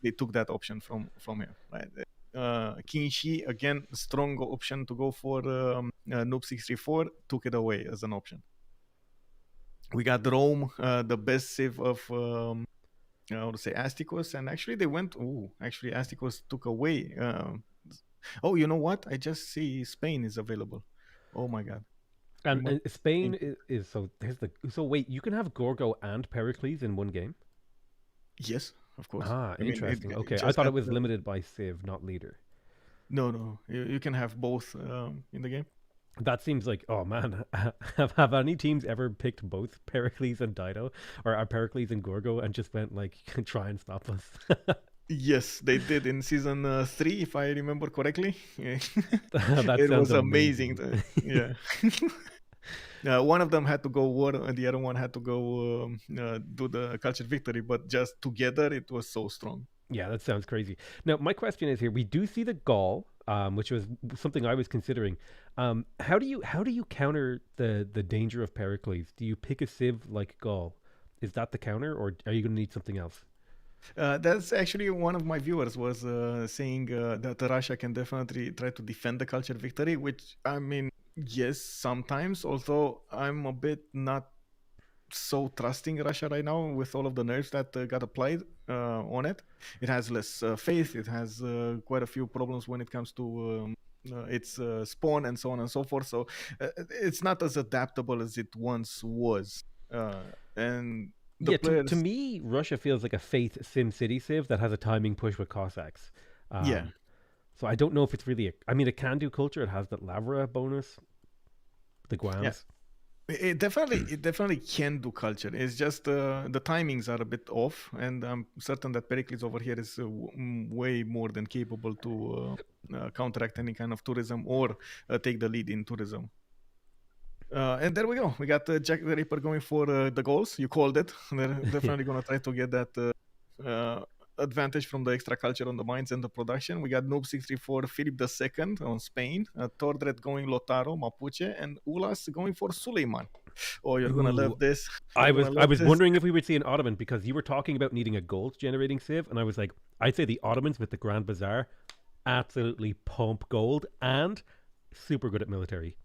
They took that option from him. Right? King Shi, again, strong option to go for Noob 634, took it away as an option. We got Rome, the best save of how to say Astikos, and actually they went. Actually Astikos took away. You know what? I just see Spain is available. Oh my god! And Spain is so. So wait, you can have Gorgo and Pericles in one game. Yes, of course. Interesting. Okay, I thought it was limited by Civ, not leader. No. You can have both in the game. That seems like, oh man, have any teams ever picked both Pericles and Dido, or Pericles and Gorgo, and just went like, try and stop us? Yes, they did in season 3, if I remember correctly. That It sounds was amazing. amazing. Yeah. One of them had to go war, and the other one had to go do the culture victory. But just together, it was so strong. Yeah, that sounds crazy. Now, my question is here: we do see the Gaul, which was something I was considering. How do you counter the danger of Pericles? Do you pick a civ like Gaul? Is that the counter, or are you going to need something else? That's actually one of my viewers was saying that Russia can definitely try to defend the culture victory, which I mean, yes, sometimes. Although I'm a bit not so trusting Russia right now with all of the nerfs that got applied on it. It has less faith. It has quite a few problems when it comes to its spawn and so on and so forth. So it's not as adaptable as it once was. And the Yeah, players, to me, Russia feels like a Faith SimCity civ that has a timing push with Cossacks. yeah. So I don't know if it's really I mean, it can do culture. It has the Lavra bonus, the Guams. Yeah. It definitely can do culture. It's just the timings are a bit off, and I'm certain that Pericles over here is way more than capable to counteract any kind of tourism or take the lead in tourism. And there we go. We got Jack the Ripper going for the goals. You called it. They're definitely going to try to get that advantage from the extra culture on the mines and the production. We got Noob634 Philip II on Spain, Tordred going Lotaro, Mapuche, and Ulas going for Suleiman. Oh, you're going to love this. I was wondering if we would see an Ottoman because you were talking about needing a gold generating civ, and I was like, I'd say the Ottomans with the Grand Bazaar absolutely pump gold and super good at military.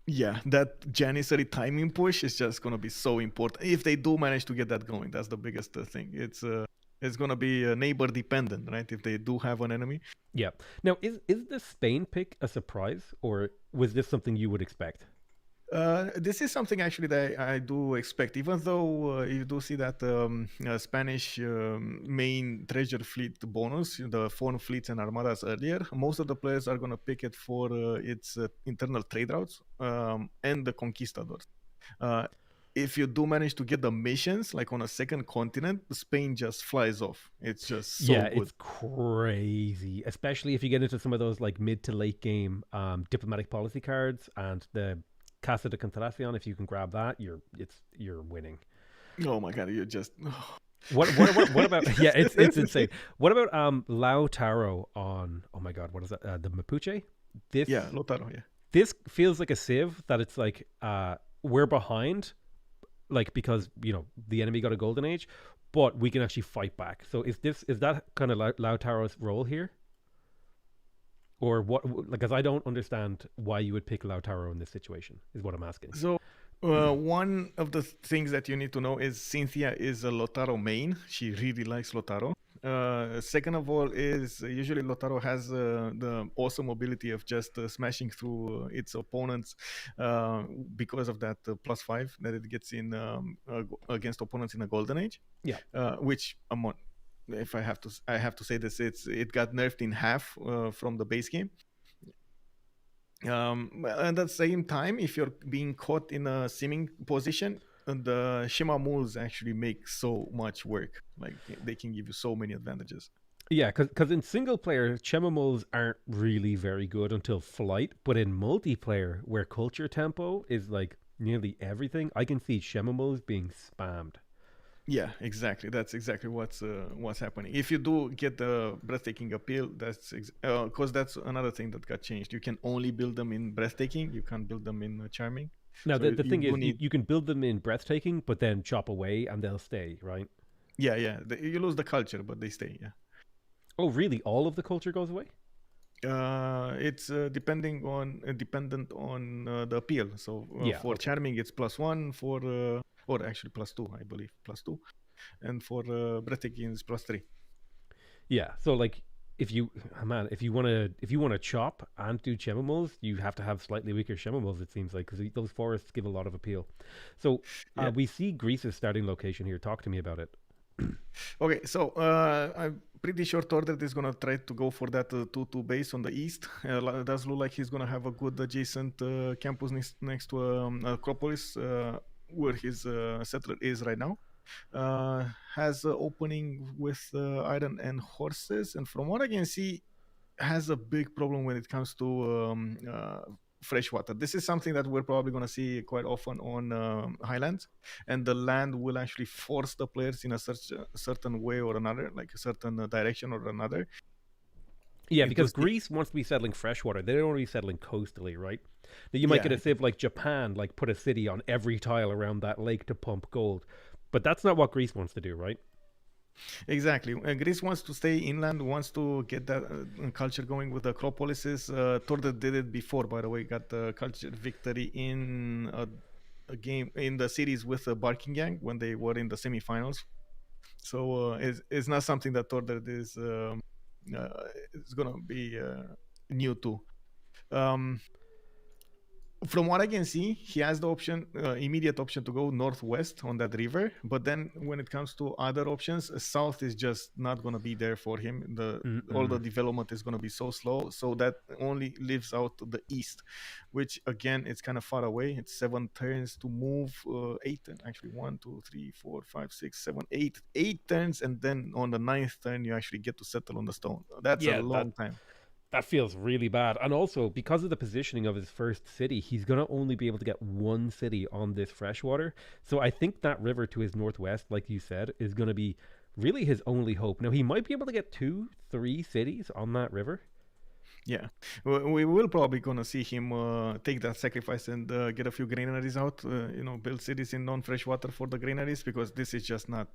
Yeah, that Janissary timing push is just going to be so important. If they do manage to get that going, that's the biggest thing. It's going to be neighbor dependent, right? If they do have an enemy. Yeah. Now, is the Spain pick a surprise, or was this something you would expect? This is something actually that I do expect, even though you do see that Spanish main treasure fleet bonus, the foreign fleets and armadas earlier, most of the players are going to pick it for its internal trade routes and the conquistadors. If you do manage to get the missions, like on a second continent, Spain just flies off. It's just so good. It's crazy, especially if you get into some of those like mid to late game diplomatic policy cards and the Casa de Contratación. If you can grab that, you're winning. Oh my god, you're just what about yeah, it's insane. What about Lautaro on oh my god, what is that? The Mapuche? Lautaro, yeah. This feels like a civ that it's like we're behind, like because the enemy got a golden age, but we can actually fight back. So is that kind of Lautaro's role here? Or what? Because I don't understand why you would pick Lautaro in this situation, is what I'm asking. So, one of the things that you need to know is Cynthia is a Lautaro main. She really likes Lautaro. Second of all is usually Lautaro has the awesome ability of just smashing through its opponents because of that +5 that it gets in against opponents in a golden age. Yeah. Which I'm on. If I have to say this, it got nerfed in half from the base game. And at the same time, if you're being caught in a simming position, the Shema moves actually make so much work. Like they can give you so many advantages. Yeah, because in single player, Shema moves aren't really very good until flight, but in multiplayer, where culture tempo is like nearly everything, I can see Shema moves being spammed. Yeah, exactly. That's exactly what's happening. If you do get the breathtaking appeal, that's because that's another thing that got changed. You can only build them in breathtaking. You can't build them in charming. Now so the thing is, you can build them in breathtaking, but then chop away and they'll stay, right? Yeah. You lose the culture, but they stay. Yeah. Oh, really? All of the culture goes away? It's dependent on the appeal. So for charming, it's +1 for. Or actually +2, I believe, +2, and for breathtaking is +3. Yeah, so like if you want to chop and do Shemimals, you have to have slightly weaker Shemimals. It seems like because those forests give a lot of appeal. So we see Greece's starting location here. Talk to me about it. Okay, so I'm pretty sure Tordred is gonna try to go for that 2-2 base on the east. It does look like he's gonna have a good adjacent campus next to Acropolis. Where his settler is right now. has an opening with iron and horses, and from what I can see, has a big problem when it comes to freshwater. This is something that we're probably going to see quite often on Highlands, and the land will actually force the players in a certain way or another, like a certain direction or another. Yeah, because Greece wants to be settling freshwater. They don't want to be settling coastally, right? Now, you might get a civ like Japan, like put a city on every tile around that lake to pump gold. But that's not what Greece wants to do, right? Exactly. Greece wants to stay inland, wants to get that culture going with the Acropolises. Tordor did it before, by the way, got the culture victory in a game in the series with the Barking Gang when they were in the semifinals. So it's not something that Tordor is going to be new to. From what I can see, he has the option, immediate option to go northwest on that river. But then when it comes to other options, south is just not going to be there for him. All the development is going to be so slow. So that only lives out to the east, which again, it's kind of far away. It's 7 turns to move, 8, actually 1, 2, 3, 4, 5, 6, 7, 8, 8 turns. And then on the 9th turn, you actually get to settle on the stone. That's a long time. That feels really bad. And also, because of the positioning of his first city, he's going to only be able to get one city on this freshwater. So I think that river to his northwest, like you said, is going to be really his only hope. Now, he might be able to get 2, 3 cities on that river. Yeah, we will probably gonna see him take that sacrifice and get a few granaries out. Build cities in non-freshwater for the granaries, because this is just not.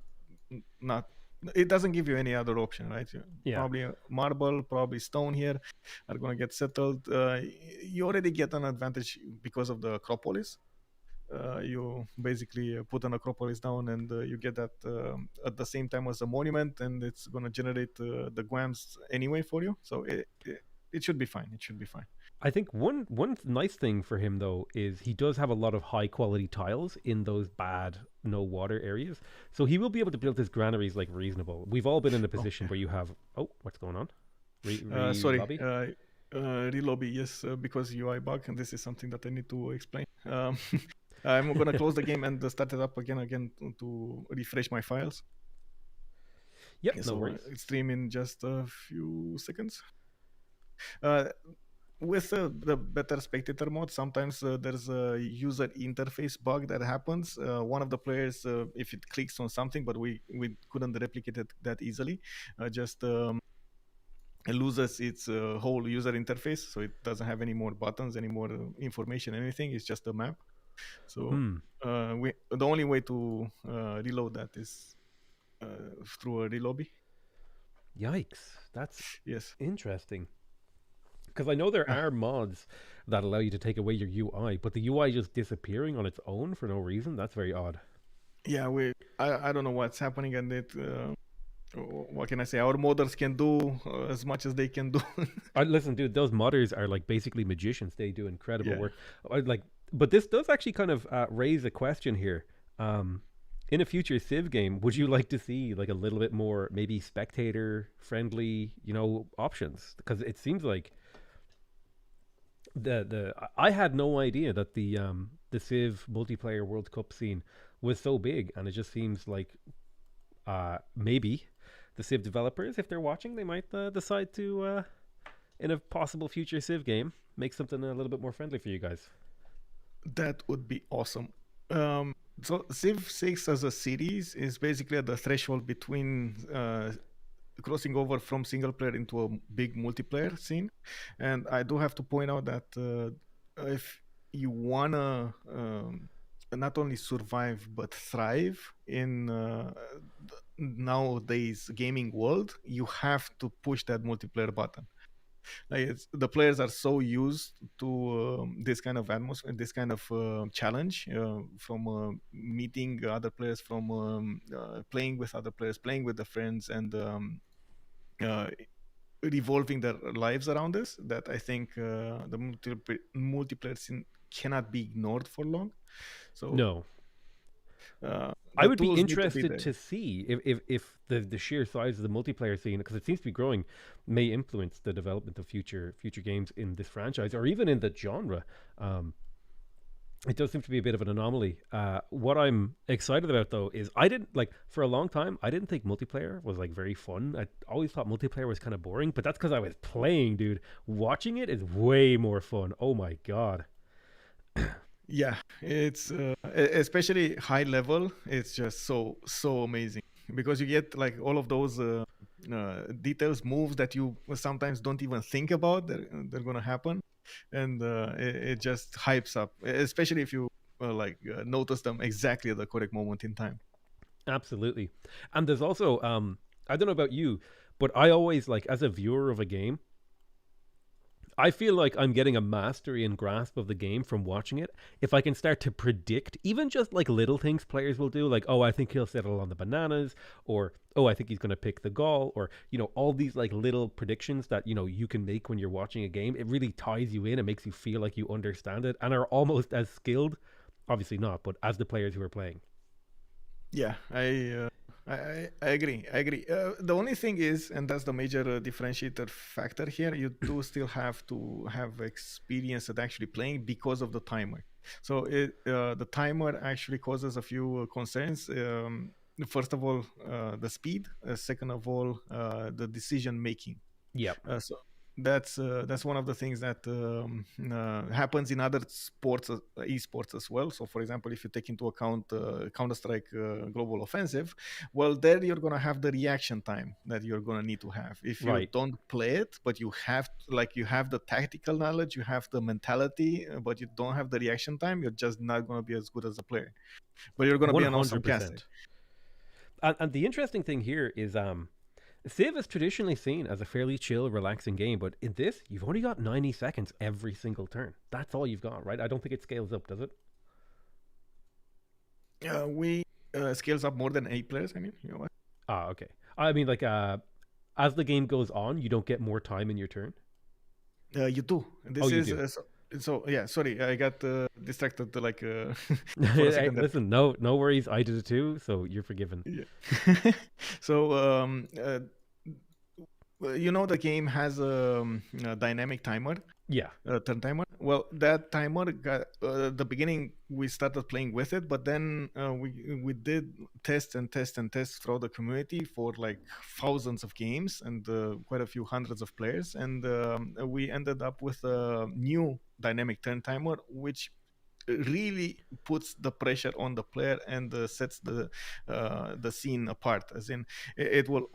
It doesn't give you any other option, right? Yeah. Probably marble, probably stone here are gonna get settled. You already get an advantage because of the Acropolis. You basically put an Acropolis down, and you get that at the same time as a monument, and it's gonna generate the guams anyway for you. So it should be fine. It should be fine. I think one nice thing for him, though, is he does have a lot of high quality tiles in those bad no water areas. So he will be able to build his granaries like reasonable. We've all been in a position where you have... Oh, what's going on? Sorry. Lobby? Relobby, yes, because UI bug, and this is something that I need to explain. I'm going to close the game and start it up again to refresh my files. Yep, no worries. Stream in just a few seconds. With the better spectator mode, sometimes there's a user interface bug that happens. One of the players, if it clicks on something, but we couldn't replicate it that easily, just loses its whole user interface, so it doesn't have any more buttons, any more information, anything. It's just a map. So the only way to reload that is through a relobby. Yikes, that's yes interesting. Because I know there are mods that allow you to take away your UI, but the UI just disappearing on its own for no reason, that's very odd. Yeah, I don't know what's happening, and it what can I say? Our modders can do as much as they can do. Listen, dude, those modders are like basically magicians. They do incredible work. But this does actually kind of raise a question here. In a future Civ game, would you like to see like a little bit more maybe spectator friendly, options? Because it seems like I had no idea that the Civ multiplayer World Cup scene was so big, and it just seems like maybe the Civ developers, if they're watching, they might decide to in a possible future Civ game make something a little bit more friendly for you guys. That would be awesome. So Civ 6 as a series is basically at the threshold between crossing over from single player into a big multiplayer scene. And I do have to point out that if you wanna not only survive but thrive in nowadays gaming world, you have to push that multiplayer button. The players are so used to this kind of atmosphere, this kind of challenge from meeting other players, from playing with other players, playing with the friends, and revolving their lives around this, that I think the multiplayer scene cannot be ignored for long. So no. I would be interested to see if the sheer size of the multiplayer scene, because it seems to be growing, may influence the development of future games in this franchise or even in the genre. It does seem to be a bit of an anomaly. What I'm excited about though is I didn't like for a long time I didn't think multiplayer was like very fun. I always thought multiplayer was kind of boring, but that's because I was playing, dude. Watching it is way more fun. Oh my god. Yeah, it's especially high level. It's just so amazing because you get like all of those details, moves that you sometimes don't even think about. They're gonna happen, and it just hypes up, especially if you notice them exactly at the correct moment in time. Absolutely. And there's also I don't know about you, but I always like as a viewer of a game, I feel like I'm getting a mastery and grasp of the game from watching it. If I can start to predict even just like little things players will do, like, oh, I think he'll settle on the bananas, or oh, I think he's going to pick the gall, or, you know, all these like little predictions that, you know, you can make when you're watching a game, it really ties you in. It makes you feel like you understand it and are almost as skilled, obviously not, but as the players who are playing. Yeah, I agree. I agree. The only thing is, and that's the major differentiator factor here, you do still have to have experience at actually playing because of the timer. So the timer actually causes a few concerns. First of all, the speed. Second of all, the decision making. Yep. So that's one of the things that happens in other sports, esports as well. So, for example, if you take into account Counter-Strike Global Offensive, well, there you're gonna have the reaction time that you're gonna need to have. If you Right. don't play it, but you have you have the tactical knowledge, you have the mentality, but you don't have the reaction time, you're just not gonna be as good as a player. But you're gonna be an awesome caster. 100%. And the interesting thing here is Civ is traditionally seen as a fairly chill, relaxing game, but in this, you've only got 90 seconds every single turn. That's all you've got, right? I don't think it scales up, does it? We scales up more than 8 players. I mean, you know what? Ah, okay. I mean, like, as the game goes on, you don't get more time in your turn. You do. This Oh, you is do. so yeah. Sorry, I got distracted. Like for a Hey, second there. listen, no worries. I did it too, so you're forgiven. Yeah. So you know the game has a dynamic timer. Yeah. Turn timer. Well, that timer got the beginning. We started playing with it, but then we did test throughout the community for like thousands of games and quite a few hundreds of players, and we ended up with a new dynamic turn timer, which really puts the pressure on the player and sets the scene apart. As in, it will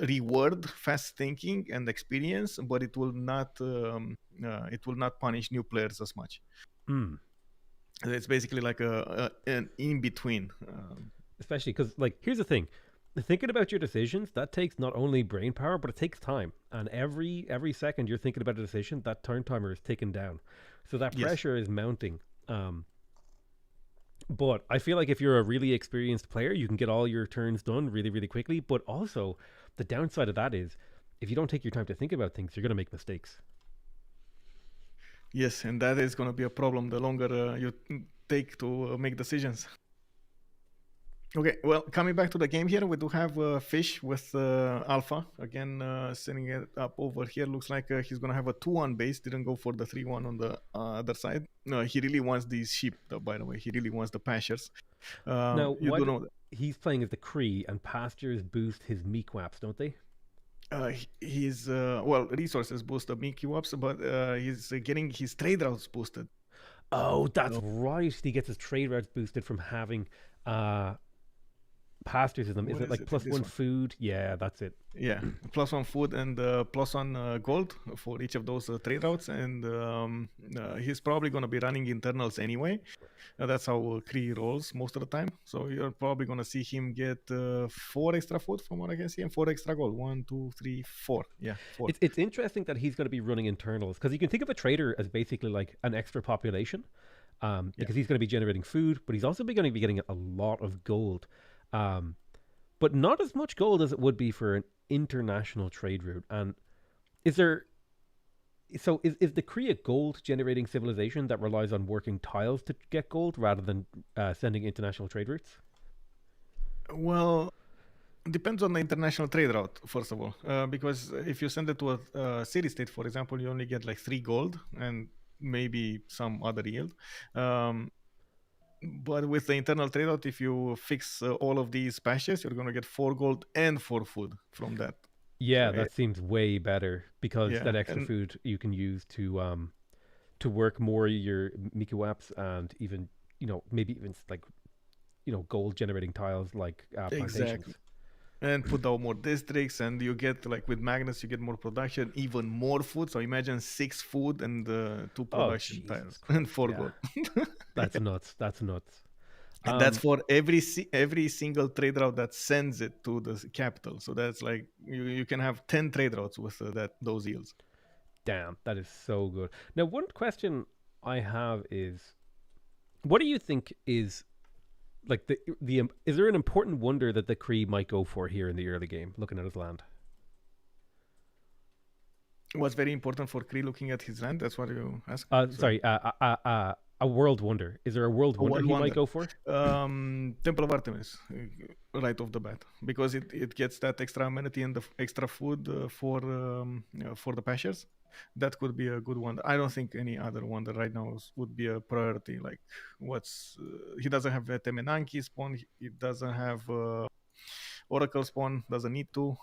reward fast thinking and experience, but it will not punish new players as much. It's basically like an in between. Especially because, like, here's the thing: thinking about your decisions, that takes not only brain power, but it takes time. And every second you're thinking about a decision, that turn timer is ticking down, so that pressure is mounting. But I feel like if you're a really experienced player, you can get all your turns done really, really quickly. But also, the downside of that is, if you don't take your time to think about things, you're going to make mistakes. Yes, and that is going to be a problem the longer you take to make decisions. Okay, well, coming back to the game here, we do have Fish with Alpha. Again, setting it up over here. Looks like he's going to have a 2-1 base. Didn't go for the 3-1 on the other side. No, he really wants these sheep, though, by the way. He really wants the pastures. Now, you do know that. He's playing as the Cree, and pastures boost his meekwaps, don't they? His resources boost the meekwaps, but he's getting his trade routes boosted. Oh, that's right. He gets his trade routes boosted from having pastures in them. Is it like +1 food? Yeah, that's it. Yeah, +1 food and +1 gold for each of those trade routes, and he's probably going to be running internals anyway. That's how Kree rolls most of the time. So you're probably going to see him get 4 extra food from what I can see, and 4 extra gold. 1, 2, 3, 4. Yeah, 4. It's interesting that he's going to be running internals, because you can think of a trader as basically like an extra population, because he's going to be generating food, but he's also going to be getting a lot of gold. But not as much gold as it would be for an international trade route. And is the Kree a gold generating civilization that relies on working tiles to get gold rather than sending international trade routes? Well, it depends on the international trade route, first of all, because if you send it to a city state, for example, you only get like 3 gold and maybe some other yield. But with the internal trade-out, if you fix all of these patches, you're gonna get 4 gold and 4 food from that. Yeah, So, that seems way better because yeah, that extra and food you can use to work more your Miku apps and even maybe even like gold generating tiles like plantations. exactly. And put out more districts, and you get like with magnets, you get more production, even more food. So imagine 6 food and 2 Oh production Jesus tiles and Christ! 4 Yeah, gold. that's nuts. That's nuts. And that's for every single trade route that sends it to the capital. So that's like you can have 10 trade routes with those yields. Damn, that is so good. Now, one question I have is, what do you think is like the is there an important wonder that the Kree might go for here in the early game, looking at his land? What's very important for Kree looking at his land? That's what you ask. Sorry, a world wonder. Is there a world wonder World he might wonder. go for? Temple of Artemis, right off the bat, because it gets that extra amenity and the extra food for the pashers. That could be a good one. I don't think any other wonder right now would be a priority. Like he doesn't have a Temenanki spawn. He doesn't have Oracle spawn. Doesn't need to.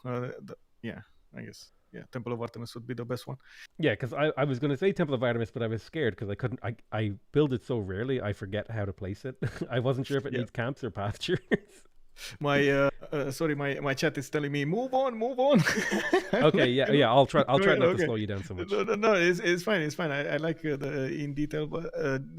Yeah, I guess. Yeah, Temple of Artemis would be the best one. Yeah, because I was going to say Temple of Artemis, but I was scared because I couldn't. I build it so rarely, I forget how to place it. I wasn't sure if it needs camps or pastures. My my chat is telling me move on. Okay, yeah, I'll try not to slow you down so much. No, it's fine. I like the in detail, but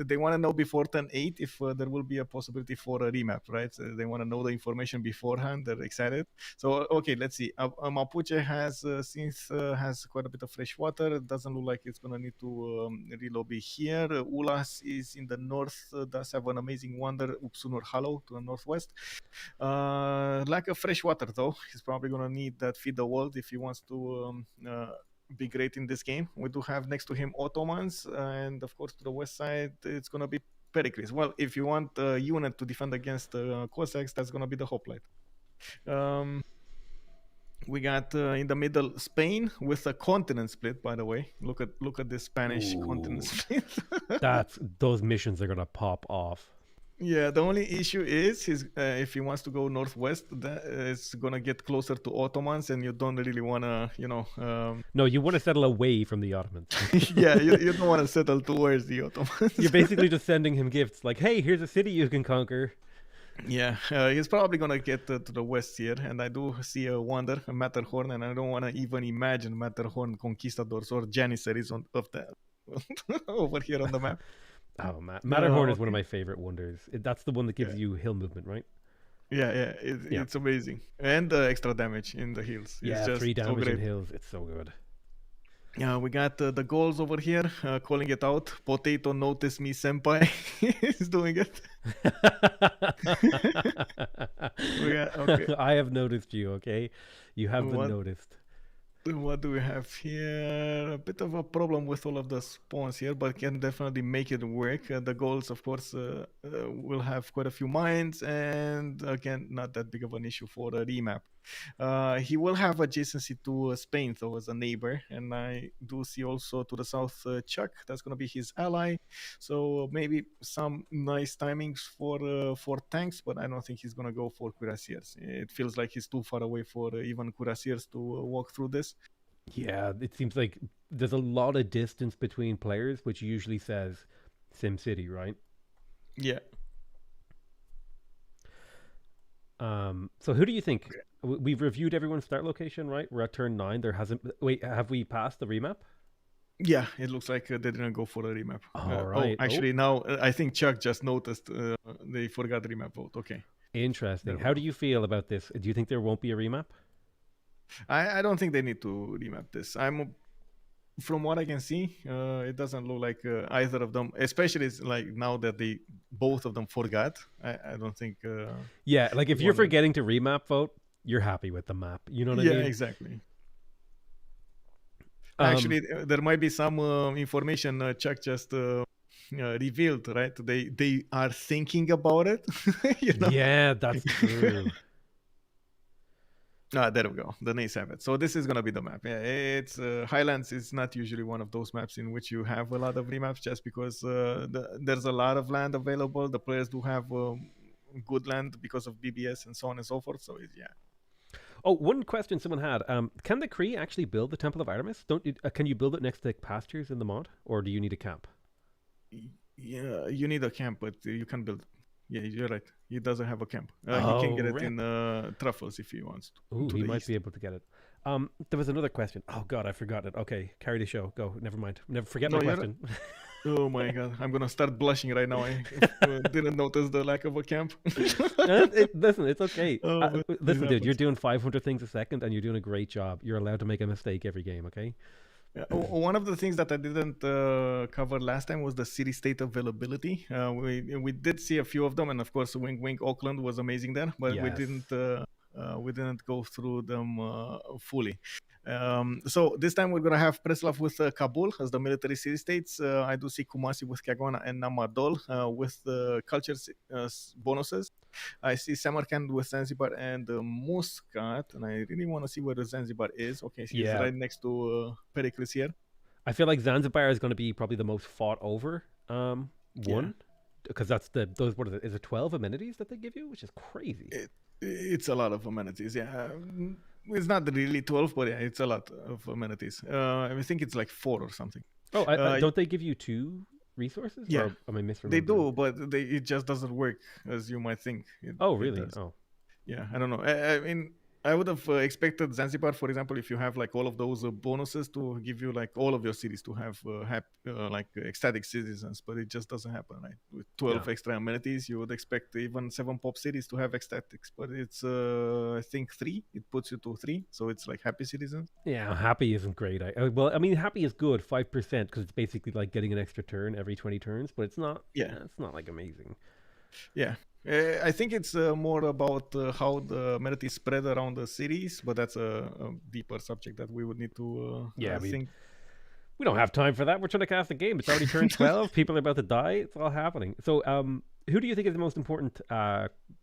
they want to know before turn 8 if there will be a possibility for a remap, right? They want to know the information beforehand. They're excited. So okay, let's see. Mapuche has quite a bit of fresh water. It doesn't look like it's gonna need to relobby here. Ulas is in the north. Does have an amazing wonder, Upsunur Hollow to the northwest. Lack of fresh water though. He's probably gonna need that feed the world if he wants to be great in this game. We do have next to him Ottomans, and of course to the west side it's gonna be Pericles. Well, if you want a unit to defend against Cossacks, that's gonna be the hoplite. We got in the middle Spain with a continent split. By the way, look at this Spanish continent split. Those missions are gonna pop off. Yeah, the only issue is if he wants to go northwest, that it's gonna get closer to Ottomans, and you don't really wanna, No, you want to settle away from the Ottomans. Yeah, you don't want to settle towards the Ottomans. You're basically just sending him gifts, like, hey, here's a city you can conquer. Yeah, he's probably gonna get to the west here, and I do see a wonder, a Matterhorn, and I don't want to even imagine Matterhorn conquistadors or janissaries of that over here on the map. Oh, Matterhorn is one of my favorite wonders. That's the one that gives you hill movement, right? Yeah, it's amazing. And extra damage in the hills. Yeah, it's 3 damage in hills. It's so good. Yeah, we got the goals over here, calling it out. Potato notice me, senpai. He's doing it. Okay. I have noticed you, okay? You have been noticed. What do we have here? A bit of a problem with all of the spawns here, but can definitely make it work. The goals, of course, will have quite a few mines, and again, not that big of an issue for a remap. He will have adjacency to Spain, though, as a neighbor, and I do see also to the south Chuck. That's going to be his ally. So maybe some nice timings for tanks, but I don't think he's going to go for cuirassiers. It feels like he's too far away for even cuirassiers to walk through this. Yeah, it seems like there's a lot of distance between players, which usually says SimCity, right? Yeah. So who do you think? We've reviewed everyone's start location, right? We're at turn 9. There hasn't. Wait, have we passed the remap? Yeah, it looks like they didn't go for a remap. All right. Actually, now I think Chuck just noticed they forgot the remap vote. Okay. Interesting. How do you feel about this? Do you think there won't be a remap? I don't think they need to remap this. From what I can see, it doesn't look like either of them, especially like now that both of them forgot. I don't think. Yeah, like if you're forgetting to remap vote, you're happy with the map. You know what I mean? Yeah, exactly. Actually, there might be some information Chuck just revealed, right? They are thinking about it. Yeah, that's true. There we go. The Nays have it. So this is gonna be the map. Yeah, it's Highlands is not usually one of those maps in which you have a lot of remaps, just because there's a lot of land available. The players do have good land because of BBS and so on and so forth. So yeah. Oh, one question someone had: can the Kree actually build the Temple of Artemis? Can you build it next to pastures in the mod, or do you need a camp? Yeah, you need a camp, but you can build it. Yeah, you're right. He doesn't have a camp. He Oh, can get it rip. in Truffles if he wants to. Ooh, to he the might east. be able to get it. There was another question. Oh God, I forgot it. Okay, carry the show. Go. Never mind. Never forget No, my you're question. Oh my god, I'm gonna start blushing right now. I didn't notice the lack of a camp. Listen, it's okay. Oh, listen, dude, you're happens. doing 500 things a second, and you're doing a great job. You're allowed to make a mistake every game, okay? Yeah, one of the things that I didn't cover last time was the city state availability. We did see a few of them, and of course, Wink Wink Auckland was amazing there, but Yes. we didn't go through them fully. So this time we're gonna have Preslav with Kabul as the military city states. I do see Kumasi with Kagwana and Namadol with the culture bonuses. I see Samarkand with Zanzibar and Muscat, and I really want to see where the Zanzibar is. Okay, she's Yeah. right next to Pericles here. I feel like Zanzibar is going to be probably the most fought over one, because that's those. What is it? Is it 12 amenities that they give you, which is crazy. It's a lot of amenities. Yeah, it's not really 12, but yeah, it's a lot of amenities. I think it's like 4 or something. Oh, don't they give you 2 resources? Yeah, or am I misremembering? They do, but it just doesn't work as you might think. Oh, really? Oh, yeah. I don't know. I mean, I would have expected Zanzibar, for example, if you have like all of those bonuses, to give you like all of your cities to have like ecstatic citizens, but it just doesn't happen, right? With 12 extra amenities, you would expect even 7 pop cities to have ecstatics, but it's I think 3. It puts you to 3, so it's like happy citizens. Yeah, happy isn't great. Well, I mean, happy is good, 5%, because it's basically like getting an extra turn every 20 turns, but it's not. Yeah, it's not like amazing. Yeah. I think it's more about how the merit is spread around the cities, but that's a deeper subject that we would need to think. We don't have time for that. We're trying to cast a game. It's already turned 12. People are about to die. It's all happening. So who do you think is the most important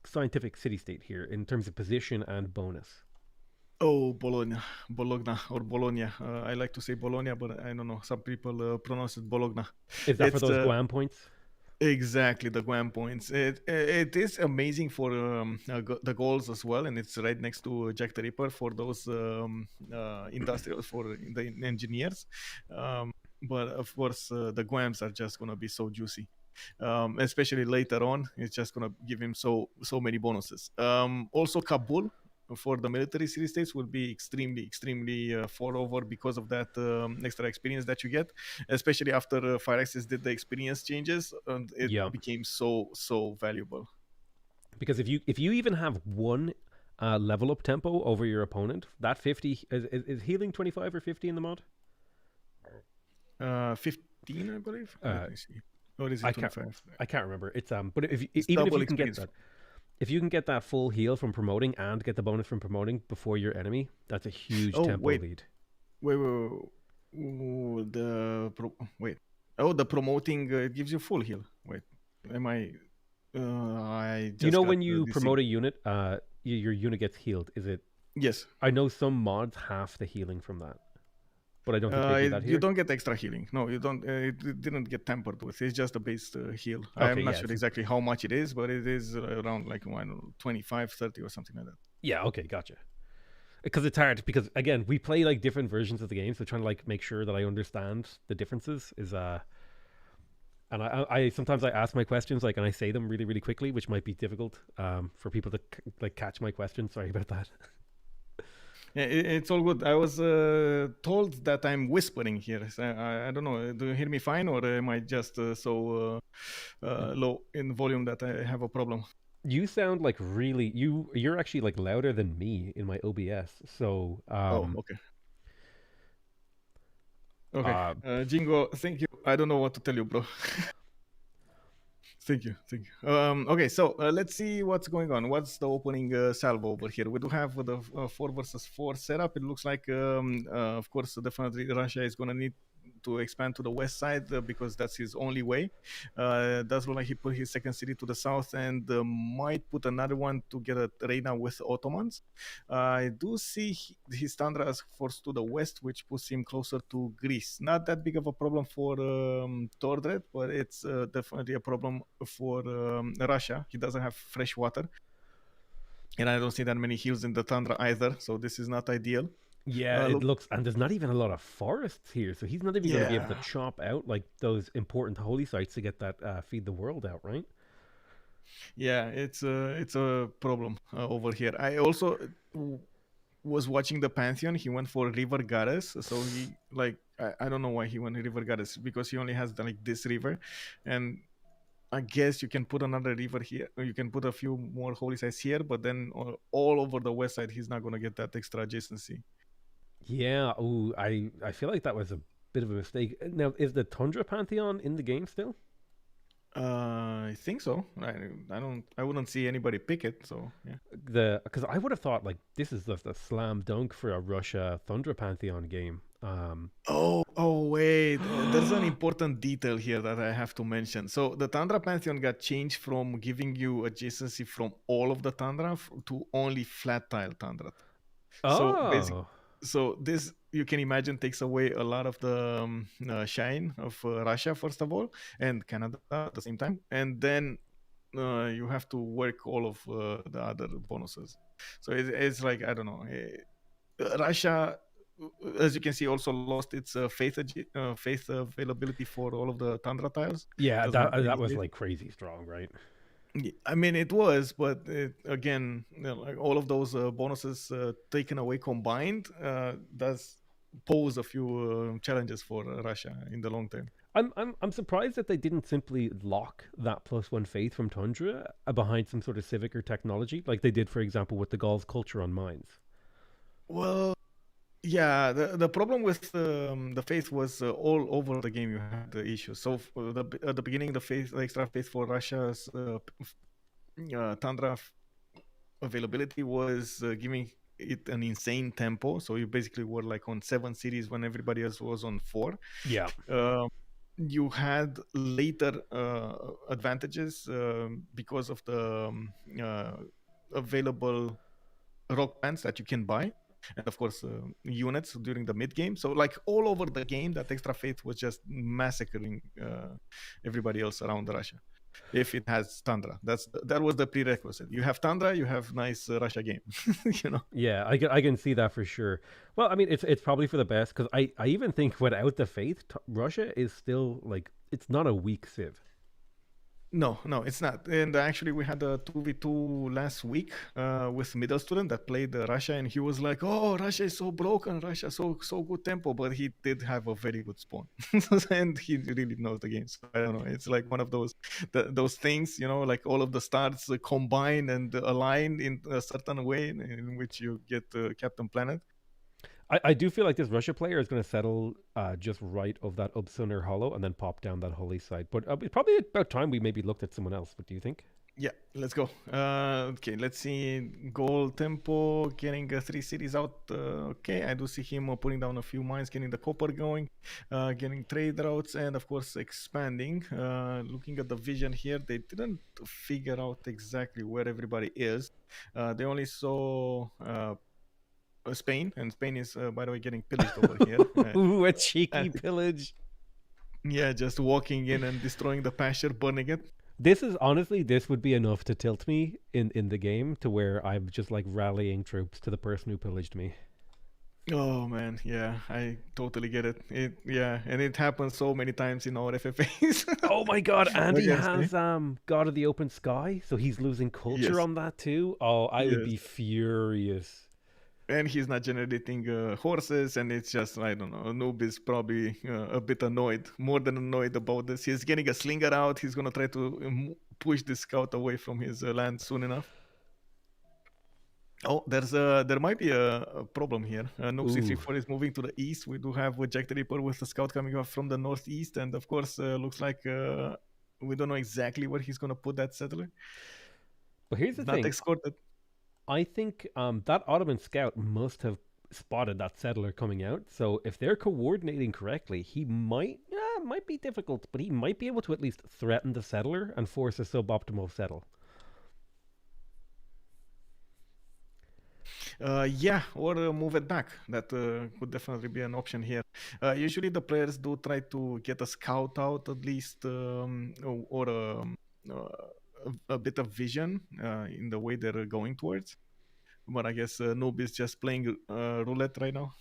scientific city-state here in terms of position and bonus? Oh, Bologna or Bologna. I like to say Bologna, but I don't know. Some people pronounce it Bologna. Is that for those Guam points? Exactly, the Guam points. It is amazing for the goals as well, and it's right next to Jack the Ripper for those industrials, for the engineers. But of course, the Guams are just gonna be so juicy, especially later on. It's just gonna give him so many bonuses. Also, Kabul for the military city states will be extremely far over because of that extra experience that you get, especially after Fire Access did the experience changes, and it became so valuable. Because if you even have one level up tempo over your opponent, that 50 is healing 25 or 50 in the mod. 15, I believe. Let me see. Or is it 25? I can't remember. It's but even if you can get that. If you can get that full heal from promoting and get the bonus from promoting before your enemy, that's a huge tempo lead. Wait. The promoting gives you full heal. Wait, am I? I just when you promote a unit, your unit gets healed. Is it? Yes. I know some mods half the healing from that, but I don't think they do that here. You don't get extra healing. No, you don't. It didn't get tampered with. It's just a base heal. Okay, I'm not sure exactly how much it is, but it is around like 25, 30 or something like that. Yeah. Okay. Gotcha. Because it's hard. Because again, we play like different versions of the game, so trying to like make sure that I understand the differences is And I sometimes I ask my questions and I say them really, really quickly, which might be difficult for people to like catch my questions. Sorry about that. Yeah, it's all good. I was told that I'm whispering here. So I don't know. Do you hear me fine, or am I just so low in volume that I have a problem? You sound like really you're actually like louder than me in my OBS. So okay. Okay, Jingo, thank you. I don't know what to tell you, bro. Thank you. Okay, so let's see what's going on. What's the opening salvo over here? We do have the 4 versus 4 setup. It looks like, of course, definitely Russia is going to need to expand to the west side because that's his only way. Does look like he put his second city to the south and might put another one to get a Reina with Ottomans. I do see his Tundra force to the west, which puts him closer to Greece. Not that big of a problem for Tordred, but it's definitely a problem for Russia. He doesn't have fresh water. And I don't see that many hills in the tundra either, so this is not ideal. Yeah, it looks, and there's not even a lot of forests here, so he's not even going to be able to chop out like those important holy sites to get that feed the world out, right? Yeah, it's a problem over here. I also was watching the Pantheon. He went for River Goddess, so he I don't know why he went River Goddess, because he only has this river, and I guess you can put another river here. You can put a few more holy sites here, but then all over the west side, he's not going to get that extra adjacency. Yeah. Ooh, I feel like that was a bit of a mistake. Now, is the Tundra Pantheon in the game still? I think so. I wouldn't see anybody pick it. So yeah. Because I would have thought like this is just a slam dunk for a Russia Tundra Pantheon game. Oh wait, there's an important detail here that I have to mention. So the Tundra Pantheon got changed from giving you adjacency from all of the Tundra to only flat tile Tundra. Oh. So this, you can imagine, takes away a lot of the shine of Russia, first of all, and Canada at the same time. And then you have to work all of the other bonuses. So it's like, I don't know. Russia, as you can see, also lost its faith availability for all of the Tundra tiles. Yeah, that was like crazy strong, right? I mean, it was, but again, like all of those bonuses taken away combined does pose a few challenges for Russia in the long term. I'm surprised that they didn't simply lock that +1 faith from Tundra behind some sort of civic or technology, like they did, for example, with the Gauls culture on mines. Well, yeah, the problem with the faith was all over the game. You had the issue. So at the beginning, the extra faith for Russia's Tundra availability was giving it an insane tempo. So you basically were like on 7 cities when everybody else was on 4. Yeah. You had later advantages because of the available rock bands that you can buy. And of course, units during the mid game. So like all over the game, that extra faith was just massacring everybody else around Russia. If it has Tundra, that was the prerequisite. You have Tundra, you have nice Russia game. You know. Yeah, I can see that for sure. Well, I mean, it's probably for the best, because I even think without the faith, Russia is still like, it's not a weak civ. No, it's not. And actually, we had a 2v2 last week with middle student that played Russia, and he was like, "Oh, Russia is so broken. Russia so good tempo," but he did have a very good spawn, and he really knows the game. So I don't know. It's like one of those things, you know, like all of the stars combine and align in a certain way in which you get Captain Planet. I do feel like this Russia player is going to settle just right of that Upsuner Hollow and then pop down that holy site. But it's probably about time we maybe looked at someone else. What do you think? Yeah, let's go. Okay, let's see. Goal tempo, getting 3 cities out. Okay, I do see him putting down a few mines, getting the copper going, getting trade routes, and of course expanding. Looking at the vision here, they didn't figure out exactly where everybody is. They only saw Spain, and Spain is, by the way, getting pillaged over here. Ooh, a cheeky pillage. Yeah, just walking in and destroying the pasture, burning it. This would be enough to tilt me in the game to where I'm just like rallying troops to the person who pillaged me. Oh man, yeah, I totally get it. And it happens so many times in our FFAs. Oh my god, and he has God of the Open Sky, so he's losing culture on that too. Oh, I would be furious. And he's not generating horses, and it's just, I don't know, Noob is probably a bit annoyed, more than annoyed about this. He's getting a slinger out. He's going to try to push the scout away from his land soon enough. Oh, there might be a problem here. Noob 634 is moving to the east. We do have a Jack the Ripper with the scout coming up from the northeast, and of course, looks like we don't know exactly where he's going to put that settler. But here's the thing. Not escorted. I think that Ottoman scout must have spotted that settler coming out. So if they're coordinating correctly, he might be difficult, but he might be able to at least threaten the settler and force a suboptimal settle. Yeah, or move it back. That could definitely be an option here. Usually the players do try to get a scout out at least, or a bit of vision in the way they're going towards. But I guess Noob is just playing roulette right now.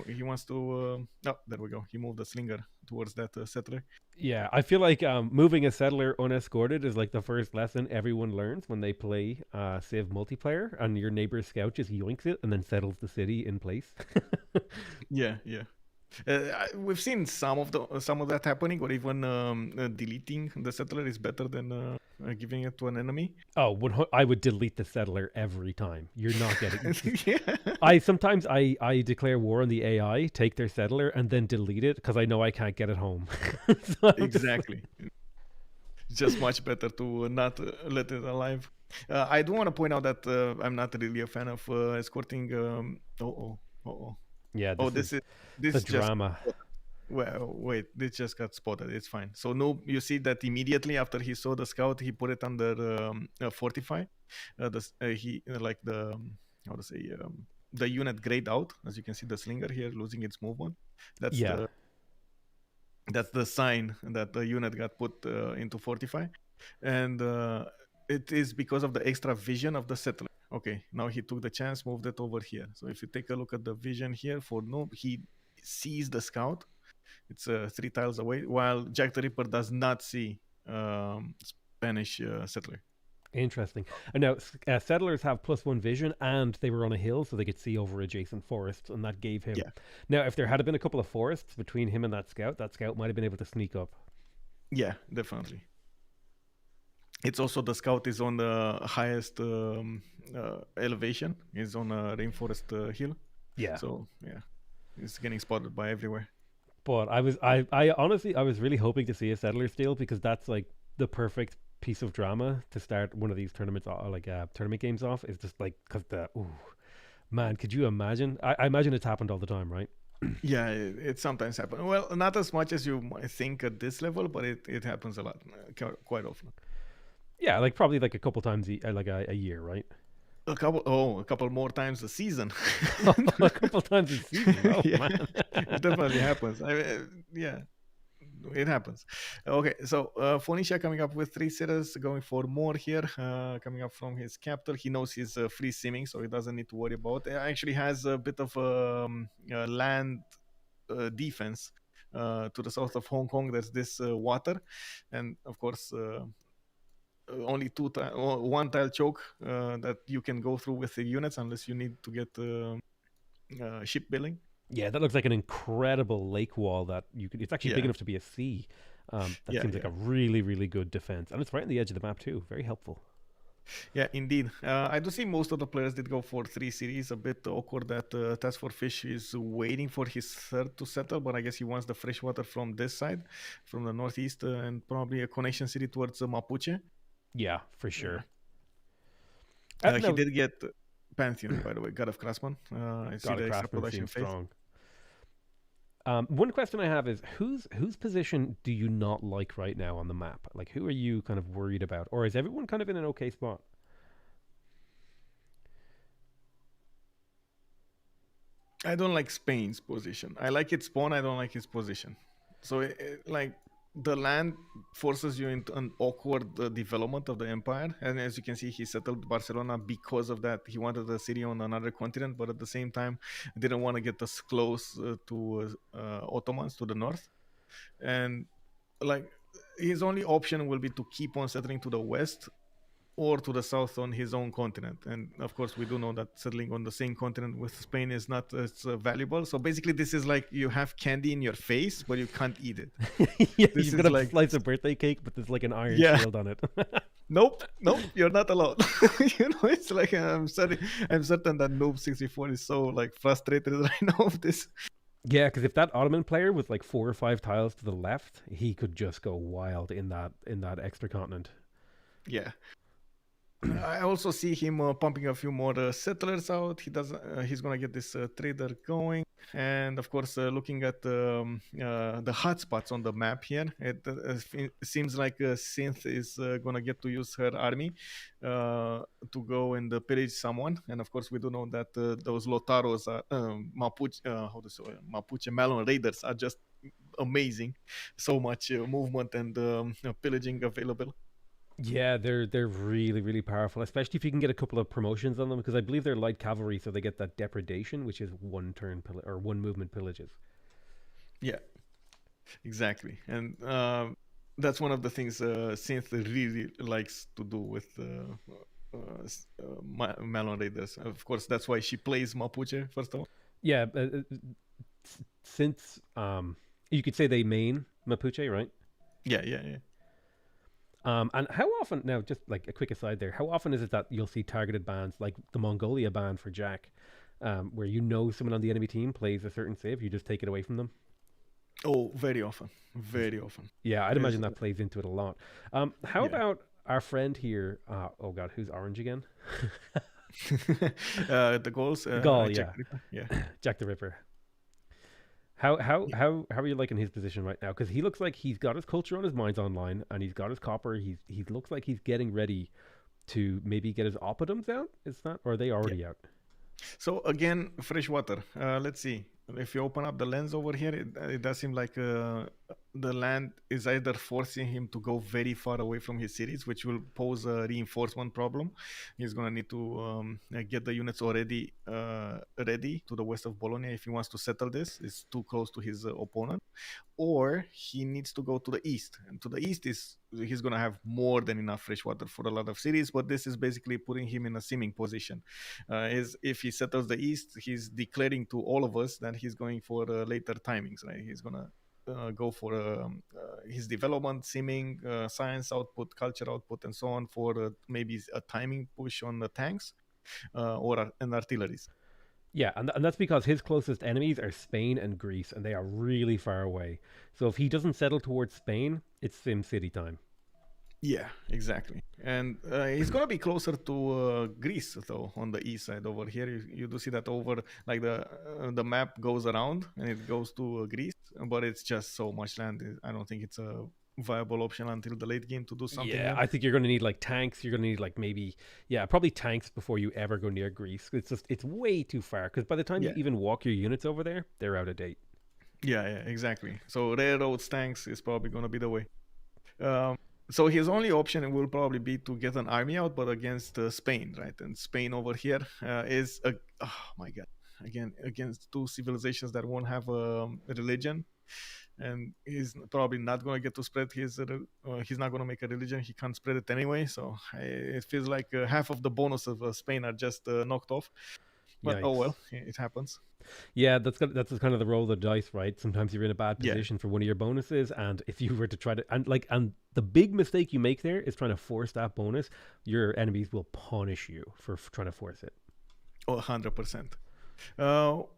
He wants to. Oh, there we go. He moved the slinger towards that settler. Yeah, I feel like moving a settler unescorted is like the first lesson everyone learns when they play Civ multiplayer, and your neighbor's scout just yoinks it and then settles the city in place. Yeah. We've seen some of that happening, or even deleting the settler is better than giving it to an enemy. Oh, I would delete the settler every time. You're not getting. Yeah. I declare war on the AI, take their settler, and then delete it because I know I can't get it home. So Exactly. Just much better to not let it alive. I do want to point out that I'm not really a fan of escorting. Yeah. This the just drama. Well, wait, this just got spotted. It's fine. So no, you see that immediately after he saw the scout, he put it under fortify. He like the how to say the unit grayed out. As you can see, the slinger here losing its movement. That's the sign that the unit got put into fortify, and it is because of the extra vision of the settler. Okay, now he took the chance, moved it over here. So if you take a look at the vision here for Noob, he sees the scout. It's 3 tiles away, while Jack the Ripper does not see Spanish settler. Interesting. And now settlers have +1 vision, and they were on a hill, so they could see over adjacent forests, and that gave him. Yeah. Now, if there had been a couple of forests between him and that scout might have been able to sneak up. Yeah, definitely. It's also the scout is on the highest elevation. He's on a rainforest hill. Yeah. So yeah, it's getting spotted by everywhere. But I honestly was really hoping to see a settler steal, because that's like the perfect piece of drama to start one of these tournaments, tournament games off. Is just like, because man, could you imagine? I imagine it's happened all the time, right? Yeah, it sometimes happens. Well, not as much as you might think at this level, but it happens a lot, quite often. Yeah, like probably like a couple times a year, right? A couple more times a season. A couple times a season. Oh, yeah, man. it definitely happens. Yeah, it happens. Okay, so Phoenicia coming up with 3 sitters, going for more here, coming up from his capital. He knows he's free simming, so he doesn't need to worry about it. Actually has a bit of land defense to the south of Hong Kong. There's this water, and of course only 1 tile choke that you can go through with the units, unless you need to get ship building. Yeah, that looks like an incredible lake wall that you could. It's actually big enough to be a sea. That seems like a really, really good defense, and it's right on the edge of the map too. Very helpful. Yeah, indeed. I do see most of the players did go for 3 cities. A bit awkward that Task for Fish is waiting for his third to settle, but I guess he wants the fresh water from this side, from the northeast, and probably a connection city towards Mapuche. Yeah, for sure. He did get Pantheon, by the way, God of Craftsman. I see the extra production phase. Strong. One question I have is, whose position do you not like right now on the map? Like, who are you kind of worried about? Or is everyone kind of in an okay spot? I don't like Spain's position. I like its spawn, I don't like his position. So, like, the land forces you into an awkward development of the empire. And as you can see, he settled Barcelona because of that. He wanted a city on another continent, but at the same time, didn't want to get us close to Ottomans to the north. And like, his only option will be to keep on settling to the west or to the south on his own continent. And of course, we do know that settling on the same continent with Spain is not as valuable. So basically, this is like you have candy in your face, but you can't eat it. Yeah, you've got a slice of birthday cake, but there's like an iron shield on it. Nope, you're not allowed. It's like I'm certain that Noob64 is so like frustrated right now with this. Yeah, because if that Ottoman player with like 4 or 5 tiles to the left, he could just go wild in that extra continent. Yeah. I also see him pumping a few more settlers out. He's gonna get this trader going, and of course, looking at the hotspots on the map here, it seems like Synth is gonna get to use her army to go and pillage someone. And of course, we do know that those Lotaros, Mapuche, Mapuche Malon Raiders, are just amazing. So much movement and pillaging available. Yeah, they're really really powerful, especially if you can get a couple of promotions on them, because I believe they're light cavalry, so they get that depredation, which is one turn or one movement pillages. Yeah, exactly, and that's one of the things Synth really likes to do with Melon Raiders. Of course, that's why she plays Mapuche first of all. Yeah, since you could say they main Mapuche, right? Yeah. And how often, now just like a quick aside there, how often is it that you'll see targeted bans like the Mongolia ban for Jack, where you know someone on the enemy team plays a certain save, you just take it away from them? Oh, very often. Very often. Yeah, I'd imagine that plays into it a lot. How Yeah. about our friend here? Oh God, who's orange again? The goals. Gaul, Jack yeah. the Ripper, yeah. Jack the Ripper. How are you liking his position right now? Because he looks like he's got his culture on his minds online, and he's got his copper. He looks like he's getting ready to maybe get his oppidums out. Is that, or are they already out? So again, fresh water. Let's see. If you open up the lens over here, it does seem like the land is either forcing him to go very far away from his cities, which will pose a reinforcement problem. He's going to need to get the units already ready to the west of Bologna if he wants to settle this. It's too close to his opponent. Or he needs to go to the east. And to the east he's going to have more than enough fresh water for a lot of cities, but this is basically putting him in a seeming position. If he settles the east, he's declaring to all of us that he's going for later timings, right? He's going to go for his development, seeming, science output, culture output, and so on for maybe a timing push on the tanks or an artilleries. Yeah, and that's because his closest enemies are Spain and Greece, and they are really far away. So if he doesn't settle towards Spain, it's Sim City time. Yeah, exactly. And he's going to be closer to Greece, though, on the east side over here. You do see that over, like the map goes around and it goes to Greece, but it's just so much land. I don't think it's a viable option until the late game to do something. Yeah, I think you're going to need like tanks. You're going to need like probably tanks before you ever go near Greece. It's way too far, because by the time you even walk your units over there, they're out of date. Yeah, exactly. So railroads, tanks is probably going to be the way. So his only option will probably be to get an army out, but against Spain, right? And Spain over here is, oh my God, again, against two civilizations that won't have a religion. And he's probably not going to get to spread his, he's not going to make a religion. He can't spread it anyway. So it feels like half of the bonus of Spain are just knocked off. But Yikes. oh well, it happens. Yeah, that's kind of the roll of the dice, right? Sometimes you're in a bad position for one of your bonuses, and if you were to try to and the big mistake you make there is trying to force that bonus, your enemies will punish you for trying to force it. Oh, 100%.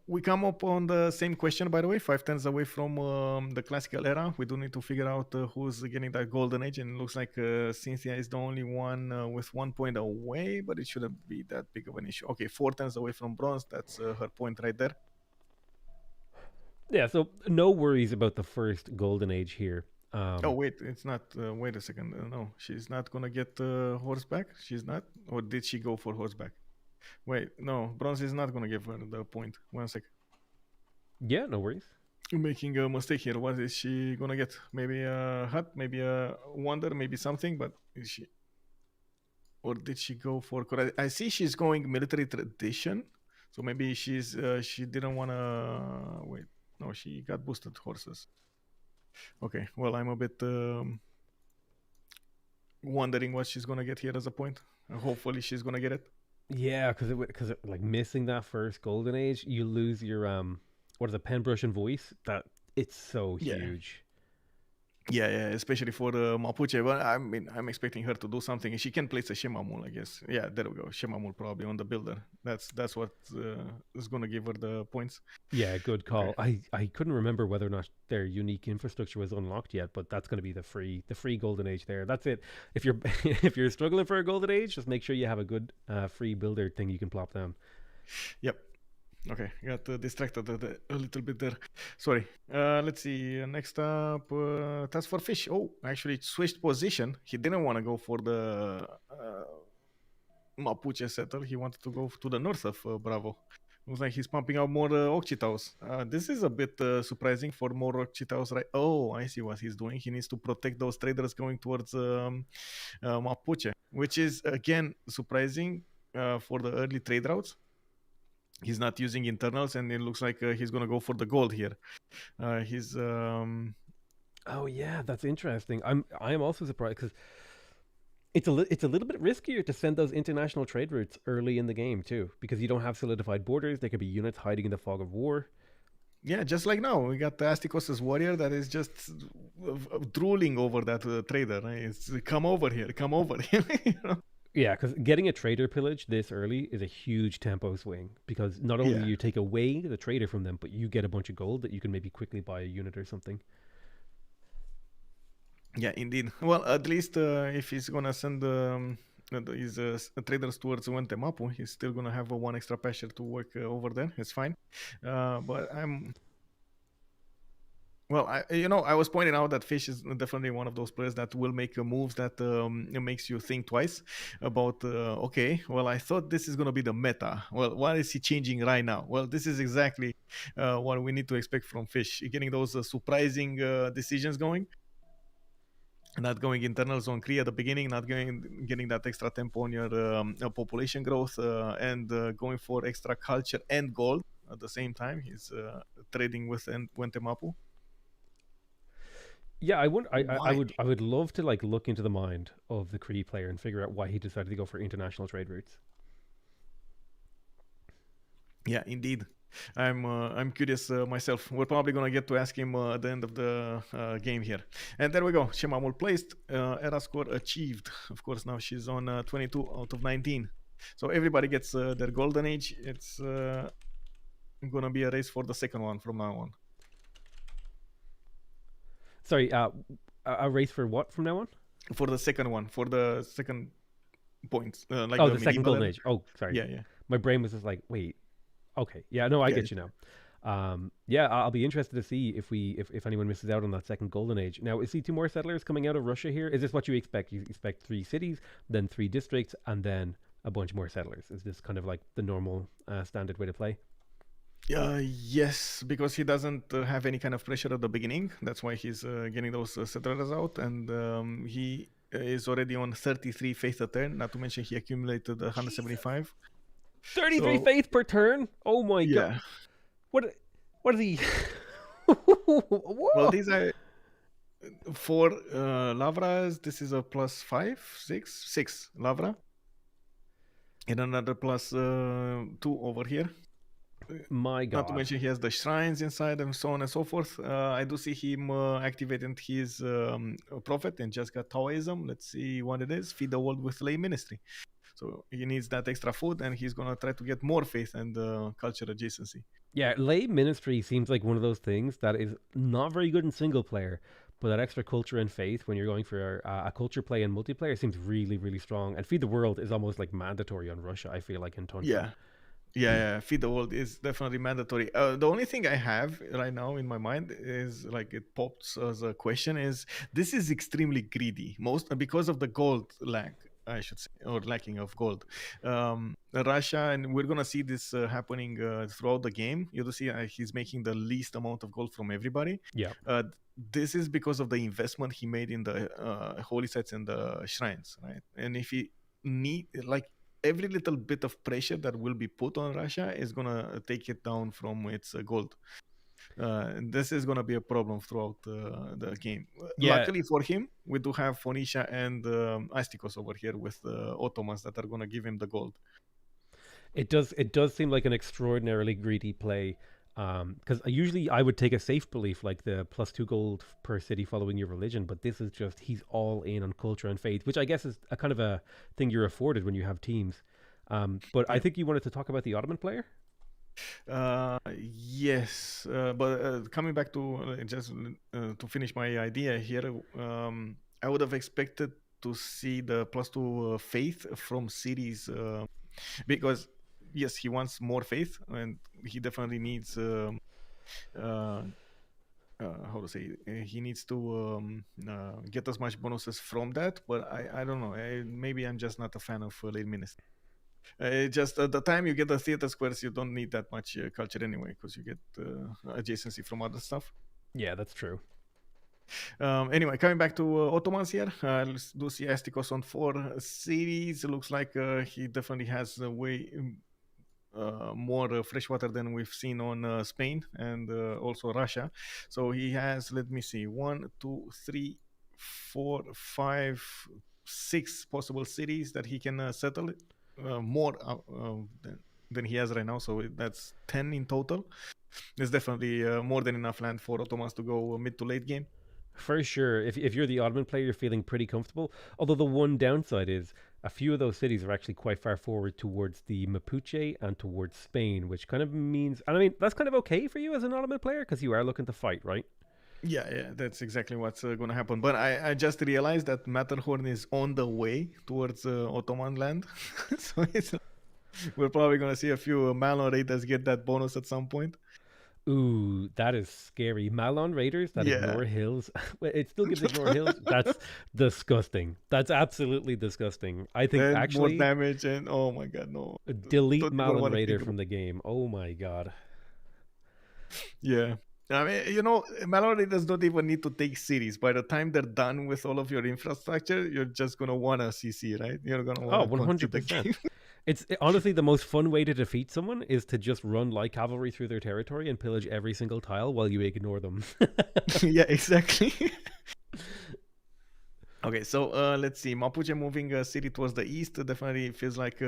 We come up on the same question, by the way, 5 turns away from the classical era. We do need to figure out who's getting that golden age, and it looks like Cynthia is the only one with 1 point away, but it shouldn't be that big of an issue. Okay, 4 turns away from bronze. That's her point right there. Yeah, so no worries about the first golden age here. Oh, wait, it's not. Wait a second. No, she's not going to get horseback. She's not. Or did she go for horseback? Wait, no, bronze is not going to give her the point. 1 sec. Yeah, no worries. You're making a mistake here. What is she going to get? Maybe a hut, maybe a wonder, maybe something, but is she... Or did she go for... I see she's going military tradition, so maybe she didn't want to... Wait, no, she got boosted horses. Okay, well, I'm a bit wondering what she's going to get here as a point. Hopefully she's going to get it. Yeah, because like missing that first golden age, you lose your what is it, pen brush and voice. That it's so huge. Yeah, especially for Mapuche. But I mean, I'm expecting her to do something. She can place a Shemamul, I guess. Yeah, there we go. Shemamul probably on the builder. That's what is gonna give her the points. Yeah, good call. I couldn't remember whether or not their unique infrastructure was unlocked yet, but that's going to be the free golden age there. That's it. If you're if you're struggling for a golden age, just make sure you have a good free builder thing you can plop down. Yep. Okay, got distracted a little bit there. Sorry. Let's see. Next up, task for fish. Oh, actually switched position. He didn't want to go for the Mapuche settle. He wanted to go to the north of Bravo. Looks like he's pumping out more Occhitaus. This is a bit surprising for more Occhitaus, right? Oh, I see what he's doing. He needs to protect those traders going towards Mapuche, which is, again, surprising for the early trade routes. He's not using internals, and it looks like he's going to go for the gold here. He's... Oh, yeah, that's interesting. I am also surprised because it's a little bit riskier to send those international trade routes early in the game too, because you don't have solidified borders. There could be units hiding in the fog of war. Yeah, just like now, we got Asticos' warrior that is just drooling over that trader. Right? It's come over here. You know? Yeah, because getting a trader pillage this early is a huge tempo swing, because not only do you take away the trader from them, but you get a bunch of gold that you can maybe quickly buy a unit or something. Yeah, indeed. Well, at least if he's gonna send his traders towards Mapu, he's still gonna have one extra pasture to work over there. It's fine. But I'm... Well, I was pointing out that Fish is definitely one of those players that will make moves that makes you think twice about, okay, well, I thought this is going to be the meta. Well, why is he changing right now? Well, this is exactly what we need to expect from Fish. Getting those surprising decisions going. Not going internals on Kree at the beginning, not getting that extra tempo on your population growth, and going for extra culture and gold at the same time. He's trading with Mapu. Yeah, I would love to like look into the mind of the Kree player and figure out why he decided to go for international trade routes. Yeah, indeed. I'm curious myself. We're probably gonna get to ask him at the end of the game here. And there we go. Shemamul placed. Era score achieved. Of course, now she's on 22 out of 19. So everybody gets their golden age. It's gonna be a race for the second one from now on. Sorry, a race for what from now on? For the second one, for the second points. Like the second golden age. Oh, sorry. Yeah. My brain was just like, wait. Okay, yeah, no, I get you now. Yeah, I'll be interested to see if anyone misses out on that second golden age. Now, is he 2 more settlers coming out of Russia here? Is this what you expect? You expect 3 cities, then 3 districts, and then a bunch more settlers? Is this kind of like the normal standard way to play? Yes, because he doesn't have any kind of pressure at the beginning. That's why he's getting those settlers out, and he is already on 33 faith a turn. Not to mention he accumulated 175. 33 faith per turn? Oh my god! What is he? Well, these are for Lavras. This is a +6 Lavra, and another +2 over here. My god. Not to mention he has the shrines inside and so on and so forth. I do see him activating his prophet and just got Taoism. Let's see what it is. Feed the world with lay ministry. So he needs that extra food, and he's going to try to get more faith and culture adjacency. Yeah, lay ministry seems like one of those things that is not very good in single player, but that extra culture and faith when you're going for a culture play and multiplayer seems really, really strong. And Feed the World is almost like mandatory on Russia, I feel like, in Tundra. Yeah, Feed the World is definitely mandatory. The only thing I have right now in my mind is, like, it pops as a question, is this is extremely greedy, because of the gold lack, I should say, or lacking of gold. Russia, and we're gonna see this happening throughout the game. You'll see he's making the least amount of gold from everybody. Yeah. This is because of the investment he made in the holy sites and the shrines, right? And if he need, like, every little bit of pressure that will be put on Russia is gonna take it down from its gold. This is gonna be a problem throughout the game. Yeah. Luckily for him, we do have Phoenicia and Asticos over here with the Ottomans that are gonna give him the gold. It does seem like an extraordinarily greedy play. Because usually I would take a safe belief like the +2 gold per city following your religion, but this is just he's all in on culture and faith, which I guess is a kind of a thing you're afforded when you have teams. But I think you wanted to talk about the Ottoman player. Yes, but coming back to just to finish my idea here, I would have expected to see the +2 faith from cities because yes, he wants more faith and he definitely needs how to say he needs to get as much bonuses from that. But I don't know. Maybe I'm just not a fan of late ministry. Just at the time you get the theater squares, you don't need that much culture anyway because you get adjacency from other stuff. Yeah, that's true. Anyway, coming back to Ottomans here, let's do see Astikos on 4 cities. It looks like he definitely has way more freshwater than we've seen on Spain and also Russia. So he has, let me see, 1, 2, 3, 4, 5, 6 possible cities that he can settle. More than he has right now, so that's 10 in total. There's definitely more than enough land for Ottomans to go mid to late game. For sure. If you're the Ottoman player, you're feeling pretty comfortable. Although the one downside is a few of those cities are actually quite far forward towards the Mapuche and towards Spain, which kind of means, and I mean, that's kind of okay for you as an Ottoman player because you are looking to fight, right? Yeah, that's exactly what's going to happen. But I just realized that Matterhorn is on the way towards Ottoman land. So we're probably going to see a few Malon Raiders get that bonus at some point. Ooh, that is scary. Malon Raiders that ignore hills. It still gives ignore hills. That's disgusting. That's absolutely disgusting. I think then actually more damage and oh my god, no. Delete Malon Raider from the game. Oh my god. Yeah. I mean, you know, Malon Raiders don't even need to take cities. By the time they're done with all of your infrastructure, you're just gonna want a CC, right? You're gonna want to 100%. It's honestly the most fun way to defeat someone is to just run light cavalry through their territory and pillage every single tile while you ignore them. Yeah, exactly. Okay, so let's see. Mapuche moving city towards the east definitely feels like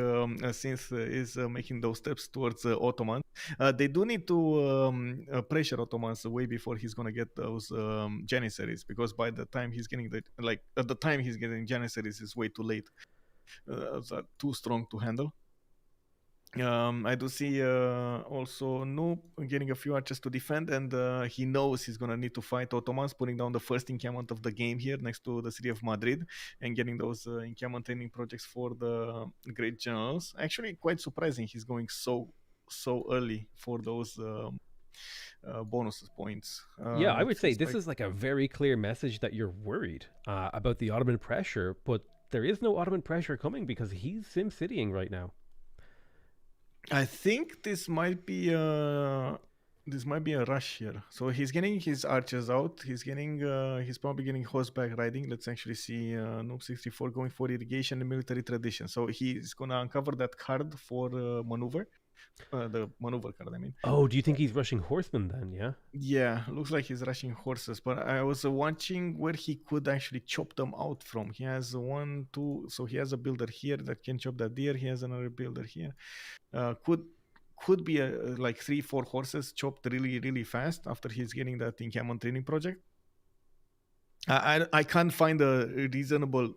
since is making those steps towards Ottoman. They do need to pressure Ottomans way before he's gonna get those Janissaries, because by the time he's getting at the time he's getting Janissaries is way too late. Too strong to handle. I do see also Noob getting a few archers to defend, and he knows he's gonna need to fight Ottomans, putting down the first encampment of the game here next to the city of Madrid, and getting those encampment training projects for the great generals. Actually, quite surprising he's going so early for those bonus points. Yeah, I would say this is like a very clear message that you're worried about the Ottoman pressure, but there is no Ottoman pressure coming because he's sim-citying right now. I think this might be a rush here. So he's getting his archers out. He's probably getting horseback riding. Let's actually see Noob 64 going for irrigation and military tradition. So he's gonna uncover that card for maneuver. The maneuver card, I mean. Oh, do you think he's rushing horsemen then? Yeah. Yeah, looks like he's rushing horses. But I was watching where he could actually chop them out from. He has 1, 2. So he has a builder here that can chop that deer. He has another builder here. Could be like 3, 4 horses chopped really, really fast after he's getting that encampment training project. I can't find a reasonable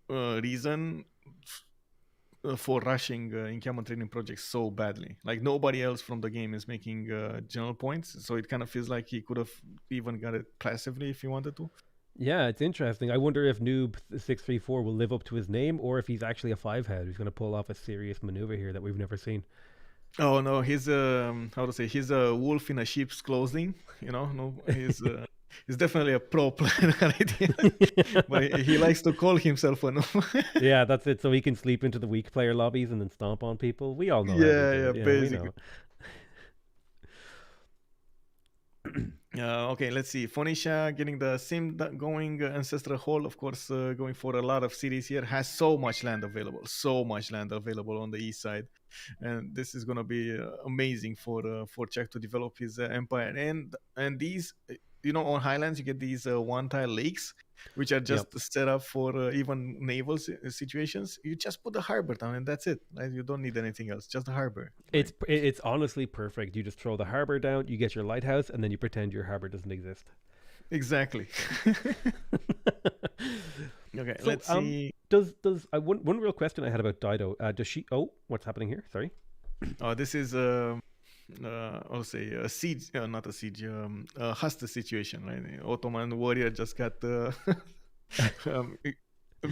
reason for rushing encampment training projects so badly. Like nobody else from the game is making general points, so it kind of feels like he could have even got it passively if he wanted to. Yeah, it's interesting. I wonder if Noob 634 will live up to his name, or if he's actually a 5-head who's going to pull off a serious maneuver here that we've never seen. Oh no, he's he's a wolf in a sheep's clothing. You know, no, he's definitely a pro player, but he likes to call himself a noob. Yeah, that's it. So he can sleep into the weak player lobbies and then stomp on people. We all know. Yeah, basically. Okay, let's see. Phoenicia getting the sim going. Ancestral Hall, of course, going for a lot of cities here. Has so much land available on the east side, and this is gonna be amazing for Czech to develop his empire. And these on Highlands you get these one-tile lakes, which are just set up for even naval situations. You just put the harbor down and that's it. Right? You don't need anything else, just the harbor. Right? It's honestly perfect. You just throw the harbor down, you get your lighthouse, and then you pretend your harbor doesn't exist. Exactly. Okay, so, let's see. Does one real question I had about Dido? Does she? Oh, what's happening here? Sorry. Oh, this is I'll say a siege, not a siege, a hostage situation, right? The Ottoman warrior just got um,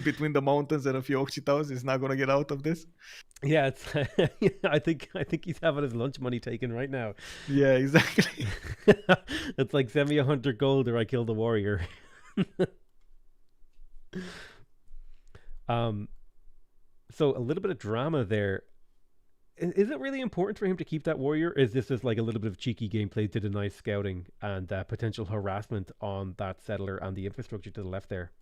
between the mountains and a few Occhitaus. Is not gonna get out of this. Yeah, it's. I think he's having his lunch money taken right now. Yeah, exactly. It's like send me 100 gold or I kill the warrior. So a little bit of drama there. Is it really important for him to keep that warrior? Or is this just like a little bit of cheeky gameplay to deny scouting and potential harassment on that settler and the infrastructure to the left there?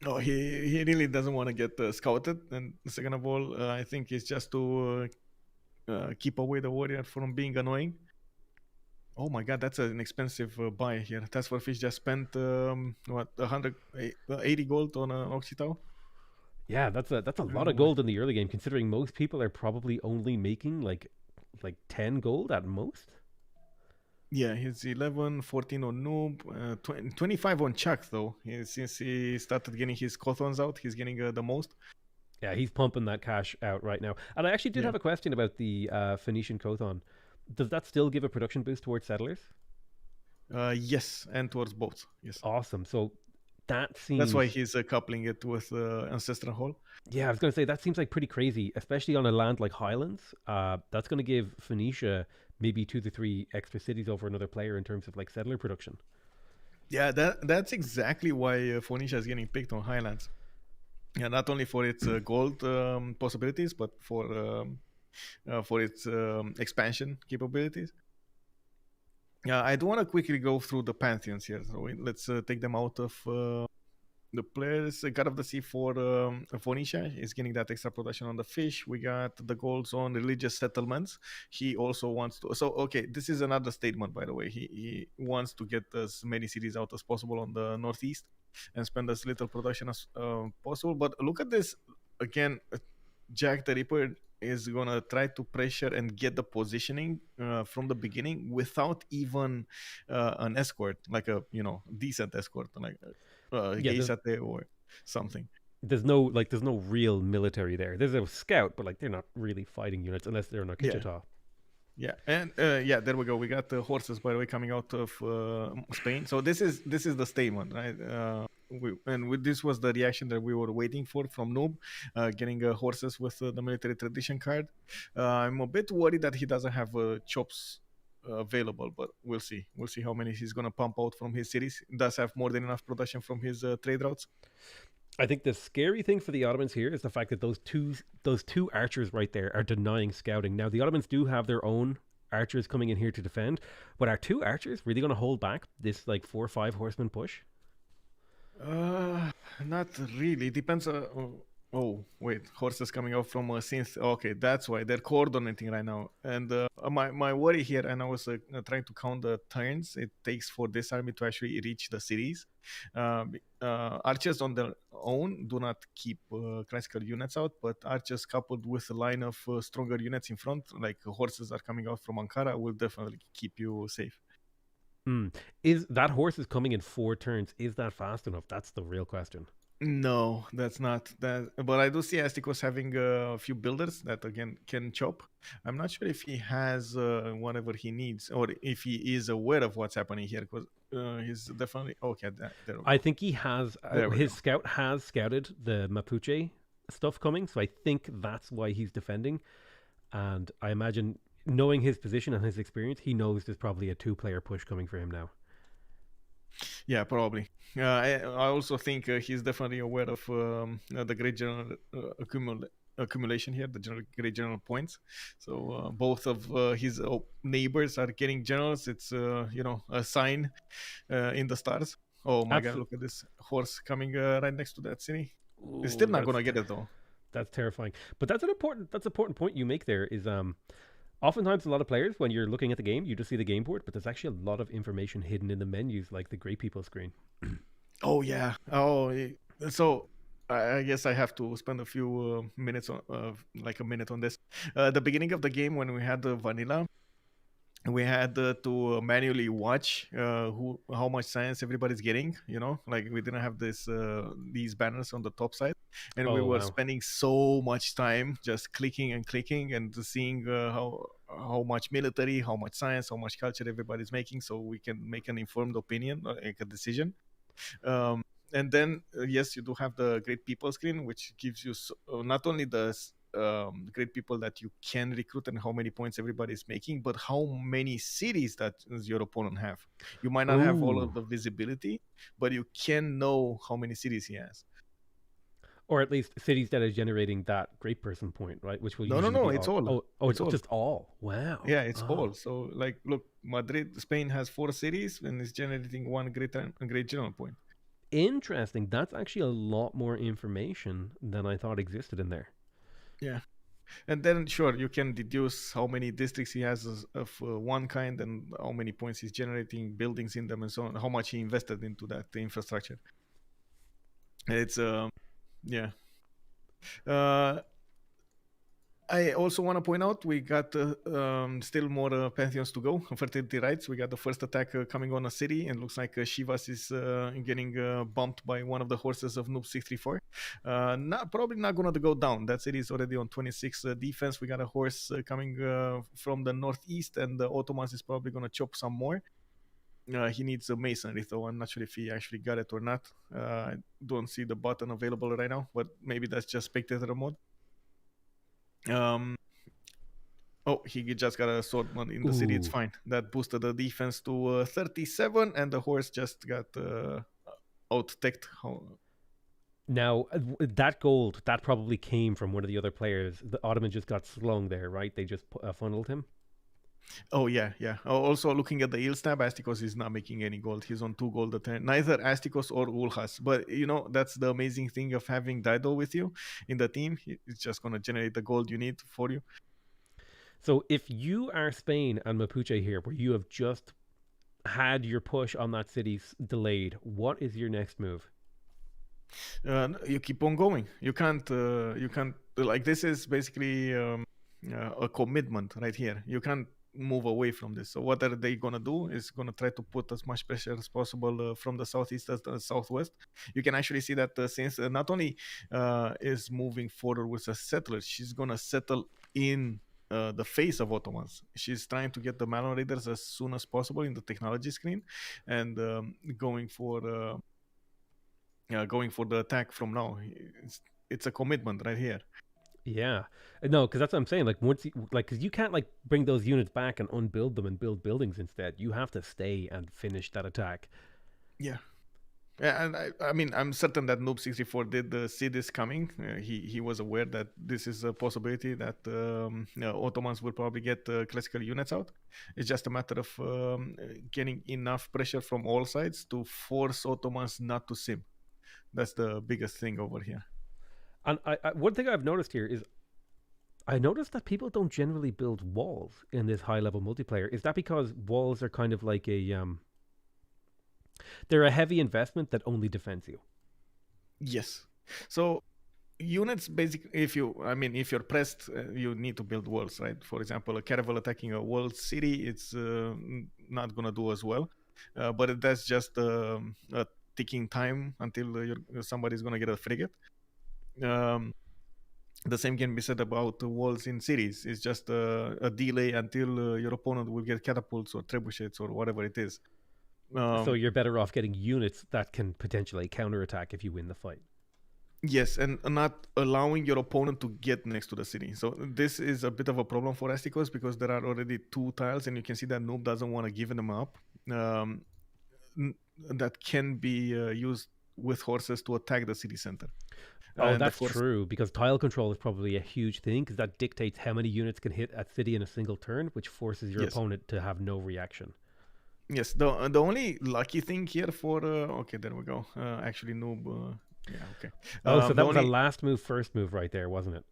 No, he really doesn't want to get scouted. And second of all, I think it's just to keep away the warrior from being annoying. Oh my god, that's an expensive buy here. Task for Fish just spent 180 gold on an Occhitao. Yeah, that's a lot of gold in the early game, considering most people are probably only making like 10 gold at most. Yeah, he's 11, 14 on Noob, 25 on Chuck though. Since he started getting his Cothons out, he's getting the most. Yeah, he's pumping that cash out right now. And I actually did have a question about the Phoenician Cothon. Does that still give a production boost towards settlers? Yes, and towards boats. Yes. Awesome. So that seems... That's why he's coupling it with Ancestral Hall. Yeah, I was going to say, that seems like pretty crazy, especially on a land like Highlands. That's going to give Phoenicia maybe 2 to 3 extra cities over another player in terms of like settler production. Yeah, that's exactly why Phoenicia is getting picked on Highlands. Yeah, not only for its gold possibilities, but for its expansion capabilities. Yeah, I do want to quickly go through the pantheons here. So let's take them out of the players. God of the Sea for Phoenicia is getting that extra production on the fish. We got the golds on religious settlements. He also wants to. So okay, this is another statement, by the way. He wants to get as many cities out as possible on the northeast and spend as little production as possible. But look at this again. Jack the Ripper is gonna try to pressure and get the positioning from the beginning without even an escort, like a decent escort, like Geisate or something. There's no real military there. There's a scout, but like they're not really fighting units unless they're in Okchita. Yeah, and there we go. We got the horses, by the way, coming out of Spain. So this is the statement, right? This was the reaction that we were waiting for from Noob, getting horses with the military tradition card. I'm a bit worried that he doesn't have chops available, but we'll see. We'll see how many he's gonna pump out from his cities. He does have more than enough production from his trade routes. I think the scary thing for the Ottomans here is the fact that those two archers right there are denying scouting. Now, the Ottomans do have their own archers coming in here to defend, but are two archers really going to hold back this like 4 or 5 horseman push? Not really. Depends. Oh, wait, horses coming out from synth. Okay, that's why they're coordinating right now. And my worry here, and I was trying to count the turns it takes for this army to actually reach the cities. Archers on their own do not keep classical units out, but archers coupled with a line of stronger units in front, like horses are coming out from Ankara, will definitely keep you safe. Is that horse is coming in 4 turns? Is that fast enough? That's the real question. No, that's not that. But I do see Astikos having a few builders that again can chop. I'm not sure if he has whatever he needs or if he is aware of what's happening here, because he's definitely okay. There I think he has. His scout has scouted the Mapuche stuff coming, so I think that's why he's defending. And I imagine, knowing his position and his experience, he knows there's probably a 2-player push coming for him now. Yeah, probably. I also think he's definitely aware of the great general accumulation here, the great general points. So both of his neighbors are getting generals. It's a sign in the stars. Oh my God! Look at this horse coming right next to that city. He's still not gonna get it though. That's terrifying. But that's an important point you make there. Is Oftentimes, a lot of players, when you're looking at the game, you just see the game board, but there's actually a lot of information hidden in the menus, like the Great People screen. Oh yeah. So I guess I have to spend a few minutes on, like a minute on this. The beginning of the game when we had the vanilla, we had to manually watch how much science everybody's getting. Like we didn't have these banners on the top side, and we Oh, were wow. spending so much time just clicking and clicking and seeing how much military, how much science, how much culture everybody's making, so we can make an informed opinion, make a decision. And then yes, you do have the great people screen, which gives you not only the great people that you can recruit and how many points everybody is making, but how many cities that your opponent have. You might not have all of the visibility, but you can know how many cities he has. Or at least cities that are generating that great person point, right? Which will usually No, be it's all. it's just all. Wow. Yeah, it's all. So like, look, Madrid, Spain has 4 cities and is generating one great general point. Interesting. That's actually a lot more information than I thought existed in there. Yeah. And then, sure, you can deduce how many districts he has of one kind and how many points he's generating, buildings in them, and so on, how much he invested into that infrastructure. It's, yeah. I also want to point out we got still more Pantheons to go. Fertility rights. We got the first attack coming on a city, and looks like Shivas is getting bumped by one of the horses of Noob 634. Probably not going to go down. That city is already on 26 defense. We got a horse coming from the northeast, and the Ottomans is probably going to chop some more. He needs a masonry, though. I'm not sure if he actually got it or not. I don't see the button available right now, but maybe that's just spectator mode. He just got a swordman in the city. It's fine. That boosted the defense to 37, and the horse just got out-teched. Now, that gold, that probably came from one of the other players. The Ottoman just got slung there, right? They just funneled him? Oh, yeah. Also, looking at the yield stab, Astikos is not making any gold. He's on 2 gold a turn. Neither Astikos or Ulhas. But, that's the amazing thing of having Dido with you in the team. It's just going to generate the gold you need for you. So if you are Spain and Mapuche here, where you have just had your push on that city delayed, what is your next move? You keep on going. You can't, like, this is basically a commitment right here. You can't move away from this. So what are they going to do is going to try to put as much pressure as possible from the southeast as the southwest. You can actually see that since not only is moving forward with a settler, she's going to settle in the face of Ottomans. She's trying to get the Malon Raiders as soon as possible in the technology screen, and going for the attack from now. It's a commitment right here. Yeah, no, because that's what I'm saying. Like because you can't like bring those units back and unbuild them and build buildings instead. You have to stay and finish that attack. Yeah. And I mean, I'm certain that Noob 64 did see this coming. He was aware that this is a possibility that Ottomans will probably get classical units out. It's just a matter of getting enough pressure from all sides to force Ottomans not to sim. That's the biggest thing over here. And one thing I've noticed here is I noticed that people don't generally build walls in this high-level multiplayer. Is that because walls are kind of like they're a heavy investment that only defends you? Yes. So units basically, if you're pressed, you need to build walls, right? For example, a caravel attacking a walled city, it's not going to do as well. But that's just a ticking time until somebody's going to get a frigate. The same can be said about the walls in cities. It's just a delay until your opponent will get catapults or trebuchets or whatever it is. So you're better off getting units that can potentially counterattack if you win the fight. Yes, and not allowing your opponent to get next to the city. So this is a bit of a problem for Astikos because there are already 2 tiles, and you can see that Noob doesn't want to give them up. That can be used with horses to attack the city center. Oh, that's true, because tile control is probably a huge thing, because that dictates how many units can hit a city in a single turn, which forces your opponent to have no reaction. Yes, the only lucky thing here for... okay, there we go. Actually, Noob... yeah, okay. So that was a last move, first move right there, wasn't it?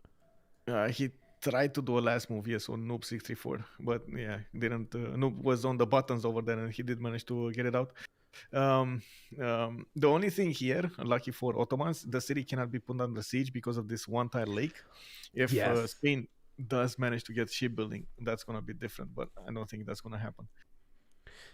He tried to do a last move, yes, on Noob 634, but yeah, didn't. Noob was on the buttons over there, and he did manage to get it out. The only thing here, lucky for Ottomans, the city cannot be put under siege because of this one tile lake. If Yes. Spain does manage to get shipbuilding, that's gonna be different, but I don't think that's gonna happen.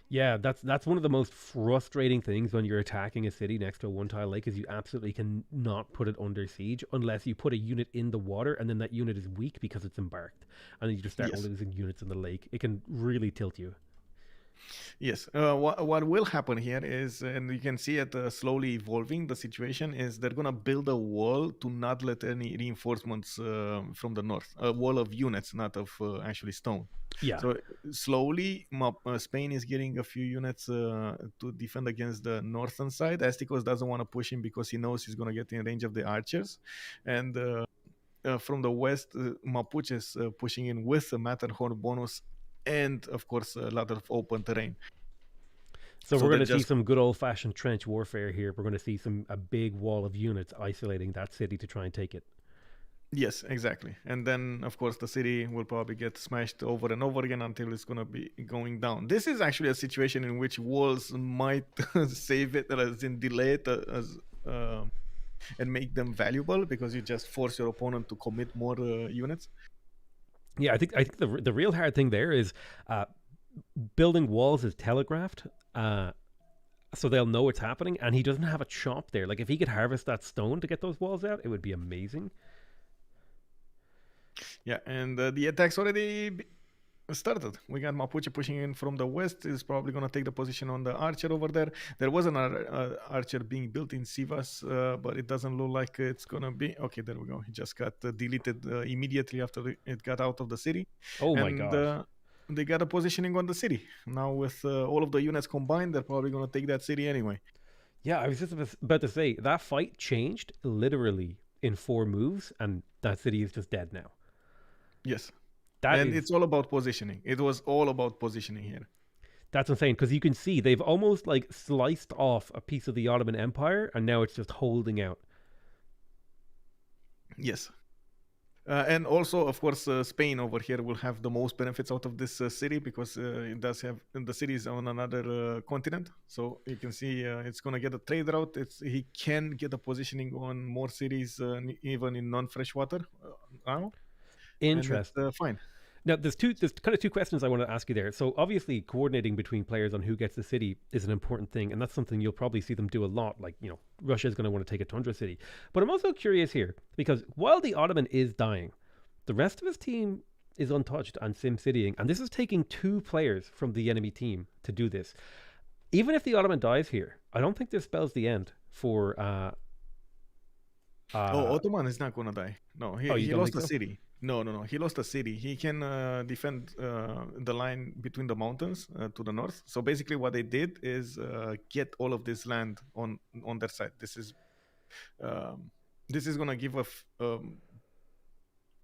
Yeah, that's one of the most frustrating things when you're attacking a city next to a one-tile lake is you absolutely cannot put it under siege unless you put a unit in the water and then that unit is weak because it's embarked. And then you just start Yes. losing units in the lake. It can really tilt you. Yes. What will happen here is, and you can see it slowly evolving, the situation is they're going to build a wall to not let any reinforcements from the north. A wall of units, not of actually stone. Yeah. So slowly, Spain is getting a few units to defend against the northern side. Asticos doesn't want to push him because he knows he's going to get in range of the archers. And from the west, Mapuche is pushing in with a Matterhorn bonus and, of course, a lot of open terrain. So we're going to see some good old-fashioned trench warfare here. We're going to see a big wall of units isolating that city to try and take it. Yes, exactly. And then, of course, the city will probably get smashed over and over again until it's going to be going down. This is actually a situation in which walls might save it, as in delay it, and make them valuable, because you just force your opponent to commit more units. Yeah, I think the real hard thing there is building walls is telegraphed, so they'll know what's happening, and he doesn't have a chop there. Like, if he could harvest that stone to get those walls out, it would be amazing. Yeah, and the attack's already started. We got Mapuche pushing in from the west. Is probably going to take the position on the archer over there. There was an archer being built in Sivas, but it doesn't look like it's going to be. Okay, there we go. He just got deleted immediately after it got out of the city. Oh my god. They got a positioning on the city. Now with all of the units combined, they're probably going to take that city anyway. Yeah, I was just about to say, that fight changed literally in 4 moves, and that city is just dead now. Yes. It's all about positioning. It was all about positioning here. That's insane, because you can see they've almost like sliced off a piece of the Ottoman Empire, and now it's just holding out. Yes. And also, of course, Spain over here will have the most benefits out of this city, because it does have the city is on another continent. So you can see it's going to get a trade route. He can get a positioning on more cities, even in non-freshwater now. Interesting. Fine. Now, there's kind of 2 questions I want to ask you there. So obviously, coordinating between players on who gets the city is an important thing, and that's something you'll probably see them do a lot. Like, Russia is going to want to take a tundra city. But I'm also curious here, because while the Ottoman is dying, the rest of his team is untouched and sim-citying, and this is taking 2 players from the enemy team to do this. Even if the Ottoman dies here, I don't think this spells the end for... Ottoman is not going to die. No, he lost the city. No. He lost the city. He can defend the line between the mountains to the north. So basically what they did is get all of this land on their side. This is going to give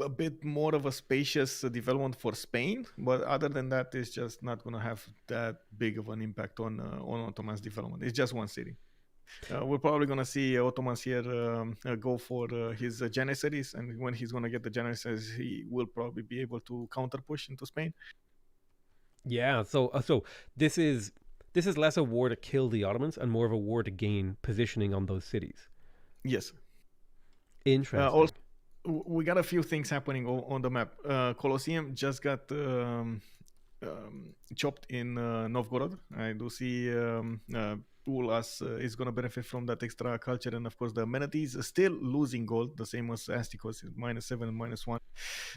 a bit more of a spacious development for Spain. But other than that, it's just not going to have that big of an impact on Ottoman's development. It's just one city. We're probably going to see Ottomans here go for his Janissaries, and when he's going to get the Janissaries, he will probably be able to counter push into Spain. Yeah, so this is less a war to kill the Ottomans and more of a war to gain positioning on those cities. Yes. Interesting. Also, we got a few things happening on the map. Colosseum just got chopped in Novgorod. I do see Ulas is going to benefit from that extra culture, and of course the amenities still losing gold, the same as Asticos, -7 and -1.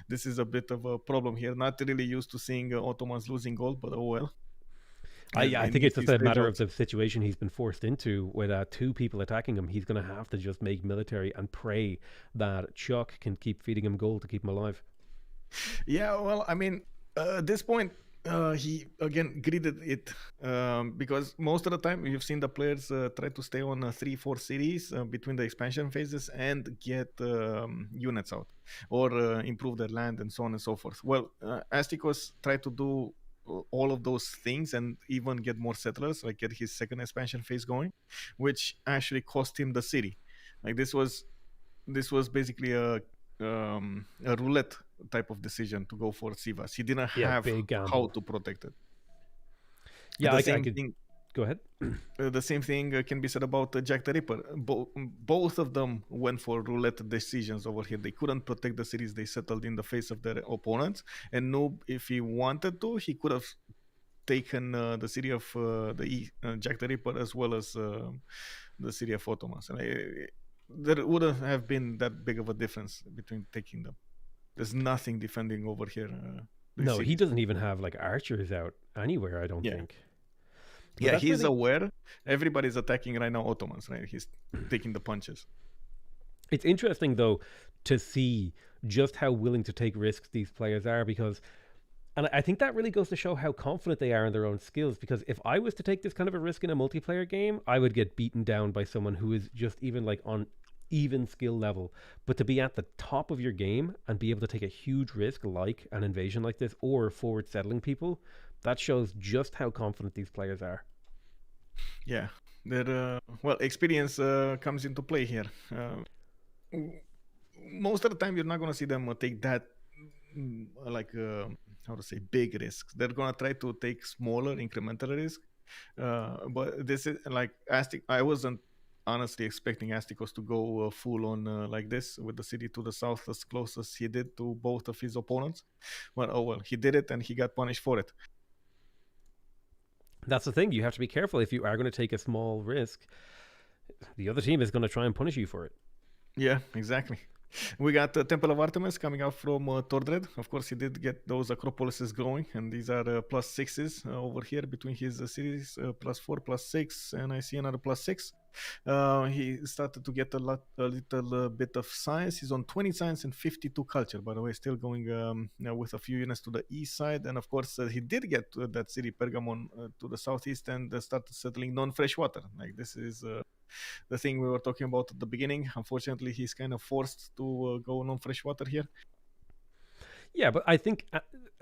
This is a bit of a problem here. Not really used to seeing Ottomans losing gold, but oh well. I think it's just a matter of the situation he's been forced into with 2 people attacking him. He's going to have to just make military and pray that Chuck can keep feeding him gold to keep him alive. Yeah, well, I mean, at this point, he again greeted it because most of the time you've seen the players try to stay on 3-4 cities between the expansion phases and get units out or improve their land and so on and so forth. Well, Asticos tried to do all of those things and even get more settlers, like get his second expansion phase going, which actually cost him the city. Like this was basically a roulette type of decision to go for Sivas. He didn't Yeah, have big how gamble. to protect it. Yeah, The I same could. thing. Go ahead. The same thing can be said about Jack the Ripper. Both of them went for roulette decisions over here. They couldn't protect the cities they settled in the face of their opponents. And Noob, if he wanted to, he could have taken the city of Jack the Ripper as well as the city of Ottomans. And there wouldn't have been that big of a difference between taking them. There's nothing defending over here. No, he doesn't even have like archers out anywhere, I don't think. But he's aware. Everybody's attacking right now Ottomans, right? He's taking the punches. It's interesting, though, to see just how willing to take risks these players are, because, and I think that really goes to show how confident they are in their own skills, because if I was to take this kind of a risk in a multiplayer game, I would get beaten down by someone who is just even like on even skill level. But to be at the top of your game and be able to take a huge risk like an invasion like this or forward settling people, that shows just how confident these players are. Yeah, experience comes into play here. Most of the time, you're not going to see them take that, big risks. They're going to try to take smaller incremental risks. But this is like Aztec. I wasn't honestly expecting Aztecos to go full on like this with the city to the south as close as he did to both of his opponents. But he did it and he got punished for it. That's the thing. You have to be careful. If you are going to take a small risk, the other team is going to try and punish you for it. Yeah, exactly. We got the Temple of Artemis coming out from Tordred. Of course, he did get those Acropolises going, and these are +6s over here between his cities, +4, +6, and I see another +6. He started to get a little bit of science. He's on 20 science and 52 culture, by the way, still going with a few units to the east side. And of course, he did get that city, Pergamon, to the southeast and started settling non-freshwater. Like, this is the thing we were talking about at the beginning. Unfortunately, he's kind of forced to go non-freshwater here. Yeah, but I think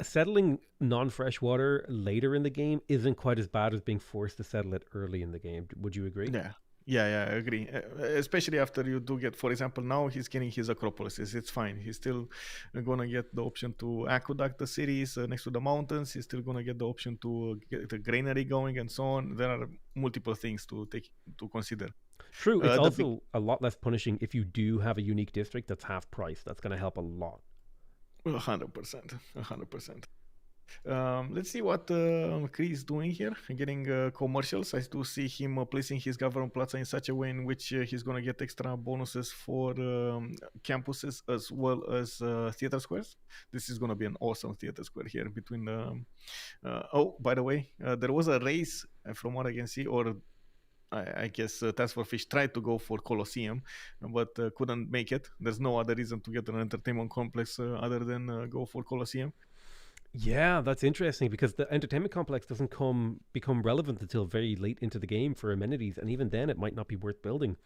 settling non-freshwater later in the game isn't quite as bad as being forced to settle it early in the game. Would you agree? Yeah, I agree. Especially after you do get, for example, now he's getting his Acropolises. It's fine. He's still going to get the option to aqueduct the cities next to the mountains. He's still going to get the option to get the granary going and so on. There are multiple things to consider. True. It's also a lot less punishing if you do have a unique district that's half price. That's going to help a lot. 100%. Let's see what Kree is doing here. Getting commercials. I do see him placing his government plaza in such a way in which he's going to get extra bonuses for campuses as well as theater squares. This is going to be an awesome theater square here between by the way, there was a race from what I can see, or I guess Task Force Fish tried to go for Colosseum, but couldn't make it. There's no other reason to get an entertainment complex other than go for Colosseum. Yeah, that's interesting because the entertainment complex doesn't become relevant until very late into the game for amenities, and even then it might not be worth building.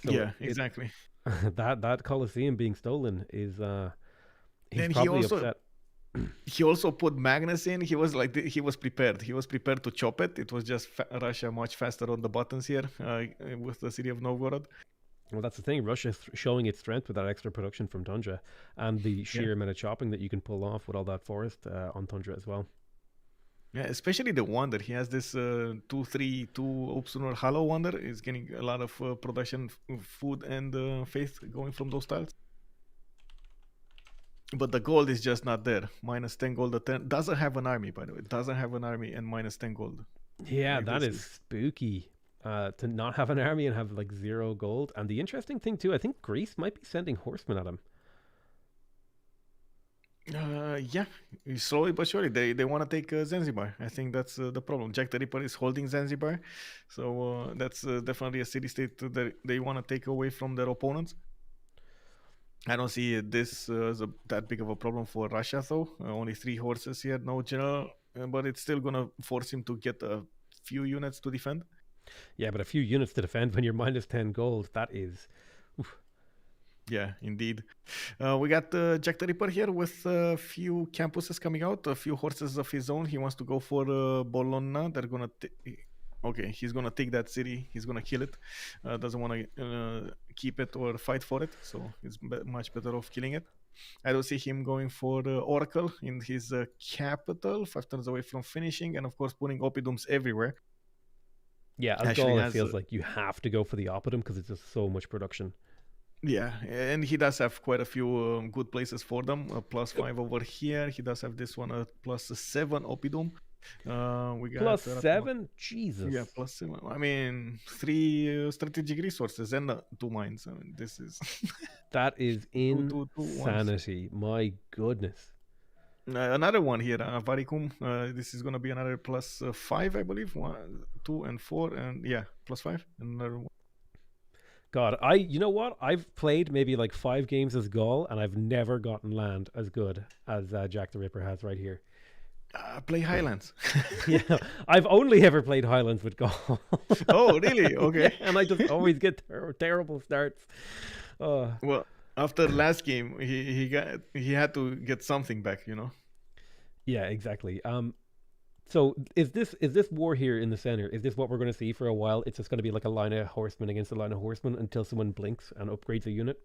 So yeah, exactly. That Colosseum being stolen is he's probably upset. He also put Magnus in. He was prepared. He was prepared to chop it. It was just Russia much faster on the buttons here with the city of Novgorod. Well, that's the thing. Russia's showing its strength with that extra production from Tundra and the sheer amount of chopping that you can pull off with all that forest on Tundra as well. Yeah, especially the Wonder. He has this 2-3-2 Upsunar Hollow Wonder. Is getting a lot of production, food, and faith going from those tiles. But the gold is just not there. -10 gold. Doesn't have an army, by the way. Doesn't have an army and -10 gold. Yeah, that is spooky. To not have an army and have like 0 gold. And the interesting thing too, I think Greece might be sending horsemen at him. Yeah, slowly but surely they want to take Zanzibar. I think that's the problem. Jack the Ripper is holding Zanzibar, so that's definitely a city-state that they want to take away from their opponents. I don't see this as that big of a problem for Russia, though. Only 3 horses here, no general, but it's still gonna force him to get a few units to defend. Yeah, but a few units to defend when you're -10 gold, that is... Oof. Yeah, indeed. We got Jack the Ripper here with a few campuses coming out, a few horses of his own. He wants to go for Bologna. They're going to... Okay, he's going to take that city. He's going to kill it. Doesn't want to keep it or fight for it, so it's much better off killing it. I don't see him going for Oracle in his capital, 5 turns away from finishing, and of course putting Opidums everywhere. Yeah, as Actually Gaul, it has, feels like you have to go for the Opidum because it's just so much production. Yeah, and he does have quite a few good places for them. +5 over here. He does have this one at +7 Opidum. We got +7? Jesus. Yeah, +7. I mean, 3 strategic resources and 2 mines. I mean, this is that is two insanity. My goodness. Another one here, Varicum. This is going to be another +5, I believe. 1, 2, and 4, and yeah, +5. Another one. God, you know what? I've played maybe like 5 games as Gaul, and I've never gotten land as good as Jack the Ripper has right here. Play Highlands. Yeah, I've only ever played Highlands with Gaul. Oh, really? Okay. Yeah, and I just always get terrible starts. Well, after last game, he had to get something back, you know. Yeah, exactly. So is this war here in the center? Is this what we're going to see for a while? It's just going to be like a line of horsemen against a line of horsemen until someone blinks and upgrades a unit.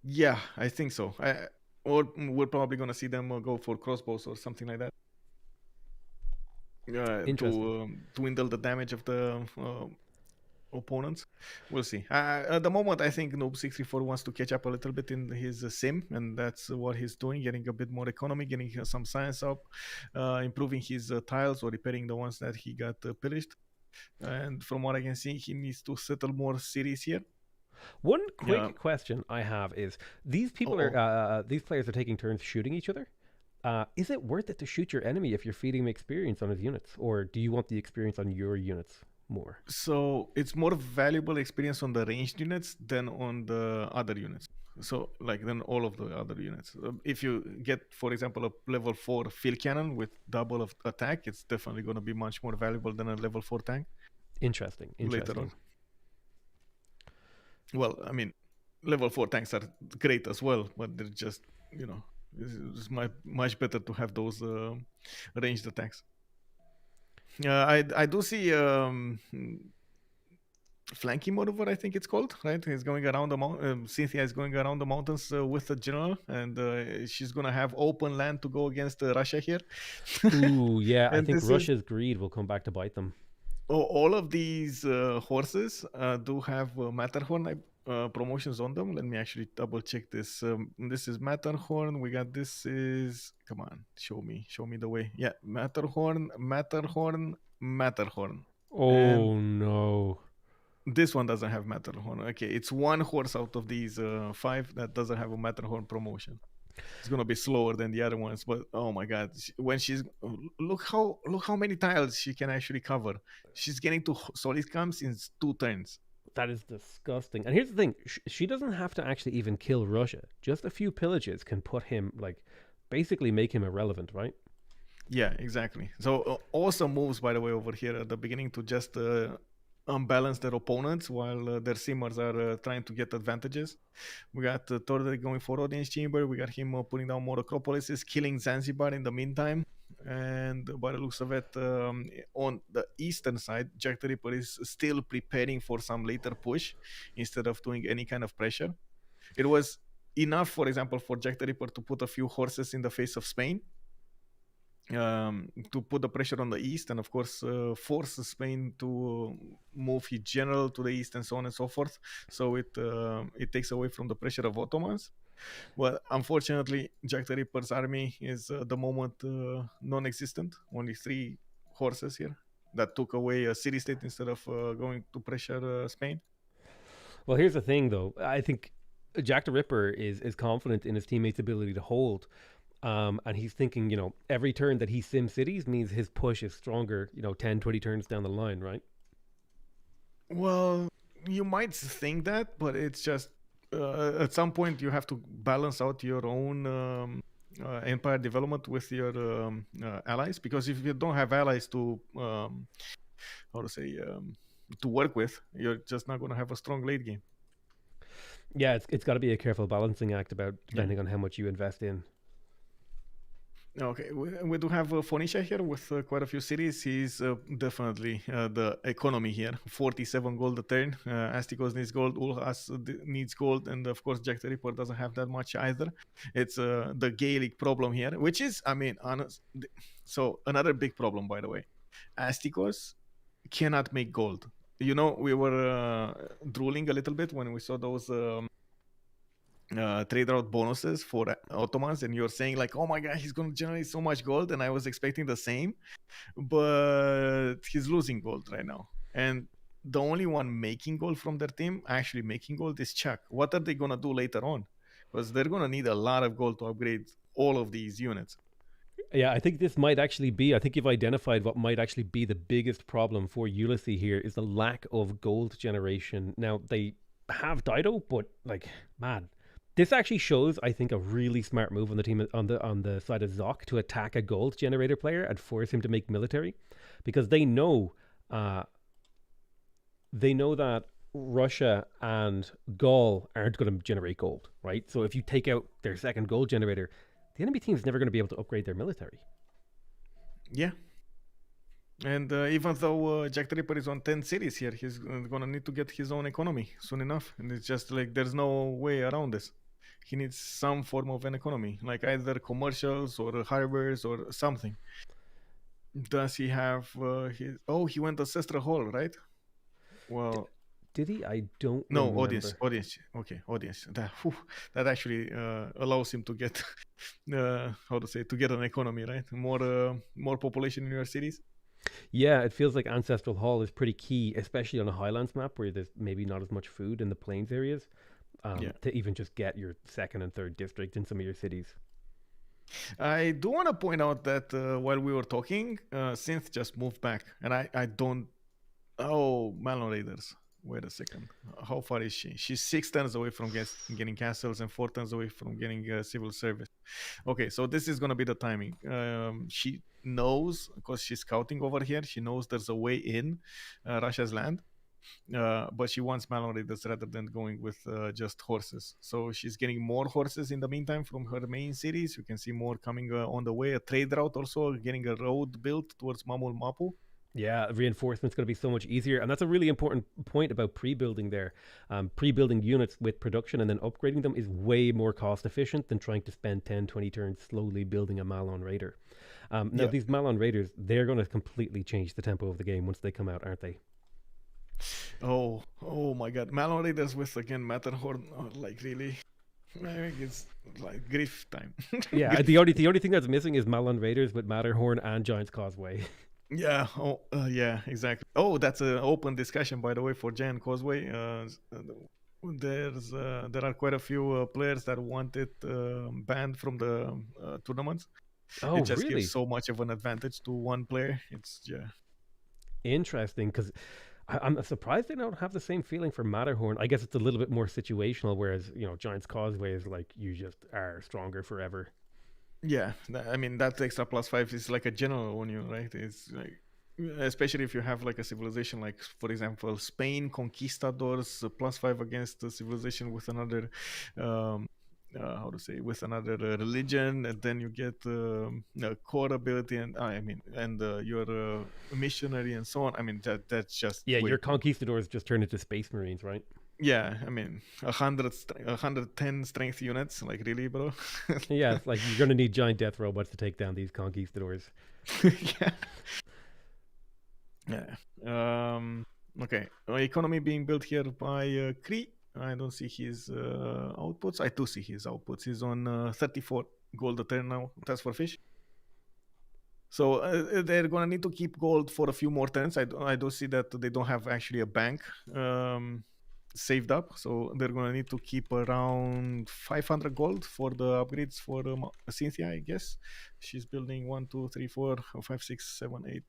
Yeah, I think so. Or we're probably going to see them go for crossbows or something like that. To dwindle the damage of the opponents. We'll see. At the moment, I think Noob64 wants to catch up a little bit in his sim, and that's what he's doing, getting a bit more economy, getting some science up, improving his tiles or repairing the ones that he got pillaged. And from what I can see, he needs to settle more cities here. One quick question I have is: these people these players are taking turns shooting each other. Is it worth it to shoot your enemy if you're feeding him experience on his units, or do you want the experience on your units more? So it's more valuable experience on the ranged units than on the other units. So than all of the other units. If you get, for example, a level 4 field cannon with double of attack, it's definitely going to be much more valuable than a level 4 tank. Interesting. Later on. Well, I mean, level 4 tanks are great as well, but they're just, it's much better to have those ranged attacks. I do see flanking maneuver, I think it's called, right? He's going around the mountain. Cynthia is going around the mountains with the general, and she's going to have open land to go against Russia here. Ooh, yeah. I think Russia's greed will come back to bite them. All of these horses do have Matterhorn promotions on them. Let me actually double check this. This is Matterhorn. We got come on, show me the way. Yeah, Matterhorn. Oh, and no. This one doesn't have Matterhorn. Okay, it's one horse out of these 5 that doesn't have a Matterhorn promotion. It's gonna be slower than the other ones, but oh my god, when she's look how many tiles she can actually cover. She's getting to solid camps in 2 turns. That is disgusting. And here's the thing: she doesn't have to actually even kill Russia. Just a few pillages can put him, basically make him irrelevant, right? Yeah, exactly. So awesome moves, by the way, over here at the beginning to just unbalance their opponents while their simmers are trying to get advantages. We got Tordek going for Audience Chamber. We got him putting down more Acropolises, killing Zanzibar in the meantime. And by the looks of it, on the eastern side, Jack the Ripper is still preparing for some later push instead of doing any kind of pressure. It was enough, for example, for Jack the Ripper to put a few horses in the face of Spain, to put the pressure on the east, and of course force Spain to move his general to the east and so on and so forth. So it takes away from the pressure of Ottomans. Well, unfortunately, Jack the Ripper's army is at the moment non-existent. Only 3 horses here that took away a city-state instead of going to pressure Spain. Well, here's the thing, though. I think Jack the Ripper is confident in his teammates' ability to hold. And he's thinking, every turn that he sim cities means his push is stronger, 10, 20 turns down the line, right? Well, you might think that, but it's just at some point you have to balance out your own empire development with your allies, because if you don't have allies to to work with, you're just not going to have a strong late game. Yeah, it's got to be a careful balancing act about depending on how much you invest in. Okay, we do have Phoenicia here with quite a few cities. He's definitely the economy here. 47 gold a turn. Astikos needs gold. Ulhas needs gold, and of course Jack the Ripper doesn't have that much either. It's the Gaelic problem here, which is, I mean, honest. So another big problem, by the way, Astikos cannot make gold. You know, we were drooling a little bit when we saw those. Trade route bonuses for Ottomans, and you're saying like, oh my god, he's going to generate so much gold, and I was expecting the same, but he's losing gold right now. And the only one making gold from their team, actually making gold, is Chuck. What are they going to do later on? Because they're going to need a lot of gold to upgrade all of these units. Yeah, I think this might actually be, I think you've identified what might actually be the biggest problem for Ulysses here is the lack of gold generation. Now, they have Dido, but like, man, this actually shows, I think, a really smart move on the team on the side of Zoc to attack a gold generator player and force him to make military, because they know that Russia and Gaul aren't going to generate gold, right? So if you take out their second gold generator, the enemy team is never going to be able to upgrade their military. Yeah. And even though Jack the Ripper is on 10 cities here, he's going to need to get his own economy soon enough. And it's just like there's no way around this. He needs some form of an economy, like either commercials or harbors or something. Does he have his... Oh, he went Ancestral Hall, right? Well... Did he? I don't No, remember. audience. Okay, audience. That actually allows him to get, to get an economy, right? More population in your cities. Yeah, it feels like Ancestral Hall is pretty key, especially on a Highlands map where there's maybe not as much food in the plains areas, to even just get your second and third district in some of your cities. I do want to point out that while we were talking, Synth just moved back, and I don't... Oh, Malon Raiders. Wait a second. How far is she? She's 6 turns away from getting castles and 4 turns away from getting civil service. Okay, so this is going to be the timing. She knows, because she's scouting over here, she knows there's a way in Russia's land. But she wants Malon Raiders rather than going with just horses. So she's getting more horses in the meantime from her main cities. You can see more coming on the way. A trade route also, getting a road built towards Mamul Mapu. Yeah, reinforcement's going to be so much easier. And that's a really important point about pre-building there. Pre-building units with production and then upgrading them is way more cost efficient than trying to spend 10, 20 turns slowly building a Malon Raider. Now, these Malon Raiders, they're going to completely change the tempo of the game once they come out, aren't they? Oh my god. Malon Raiders with, again, Matterhorn, like really... I think it's like grief time. Yeah, the only thing that's missing is Malon Raiders with Matterhorn and Giant's Causeway. Yeah. Yeah, exactly. Oh, that's an open discussion, by the way, for Giant Causeway. There are quite a few players that want it banned from the tournaments. Oh, it just really? gives so much of an advantage to one player. It's interesting, because I'm surprised they don't have the same feeling for Matterhorn. I guess it's a little bit more situational, whereas Giant's Causeway is like you just are stronger forever. Yeah, I mean that extra +5 is like a general on you, right? It's like, especially if you have like a civilization like, for example, Spain conquistadors, +5 against a civilization with another with another religion, and then you get core ability, and you're a missionary and so on. I mean that's just your conquistadors just turn into Space Marines, right? Yeah, I mean 110 strength units, like really, bro. Yeah, it's like you're gonna need giant death robots to take down these conquistadors. Yeah. Okay, economy being built here by Kree. I don't see his outputs. I do see his outputs. He's on 34 gold a turn now. That's for fish. So they're gonna need to keep gold for a few more turns. I do see that they don't have actually a bank saved up, so they're gonna need to keep around 500 gold for the upgrades for Cynthia, I guess. She's building 1, 2, 3, 4, 5, 6, 7, 8.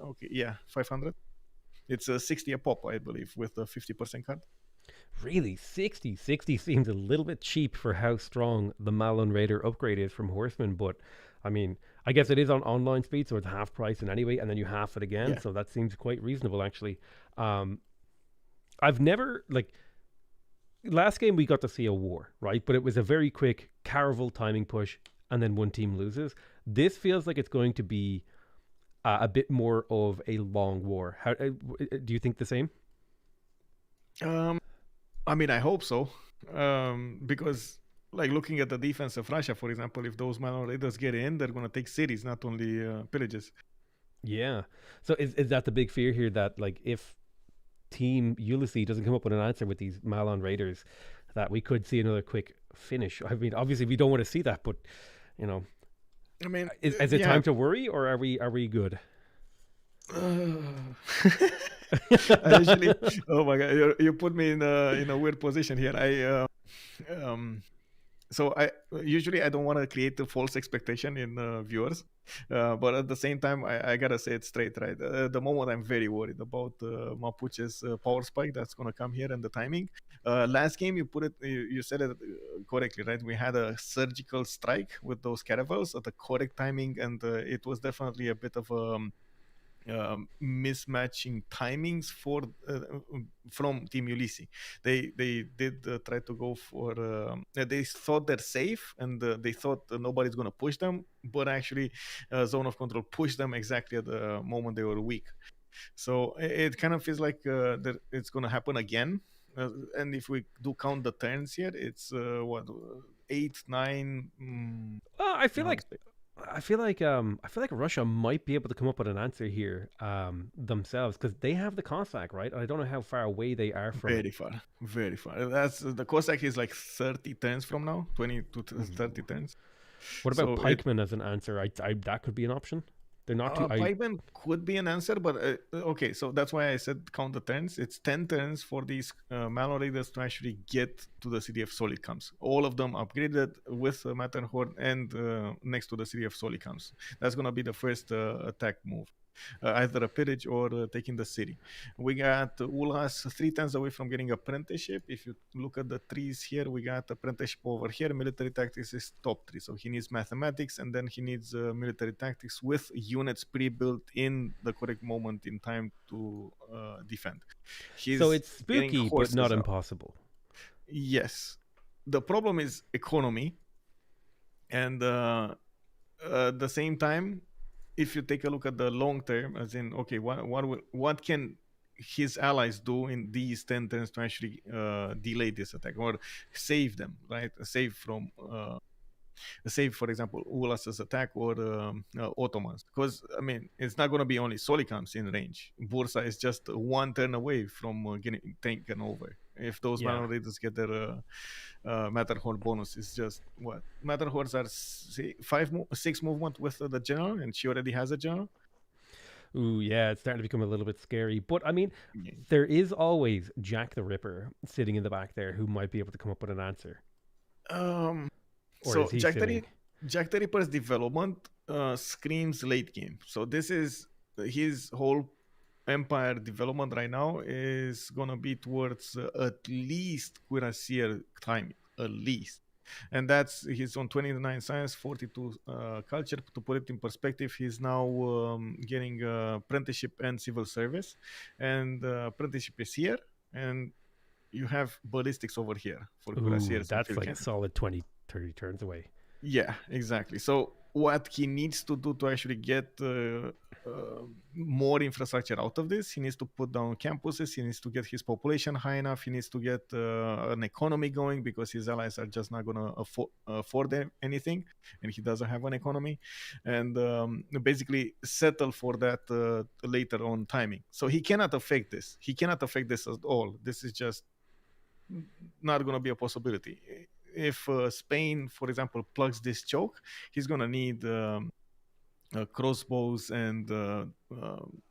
Okay, yeah, 500. It's 60 a pop, I believe, with the 50% cut. Really? 60 seems a little bit cheap for how strong the Malon Raider upgrade is from Horseman, but I mean, I guess it is on online speed, so it's half price in anyway, and then you half it again, yeah. So that seems quite reasonable, actually. I've never, last game we got to see a war, right? But it was a very quick Caravel timing push, and then one team loses. This feels like it's going to be a bit more of a long war. How do you think the same? I mean, I hope so, because like looking at the defense of Russia, for example, if those Malon raiders get in, they're going to take cities, not only villages. Yeah. So is that the big fear here, that like if Team Ulysses doesn't come up with an answer with these Malon raiders, that we could see another quick finish? I mean, obviously we don't want to see that, but you know, I mean, is it time to worry, or are we good? Actually, oh my god, you put me in a weird position here. So I usually I don't want to create a false expectation in viewers, but at the same time I gotta say it straight, right? The moment I'm very worried about Mapuche's power spike that's gonna come here and the timing. Last game you said it correctly, right? We had a surgical strike with those caravels at the correct timing, and it was definitely a bit of a mismatching timings from Team Ulysses. They did try to go for. They thought they're safe, and they thought nobody's going to push them, but actually, Zone of Control pushed them exactly at the moment they were weak. So it kind of feels like that it's going to happen again. And if we do count the turns here, it's what 8, 9. I feel like Russia might be able to come up with an answer here themselves, because they have the Cossack, right? I don't know how far away they are from very far, very far. That's the Cossack is like 30 turns from now, 20 to 30 turns. What about pikemen as an answer? I that could be an option. They're not too. Pikemen could be an answer, but okay. So that's why I said count the turns. It's 10 turns for these Malon raiders to actually get to the city of Solicams. All of them upgraded with Matterhorn and next to the city of Solicams. That's gonna be the first attack move. Either a pillage or taking the city. We got Ulas 3 turns away from getting apprenticeship. If you look at the trees here, we got apprenticeship over here. Military tactics is top 3, so he needs mathematics, and then he needs military tactics with units pre-built in the correct moment in time to defend. So it's spooky, but not impossible. Yes. The problem is economy, and at the same time, if you take a look at the long term, as in, okay, what can his allies do in these 10 turns to actually delay this attack or save them, right? Save, for example, Ulas's attack or Ottomans. Because, I mean, it's not going to be only Solicams in range. Bursa is just 1 turn away from getting taken over. If those Malon raiders get their Matterhorn bonus, is just what? Matterhorns are 6 movement with the general, and she already has a general. Ooh, yeah, it's starting to become a little bit scary. But I mean, there is always Jack the Ripper sitting in the back there who might be able to come up with an answer. So Jack the Ripper's development screams late game. So this is his whole empire development right now is gonna be towards at least cuirassier time, at least. And that's, he's on 29 science, 42 culture. To put it in perspective, he's now getting apprenticeship and civil service, and apprenticeship is here, and you have ballistics over here for cuirassiers. That's like a solid 20-30 turns away. Yeah, exactly. So what he needs to do to actually get more infrastructure out of this, he needs to put down campuses, he needs to get his population high enough, he needs to get an economy going, because his allies are just not going to afford anything, and he doesn't have an economy, and basically settle for that later on timing. So he cannot affect this. He cannot affect this at all. This is just not going to be a possibility. If Spain, for example, plugs this choke, he's going to need crossbows and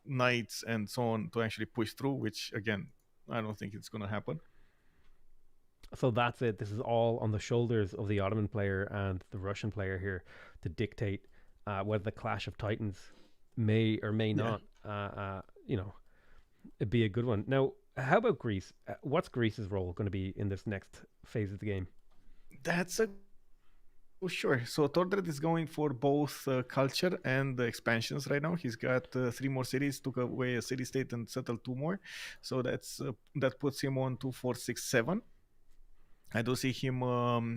knights and so on to actually push through, which, again, I don't think it's going to happen. So that's it. This is all on the shoulders of the Ottoman player and the Russian player here to dictate whether the Clash of Titans may or may not, be a good one. Now, how about Greece? What's Greece's role going to be in this next phase of the game? That's sure. So Tordred is going for both culture and expansions right now. He's got 3 more cities, took away a city state and settled 2 more. So that puts him on 2, 4, 6, 7. I do see him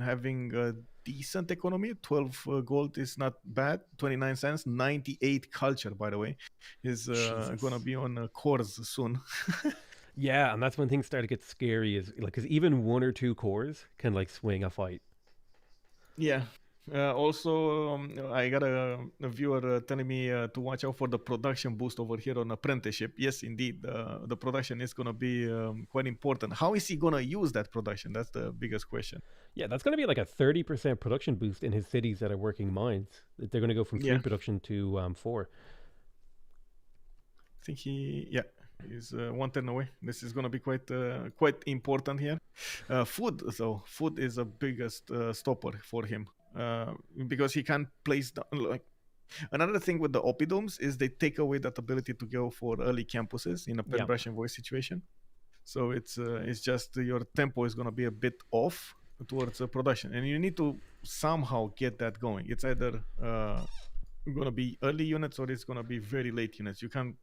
having a decent economy. 12 gold is not bad. 29 cents. 98 culture, by the way. Is going to be on cores soon. Yeah, and that's when things start to get scary. Is like because even 1 or 2 cores can like swing a fight. Yeah. Also, I got a viewer telling me to watch out for the production boost over here on apprenticeship. Yes, indeed, the production is going to be quite important. How is he going to use that production? That's the biggest question. Yeah, that's going to be like a 30% production boost in his cities that are working mines. They're going to go from 3 Yeah. production to 4. I think he's 1 turn away. This is going to be quite important here. Food is the biggest stopper for him because he can't place like. Another thing with the oppidums is they take away that ability to go for early campuses in a pen brush and voice situation. So it's just your tempo is going to be a bit off towards production, and you need to somehow get that going. It's either going to be early units or it's going to be very late units.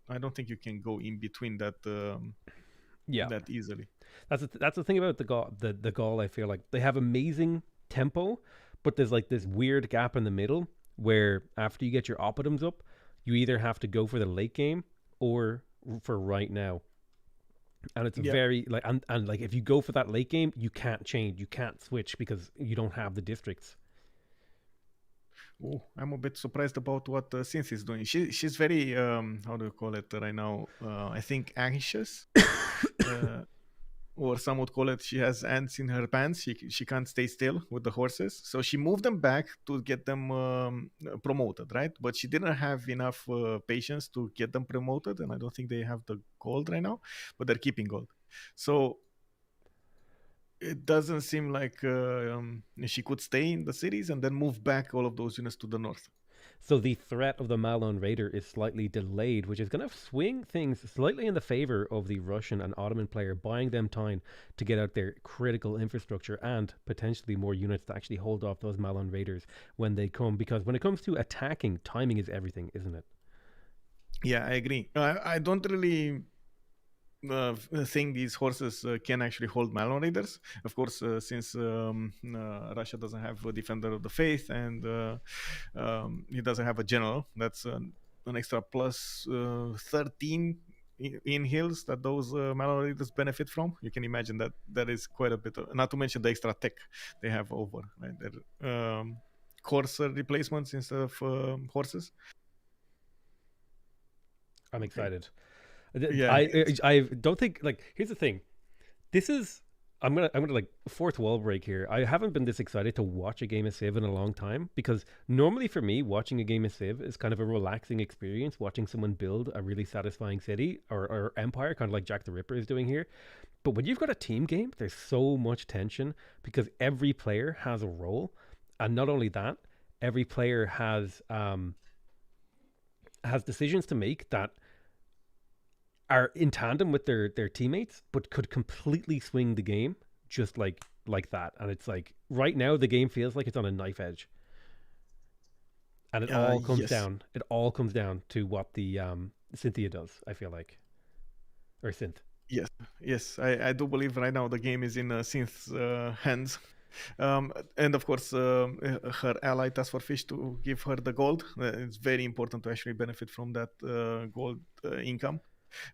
I don't think you can go in between that that easily. That's the thing about the Gaul. I feel like they have amazing tempo, but there's like this weird gap in the middle where after you get your oppidums up, you either have to go for the late game or for right now. And it's very like and like if you go for that late game, you can't change, you can't switch because you don't have the districts. Oh, I'm a bit surprised about what Synth is doing. She's very how do you call it right now? I think anxious, or some would call it she has ants in her pants. She can't stay still with the horses, so she moved them back to get them promoted, right? But she didn't have enough patience to get them promoted, and I don't think they have the gold right now. But they're keeping gold, so it doesn't seem like she could stay in the cities and then move back all of those units to the north. So the threat of the Malon Raider is slightly delayed, which is going to swing things slightly in the favor of the Russian and Ottoman player, buying them time to get out their critical infrastructure and potentially more units to actually hold off those Malon Raiders when they come. Because when it comes to attacking, timing is everything, isn't it? Yeah, I agree. I don't really think these horses can actually hold Malon Raiders. Of course, since Russia doesn't have a Defender of the Faith and he doesn't have a general, that's an extra plus 13 in hills that those Malon Raiders benefit from. You can imagine that is quite a bit, not to mention the extra tech they have over, right? They're courser replacements instead of horses. I'm excited. Yeah, I don't think like here's the thing. This is I'm gonna like fourth wall break here. I haven't been this excited to watch a game of Civ in a long time because normally for me watching a game of Civ is kind of a relaxing experience. Watching someone build a really satisfying city or empire, kind of like Jack the Ripper is doing here. But when you've got a team game, there's so much tension because every player has a role, and not only that, every player has decisions to make that are in tandem with their teammates, but could completely swing the game just like that. And it's like right now the game feels like it's on a knife edge, and it all comes down. It all comes down to what the Cynthia does. I feel like, or Synth. Yes, I do believe right now the game is in Synth's hands. And of course, her ally Task for Fish to give her the gold. It's very important to actually benefit from that gold income.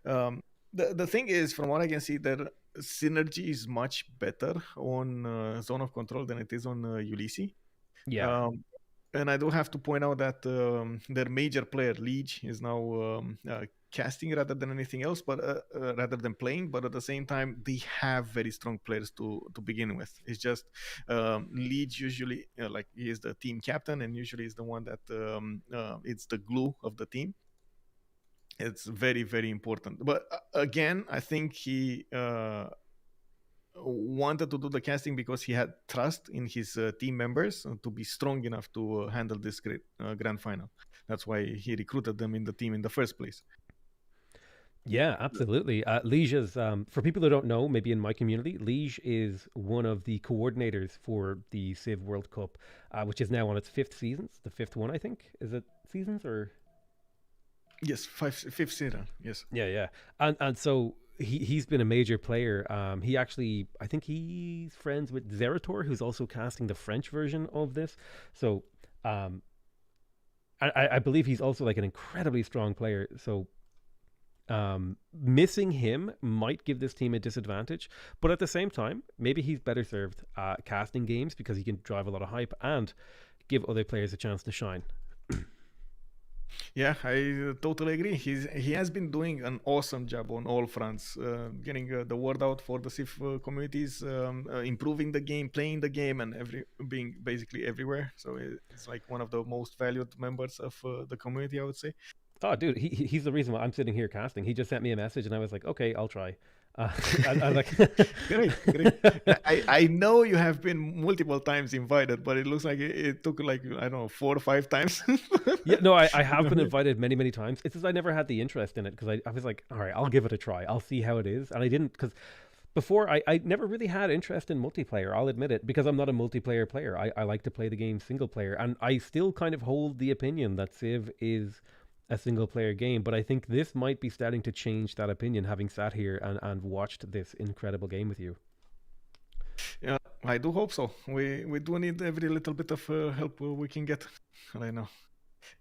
The thing is, from what I can see, their synergy is much better on Zone of Control than it is on Ulysses. Yeah. And I do have to point out that their major player, Liege, is now casting rather than anything else, but rather than playing. But at the same time, they have very strong players to begin with. It's just Liege usually, like he is the team captain, and usually is the one that it's the glue of the team. It's very, very important. But again, I think he wanted to do the casting because he had trust in his team members to be strong enough to handle this great grand final. That's why he recruited them in the team in the first place. Yeah, absolutely. Liege is, for people who don't know, maybe in my community, Liege is one of the coordinators for the Civ World Cup, which is now on its 5th season. It's the 5th one, I think. Is it seasons or? Yes, fifth season. Yes. Yeah. And so he's been a major player. He actually, I think he's friends with Zerator, who's also casting the French version of this. So I believe he's also like an incredibly strong player. So missing him might give this team a disadvantage, but at the same time, maybe he's better served casting games because he can drive a lot of hype and give other players a chance to shine. Yeah, I totally agree. He has been doing an awesome job on all fronts, getting the word out for the Civ communities, improving the game, playing the game, and being basically everywhere. So it's like one of the most valued members of the community, I would say. Oh, dude, he's the reason why I'm sitting here casting. He just sent me a message, and I was like, okay, I'll try. I like great. I know you have been multiple times invited, but it looks like it took like, I don't know, 4 or 5 times. Yeah, no, I have been invited many times. It's just I never had the interest in it because I was like, all right, I'll give it a try. I'll see how it is. And I didn't, because before I never really had interest in multiplayer. I'll admit it, because I'm not a multiplayer player. I like to play the game single player. And I still kind of hold the opinion that Civ is a single player game, but I think this might be starting to change that opinion, having sat here and watched this incredible game with you. Yeah, I do hope so. We do need every little bit of help we can get right now.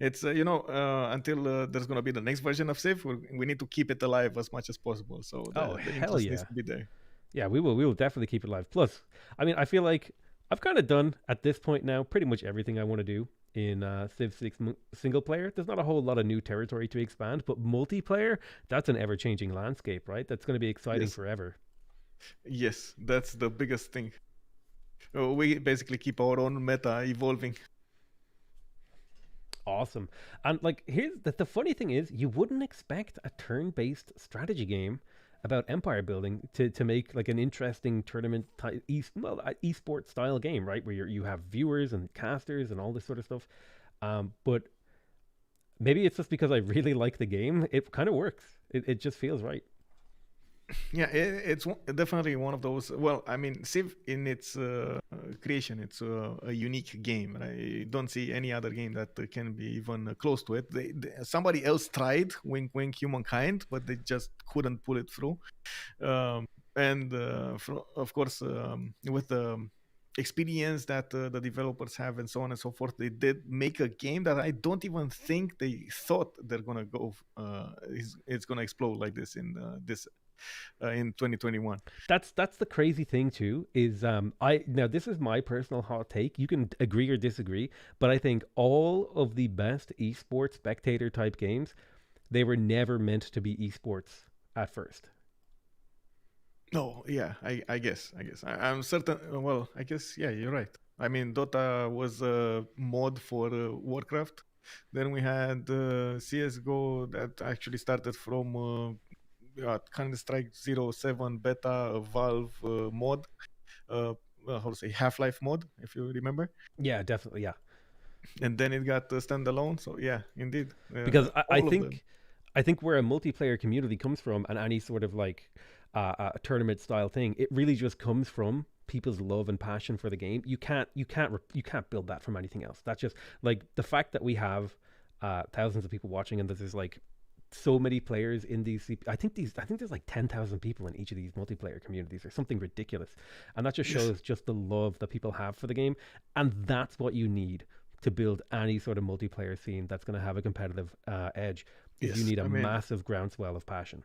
It's until there's gonna be the next version of Civ, we need to keep it alive as much as possible. So the hell yeah, needs to be there. Yeah, we will definitely keep it alive. Plus, I mean, I feel like I've kind of done at this point now pretty much everything I want to do in Civ 6 single player. There's not a whole lot of new territory to expand, but multiplayer, that's an ever-changing landscape, right? That's going to be exciting forever. Yes, that's the biggest thing. We basically keep our own meta evolving. Awesome. And like, here's the funny thing is, you wouldn't expect a turn-based strategy game about empire building to make like an interesting tournament esports style game, right? Where you have viewers and casters and all this sort of stuff. But maybe it's just because I really like the game. It kind of works. It just feels right. Yeah, it's definitely one of those. Well, I mean, Civ in its creation, it's a unique game. I don't see any other game that can be even close to it. Somebody else tried, wink, wink, Humankind, but they just couldn't pull it through. And of course, with the experience that the developers have and so on and so forth, they did make a game that I don't even think they thought they're gonna go. It's gonna explode like this in 2021. That's the crazy thing too, is now this is my personal hot take. You can agree or disagree, but I think all of the best esports spectator type games, they were never meant to be esports at first. No, yeah, I guess I'm certain. Well, I guess, yeah, you're right. I mean, Dota was a mod for Warcraft. Then we had CS:GO that actually started from Counter-Strike 07 beta, a Valve mod, how to say, Half-Life mod, if you remember. Yeah, definitely, yeah. And then it got standalone. So yeah, indeed. Because I think where a multiplayer community comes from, and any sort of like a tournament style thing, it really just comes from people's love and passion for the game. You can't build that from anything else. That's just like the fact that we have thousands of people watching, and there's like so many players in these. I think there's like 10,000 people in each of these multiplayer communities or something ridiculous, and that just shows just the love that people have for the game, and that's what you need to build any sort of multiplayer scene that's going to have a competitive edge. You need a massive groundswell of passion.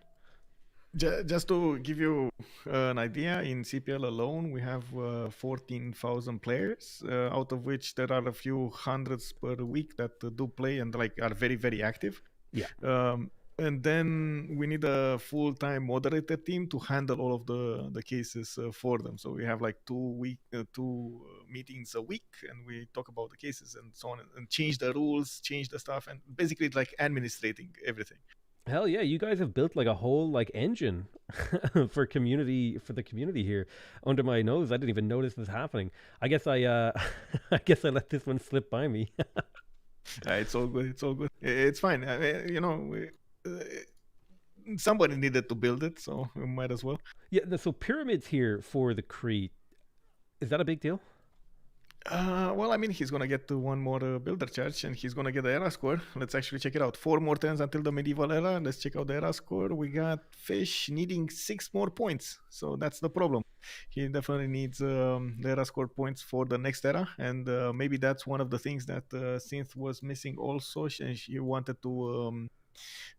Just to give you an idea, in CPL alone, we have 14,000 players, out of which there are a few hundreds per week that do play and like are very, very active. Yeah. And then we need a full-time moderator team to handle all of the cases for them. So we have like two meetings a week, and we talk about the cases and so on, and change the rules, change the stuff, and basically like administrating everything. Hell yeah, you guys have built like a whole like engine for the community here under my nose. I didn't even notice this happening. I guess I let this one slip by me. It's all good. It's fine. Somebody needed to build it, so we might as well. Yeah. So pyramids here for the Cree, is that a big deal? Well, I mean, he's gonna get to one more builder charge, and he's gonna get the era score. Let's actually check it out. 4 more turns until the medieval era. Let's check out the era score. We got Fish needing 6 more points, so that's the problem. He definitely needs the era score points for the next era, and maybe that's one of the things that Synth was missing also. She wanted to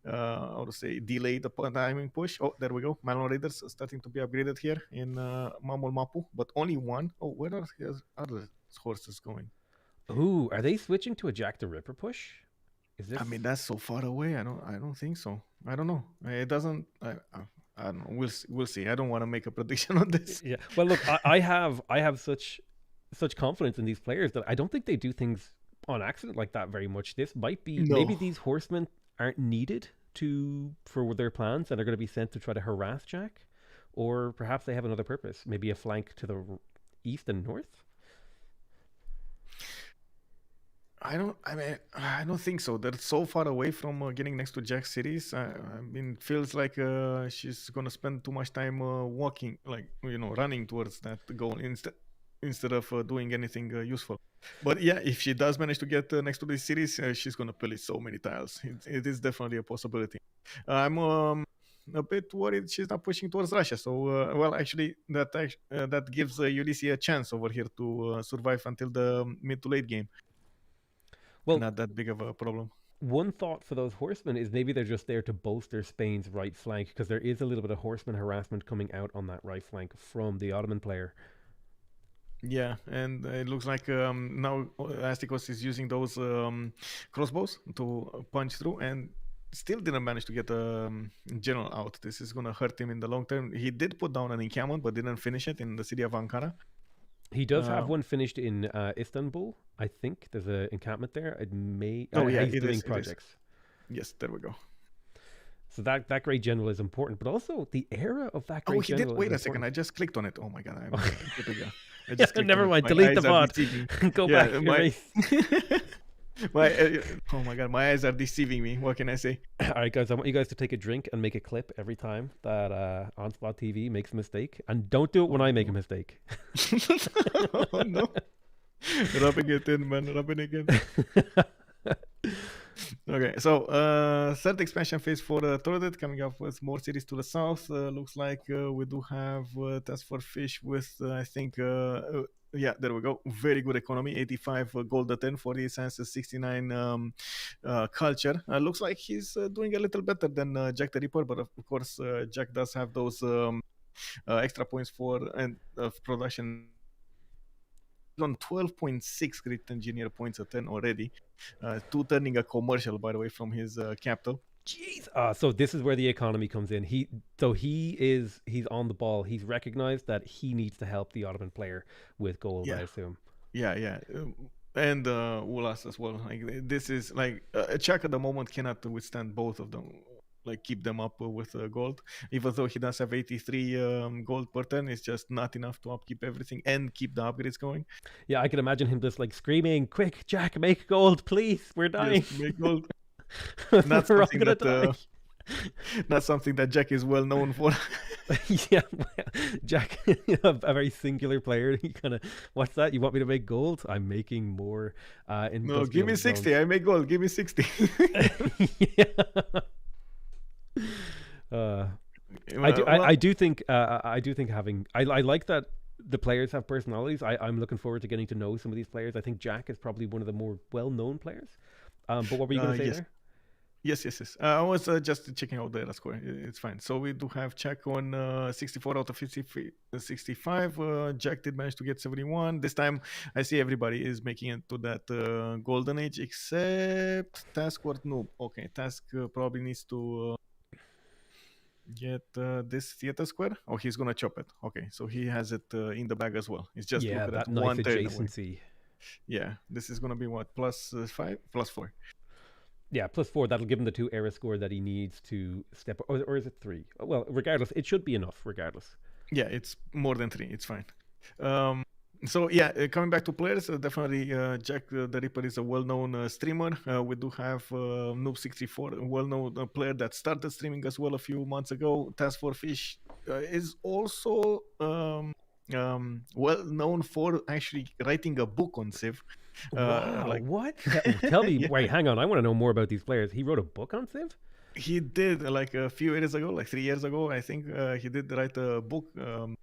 how to say, delay the timing push. Oh, there we go. Malon Raiders starting to be upgraded here in Mamul Mapu, but only one. Oh, where are his other horses going? Ooh, are they switching to a Jack the Ripper push? Is this? I mean, that's so far away. I don't think so. I don't know. It doesn't. I don't know. We'll see. I don't want to make a prediction on this. Yeah. Well, look, I have such confidence in these players that I don't think they do things on accident like that very much. This might be maybe these horsemen aren't needed for their plans and are going to be sent to try to harass Jack, or perhaps they have another purpose, maybe a flank to the east and north. I don't think so. They're so far away from getting next to Jack cities. I mean, it feels like she's gonna spend too much time walking, like running towards that goal instead of doing anything useful. But yeah, if she does manage to get next to these cities, she's gonna pillage so many tiles. It is definitely a possibility. I'm a bit worried she's not pushing towards Russia. So, well, actually, that gives Ulysses a chance over here to survive until the mid to late game. Well, not that big of a problem. One thought for those horsemen is maybe they're just there to bolster Spain's right flank, because there is a little bit of horseman harassment coming out on that right flank from the Ottoman player. Yeah, and it looks like now Astikos is using those crossbows to punch through, and still didn't manage to get a general out. This is going to hurt him in the long term. He did put down an encampment, but didn't finish it in the city of Ankara. He does have one finished in Istanbul. I think there's an encampment there. It may. He's doing projects. Yes, there we go. So that great general is important, but also the era of that great general. Oh, he did. Wait a second. I just clicked on it. Oh my god. I just never mind. Delete the bot. Go back. Oh my god, my eyes are deceiving me. What can I say? All right, guys, I want you guys to take a drink and make a clip every time that OnSpotTV makes a mistake, and don't do it when I make a mistake. Oh no! Rubbing it in, man. Rubbing it in. Okay, so third expansion phase for Tordet, coming up with more cities to the south. Looks like we do have Task for Fish with I think. Yeah, there we go. Very good economy. 85 gold a 10, 40 census, 69 culture. Looks like he's doing a little better than Jack the Ripper, but of course Jack does have those extra points for production. On 12.6 grid engineer points a 10 already. 2 turning a commercial, by the way, from his capital. Jeez. So this is where the economy comes in. He's on the ball. He's recognized that he needs to help the Ottoman player with gold, I assume. Yeah. And Ulas as well. Like this is like Chak at the moment cannot withstand both of them. Like keep them up with gold, even though he does have 83 gold per turn. It's just not enough to upkeep everything and keep the upgrades going. Yeah, I can imagine him just like screaming, "Quick, Jack, make gold, please! We're dying." Yes, make gold. Not something that not something that Jack is well known for. Yeah, Jack, a very singular player. He kind of, what's that? You want me to make gold? I'm making more. No, give me 60. Zones. I make gold. Give me 60. Yeah. I do think having I like that the players have personalities. I'm looking forward to getting to know some of these players. I think Jack is probably one of the more well-known players. But what were you going to say there? Yes. I was just checking out the score. It's fine. So we do have Jack on 64 out of 65. Jack did manage to get 71. This time I see everybody is making it to that golden age except Task or Noob. Okay, Task probably needs to get this theater square. Oh, he's gonna chop it. Okay, so he has it in the bag as well. It's just that nice adjacency. Yeah, this is gonna be what, +5, +4. Yeah, +4. That'll give him the 2 era score that he needs to step. Or is it 3? Well, regardless, it should be enough. Regardless. Yeah, it's more than 3. It's fine. So yeah, coming back to players, definitely Jack the Ripper is a well-known streamer. We do have Noob64, a well-known player that started streaming as well a few months ago. Task for Fish is also well known for actually writing a book on Civ. Wow, what? Tell me. Yeah. Wait, hang on. I want to know more about these players. He wrote a book on Civ? He did like a few years ago, like 3 years ago, I think. He did write a book on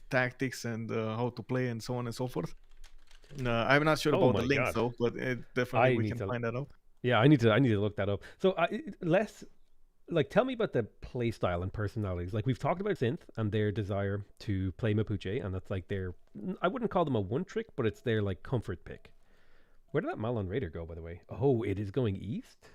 tactics and how to play and so on and so forth. I'm not sure Oh about the my links God. though, but definitely I we need can to. find that out. Yeah, I need to look that up. So, tell me about the play style and personalities. Like we've talked about Synth and their desire to play Mapuche, and that's like their. I wouldn't call them a one trick, but it's their like comfort pick. Where did that Malon Raider go, by the way? Oh, it is going east.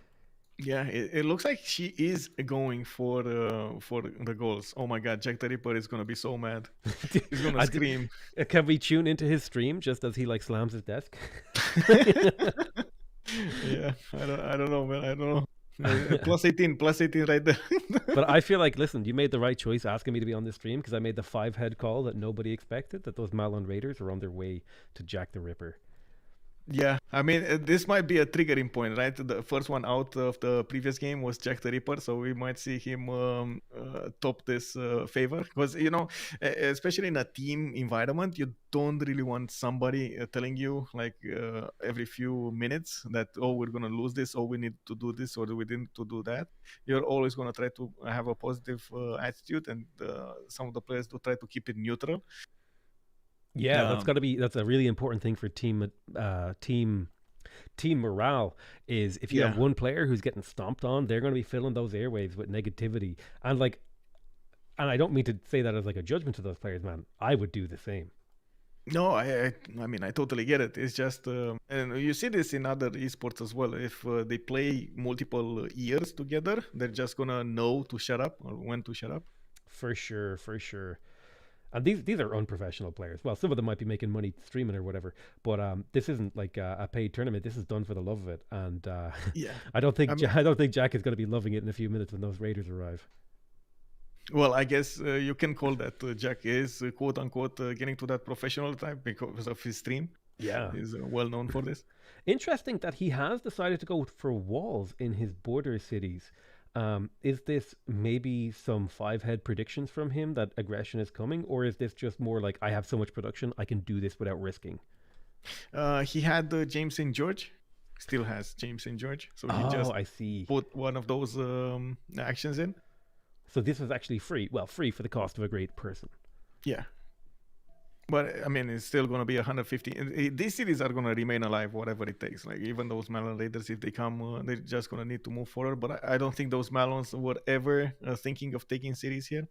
Yeah, it looks like she is going for the goals. Oh my God, Jack the Ripper is gonna be so mad. He's gonna scream. Can we tune into his stream just as he like slams his desk? Yeah, I don't know, man. I don't know. Plus 18 right there. But I feel like, listen, you made the right choice asking me to be on this stream because I made the 5-head call that nobody expected, that those Malon Raiders are on their way to Jack the Ripper. Yeah, I mean, this might be a triggering point, right? The first one out of the previous game was Jack the Ripper, so we might see him top this favor. Because, especially in a team environment, you don't really want somebody telling you, like, every few minutes that, oh, we're going to lose this, or we need to do this, or we need to do that. You're always going to try to have a positive attitude, and some of the players do try to keep it neutral. Yeah, that's a really important thing for team morale. Is if you have one player who's getting stomped on, they're going to be filling those airwaves with negativity. And I don't mean to say that as like a judgment to those players, man. I would do the same. No, I mean, I totally get it. It's just, and you see this in other esports as well. If they play multiple years together, they're just gonna know to shut up or when to shut up. For sure. And these are unprofessional players. Well, some of them might be making money streaming or whatever, but this isn't like a paid tournament. This is done for the love of it, and yeah, I don't think Jack is going to be loving it in a few minutes when those Raiders arrive. Well, I guess you can call that Jack is quote unquote getting to that professional type because of his stream. Yeah, he's well known for this. Interesting that he has decided to go for walls in his border cities. Is this maybe some 5-head predictions from him that aggression is coming, or is this just more like I have so much production I can do this without risking? He had James St. George, still has James St. George, so he just put one of those actions in. So this was actually free. Well, free for the cost of a great person. Yeah. But I mean, it's still going to be 150. These cities are going to remain alive, whatever it takes. Like even those Malon Raiders, if they come, they're just going to need to move forward. But I don't think those Malons were ever thinking of taking cities here.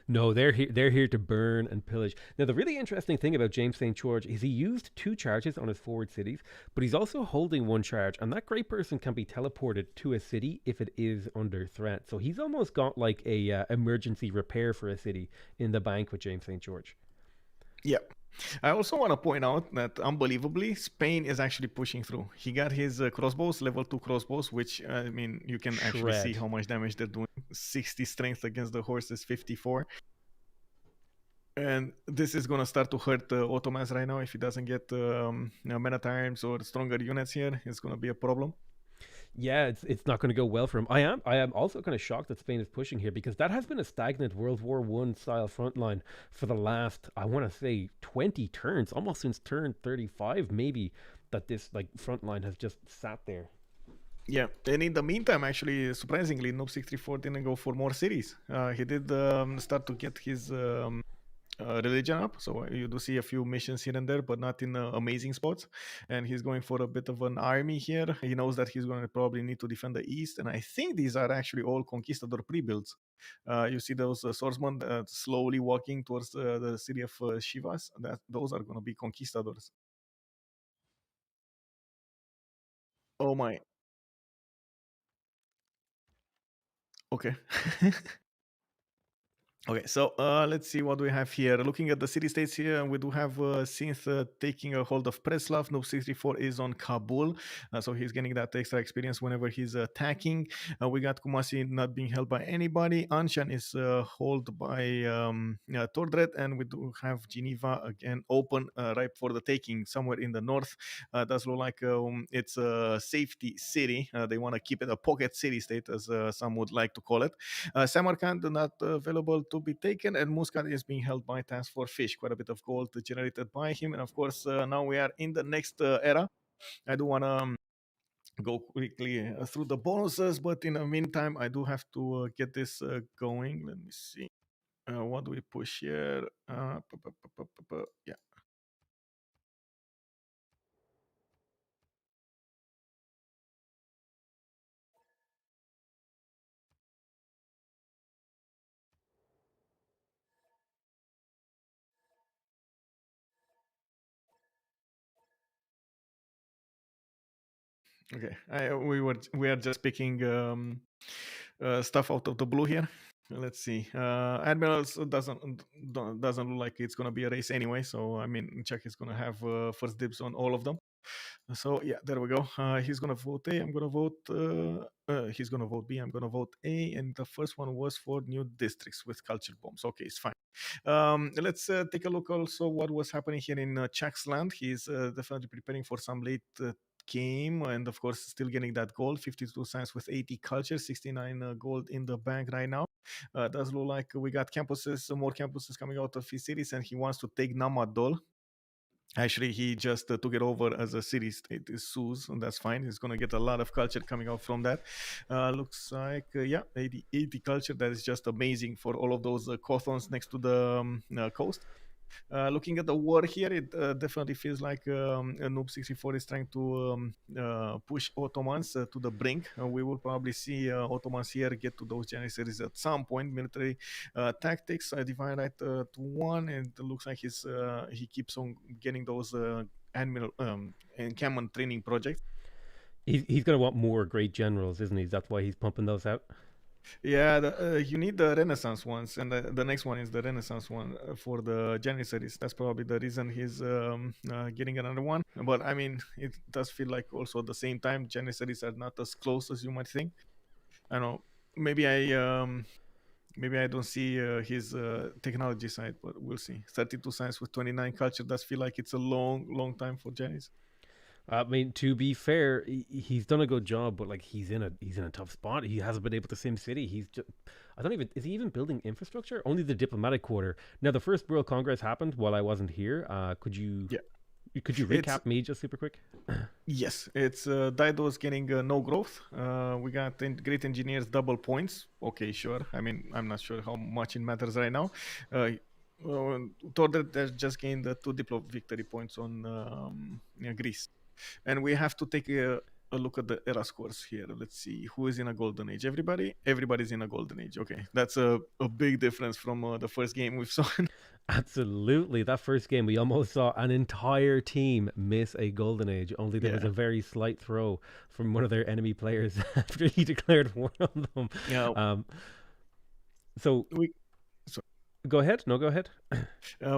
No, they're here to burn and pillage. Now, the really interesting thing about James St. George is he used 2 charges on his forward cities, but he's also holding 1 charge, and that great person can be teleported to a city if it is under threat. So he's almost got like a emergency repair for a city in the bank with James St. George. Yeah. I also want to point out that unbelievably, Spain is actually pushing through. He got his crossbows, level 2 crossbows, which, I mean, you can actually see how much damage they're doing. 60 strength against the horses, 54. And this is going to start to hurt Ottomans right now. If he doesn't get mana times or stronger units here, it's going to be a problem. Yeah, it's not going to go well for him. I am also kind of shocked that Spain is pushing here because that has been a stagnant World War I style front line for the last, I want to say, 20 turns, almost since turn 35 maybe, that this like front line has just sat there. Yeah, and in the meantime, actually, surprisingly, Noob64 didn't go for more cities. He did start to get his religion up, so you do see a few missions here and there, but not in amazing spots. And he's going for a bit of an army here. He knows that he's going to probably need to defend the east, and I think these are actually all conquistador pre-builds. You see those swordsmen slowly walking towards the city of Shivas. Those are going to be conquistadors. Oh my. Okay. Okay, so let's see what we have here. Looking at the city-states here, we do have Synth taking a hold of Preslav. Noob64 is on Kabul, so he's getting that extra experience whenever he's attacking. We got Kumasi not being held by anybody. Anshan is held by Tordred, and we do have Geneva again open, ripe for the taking somewhere in the north. Does look like it's a safety city. They want to keep it a pocket city-state, as some would like to call it. Samarkand not available to be taken, and Muscat is being held by Task for Fish. Quite a bit of gold generated by him, and of course now we are in the next era. I do want to go quickly through the bonuses, but in the meantime, I do have to get this going. Let me see. What do we push here? Yeah. Okay, we are just picking stuff out of the blue here. Let's see. Admirals doesn't look like it's gonna be a race anyway. So I mean, Chuck is gonna have first dibs on all of them. So yeah, there we go. He's gonna vote A. I'm gonna vote. He's gonna vote B. I'm gonna vote A. And the first one was for new districts with culture bombs. Okay, it's fine. Let's take a look also what was happening here in Chuck's land. He's definitely preparing for some late game, and of course still getting that gold. 52 science with 80 culture, 69 gold in the bank right now. Does look like we got campuses, more campuses coming out of his cities, and he wants to take Namadol. Actually, he just took it over as a city state, Suz, and that's fine. He's going to get a lot of culture coming out from that. Looks like, yeah, 80 culture. That is just amazing for all of those Cothons next to the coast. Looking at the war here, it definitely feels like Noob 64 is trying to push Ottomans to the brink. We will probably see Ottomans here get to those Janissaries at some point. Military tactics, divide right to 1, and it looks like he keeps on getting those admiral encampment training projects. He's going to want more great generals, isn't he? That's why he's pumping those out. Yeah, you need the Renaissance ones, and the next one is the Renaissance one for the Janissaries. That's probably the reason he's getting another one. But I mean, it does feel like also at the same time, Janissaries are not as close as you might think. I don't know. Maybe I don't see his technology side, but we'll see. 32 science with 29 culture does feel like it's a long time for Janis. I mean, to be fair, he's done a good job, but like he's in a tough spot. He hasn't been able to Sim City. He's just, is he even building infrastructure? Only the diplomatic quarter. Now, the first World Congress happened while I wasn't here. Could you recap me just super quick? Yes, it's Dido's getting no growth. We got great engineers double points. Okay, sure. I mean, I'm not sure how much it matters right now. Torder just gained 2 Diplo victory points on Greece. And we have to take a look at the era scores here. Let's see who is in a golden age. Everybody's in a golden age. Okay, that's a big difference from the first game we've saw. Absolutely, that first game we almost saw an entire team miss a golden age. Only there was a very slight throw from one of their enemy players after he declared war on them. Yeah. Go ahead. No, go ahead.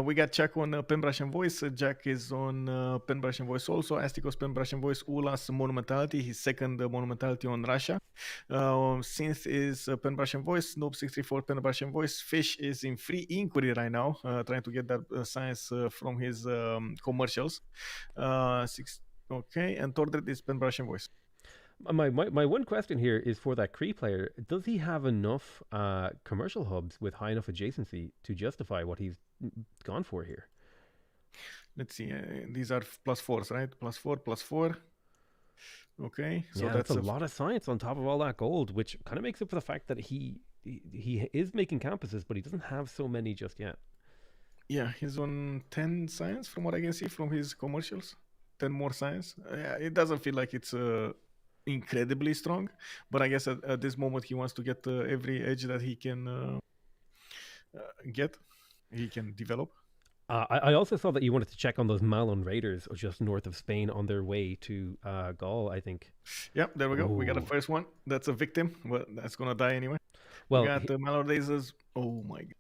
We got Chuck on Pen Brush and Voice. Jack is on Pen Brush and Voice also. Astikos Pen Brush and Voice. Ulas Monumentality, his second Monumentality on Russia. Synth is Pen Brush and Voice. Noob 64 Pen Brush and Voice. Fish is in free inquiry right now, trying to get that science from his commercials. Okay, and Tordred is Pen Brush and Voice. My one question here is for that Cree player. Does he have enough commercial hubs with high enough adjacency to justify what he's gone for here? Let's see. These are +4s, right? +4. Okay. So that's a lot of science on top of all that gold, which kind of makes up for the fact that he is making campuses, but he doesn't have so many just yet. Yeah, he's on 10 science from what I can see from his commercials. 10 more science. It doesn't feel like it's incredibly strong, but I guess at this moment he wants to get every edge that he can develop. I also saw that you wanted to check on those Malon Raiders just north of Spain on their way to Gaul, I think. Yep, there we go. We got a first one. That's a victim, but that's going to die anyway. Well, we got the Malon Raiders. Oh my god.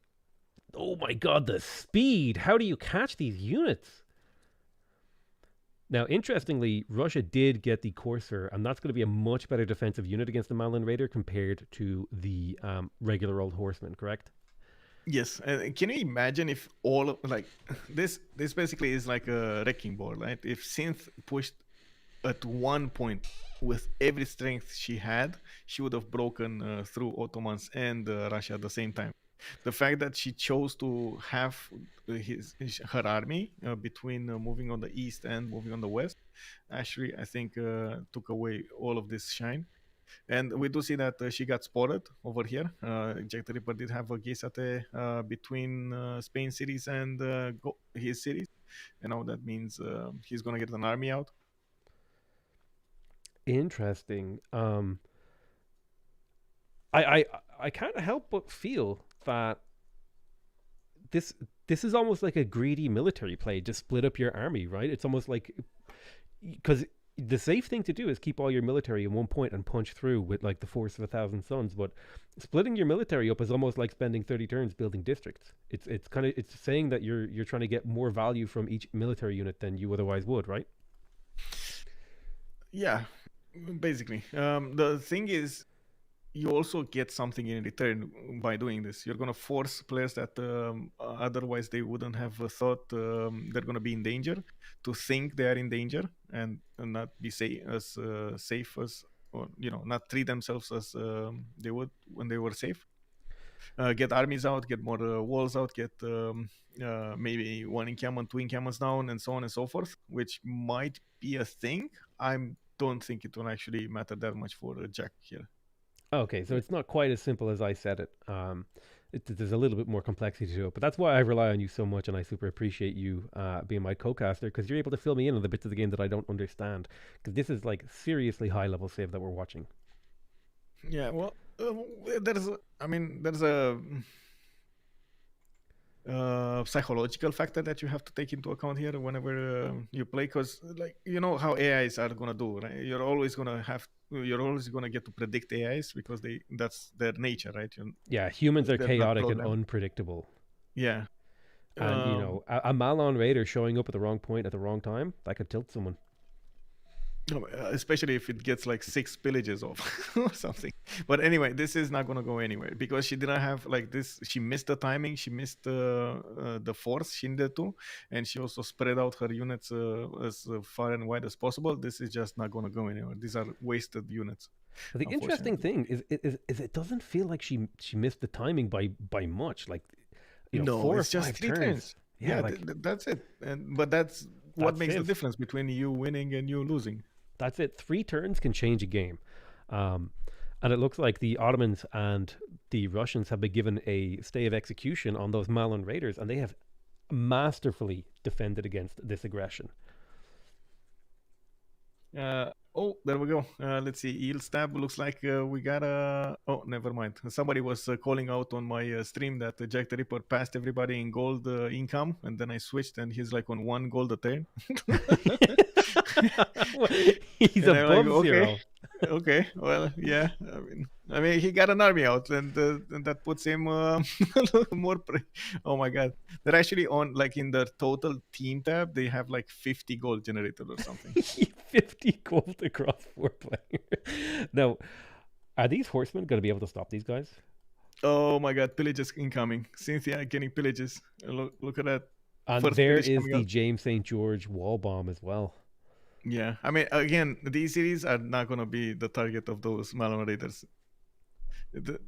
Oh my god, the speed. How do you catch these units? Now, interestingly, Russia did get the Corsair, and that's going to be a much better defensive unit against the Malin Raider compared to the regular old horseman, correct? Yes. Can you imagine if all of, like, this basically is like a wrecking ball, right? If Synth pushed at one point with every strength she had, she would have broken through Ottomans and Russia at the same time. The fact that she chose to have her army between moving on the east and moving on the west, actually, I think took away all of this shine. And we do see that she got spotted over here. Jack the Ripper did have a Gesate between Spain cities and his cities. You know, that means he's going to get an army out. Interesting. I can't help but feel that this is almost like a greedy military play. Just split up your army, right? It's almost like, because the safe thing to do is keep all your military in one point and punch through with like the force of 1,000 suns. But splitting your military up is almost like spending 30 turns building districts. It's kind of, it's saying that you're trying to get more value from each military unit than you otherwise would, right? Yeah, basically. The thing is, you also get something in return by doing this. You're going to force players that otherwise they wouldn't have thought they're going to be in danger to think they are in danger and not be as safe as, or not treat themselves as they would when they were safe. Get armies out, get more walls out, get maybe one encampment, two encampments down, and so on and so forth, which might be a thing. I don't think it will actually matter that much for Jack here. Okay, so it's not quite as simple as I said it. There's a little bit more complexity to it, but that's why I rely on you so much, and I super appreciate you being my co-caster, because you're able to fill me in on the bits of the game that I don't understand, because this is like seriously high-level save that we're watching. Yeah, well, there's a psychological factor that you have to take into account here whenever you play, because how AIs are gonna do, right? You're always gonna get to predict AIs because that's their nature, right? Yeah, humans are chaotic and unpredictable. Yeah, and a Malon Raider showing up at the wrong point at the wrong time, that could tilt someone. Especially if it gets like 6 pillages off or something. But anyway, this is not going to go anywhere because she didn't have like this. She missed the timing. She missed the force she needed to. And she also spread out her units as far and wide as possible. This is just not going to go anywhere. These are wasted units. But the interesting thing is it doesn't feel like she missed the timing by much. Like, no, 4 or it's just 5 3 turns. turns. Yeah, that's it. But that's what makes the difference between you winning and you losing. That's it. 3 turns can change a game. And it looks like the Ottomans and the Russians have been given a stay of execution on those Malon Raiders, and they have masterfully defended against this aggression. Oh, there we go. Let's see. Eel stab. Looks like we got a... Oh, never mind. Somebody was calling out on my stream that Jack the Ripper passed everybody in gold income, and then I switched, and he's like on 1 gold a turn. He's above like, zero. Okay, well, yeah. I mean, he got an army out, and that puts him more. Oh my god, they're actually on like in the total team tab. They have like 50 gold generated or something. 50 gold across 4 players. Now, are these horsemen going to be able to stop these guys? Oh my god, pillages incoming. Cynthia getting pillages. Look at that. And there is the James St. George wall bomb as well. Yeah, I mean, again, these cities are not going to be the target of those Malon Raiders.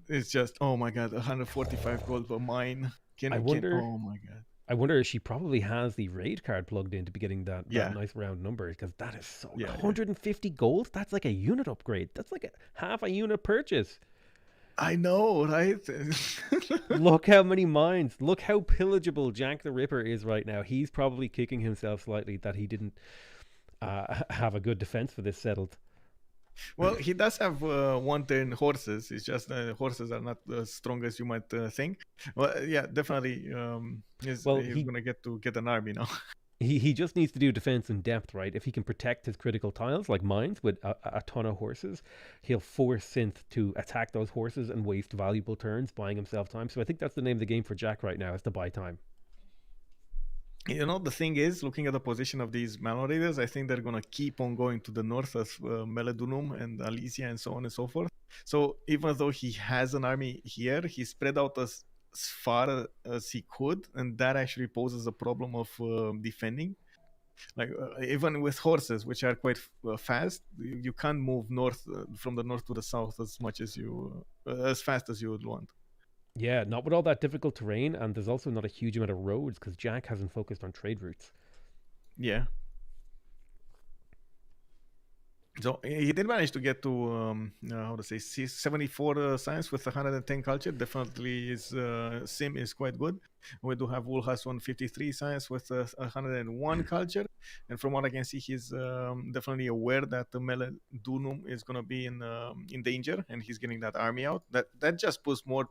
It's just, oh my god, 145 gold per mine. Oh my god. I wonder if she probably has the raid card plugged in to be getting that nice round number, because that is so... 150 gold? That's like a unit upgrade. That's like half a unit purchase. I know, right? Look how many mines. Look how pillageable Jack the Ripper is right now. He's probably kicking himself slightly that he didn't have a good defense for this settled. Well, he does have 1 turn horses. It's just horses are not as strong as you might think. Well, yeah, definitely. He's going to get an army now. He just needs to do defense in depth, right? If he can protect his critical tiles like mines with a ton of horses, he'll force Synth to attack those horses and waste valuable turns, buying himself time. So I think that's the name of the game for Jack right now, is to buy time. The thing is, looking at the position of these Malon Raiders, I think they're going to keep on going to the north of Meledunum and Alesia and so on and so forth. So even though he has an army here, he spread out as far as he could, and that actually poses a problem of defending. Like even with horses, which are quite fast, you can't move north from the north to the south as much as as fast as you would want. Yeah, not with all that difficult terrain, and there's also not a huge amount of roads because Jack hasn't focused on trade routes. Yeah. So he did manage to get to how to say 74 science with 110 culture. Definitely his sim is quite good. We do have Woolhas on 53 science with 101 culture, and from what I can see, he's definitely aware that the Mele Dunum is going to be in danger, and he's getting that army out. That just puts more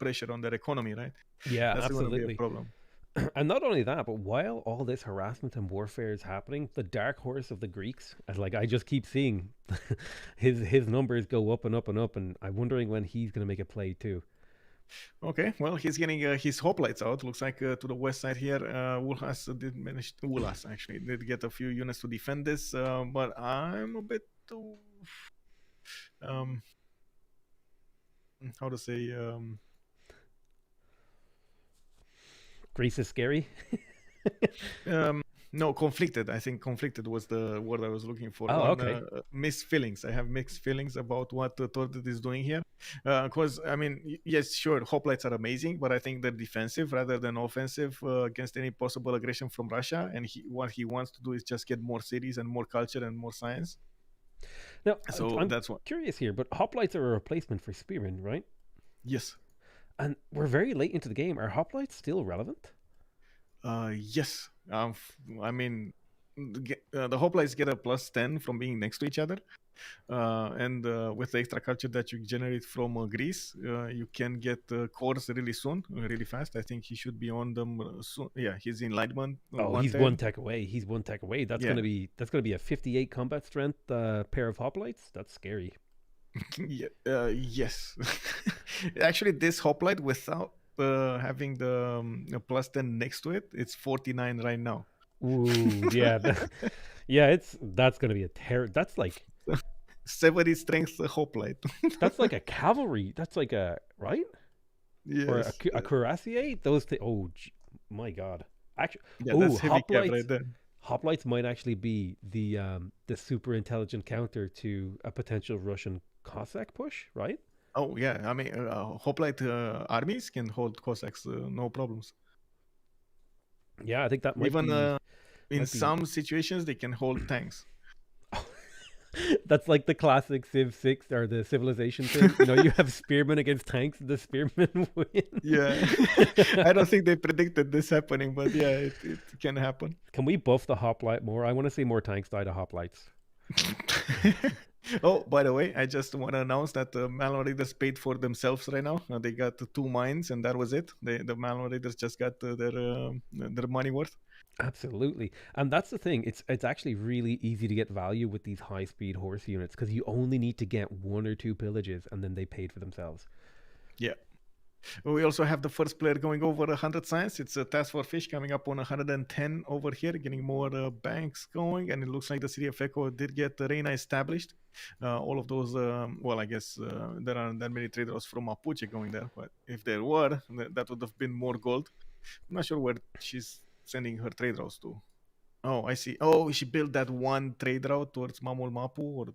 pressure on their economy, right? Yeah, That's going to be a absolutely. problem. And not only that, but while all this harassment and warfare is happening, the dark horse of the Greeks, as like I just keep seeing his numbers go up and up and up, and I'm wondering when he's going to make a play too. Okay, well, he's getting his hoplites out. Looks like to the west side here, Woolhas actually did get a few units to defend this, but I'm a bit too, how to say, Greece is scary. no, conflicted. I think conflicted was the word I was looking for. Oh, okay. Mixed feelings. I have mixed feelings about what Tordet is doing here. Because, I mean, yes, sure, hoplites are amazing, but I think they're defensive rather than offensive against any possible aggression from Russia. And what he wants to do is just get more cities and more culture and more science. Now, So I'm that's what. curious here, but hoplites are a replacement for spearmen, right? Yes. And we're very late into the game. Are hoplites still relevant? Yes. I mean, the hoplites get a +10 from being next to each other. And with the extra culture that you generate from Greece, you can get cores really soon, really fast. I think he should be on them soon. Yeah, he's enlightenment. Oh, he's one tech away. He's one tech away. That's gonna be a 58 combat strength pair of hoplites. That's scary. Yeah, yes. Actually, this hoplite without having the +10 next to it, it's 49 right now. Ooh, yeah, yeah. That's gonna be a terror. That's like 70 strength hoplite. That's like a cavalry. That's like a right. Yes. Or a cuirassier. Those things. Oh, my God. Actually, yeah, that's heavy cap right there. Hoplites might actually be the super intelligent counter to a potential Russian Cossack push, right? Oh yeah, I mean, hoplite armies can hold Cossacks, no problems. Yeah, I think that might even be, in some situations they can hold tanks. That's like the classic Civ 6 or the Civilization thing. You know, you have spearmen against tanks, and the spearmen win. Yeah, I don't think they predicted this happening, but yeah, it can happen. Can we buff the hoplite more? I want to see more tanks die to hoplites. Oh, by the way, I just want to announce that the Malon Raiders paid for themselves right now. They got 2 mines, and that was it. The Malon Raiders just got their money worth. Absolutely, and that's the thing. It's actually really easy to get value with these high-speed horse units because you only need to get 1 or 2 pillages, and then they paid for themselves. Yeah. We also have the first player going over 100 science. It's a Task for Fish coming up on 110 over here, getting more banks going. And it looks like the city of Echo did get Reina established. All of those, well, I guess there aren't that many traders from Mapuche going there. But if there were, that would have been more gold. I'm not sure where she's sending her trade routes to. Oh, I see. Oh, she built that one trade route towards Mamul Mapu or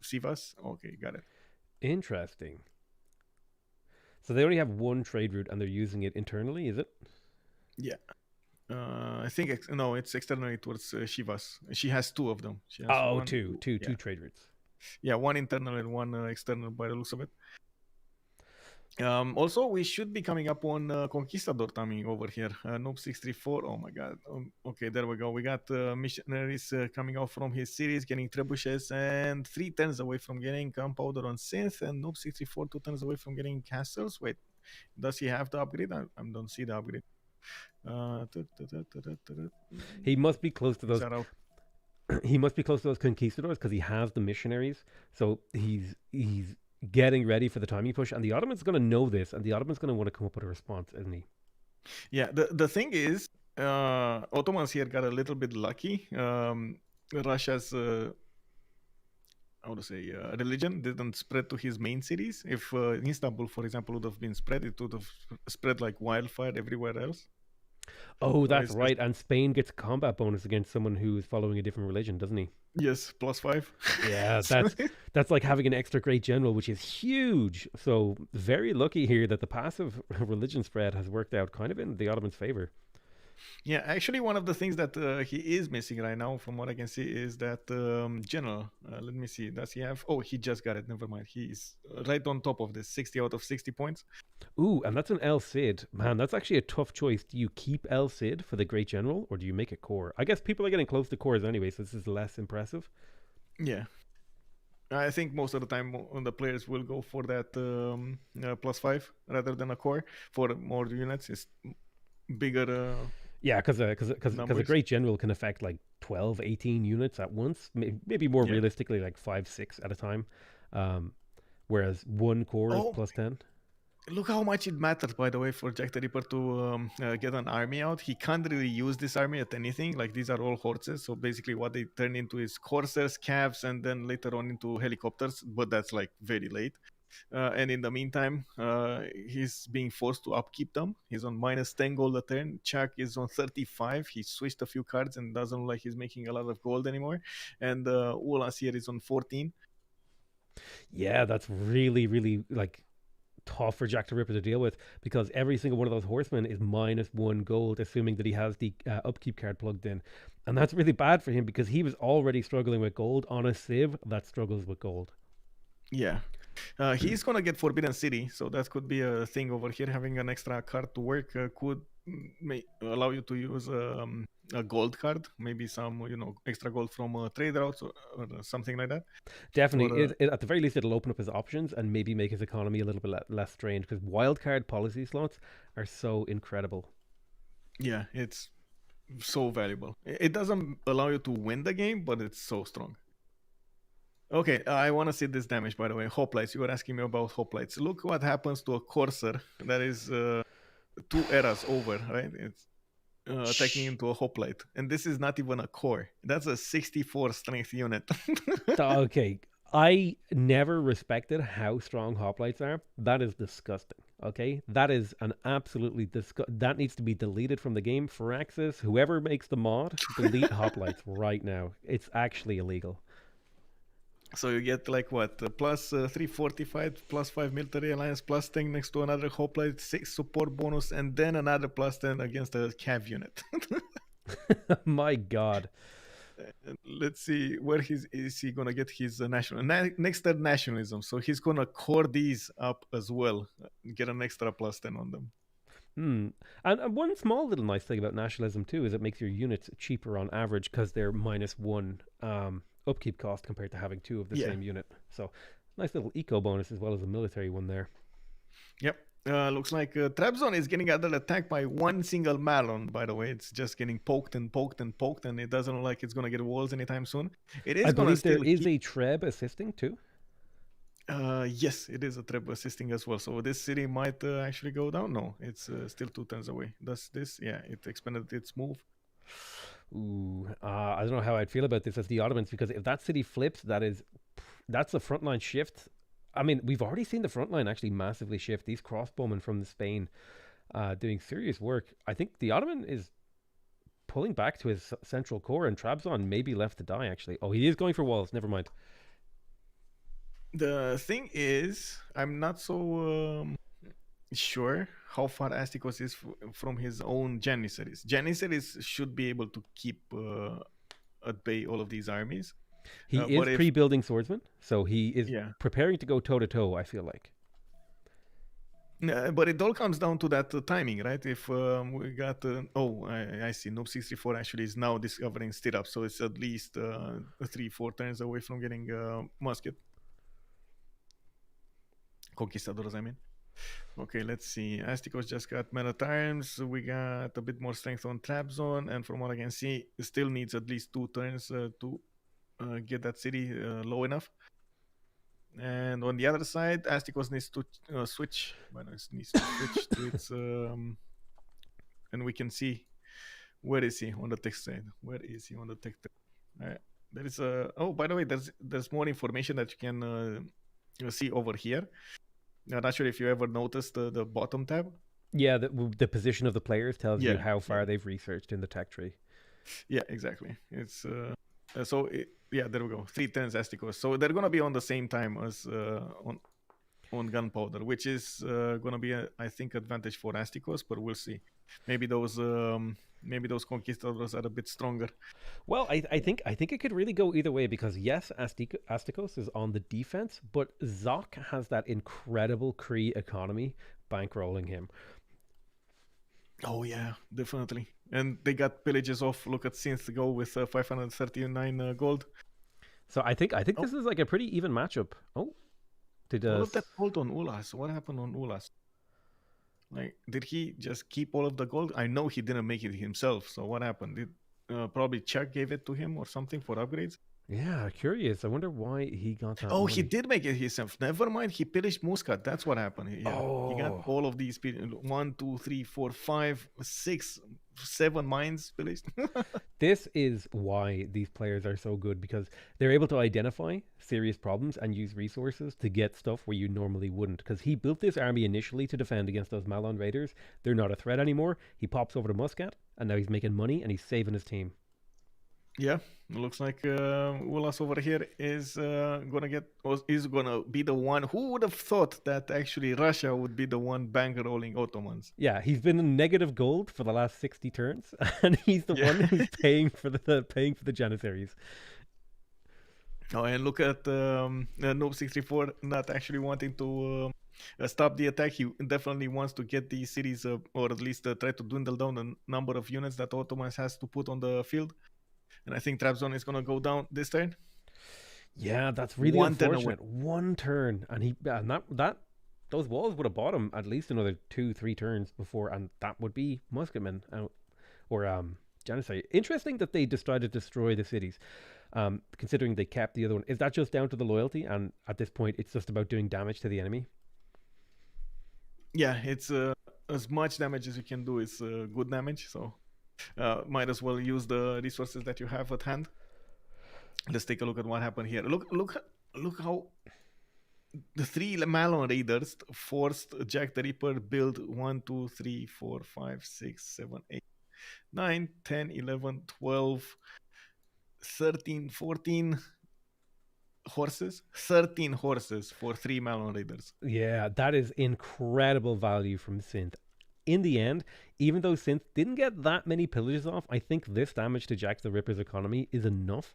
Sivas. Okay, got it. Interesting. So they only have 1 trade route and they're using it internally, is it? Yeah. I think no, it's externally towards Shivas. She has 2 of them. She has two trade routes. Yeah, 1 internal and 1 external by the looks of it. Also, we should be coming up on Conquistador coming over here. Noob 634. Oh my God. Okay, there we go. We got missionaries coming out from his series, getting trebuchets, and 3 turns away from getting gunpowder on synth, and Noob 634 2 turns away from getting castles. Wait, does he have the upgrade? I don't see the upgrade. He must be close to those. He must be close to those conquistadors because he has the missionaries. So he's getting ready for the timing push, and the Ottoman's going to know this, and the Ottoman's going to want to come up with a response, isn't he? Yeah, the thing is, Ottomans here got a little bit lucky. Russia's how to say religion didn't spread to his main cities. If Istanbul, for example, would have been spread, it would have spread like wildfire everywhere else. Oh, that's it's right. And Spain gets a combat bonus against someone who is following a different religion, doesn't he? Yes, +5. Yeah, So- that's like having an extra great general, which is huge. So very lucky here that the passive religion spread has worked out kind of in the Ottomans' favor. Yeah, actually, one of the things that he is missing right now, from what I can see, is that general. Let me see. Does he have? Oh, he just got it. Never mind. He's right on top of this. 60 out of 60 points. Ooh, and that's an El Cid. Man, that's actually a tough choice. Do you keep El Cid for the Great General, or do you make it core? I guess people are getting close to cores anyway, so this is less impressive. Yeah. I think most of the time the players will go for that +5 rather than a core for more units. It's bigger. Yeah, because a Numbers. Great General can affect like 12, 18 units at once. Maybe more Yeah. realistically, like 5, 6 at a time. Whereas one core is Oh. +10. Look how much it matters, by the way, for Jack the Ripper to get an army out. He can't really use this army at anything. Like, these are all horses. So basically what they turn into is coursers, calves, and then later on into helicopters. But that's like very late. And in the meantime, he's being forced to upkeep them. He's on -10 gold a turn. Chuck is on 35. He switched a few cards and doesn't look like he's making a lot of gold anymore. And Ulas here is on 14. Yeah, that's really, really like tough for Jack the Ripper to deal with, because every single one of those horsemen is -1 gold, assuming that he has the upkeep card plugged in. And that's really bad for him because he was already struggling with gold on a civ that struggles with gold. Yeah. He's gonna get Forbidden City, so that could be a thing over here. Having an extra card to work could allow you to use a gold card, maybe some extra gold from trade routes or something like that. Definitely, Or, at the very least, it'll open up his options and maybe make his economy a little bit less strange, because wildcard policy slots are so incredible. Yeah, it's so valuable. It doesn't allow you to win the game, but it's so strong. Okay, I want to see this damage, by the way. Hoplites, you were asking me about hoplites. Look what happens to a Corsair that is 2 eras over, right? It's attacking into a hoplite. And this is not even a core. That's a 64 strength unit. Okay, I never respected how strong hoplites are. That is disgusting. Okay, that is an absolutely that needs to be deleted from the game. Firaxis, whoever makes the mod, delete hoplites right now. It's actually illegal. So you get like what? Plus 345, +5 military alliance, +10 next to another hoplite, 6 support bonus, and then another +10 against a cav unit. My God. Let's see, where is he gonna get his next turn nationalism? So he's gonna core these up as well, get an extra +10 on them. And one small little nice thing about nationalism too is it makes your units cheaper on average because they're -1 upkeep cost compared to having 2 of the same unit. So nice little eco bonus as well as a military one there. Yep. Looks like Trabzon is getting under attack by one single Marlon, by the way. It's just getting poked and poked and poked, and it doesn't look like it's going to get walls anytime soon. It is I going to believe still there is a Treb assisting too. Yes, it is a Treb assisting as well. So this city might actually go down. No, it's still 2 turns away. Does this? Yeah, it expanded its move. Ooh, I don't know how I'd feel about this as the Ottomans, because if that city flips, that's a frontline shift. I mean, we've already seen the front line actually massively shift. These crossbowmen from the Spain doing serious work. I think the Ottoman is pulling back to his central core, and Trabzon may be left to die, actually. Oh, he is going for walls. Never mind. The thing is, I'm not so sure how far Astikos is from his own Janissaries. Janissaries should be able to keep at bay all of these armies. He is pre-building swordsman, so he is preparing to go toe-to-toe, I feel like. But it all comes down to that timing, right? If we got... I see. Noob 64 actually is now discovering stirrup, so it's at least 3-4 turns away from getting musket. Conquistadors, I mean. Okay, let's see. Astikos just got men at arms. We got a bit more strength on Trabzon, and from what I can see, it still needs at least 2 turns to get that city low enough. And on the other side, Astikos needs to switch. Well, it needs to switch to its... and we can see, where is he on the text side? Where is he on the text side? There is a... Oh, by the way, there's more information that you can see over here. I'm not sure if you ever noticed the bottom tab. Yeah, the position of the players tells you Yeah, how far yeah. they've researched in the tech tree. Yeah, exactly. It's yeah, there we go. 3 turns Asticos. So they're gonna be on the same time as on gunpowder, which is gonna be I think advantage for Asticos, but we'll see. Maybe those conquistadors are a bit stronger. Well, I think it could really go either way because yes, Asticos is on the defense, but Zoc has that incredible Cree economy bankrolling him. Oh yeah, definitely. And they got pillages off. Look at Synth go with 539 gold. So I think this is like a pretty even matchup. Oh, all of that gold on Ulas. What happened on Ulas? Like, did he just keep all of the gold? I know he didn't make it himself. So what happened? Did probably Chuck gave it to him or something for upgrades? Yeah, curious. I wonder why he got that. Oh, money. he did make it himself. Never mind. He pillaged Muscat. That's what happened. Yeah, he got all of these 1, 2, 3, 4, 5, 6, 7 mines pillaged. This is why these players are so good because they're able to identify serious problems and use resources to get stuff where you normally wouldn't. Because he built this army initially to defend against those Malon raiders. They're not a threat anymore. He pops over to Muscat, and now he's making money and he's saving his team. Yeah, it looks like Ulas over here is gonna be the one. Who would have thought that actually Russia would be the one bankrolling Ottomans? Yeah, he's been in negative gold for the last 60 turns, and he's the one who's paying for the Janissaries. Oh, and look at Noob634 not actually wanting to stop the attack. He definitely wants to get these cities, or at least try to dwindle down the number of units that Ottomans has to put on the field. And I think Trap Zone is going to go down this turn. Yeah, that's really unfortunate. One turn, and those walls would have bought him at least another 2-3 turns before, and that would be Musketmen or Genocide. Interesting that they decided to destroy the cities, considering they kept the other one. Is that just down to the loyalty, and at this point it's just about doing damage to the enemy? Yeah, it's as much damage as you can do is good damage, so might as well use the resources that you have at hand. Let's take a look at what happened here. Look how the 3 Malon raiders forced Jack the Ripper build 1, 2, 3, 4, 5, 6, 7, 8, 9, 10, 11, 12, 13, 14 horses. 13 horses for 3 Malon raiders. Yeah, that is incredible value from Synth. In the end, even though Synth didn't get that many pillages off, I think this damage to Jack the Ripper's economy is enough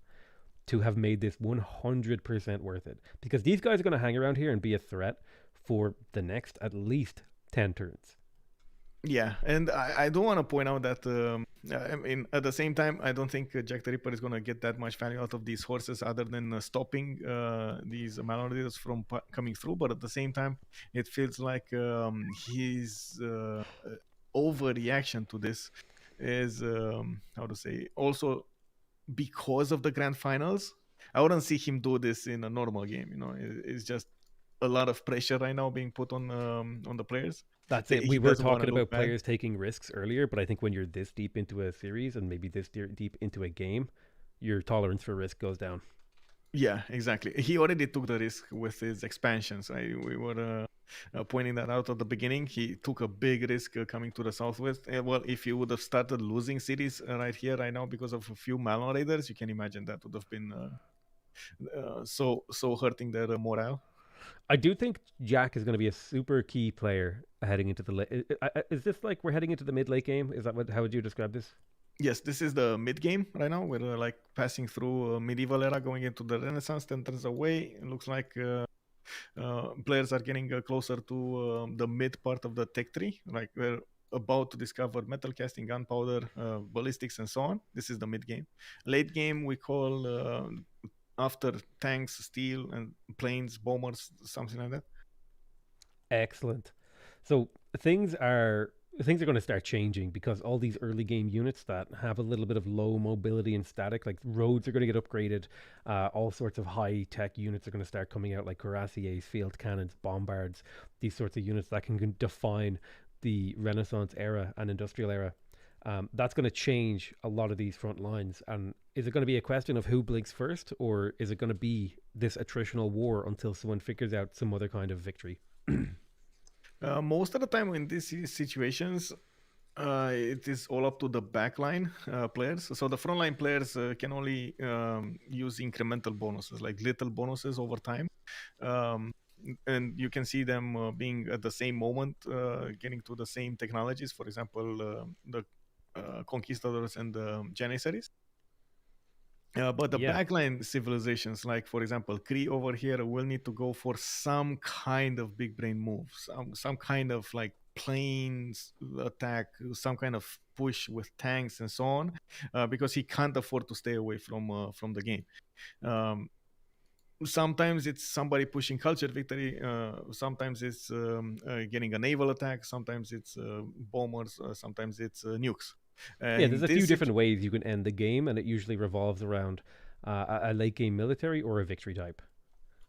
to have made this 100% worth it. Because these guys are going to hang around here and be a threat for the next at least 10 turns. Yeah, and I do want to point out that I mean, at the same time, I don't think Jack the Ripper is going to get that much value out of these horses other than stopping these Malon raiders from coming through. But at the same time, it feels like his overreaction to this is, how to say, also because of the grand finals. I wouldn't see him do this in a normal game. You know, it's just a lot of pressure right now being put on the players. That's it. We were talking about players taking risks earlier, but I think when you're this deep into a series and maybe this deep into a game, your tolerance for risk goes down. Yeah, exactly. He already took the risk with his expansions. Right? We were pointing that out at the beginning. He took a big risk coming to the southwest. Well, if he would have started losing cities right here, right now, because of a few Malon raiders, you can imagine that would have been so hurting their morale. I do think Jack is going to be a super key player heading into the is this like we're heading into the mid-late game? Is that how would you describe this? Yes, this is the mid game right now. We're like passing through medieval era, going into the Renaissance. 10 turns away. It looks like players are getting closer to the mid part of the tech tree. Like we're about to discover metal casting, gunpowder, ballistics, and so on. This is the mid game. Late game we call after tanks, steel, and planes, bombers, something like that. Excellent. So things are going to start changing because all these early game units that have a little bit of low mobility and static, like roads are going to get upgraded. All sorts of high tech units are going to start coming out, like cuirassiers, field cannons, bombards, these sorts of units that can define the Renaissance era and industrial era. That's going to change a lot of these front lines. And is it going to be a question of who blinks first, or is it going to be this attritional war until someone figures out some other kind of victory? Most of the time in these situations, it is all up to the backline players. So the frontline players can only use incremental bonuses, like little bonuses over time. And you can see them being at the same moment, getting to the same technologies. For example, the conquistadors and the janissaries. But the Yeah. backline civilizations, like for example, Kree over here, will need to go for some kind of big brain move, some kind of like planes attack, some kind of push with tanks and so on, because he can't afford to stay away from the game. Sometimes it's somebody pushing culture victory. Sometimes it's getting a naval attack. Sometimes it's bombers. Sometimes it's nukes. Yeah, there's In a few this different ways you can end the game, and it usually revolves around a late game military or a victory type.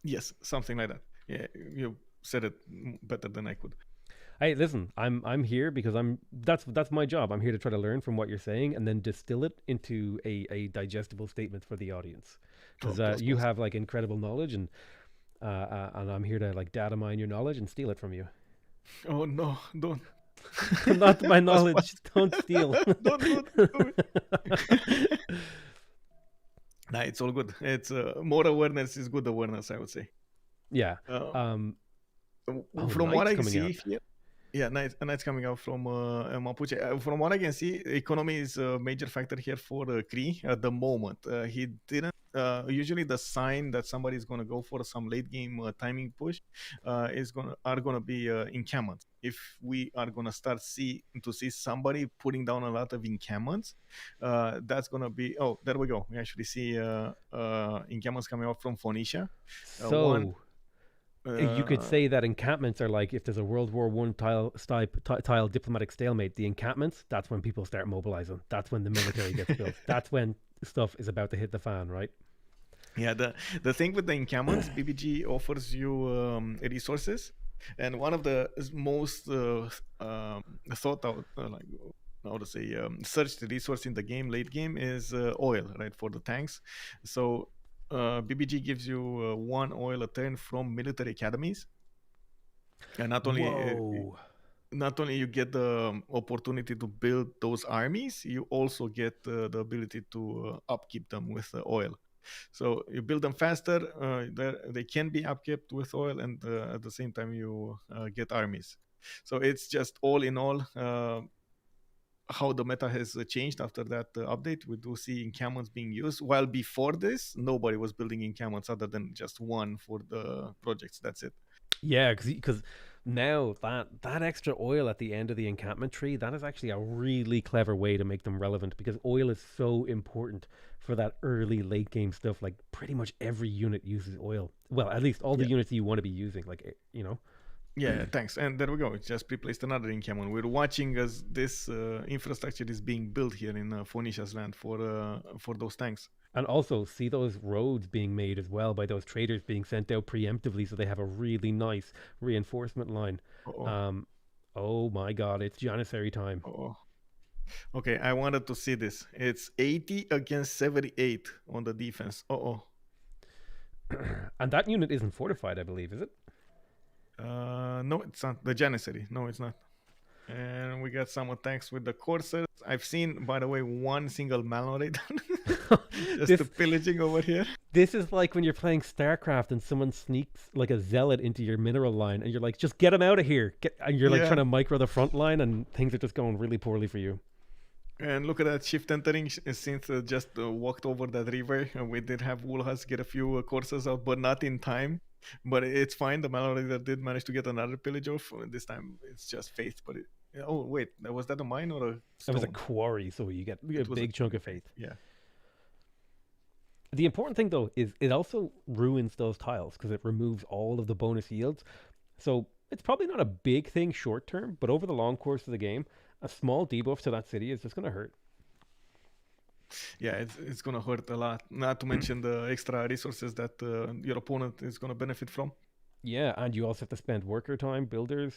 Yes, something like that. Yeah, you said it better than I could. Hey, listen, I'm here because that's my job. I'm here to try to learn from what you're saying and then distill it into a digestible statement for the audience. Because you have like incredible knowledge, and I'm here to like data mine your knowledge and steal it from you. Oh no, don't. Not my knowledge. Don't steal. Don't do it. Nah, it's all good. It's more awareness is good awareness, I would say. Yeah. From what Knight's I coming see out. here, yeah, Knight's coming out from Mapuche. From what I can see, economy is a major factor here for Kree at the moment. He didn't. Usually, the sign that somebody is going to go for some late game timing push are gonna be encampments. If we are gonna start see somebody putting down a lot of encampments, that's gonna be. Oh, there we go. We actually see encampments coming out from Phoenicia. So you could say that encampments are like if there's a World War I tile diplomatic stalemate, the encampments, that's when people start mobilizing. That's when the military gets built. That's when stuff is about to hit the fan, right? Yeah, the thing with the encampments, BBG offers you resources, and one of the most thought out, like how to say, searched resource in the game, late game, is oil, right, for the tanks. So BBG gives you 1 oil a turn from military academies, and not only you get the opportunity to build those armies, you also get the ability to upkeep them with oil. So you build them faster. They can be upkept with oil, and at the same time you get armies. So it's just all in all how the meta has changed after that update. We do see encampments being used, while before this nobody was building encampments other than just one for the projects. That's it. Yeah, because now that extra oil at the end of the encampment tree, that is actually a really clever way to make them relevant, because oil is so important for that early late game stuff. Like pretty much every unit uses oil. Well, at least all the units you want to be using, like, you know. Yeah, thanks. And there we go. It just replaced another encampment. We're watching as this infrastructure is being built here in Phoenicia's land for those tanks. And also see those roads being made as well by those traders being sent out preemptively, so they have a really nice reinforcement line. Oh my god, it's Janissary time. Okay, I wanted to see this. It's 80 against 78 on the defense. And that unit isn't fortified, I believe, is it? No, it's not. The Janissary. No, it's not. And we got some attacks with the Corsairs. I've seen, by the way, one single Malnorator. Just the pillaging over here. This is like when you're playing StarCraft and someone sneaks like a zealot into your mineral line, and you're like, just get him out of here. And you're like trying to micro the front line, and things are just going really poorly for you. And look at that shift entering. Synth just walked over that river, and we did have Woolhas get a few courses out, but not in time. But it's fine. The Malnorator did manage to get another pillage off. This time it's just faith. But oh wait, was that a mine or a stone? It was a quarry, so you get a big chunk of faith. Yeah. The important thing though is it also ruins those tiles because it removes all of the bonus yields. So it's probably not a big thing short term, but over the long course of the game, a small debuff to that city is just going to hurt. Yeah, it's going to hurt a lot. Not to mention the extra resources that your opponent is going to benefit from. Yeah, and you also have to spend worker time, builders,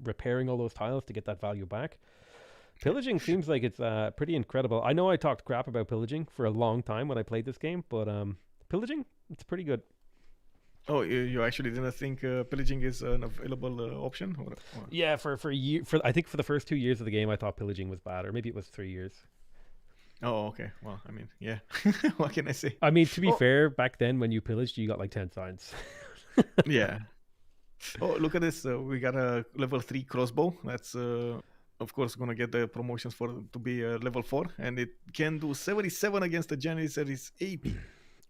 repairing all those tiles to get that value back. Pillaging seems like it's pretty incredible. I know I talked crap about pillaging for a long time when I played this game, but pillaging, it's pretty good. Oh, you actually didn't think pillaging is an available option? Or? Yeah, for I think for the first 2 years of the game, I thought pillaging was bad, or maybe it was 3 years. Oh, okay. Well, I mean, yeah. What can I say? I mean, to be Oh, fair, back then when you pillaged, you got like 10 signs. yeah. Oh, look at this. We got a level 3 crossbow. That's of course gonna get the promotions for to be level 4, and it can do 77 against the Janissaries 80.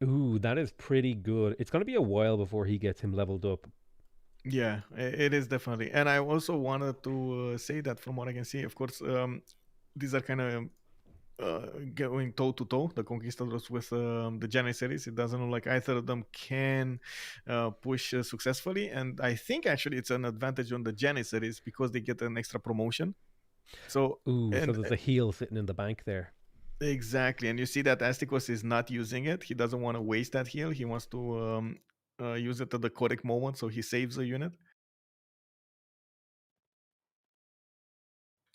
Ooh, that is pretty good. It's gonna be a while before he gets him leveled up. Yeah, it is definitely. And I also wanted to say that from what I can see, of course, these are kind of going toe to toe, the Conquistadors with the Janissaries. It doesn't look like either of them can push successfully. And I think actually it's an advantage on the Janissaries because they get an extra promotion. So, Ooh, so and there's a heal sitting in the bank there. exactly. And you see that Asticos is not using it. He doesn't want to waste that heal. He wants to use it at the correct moment, so he saves a unit.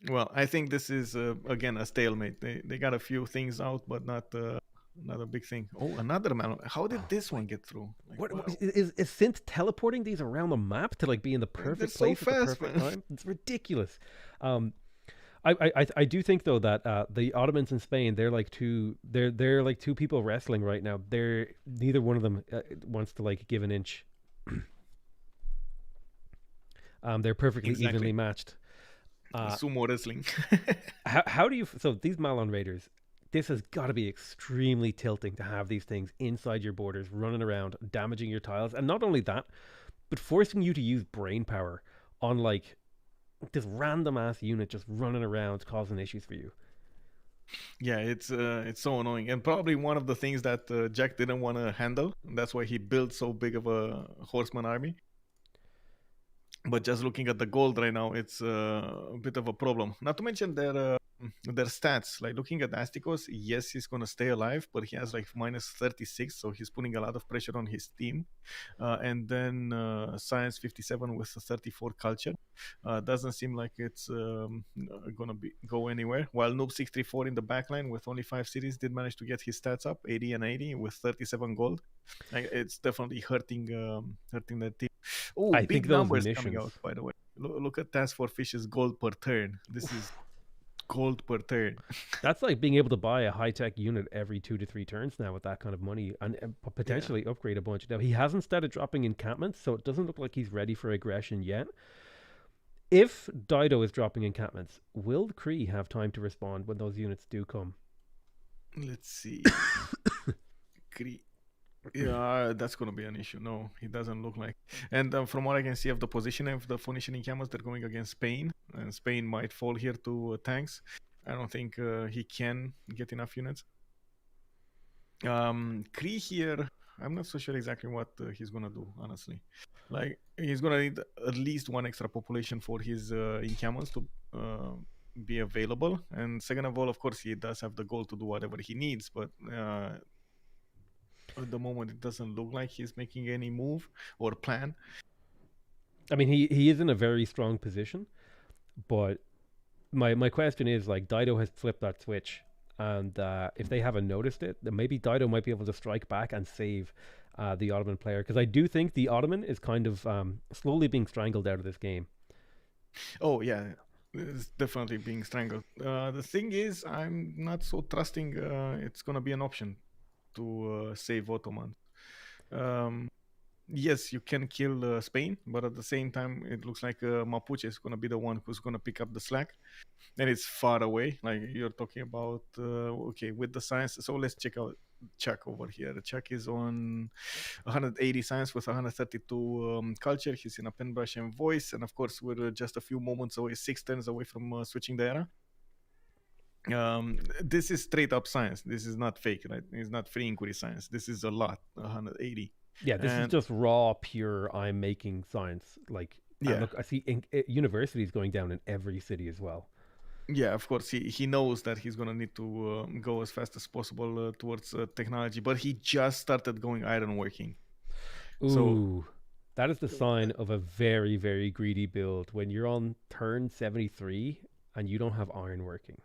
Well, I think this is again a stalemate. They got a few things out, but not a big thing. Oh, another man. How did this one get through? Like, What wow. is Synth teleporting these around the map to like be in the They're perfect so place at the fast, perfect man. time? It's ridiculous. I do think though that the Ottomans in Spain, they're like two people wrestling right now. They're neither one of them wants to like give an inch. They're perfectly Exactly. evenly matched. Sumo wrestling. How do you so these Malon Raiders? This has got to be extremely tilting to have these things inside your borders, running around, damaging your tiles, and not only that, but forcing you to use brain power on like this random ass unit just running around causing issues for you. Yeah, it's so annoying, and probably one of the things that Jack didn't want to handle. That's why he built so big of a horseman army. But just looking at the gold right now, it's a bit of a problem. Not to mention their stats. Like looking at Asticos, yes, he's gonna stay alive, but he has like minus 36, so he's putting a lot of pressure on his team. And then Science 57 with a 34 culture. Doesn't seem like it's gonna go anywhere. While Noob 634 in the backline with only 5 cities did manage to get his stats up, 80 and 80 with 37 gold. It's definitely hurting the team. Oh, I big think those numbers missions. coming out, by the way. Look at Task Force Fish's gold per turn. This is gold per turn. That's like being able to buy a high tech unit every 2 to 3 turns now with that kind of money, and potentially upgrade a bunch. Now he hasn't started dropping encampments, so it doesn't look like he's ready for aggression yet. If Dido is dropping encampments, will the Kree have time to respond when those units do come? Let's see. Kree. Yeah, that's going to be an issue. No, he doesn't look like. And from what I can see of the position of the Phoenician encampments, they're going against Spain, and Spain might fall here to tanks. I don't think he can get enough units. Kree here, I'm not so sure exactly what he's going to do, honestly. Like, he's going to need at least one extra population for his encampments to be available. And second of all, of course, he does have the goal to do whatever he needs, but at the moment it doesn't look like he's making any move or plan. I mean, he is in a very strong position, but my question is, like, Dido has flipped that switch, and if they haven't noticed it, then maybe Dido might be able to strike back and save the Ottoman player, because I do think the Ottoman is kind of slowly being strangled out of this game. Oh yeah, it's definitely being strangled. The thing is, I'm not so trusting it's gonna be an option to save Ottoman. Yes, you can kill Spain, but at the same time, it looks like Mapuche is going to be the one who's going to pick up the slack. And it's far away. Like you're talking about, okay, with the science. So let's check out Chuck over here. Chuck is on 180 science with 132 culture. He's in a pen, brush, and voice. And of course, we're just a few moments away, 6 turns away from switching the era. This is straight up science. This is not fake, right? It's not free inquiry science. This is a lot, 180. Yeah, this is just raw, pure. I'm making science. Like, yeah. Look, I see universities going down in every city as well. Yeah, of course, he knows that he's gonna need to go as fast as possible towards technology, but he just started going ironworking. Ooh, so, that is the sign of a very, very greedy build when you're on turn 73 and you don't have ironworking.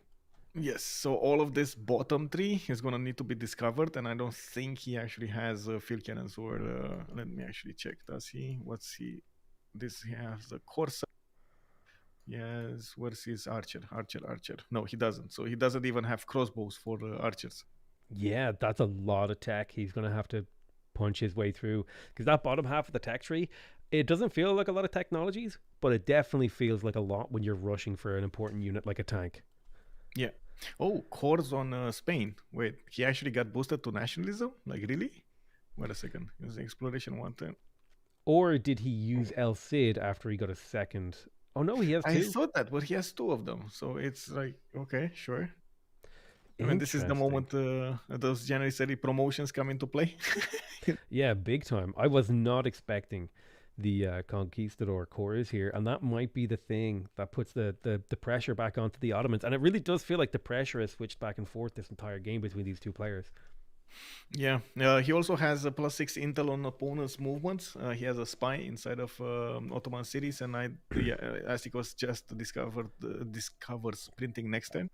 Yes, so all of this bottom three is gonna need to be discovered, and I don't think he actually has field cannons. Or let me actually check. Does he? What's he? This he has the Corsa. Yes, where's his archer? Archer. No, he doesn't. So he doesn't even have crossbows for archers. Yeah, that's a lot of tech he's going to have to punch his way through. Because that bottom half of the tech tree, it doesn't feel like a lot of technologies, but it definitely feels like a lot when you're rushing for an important unit like a tank. Yeah. Oh, cores on Spain. Wait, he actually got boosted to nationalism? Like, really? Wait a second. Use exploration 110. Or did he use El Cid after he got a second? Oh no, he has I two. thought that, but he has two of them. So it's like, okay, sure. I mean, this is the moment those January promotions come into play. Yeah, big time. I was not expecting the conquistador cores here, and that might be the thing that puts the pressure back onto the Ottomans. And it really does feel like the pressure has switched back and forth this entire game between these two players. Yeah, he also has a +6 intel on opponents' movements. He has a spy inside of Ottoman cities, and Astikos just discovers printing next turn.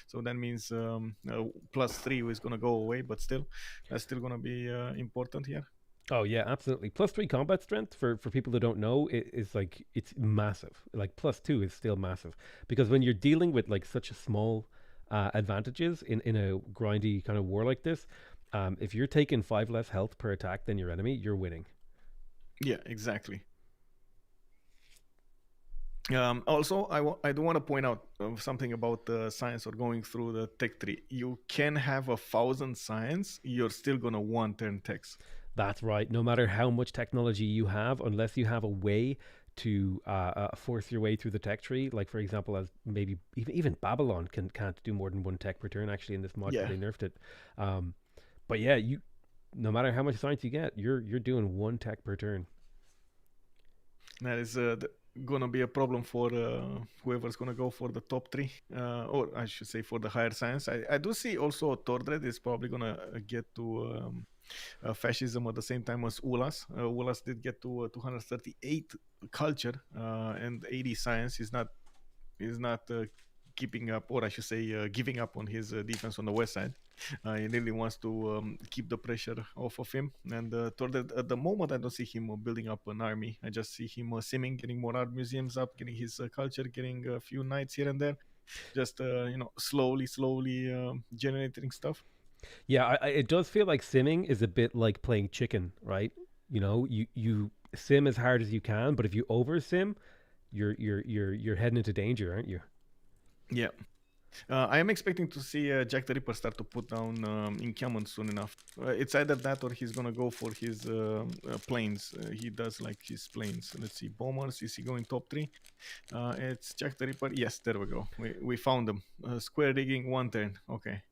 So that means +3 is gonna go away, but still, that's still gonna be important here. Oh yeah, absolutely. +3 combat strength for people who don't know is like it's massive. Like +2 is still massive because when you're dealing with like such a small advantages in a grindy kind of war like this, if you're taking 5 less health per attack than your enemy, you're winning. Yeah, exactly. Also, I do want to point out something about the science or going through the tech tree. You can have 1,000 science, you're still gonna want 10 techs. That's right. No matter how much technology you have, unless you have a way to force your way through the tech tree, like for example, as maybe even Babylon can't do more than 1 tech per turn actually in this mod because they nerfed it. But yeah, no matter how much science you get, you're doing 1 tech per turn. That is gonna be a problem for whoever's gonna go for the top 3, or I should say for the higher science. I do see also Tordred is probably gonna get to fascism at the same time as Ulas. Ulas did get to 238 culture and 80 science. He's not keeping up, or I should say giving up on his defense on the west side. He really wants to keep the pressure off of him. And Tordred, at the moment, I don't see him building up an army. I just see him simming, getting more art museums up, getting his culture, getting a few knights here and there. Just slowly generating stuff. Yeah, it does feel like simming is a bit like playing chicken, right? You know, you sim as hard as you can, but if you over sim, you're heading into danger, aren't you? Yeah. I am expecting to see Jack the Ripper start to put down encampments soon enough. It's either that or he's gonna go for his planes. He does like his planes. Let's see, bombers. Is he going top 3? It's Jack the Ripper. Yes, there we go. We found him. Square rigging 1 turn. Okay.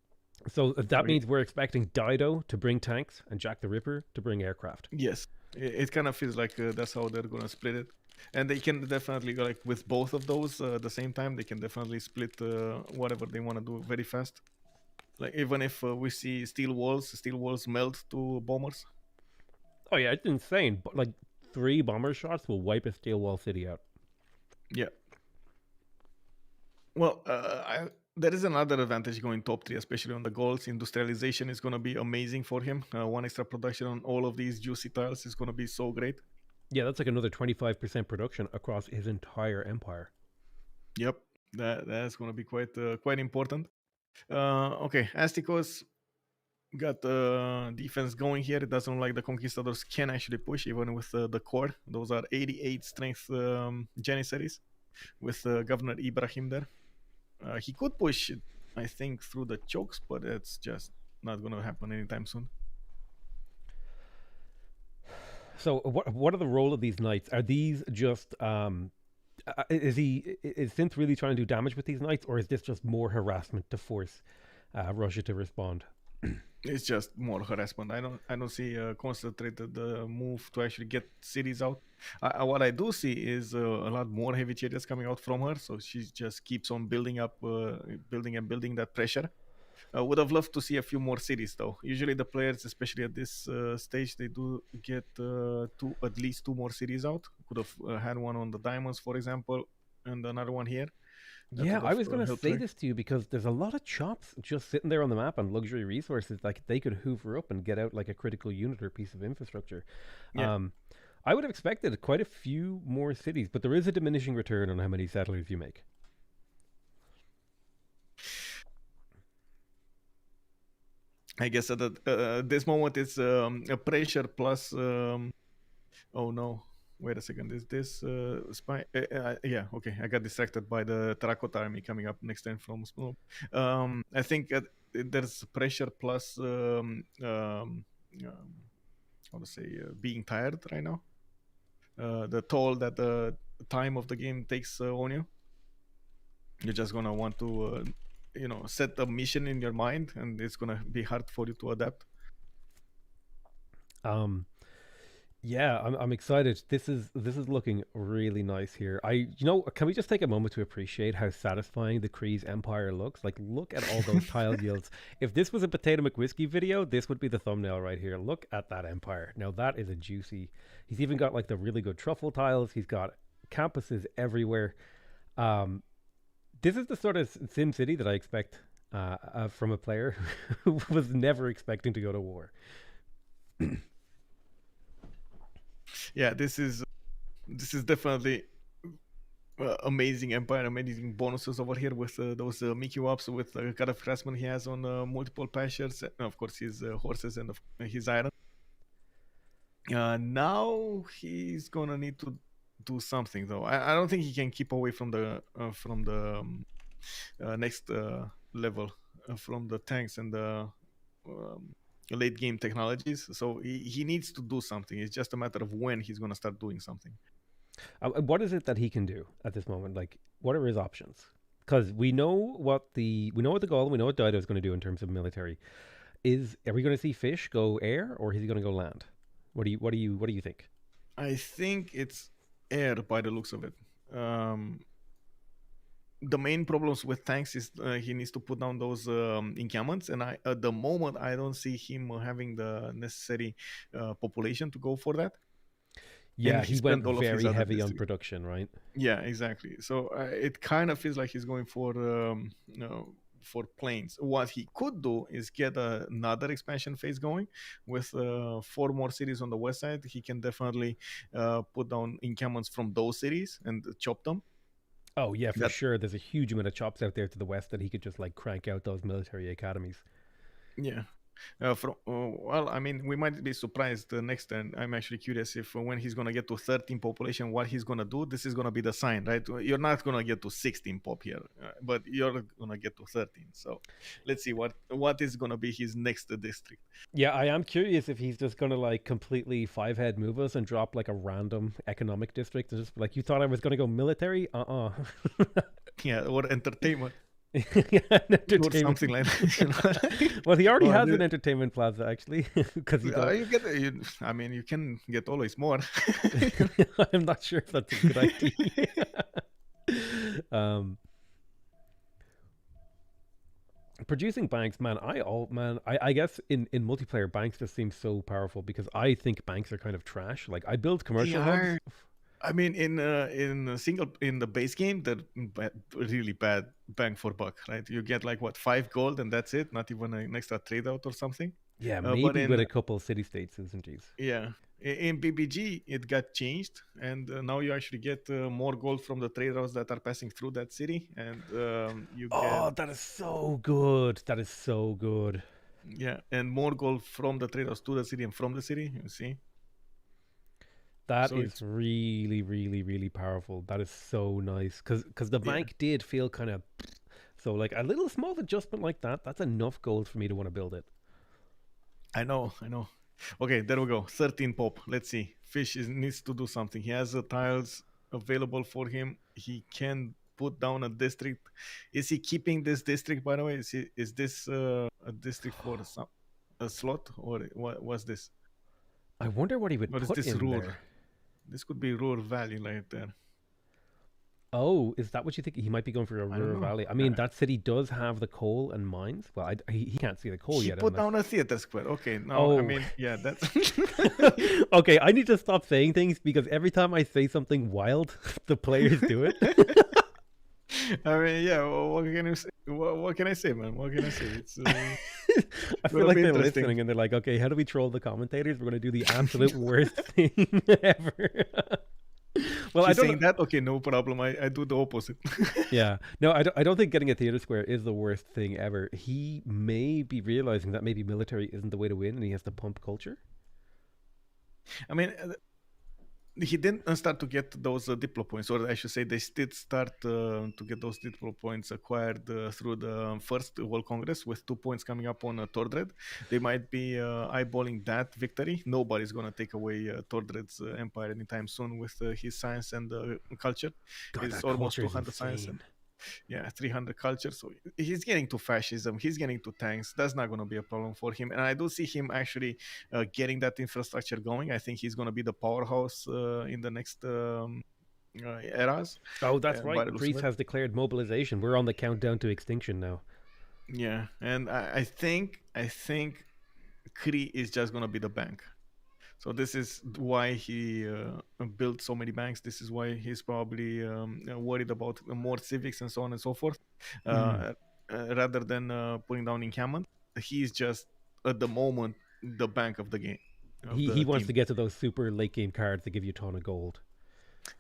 So that means we're expecting Dido to bring tanks and Jack the Ripper to bring aircraft. Yes, it kind of feels like that's how they're gonna split it. And they can definitely go like with both of those at the same time. They can definitely split whatever they want to do very fast. Like even if we see steel walls melt to bombers. Oh yeah, it's insane. But like 3 bomber shots will wipe a steel wall city out. Yeah. Well, there is another advantage going top 3, especially on the goals. Industrialization is going to be amazing for him. 1 extra production on all of these juicy tiles is going to be so great. Yeah, that's like another 25% production across his entire empire. Yep, that's going to be quite important. Okay, Astikos got the defense going here. It doesn't look like the Conquistadors can actually push, even with the core. Those are 88 strength Janissaries with Governor Ibrahim there. He could push, I think, through the chokes, but it's just not going to happen anytime soon. So what are the role of these knights? Are these just is Synth really trying to do damage with these knights, or is this just more harassment to force Russia to respond? It's just more harassment. I don't see a concentrated move to actually get cities out. What I do see is a lot more heavy chariots coming out from her, so she just keeps on building that pressure. I would have loved to see a few more cities though. Usually the players, especially at this stage, they do get at least 2 more cities out. Could have had one on the diamonds, for example, and another one here. Yeah, I was going to say this to you because there's a lot of chops just sitting there on the map and luxury resources like they could hoover up and get out like a critical unit or piece of infrastructure. Yeah. I would have expected quite a few more cities, but there is a diminishing return on how many settlers you make. I guess at this moment it's a pressure plus. Oh no! Wait a second. Is this spy? Yeah. Okay. I got distracted by the terracotta army coming up next time from Small. I think there's pressure plus. How to say? Being tired right now. The toll that the time of the game takes on you. You're just gonna want to. Set a mission in your mind, and it's gonna be hard for you to adapt. Yeah, I'm excited. This is looking really nice here. Can we just take a moment to appreciate how satisfying the Kree's Empire looks? Like, look at all those tile yields. If this was a Potato McWhiskey video, this would be the thumbnail right here. Look at that empire. Now that is a juicy. He's even got like the really good truffle tiles. He's got campuses everywhere. This is the sort of Sim City that I expect from a player who was never expecting to go to war. Yeah, this is definitely amazing empire, amazing bonuses over here with those Mickey Wops with the kind of harassment he has on multiple pastures, and of course his horses and his iron. Now he's gonna need to do something though. I don't think he can keep away from the next level from the tanks and the late game technologies. So he needs to do something. It's just a matter of when he's going to start doing something. What is it that he can do at this moment? Like, what are his options? Because we know what the Golem, we know what Dido is going to do in terms of military. Are we going to see Fish go air, or is he going to go land? What do you think? I think it's air by the looks of it. The main problems with tanks is he needs to put down those encampments, and at the moment I don't see him having the necessary population to go for that. Yeah, he went very heavy on production, right? Yeah, exactly. So it kind of feels like he's going for planes. What he could do is get another expansion phase going with 4 more cities on the west side. He can definitely put down encampments from those cities and chop them. Oh yeah, for sure. There's a huge amount of chops out there to the west that he could just like crank out those military academies. Yeah. Well, I mean, we might be surprised next turn. I'm actually curious if when he's going to get to 13 population, what he's going to do. This is going to be the sign, right? You're not going to get to 16 pop here, but you're going to get to 13. So let's see what is going to be his next district. Yeah, I am curious if he's just going to like completely 5-head move us and drop like a random economic district and just like, you thought I was going to go military? Yeah, or entertainment. Yeah, or something like that. Well, he already has an entertainment plaza actually, because you can get always more. I'm not sure if that's a good idea. Producing banks, man. I guess in multiplayer, banks just seem so powerful because I think banks are kind of trash. Like I build commercial hubs. I mean, in the base game, they're really bad bang for buck, right? You get like 5 gold and that's it, not even an extra trade out or something. Yeah, maybe with a couple city states, isn't it? Yeah, in BBG it got changed, and now you actually get more gold from the trade routes that are passing through that city, and you get. Oh, that is so good! That is so good. Yeah, and more gold from the trade routes to the city and from the city. You see. That is really, really, really powerful. That is so nice because the bank did feel kind of so like a little small adjustment like that. That's enough gold for me to want to build it. I know. Okay, there we go. 13 pop. Let's see. Fish needs to do something. He has the tiles available for him. He can put down a district. Is he keeping this district? By the way, is this a district for a slot or what was this? I wonder what he would put in there. This could be Ruhr Valley right there. Oh, is that what you think? He might be going for a Ruhr Valley. I mean, that city does have the coal and mines. Well, he can't see the coal yet. He put down a theater square. Okay, no, I mean, yeah, that's... Okay, I need to stop saying things because every time I say something wild, the players do it. I mean, yeah. What can you say? What can I say, man? What can I say? It's I feel gonna like be they're interesting. listening and they're like, okay, how do we troll the commentators? We're going to do the absolute worst thing ever. Well, I She's don't saying know. that. Okay, no problem. I do the opposite. Yeah, no, I don't think getting a theater square is the worst thing ever. He may be realizing that maybe military isn't the way to win, and he has to pump culture. I mean, he didn't start to get those Diplo points, or I should say, they did start to get those Diplo points acquired through the first World Congress, with 2 points coming up on Tordred. They might be eyeballing that victory. Nobody's gonna take away Tordred's empire anytime soon with his science and culture. God, It's that almost culture is 200 science and insane. 300 culture. So he's getting to fascism, he's getting to tanks. That's not going to be a problem for him, and I do see him actually getting that infrastructure going. I think he's going to be the powerhouse in the next eras. Oh, that's by right. the looks of Greece it. has declared mobilization. We're on the countdown to extinction now. Yeah, and I think Cree is just going to be the bank. So this is why he built so many banks. This is why he's probably worried about more civics and so on and so forth, rather than putting down encampment. He's just at the moment the bank of the game. He wants to get to those super late game cards that give you a ton of gold.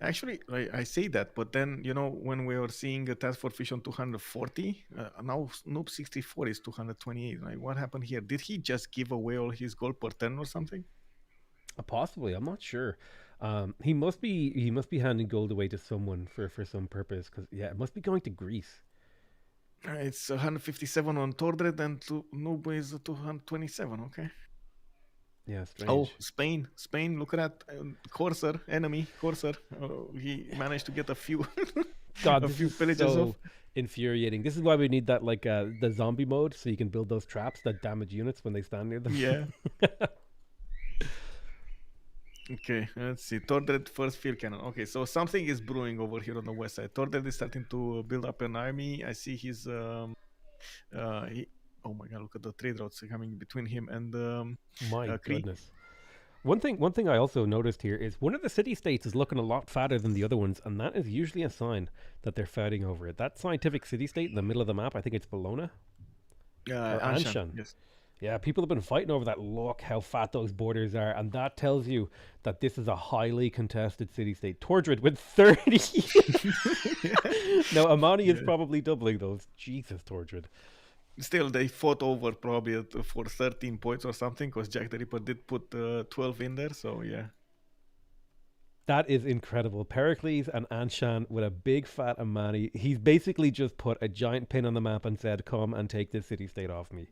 Actually, I say that, but then, when we were seeing a Task Force Fish on 240, now Noob 64 is 228. Like, what happened here? Did he just give away all his gold per turn or something? Possibly, I'm not sure. He must be handing gold away to someone for some purpose, because it must be going to Greece. It's 157 on Tordred, and Noob is 227. Okay. Yeah, strange. Oh, Spain! Look at that Corsair, enemy Corsair. He managed to get a few, God, a this few is villages so off. infuriating. This is why we need that the zombie mode, so you can build those traps that damage units when they stand near them. Yeah. Okay, let's see. Tordred first field cannon. Okay, so something is brewing over here on the west side. Tordred is starting to build up an army. I see his oh my god, look at the trade routes coming between him and My Cree. goodness. One thing I also noticed here is one of the city-states is looking a lot fatter than the other ones, and that is usually a sign that they're fighting over it. That scientific city-state in the middle of the map, I think it's Bologna? Or Anshan. Yes. Yeah, people have been fighting over that. Look how fat those borders are, and that tells you that this is a highly contested city-state. Tordred with 30. Now, Amani is probably doubling those. Jesus, Tordred. Still, they fought over probably for 13 points or something, because Jack the Ripper did put 12 in there, so yeah. That is incredible. Pericles and Anshan with a big fat Amani. He's basically just put a giant pin on the map and said, come and take this city-state off me.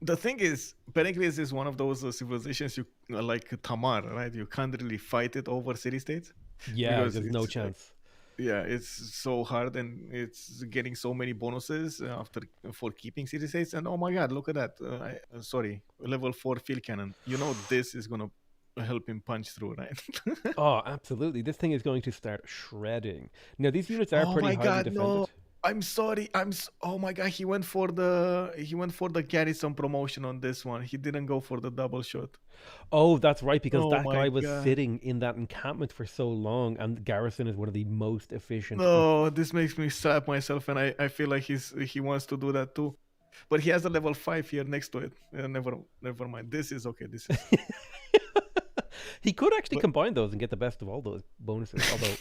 The thing is, Pericles is one of those civilizations you like Tamar, right? You can't really fight it over city-states. Yeah, because there's no chance. It's so hard, and it's getting so many bonuses for keeping city-states. And oh my god, look at that! Level 4 field cannon. This is gonna help him punch through, right? Oh, absolutely. This thing is going to start shredding. Now, these units are pretty highly defended. No. I'm sorry. Oh my god, he went for the garrison promotion on this one. He didn't go for the double shot. Oh, that's right, because that my guy was God. sitting in that encampment for so long, and garrison is one of the most efficient. No, this makes me slap myself, and I feel like he wants to do that too. But he has a level 5 here next to it. Never mind. This is okay. This is He could actually combine those and get the best of all those bonuses, although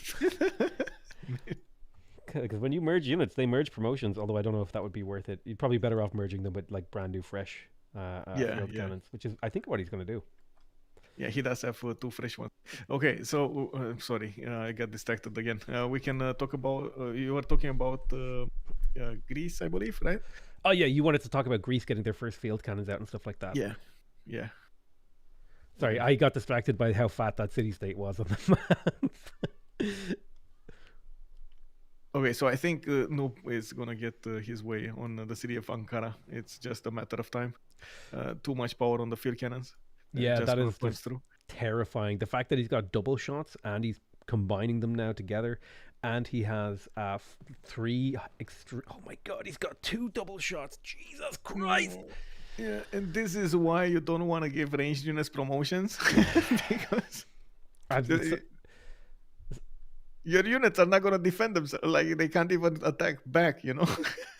because when you merge units, they merge promotions, although I don't know if that would be worth it. You're probably better off merging them with like brand new fresh field cannons, which is I think what he's going to do. Yeah, he does have 2 fresh ones. Okay, so sorry, I got distracted again. We can talk about you were talking about Greece, I believe, right? Oh yeah, you wanted to talk about Greece getting their first field cannons out and stuff like that. Yeah. Sorry, I got distracted by how fat that city-state was on the map. Okay, so I think Noob is gonna get his way on the city of Ankara. It's just a matter of time. Too much power on the field cannons. Yeah, that is just terrifying. The fact that he's got double shots and he's combining them now together, and he has 3 extra. Oh my god, he's got 2 double shots. Jesus Christ! Yeah, and this is why you don't want to give ranged units promotions because your units are not gonna defend themselves. Like they can't even attack back.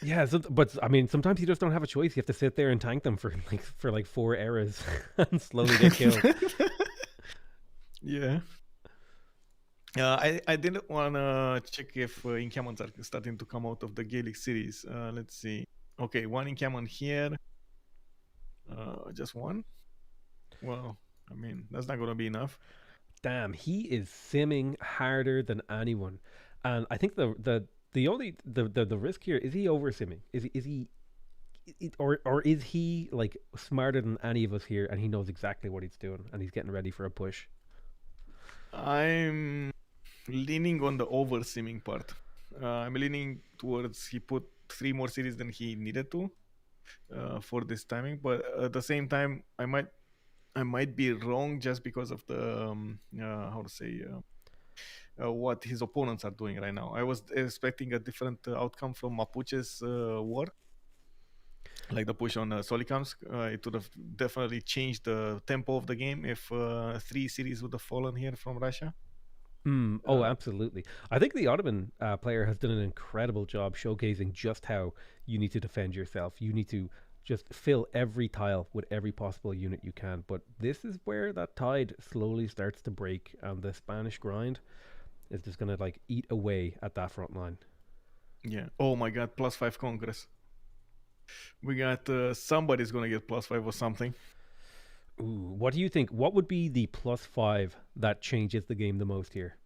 Yeah, so, but I mean, sometimes you just don't have a choice. You have to sit there and tank them for like 4 eras and slowly get killed. Yeah. I didn't wanna check if encampments are starting to come out of the Gaelic cities. Let's see. Okay, one encampment here. Just one. Well, I mean that's not gonna be enough. Damn, he is simming harder than anyone, and I think the only the risk here is he over simming. Or is he like smarter than any of us here, and he knows exactly what he's doing, and he's getting ready for a push. I'm leaning on the over simming part. I'm leaning towards he put 3 more cities than he needed to for this timing, but at the same time, I might be wrong just because of the how to say what his opponents are doing right now. I was expecting a different outcome from Mapuche's war, like the push on Solikamsk. It would have definitely changed the tempo of the game if 3 cities would have fallen here from Russia. Oh, absolutely. I think the Ottoman player has done an incredible job showcasing just how you need to defend yourself. You need to just fill every tile with every possible unit you can. But this is where that tide slowly starts to break, and the Spanish grind is just going to like eat away at that front line. Yeah. Oh my God, +5 Congress. We got somebody's going to get +5 or something. Ooh, what do you think? What would be the +5 that changes the game the most here?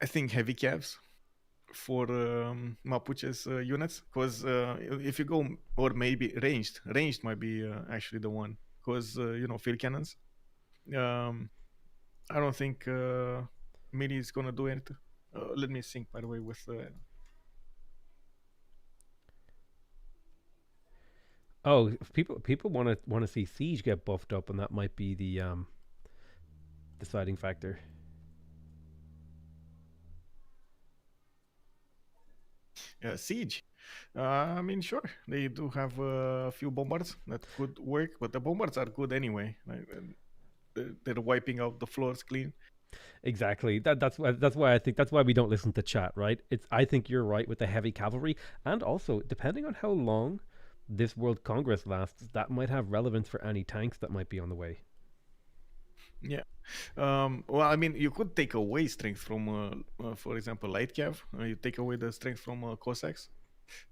I think heavy calves for Mapuche's units, because if you go, or maybe ranged might be actually the one, because field cannons. I don't think melee is gonna do anything. Let me think. By the way, with oh, people want to see siege get buffed up, and that might be the deciding factor. siege. I mean, sure, they do have a few bombards that could work, but the bombards are good anyway. Like, they're wiping out the floors clean. Exactly. That's why I think that's why we don't listen to chat, right? I think you're right with the heavy cavalry, and also depending on how long this World Congress lasts, that might have relevance for any tanks that might be on the way. Yeah. Well, I mean, you could take away strength from, for example, light cav. You take away the strength from Cossacks.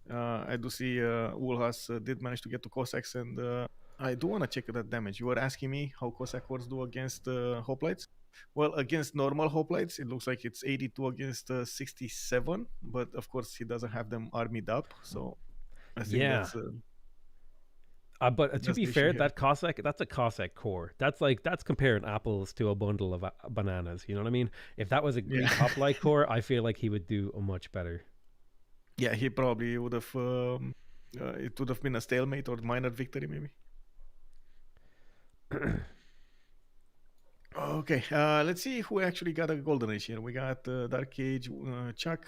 I do see Ulhas did manage to get to Cossacks, and I do want to check that damage. You were asking me how Cossack wars do against hoplites. Well, against normal hoplites, it looks like it's 82 against 67, but of course he doesn't have them armied up, so I think that's. But to be fair, that's a Cossack core. That's comparing apples to a bundle of bananas. You know what I mean? If that was a Greek hoplite core, I feel like he would do much better. Yeah, he probably would have. It would have been a stalemate or minor victory, maybe. Okay, let's see who actually got a golden age here. We got Dark Age, Chuck,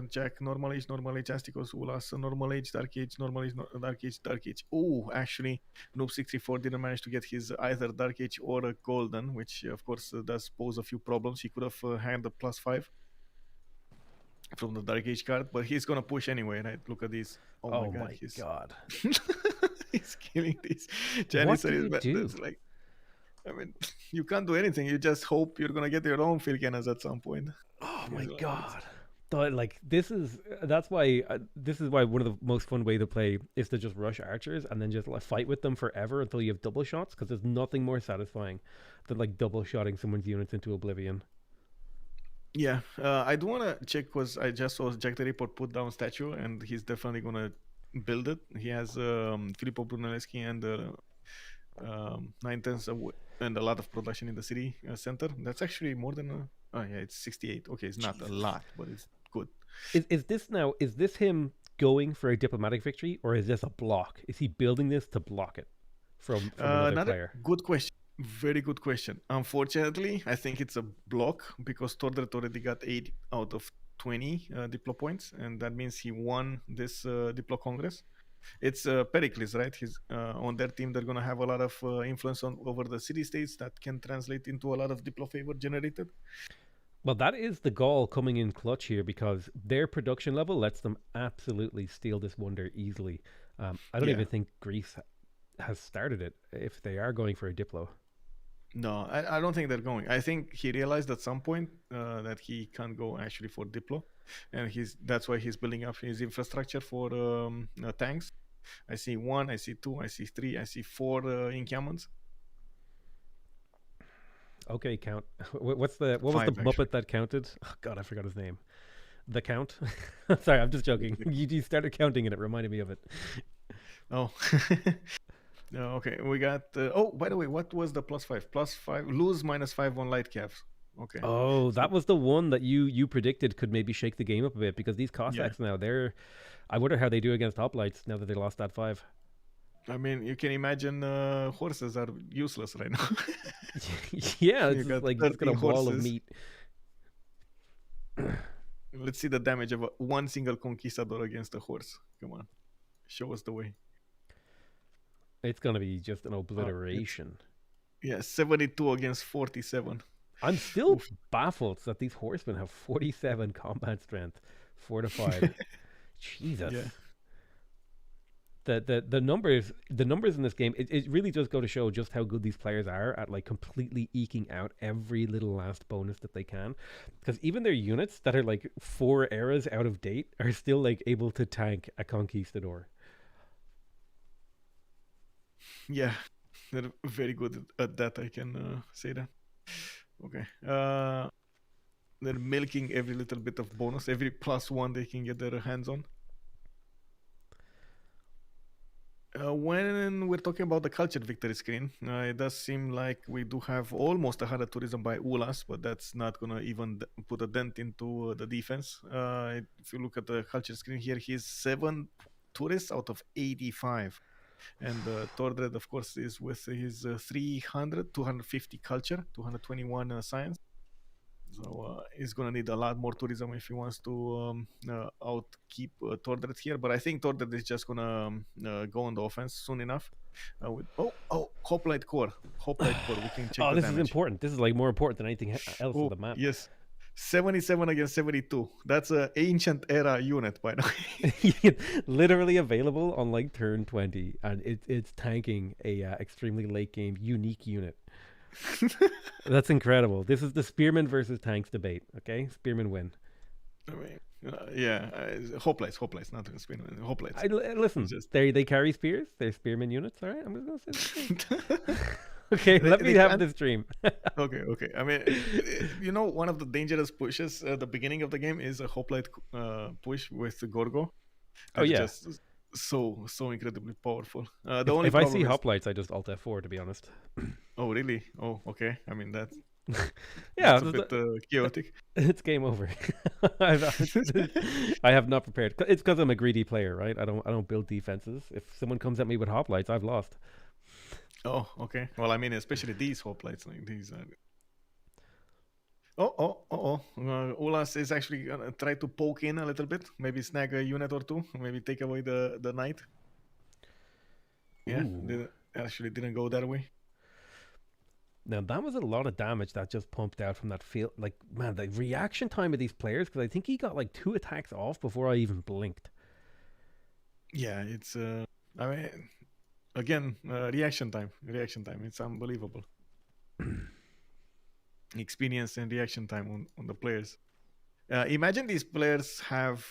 Jack, Normal Age, Asticos, Ulas, Normal Age, Dark Age, Normal Age, Dark Age. Oh, actually, Noob64 didn't manage to get his either Dark Age or a golden, which of course does pose a few problems. He could have had the +5 from the Dark Age card, but he's gonna push anyway, right? Look at this. Oh my god. He's killing these Janissaries. What do you do? Like, I mean, you can't do anything. You just hope you're gonna get your own field cannons at some point. Oh my god! Like this is why one of the most fun way to play is to just rush archers and then just like fight with them forever until you have double shots, because there's nothing more satisfying than like double shotting someone's units into oblivion. Yeah, I do want to check because I just saw Jack the Ripper put down statue, and he's definitely gonna build it. He has Filippo Brunelleschi and 9 tens and a lot of production in the city center. That's actually more than oh yeah, it's 68. Okay, it's not a lot, but it's good. Is this him going for a diplomatic victory, or is this a block? Is he building this to block it from another player? Good question. Very good question. Unfortunately, I think it's a block because Tordret already got 8 out of 20 Diplo points, and that means he won this Diplo Congress. It's Pericles, right? He's on their team. They're gonna have a lot of influence over the city states that can translate into a lot of Diplo favor generated. Well, that is the goal coming in clutch here because their production level lets them absolutely steal this wonder easily. I don't Yeah. even think Greece has started it if they are going for a Diplo. No, I don't think they're going. I think he realized at some point that he can't go actually for Diplo, and that's why he's building up his infrastructure for tanks. I see 1, I see 2, I see 3, I see 4 encampments. Okay, Count. What was the 5, Muppet actually. that counted? Oh, God, I forgot his name. The Count. Sorry, I'm just joking. You started counting and it reminded me of it. Oh. No, okay, we got. Oh, by the way, what was the +5? +5, lose -5 on light caps. Okay. Oh, that was the one that you predicted could maybe shake the game up a bit because these Cossacks now I wonder how they do against hoplites now that they lost that 5. I mean, you can imagine horses are useless right now. Yeah, You it's got just got a 13 wall of horses. meat. Let's see the damage of one single conquistador against a horse. Come on, show us the way. It's gonna be just an obliteration. Yeah, 72 against 47. I'm still baffled that these horsemen have 47 combat strength, fortified. Jesus. Yeah. The numbers in this game, it really does go to show just how good these players are at like completely eking out every little last bonus that they can, because even their units that are like 4 eras out of date are still like able to tank a conquistador. Yeah, they're very good at that. I can say that. Okay. They're milking every little bit of bonus, every +1 they can get their hands on. When we're talking about the cultured victory screen, it does seem like we do have almost 100 tourism by Ulas, but that's not going to even put a dent into the defense. If you look at the culture screen here, he's 7 tourists out of 85. And Tordred, of course, is with his 300, 250 culture, 221 science. So he's going to need a lot more tourism if he wants to outkeep Tordred here. But I think Tordred is just going to go on the offense soon enough. Hoplite Core. Hoplite Core. We can check Oh, the this damage. is important. This is like more important than anything else on the map. Yes. 77 against 72. That's an ancient era unit, by the way. Literally available on like turn 20, and it's tanking a extremely late game unique unit. That's incredible. This is the spearmen versus tanks debate. Okay, spearmen win. I mean, hoplites, not spearmen. Hoplites. Listen, they carry spears. They're spearmen units. All right, I'm just gonna say. Okay, let me have this dream. Okay. I mean, one of the dangerous pushes at the beginning of the game is a hoplite push with the Gorgo. Oh yeah, just so incredibly powerful. If I see hoplites, I just Alt F4 to be honest. Oh really? Oh okay. I mean that's yeah, that's a bit chaotic. It's game over. I have not prepared. It's because I'm a greedy player, right? I don't build defenses. If someone comes at me with hoplites, I've lost. Oh, okay. Well, I mean, especially these hoplites, like these are. Ulas is actually gonna try to poke in a little bit, maybe snag a unit or two, maybe take away the knight. Yeah, actually didn't go that way. Now that was a lot of damage that just pumped out from that field. Like, man, the reaction time of these players, because I think he got like 2 attacks off before I even blinked. Yeah, it's I mean, again, reaction time. It's unbelievable. Experience and reaction time on the players. Imagine these players have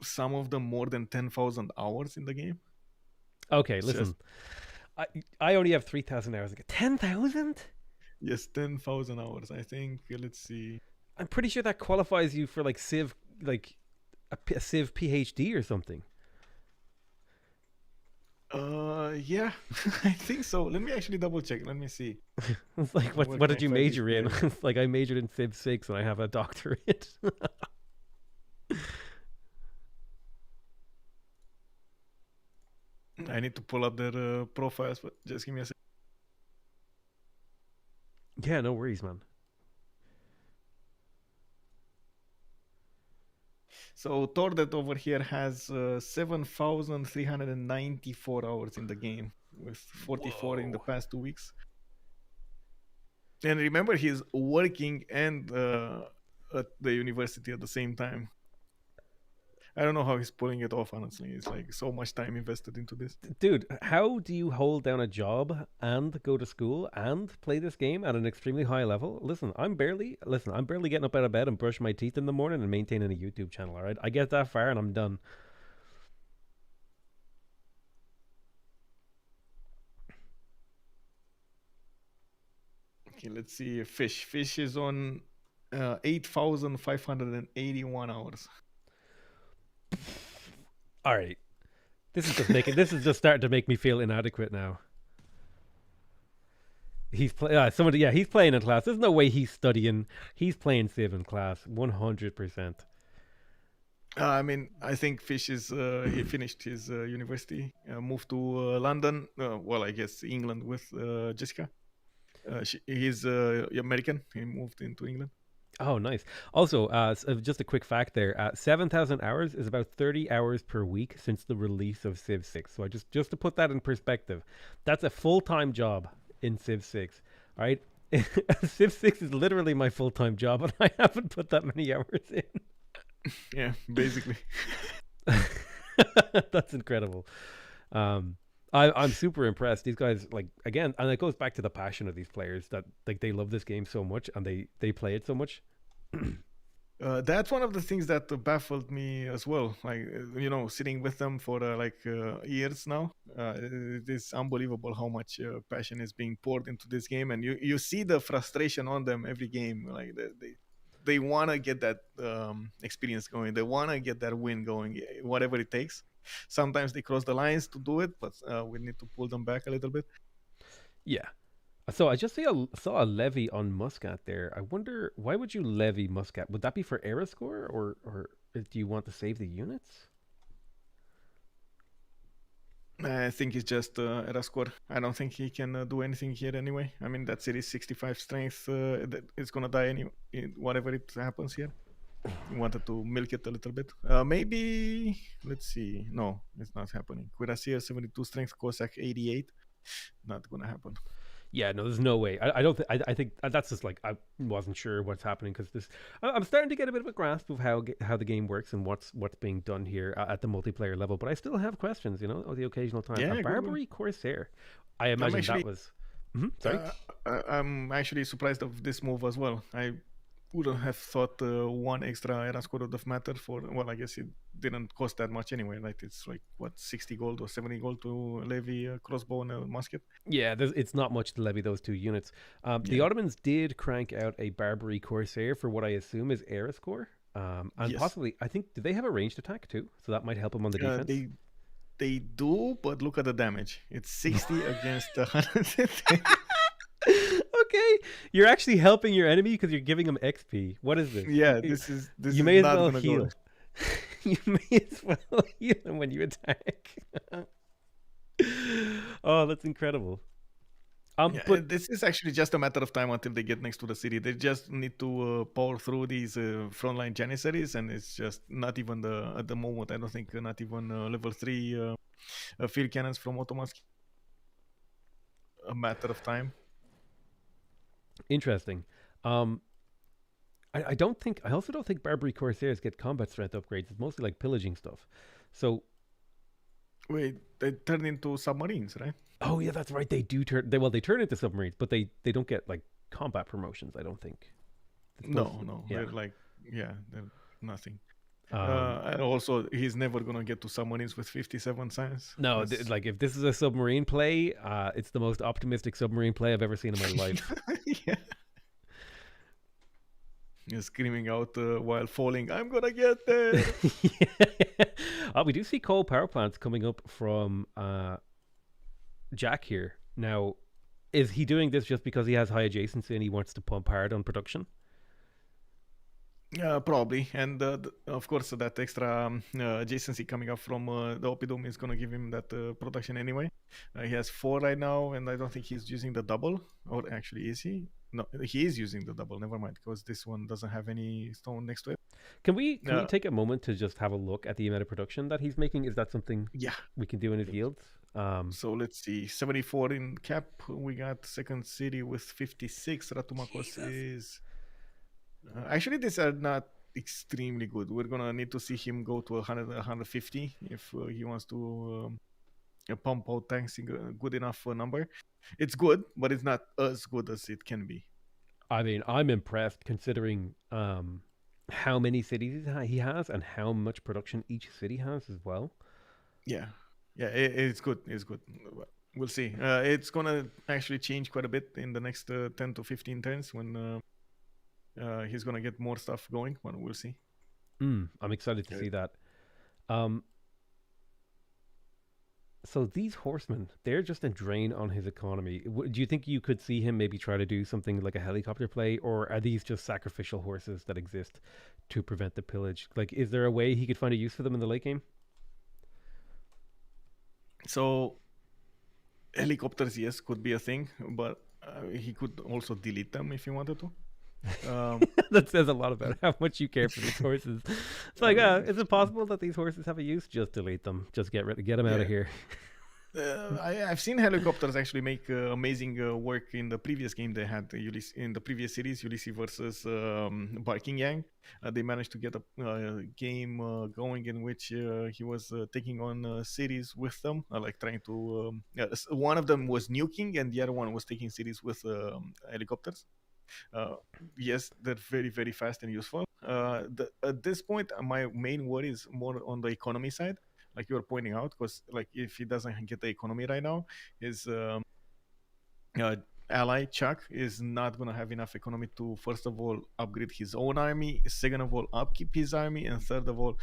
some of them more than 10,000 hours in the game. Okay, listen. I only have 3,000 hours. 10,000? Yes, 10,000 hours. I think. Let's see. I'm pretty sure that qualifies you for like Civ, like a Civ PhD or something. Yeah, I think so. Let me actually double check. Let me see. It's like, what did you major in? It's like I majored in Civ 6 and I have a doctorate. I need to pull up their profiles, but just give me a second. Yeah, no worries, man. So Tordet over here has 7,394 hours in the game, with 44 in the past 2 weeks. And remember, he's working and at the university at the same time. I don't know how he's pulling it off, honestly. It's like so much time invested into this. Dude, how do you hold down a job and go to school and play this game at an extremely high level? I'm barely getting up out of bed and brushing my teeth in the morning and maintaining a YouTube channel, all right? I get that far and I'm done. Okay, let's see. Fish is on 8,581 hours. All right. This is just starting to make me feel inadequate now. He's he's playing in class. There's no way he's studying. He's playing Civ in class, 100%. I mean, I think Fish is he finished his university, moved to London. I guess England with Jessica. He's American. He moved into England. Oh, nice. Also, just a quick fact there: 7,000 hours is about 30 hours per week since the release of Civ 6. So just to put that in perspective, that's a full-time job in Civ 6. All right, Civ 6 is literally my full-time job, and I haven't put that many hours in. Yeah, basically. That's incredible. I'm super impressed. These guys, like, again, and it goes back to the passion of these players that like they love this game so much and they play it so much. That's one of the things that baffled me as well. Like, sitting with them for years now, it is unbelievable how much passion is being poured into this game, and you see the frustration on them every game. Like they want to get that experience going. They want to get that win going, whatever it takes. Sometimes they cross the lines to do it, but we need to pull them back a little bit. Yeah. So I just saw a levy on Muscat there. I wonder, why would you levy Muscat? Would that be for era score, or do you want to save the units? I think it's just era score. I don't think he can do anything here anyway. I mean, that series 65 strength, it's gonna die anyway, whatever it happens here. He wanted to milk it a little bit. Maybe, let's see. No, it's not happening. Cuirassier 72 strength, Cossack 88. Not gonna happen. Yeah, no, there's no way. I don't. I think that's just like I wasn't sure what's happening because I'm starting to get a bit of a grasp of how the game works and what's being done here at the multiplayer level. But I still have questions, the occasional time. Yeah, a Barbary Corsair. I imagine that was. Sorry. I'm actually surprised of this move as well. I wouldn't have thought one extra era score would have mattered for. Well, I guess it didn't cost that much anyway. Like, it's like what, 60 gold or 70 gold to levy a crossbow and a musket. Yeah, it's not much to levy those two units. The Ottomans did crank out a Barbary Corsair for what I assume is era score, and Yes. possibly I think, do they have a ranged attack too? So that might help them on the defense. They do, but look at the damage. It's 60 against 100. Okay, you're actually helping your enemy because you're giving them XP. What is this? Yeah, this is you may as not well gonna heal. go. You may as well heal them when you attack. Oh, that's incredible. But this is actually just a matter of time until they get next to the city. They just need to power through these frontline Janissaries, and it's just not even at the moment. I don't think not even level 3 field cannons from Ottomans. A matter of time. Interesting. I don't think. I also don't think Barbary Corsairs get combat strength upgrades. It's mostly like pillaging stuff. So. Wait, they turn into submarines, right? Oh yeah, that's right. They do turn. They turn into submarines, but they don't get like combat promotions. I don't think. No. Yeah. They're nothing. And also, he's never gonna get to submarines with 57 science. No, like if this is a submarine play, it's the most optimistic submarine play I've ever seen in my life. Yeah. He's screaming out while falling, "I'm gonna get there!" We do see coal power plants coming up from Jack here. Now, is he doing this just because he has high adjacency and he wants to pump hard on production? Probably, and of course that extra adjacency coming up from the Oppidum is gonna give him that production anyway. He has 4 right now, and I don't think he's using the double. Or actually, is he? No, he is using the double. Never mind, because this one doesn't have any stone next to it. Can we take a moment to just have a look at the amount of production that he's making? Is that something we can do in his yields? So let's see, 74 in cap. We got second city with 56. Ratumakos is Actually, these are not extremely good. We're gonna need to see him go to 100, 150 if he wants to pump out tanks in a good enough number. It's good, but it's not as good as it can be. I mean, I'm impressed considering how many cities he has and how much production each city has as well. Yeah, it's good. It's good. We'll see. It's gonna actually change quite a bit in the next 10 to 15 turns when he's gonna get more stuff going. But we'll see. I'm excited to see that. So these horsemen, they're just a drain on his economy. Do you think you could see him maybe try to do something like a helicopter play, or are these just sacrificial horses that exist to prevent the pillage? Like, is there a way he could find a use for them in the late game? So helicopters, yes, could be a thing, but he could also delete them if he wanted to. That says a lot about how much you care for these horses. It's like, is it possible that these horses have a use? Just delete them. Just get them out of here. I've seen helicopters actually make amazing work in the previous game they had in the previous series, Ulysses versus Barking Yang. They managed to get a game going in which he was taking on cities with them, like trying to. One of them was nuking, and the other one was taking cities with helicopters. Yes, they're very, very fast and useful. At this point, my main worry is more on the economy side, like you were pointing out, because like if he doesn't get the economy right now, his ally Chuck is not going to have enough economy to, first of all, upgrade his own army, second of all, upkeep his army, and third of all,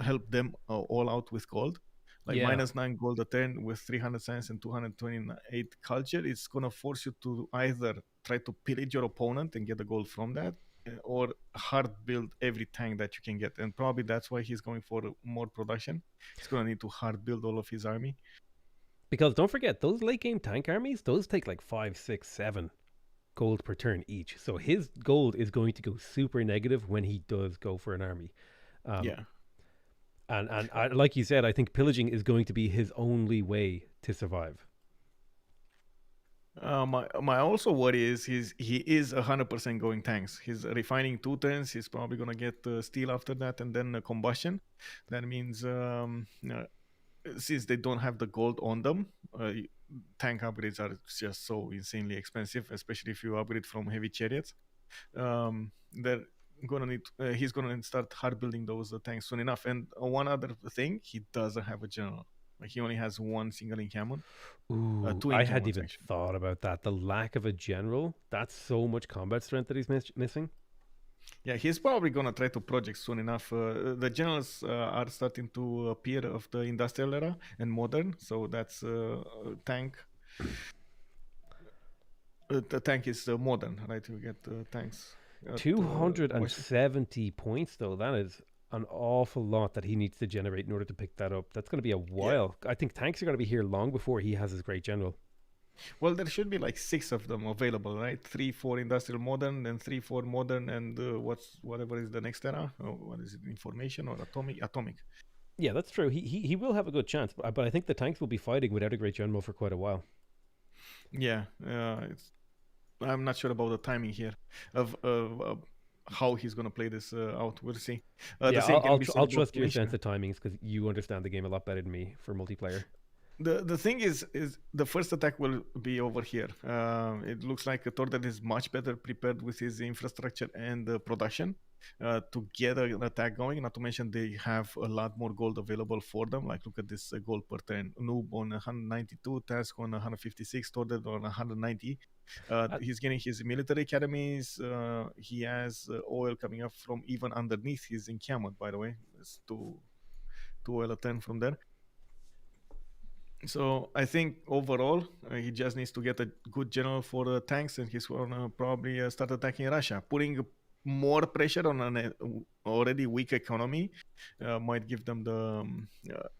help them all out with gold. Like -9 gold a turn with 300 science and 228 culture, it's going to force you to either try to pillage your opponent and get the gold from that, or hard build every tank that you can get. And probably that's why he's going for more production. He's going to need to hard build all of his army. Because don't forget, those late game tank armies, those take like 5, 6, 7 gold per turn each. So his gold is going to go super negative when he does go for an army. And I, like you said, I think pillaging is going to be his only way to survive. My also worry is he is 100% going tanks. He's refining 2 turns. He's probably gonna get steel after that, and then combustion. That means since they don't have the gold on them, tank upgrades are just so insanely expensive, especially if you upgrade from heavy chariots. They're gonna need. He's gonna start hard building those tanks soon enough. And one other thing, he doesn't have a general. Like he only has 1 single encampment. Ooh, I hadn't even thought about that. The lack of a general, that's so much combat strength that he's missing. Yeah, he's probably going to try to project soon enough. The generals are starting to appear of the industrial era and modern. So that's tank. The tank is modern, right? You get tanks. 270 points, though. That is an awful lot that he needs to generate in order to pick that up. That's going to be a while. I think tanks are going to be here long before he has his great general. Well, there should be like 6 of them available, right? 3 for industrial modern, and 3 for modern, and whatever is the next era. What is it? Information or atomic? Yeah, that's true. He will have a good chance, but I think the tanks will be fighting without a great general for quite a while. Yeah, I'm not sure about the timing here of how he's going to play this out. We'll see. I'll trust your sense of timings because you understand the game a lot better than me for multiplayer. The thing is the first attack will be over here. It looks like Tordel is much better prepared with his infrastructure and production to get an attack going. Not to mention they have a lot more gold available for them. Like look at this gold per turn. Noob on 192, Task on 156, Tordel on 190. He's getting his military academies. He has oil coming up from even underneath his encampment, by the way. It's 2 oil a turn from there. So I think overall, he just needs to get a good general for the tanks, and he's going to probably start attacking Russia. Putting more pressure on an already weak economy might give them the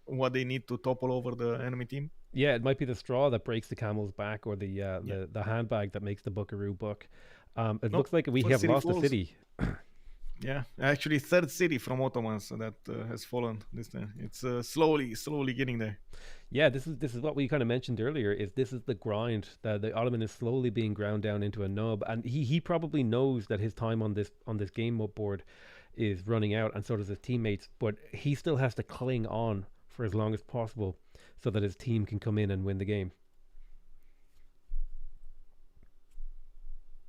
what they need to topple over the enemy team. Yeah, it might be the straw that breaks the camel's back, or the handbag that makes the buckaroo buck. It looks like we have lost a city. Yeah, actually, third city from Ottomans that has fallen this time. It's slowly getting there. Yeah, this is what we kind of mentioned earlier. Is this is the grind that the Ottoman is slowly being ground down into a nub, and he probably knows that his time on this game mode board is running out, and so does his teammates. But he still has to cling on for as long as possible, so that his team can come in and win the game.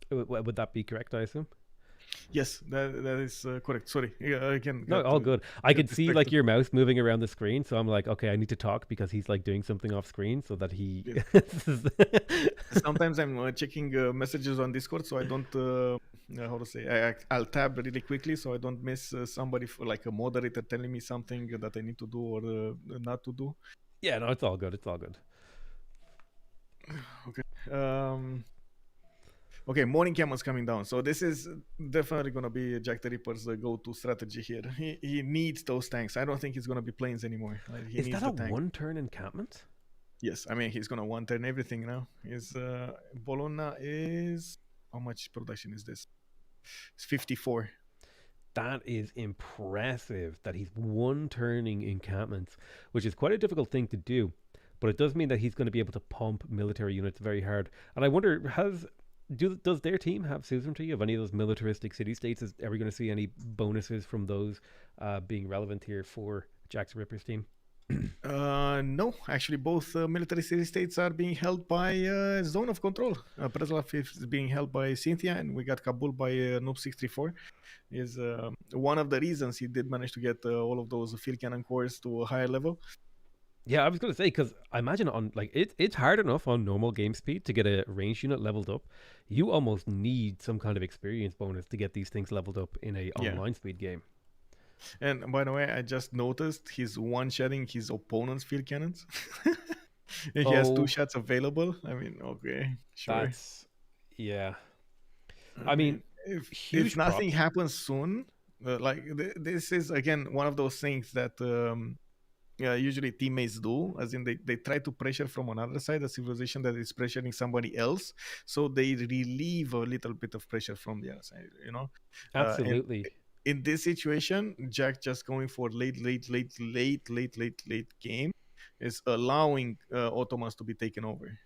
Would that be correct? I assume. Yes, that is correct. Sorry, again. No, all good. I could see like your mouse moving around the screen, so I'm like, okay, I need to talk because he's like doing something off screen, so that he. Sometimes I'm checking messages on Discord, so I don't. How to say? I'll tab really quickly, so I don't miss somebody for like a moderator telling me something that I need to do or not to do. Yeah, no, it's all good. It's all good. Okay. Okay, Morning Cannon's coming down. So this is definitely going to be Jack the Ripper's go-to strategy here. He needs those tanks. I don't think he's going to be planes anymore. He Is needs that a the tank. one-turn encampment? Yes, I mean, he's going to one-turn everything now. His Bologna is... How much production is this? It's 54. That is impressive that he's one-turning encampments, which is quite a difficult thing to do. But it does mean that he's going to be able to pump military units very hard. And I wonder, does their team have suzerainty of any of those militaristic city-states? Are we going to see any bonuses from those being relevant here for Jack the Ripper's team? No, actually, both military city-states are being held by Zone of Control. Preslav is being held by Cynthia, and we got Kabul by Noob634. Is one of the reasons he did manage to get all of those field cannon cores to a higher level. Yeah, I was going to say, because I imagine on like it's hard enough on normal game speed to get a range unit leveled up. You almost need some kind of experience bonus to get these things leveled up in a online speed game. And by the way, I just noticed he's one-shotting his opponent's field cannons. He has 2 shots available. I mean, okay, sure. Yeah. I mean, if nothing happens soon, this is again one of those things that usually teammates do, as in they try to pressure from another side, a civilization that is pressuring somebody else, so they relieve a little bit of pressure from the other side, you know. Absolutely. In this situation, Jack just going for late game is allowing Ottomans to be taken over.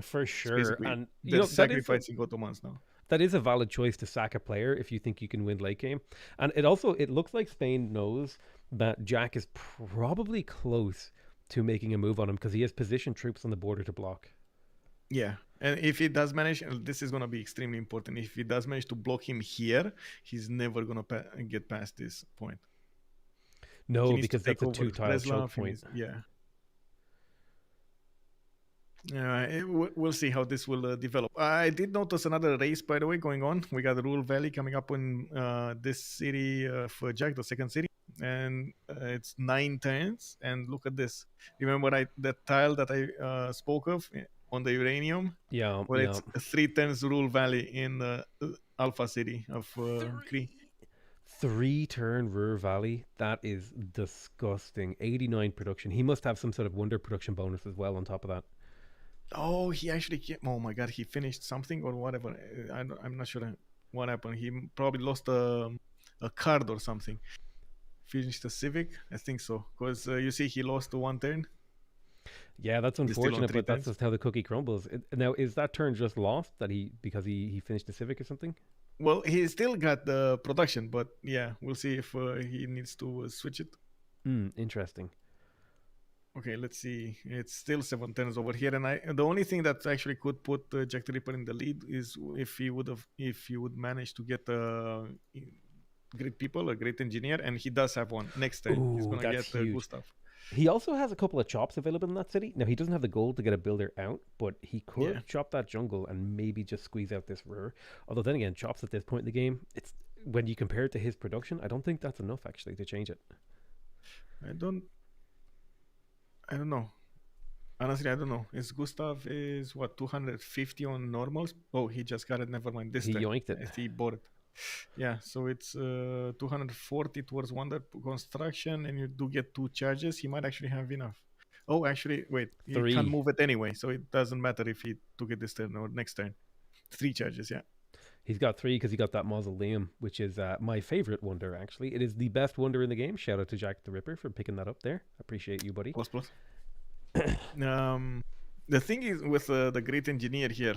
For sure. And they're sacrificing Ottomans now. That is a valid choice to sack a player if you think you can win late game. And it looks like Spain knows that Jack is probably close to making a move on him because he has positioned troops on the border to block. Yeah. And if he does manage, this is going to be extremely important. If he does manage to block him here, he's never going to get past this point. No, because that's a 2-tile choke point. We'll see how this will develop. I did notice another race, by the way, going on. We got Rule Valley coming up in this city for Jack, the second city. And it's 9 turns. And look at this. Remember that tile that I spoke of? On the uranium, it's 3 turns Rule Valley in the Alpha City of Cree. 3-turn Ruhr Valley. That is disgusting. 89 production. He must have some sort of wonder production bonus as well on top of that. Oh, he actually oh my god, he finished something or whatever. I'm not sure what happened. He probably lost a card or something. Finished a Civic, I think so, because you see he lost 1 turn. Yeah, that's unfortunate, but that's just how the cookie crumbles. Now, is that turn just lost because he finished the Civic or something? Well, he still got the production, but yeah, we'll see if he needs to switch it. Interesting. Okay, let's see. It's still 7 turns over here, and the only thing that actually could put Jack the Ripper in the lead is if he would manage to get great people, a great engineer, and he does have one next turn. He's gonna get Gustav. He also has a couple of chops available in that city. Now, he doesn't have the gold to get a builder out, but he could chop that jungle and maybe just squeeze out this Ruhr. Although then again, chops at this point in the game, it's when you compare it to his production, I don't think that's enough actually to change it. I don't know. Honestly, I don't know. Gustav is what, 250 on normals? Oh, he just got it. Never mind. He yoinked it. He bought it. Yeah, so it's 240 towards wonder construction, and you do get 2 charges. He might actually have enough. Oh, actually, wait. He can't move it anyway, so it doesn't matter if he took it this turn or next turn. 3 charges, yeah. He's got 3 because he got that mausoleum, which is my favorite wonder. Actually, it is the best wonder in the game. Shout out to Jack the Ripper for picking that up there. Appreciate you, buddy. Plus. The thing is with the great engineer here,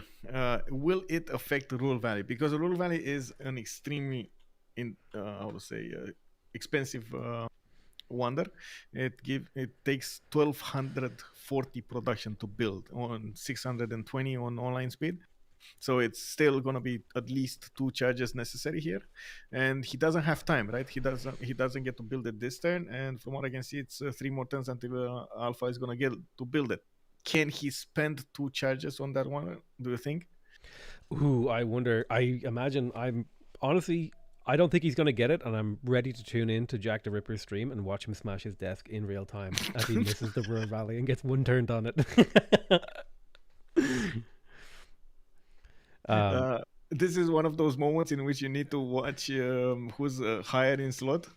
will it affect Rule Valley? Because Rule Valley is an extremely, expensive wonder. It takes 1240 production to build on 620 on online speed. So it's still gonna be at least 2 charges necessary here, and he doesn't have time, right? He doesn't get to build it this turn, and from what I can see, it's 3 more turns until Alpha is gonna get to build it. Can he spend 2 charges on that one? Do you think? Ooh, I wonder. I imagine. I don't think he's going to get it, and I'm ready to tune in to Jack the Ripper's stream and watch him smash his desk in real time as he misses the Ruhr Valley and gets 1 turned on it. This is one of those moments in which you need to watch who's higher in slot.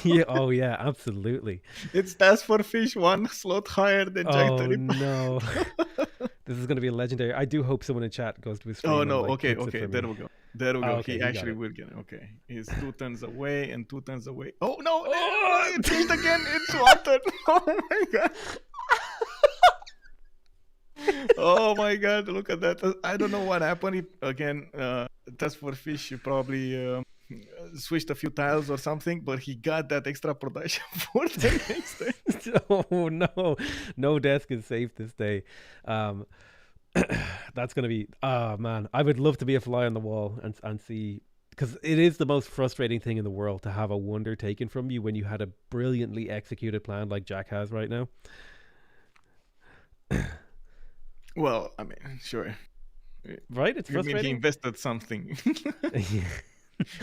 Yeah. Oh yeah, absolutely. It's Task for Fish 1 slot higher than Jack the Ripper. No. This is going to be legendary. I do hope someone in chat goes to his stream. Oh no, and, okay, there we go. Okay, he actually will get it. Okay, he's 2 turns away and 2 turns away. Oh no, it changed again. It's 1 turn. Oh my god. Oh my god, look at that. I don't know what happened. Again, Task for Fish probably switched a few tiles or something, but he got that extra production for the next day. Oh no, no desk is safe this day. That's gonna be man, I would love to be a fly on the wall and see, because it is the most frustrating thing in the world to have a wonder taken from you when you had a brilliantly executed plan like Jack has right now. Well, I mean, sure. Right? It's frustrating. I mean, he invested something.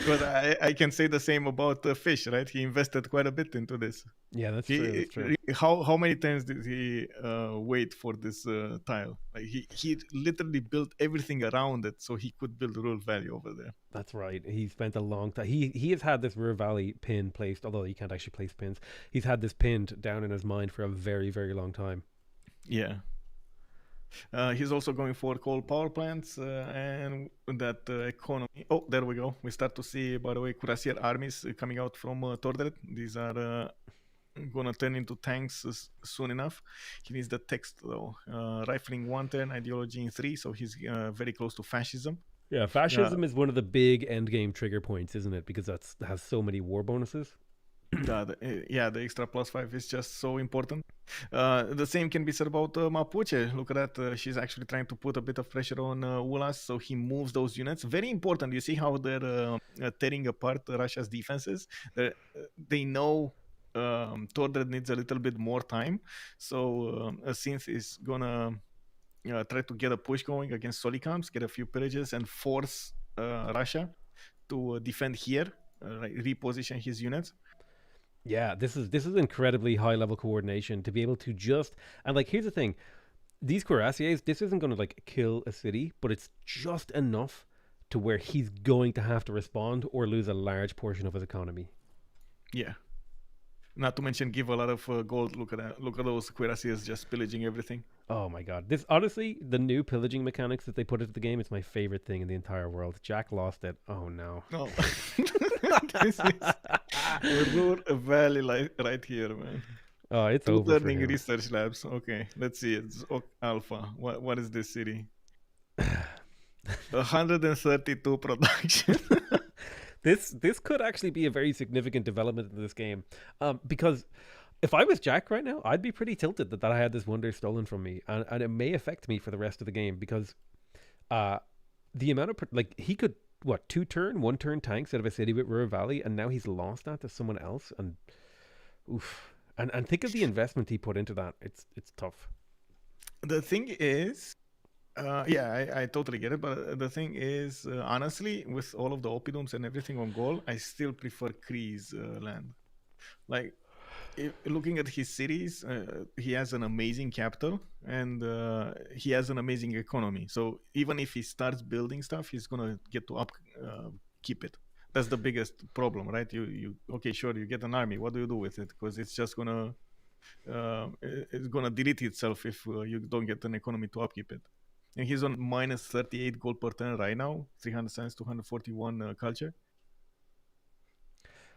But I can say the same about Fish, right? He invested quite a bit into this. Yeah, that's true. How many times did he wait for this tile? Like he literally built everything around it so he could build Ruhr Valley over there. That's right. He spent a long time. He has had this Ruhr Valley pin placed, although he can't actually place pins. He's had this pinned down in his mind for a very, very long time. Yeah. He's also going for coal power plants and that economy. Oh, there we go. We start to see, by the way, cuirassier armies coming out from Tordred. These are gonna turn into tanks soon enough. He needs the text though. Rifling 1 turn, ideology in 3, so he's very close to fascism. Yeah, fascism is one of the big end game trigger points, isn't it? Because that has so many war bonuses. The extra +5 is just so important. The same can be said about Mapuche. Look at that. She's actually trying to put a bit of pressure on Ulas, so he moves those units. Very important. You see how they're tearing apart Russia's defenses. They know Tordred needs a little bit more time. So Synth is going to try to get a push going against Solicams, get a few pillages, and force Russia to defend here, reposition his units. Yeah, this is incredibly high level coordination to be able to just, and like, here's the thing, these cuirassiers, this isn't going to like kill a city, but it's just enough to where he's going to have to respond or lose a large portion of his economy. Yeah. Not to mention give a lot of gold. Look at that. Look at those cuirassiers just pillaging everything. Oh my god. This, honestly, the new pillaging mechanics that they put into the game, it's my favorite thing in the entire world. Jack lost it. Oh no. No. This is Ruhr Valley right here, man. Oh, it's over for him. Research labs. Okay, let's see. It's Alpha. What is this city? 132 production. This could actually be a very significant development in this game, because if I was Jack right now, I'd be pretty tilted that I had this wonder stolen from me, and it may affect me for the rest of the game, because the amount of he could 1 turn tanks out of a city with Ruhr Valley, and now he's lost that to someone else, and oof, and think of the investment he put into that. It's tough. The thing is, I totally get it, but the thing is, honestly, with all of the Opidums and everything on goal, I still prefer Kree's land. Like, looking at his cities, he has an amazing capital, and he has an amazing economy. So even if he starts building stuff, he's gonna get to keep it. That's the biggest problem, right? You okay, sure, you get an army. What do you do with it? Because it's just gonna delete itself if you don't get an economy to upkeep it. and he's on minus 38 gold per turn right now, 300 cents, 241 culture.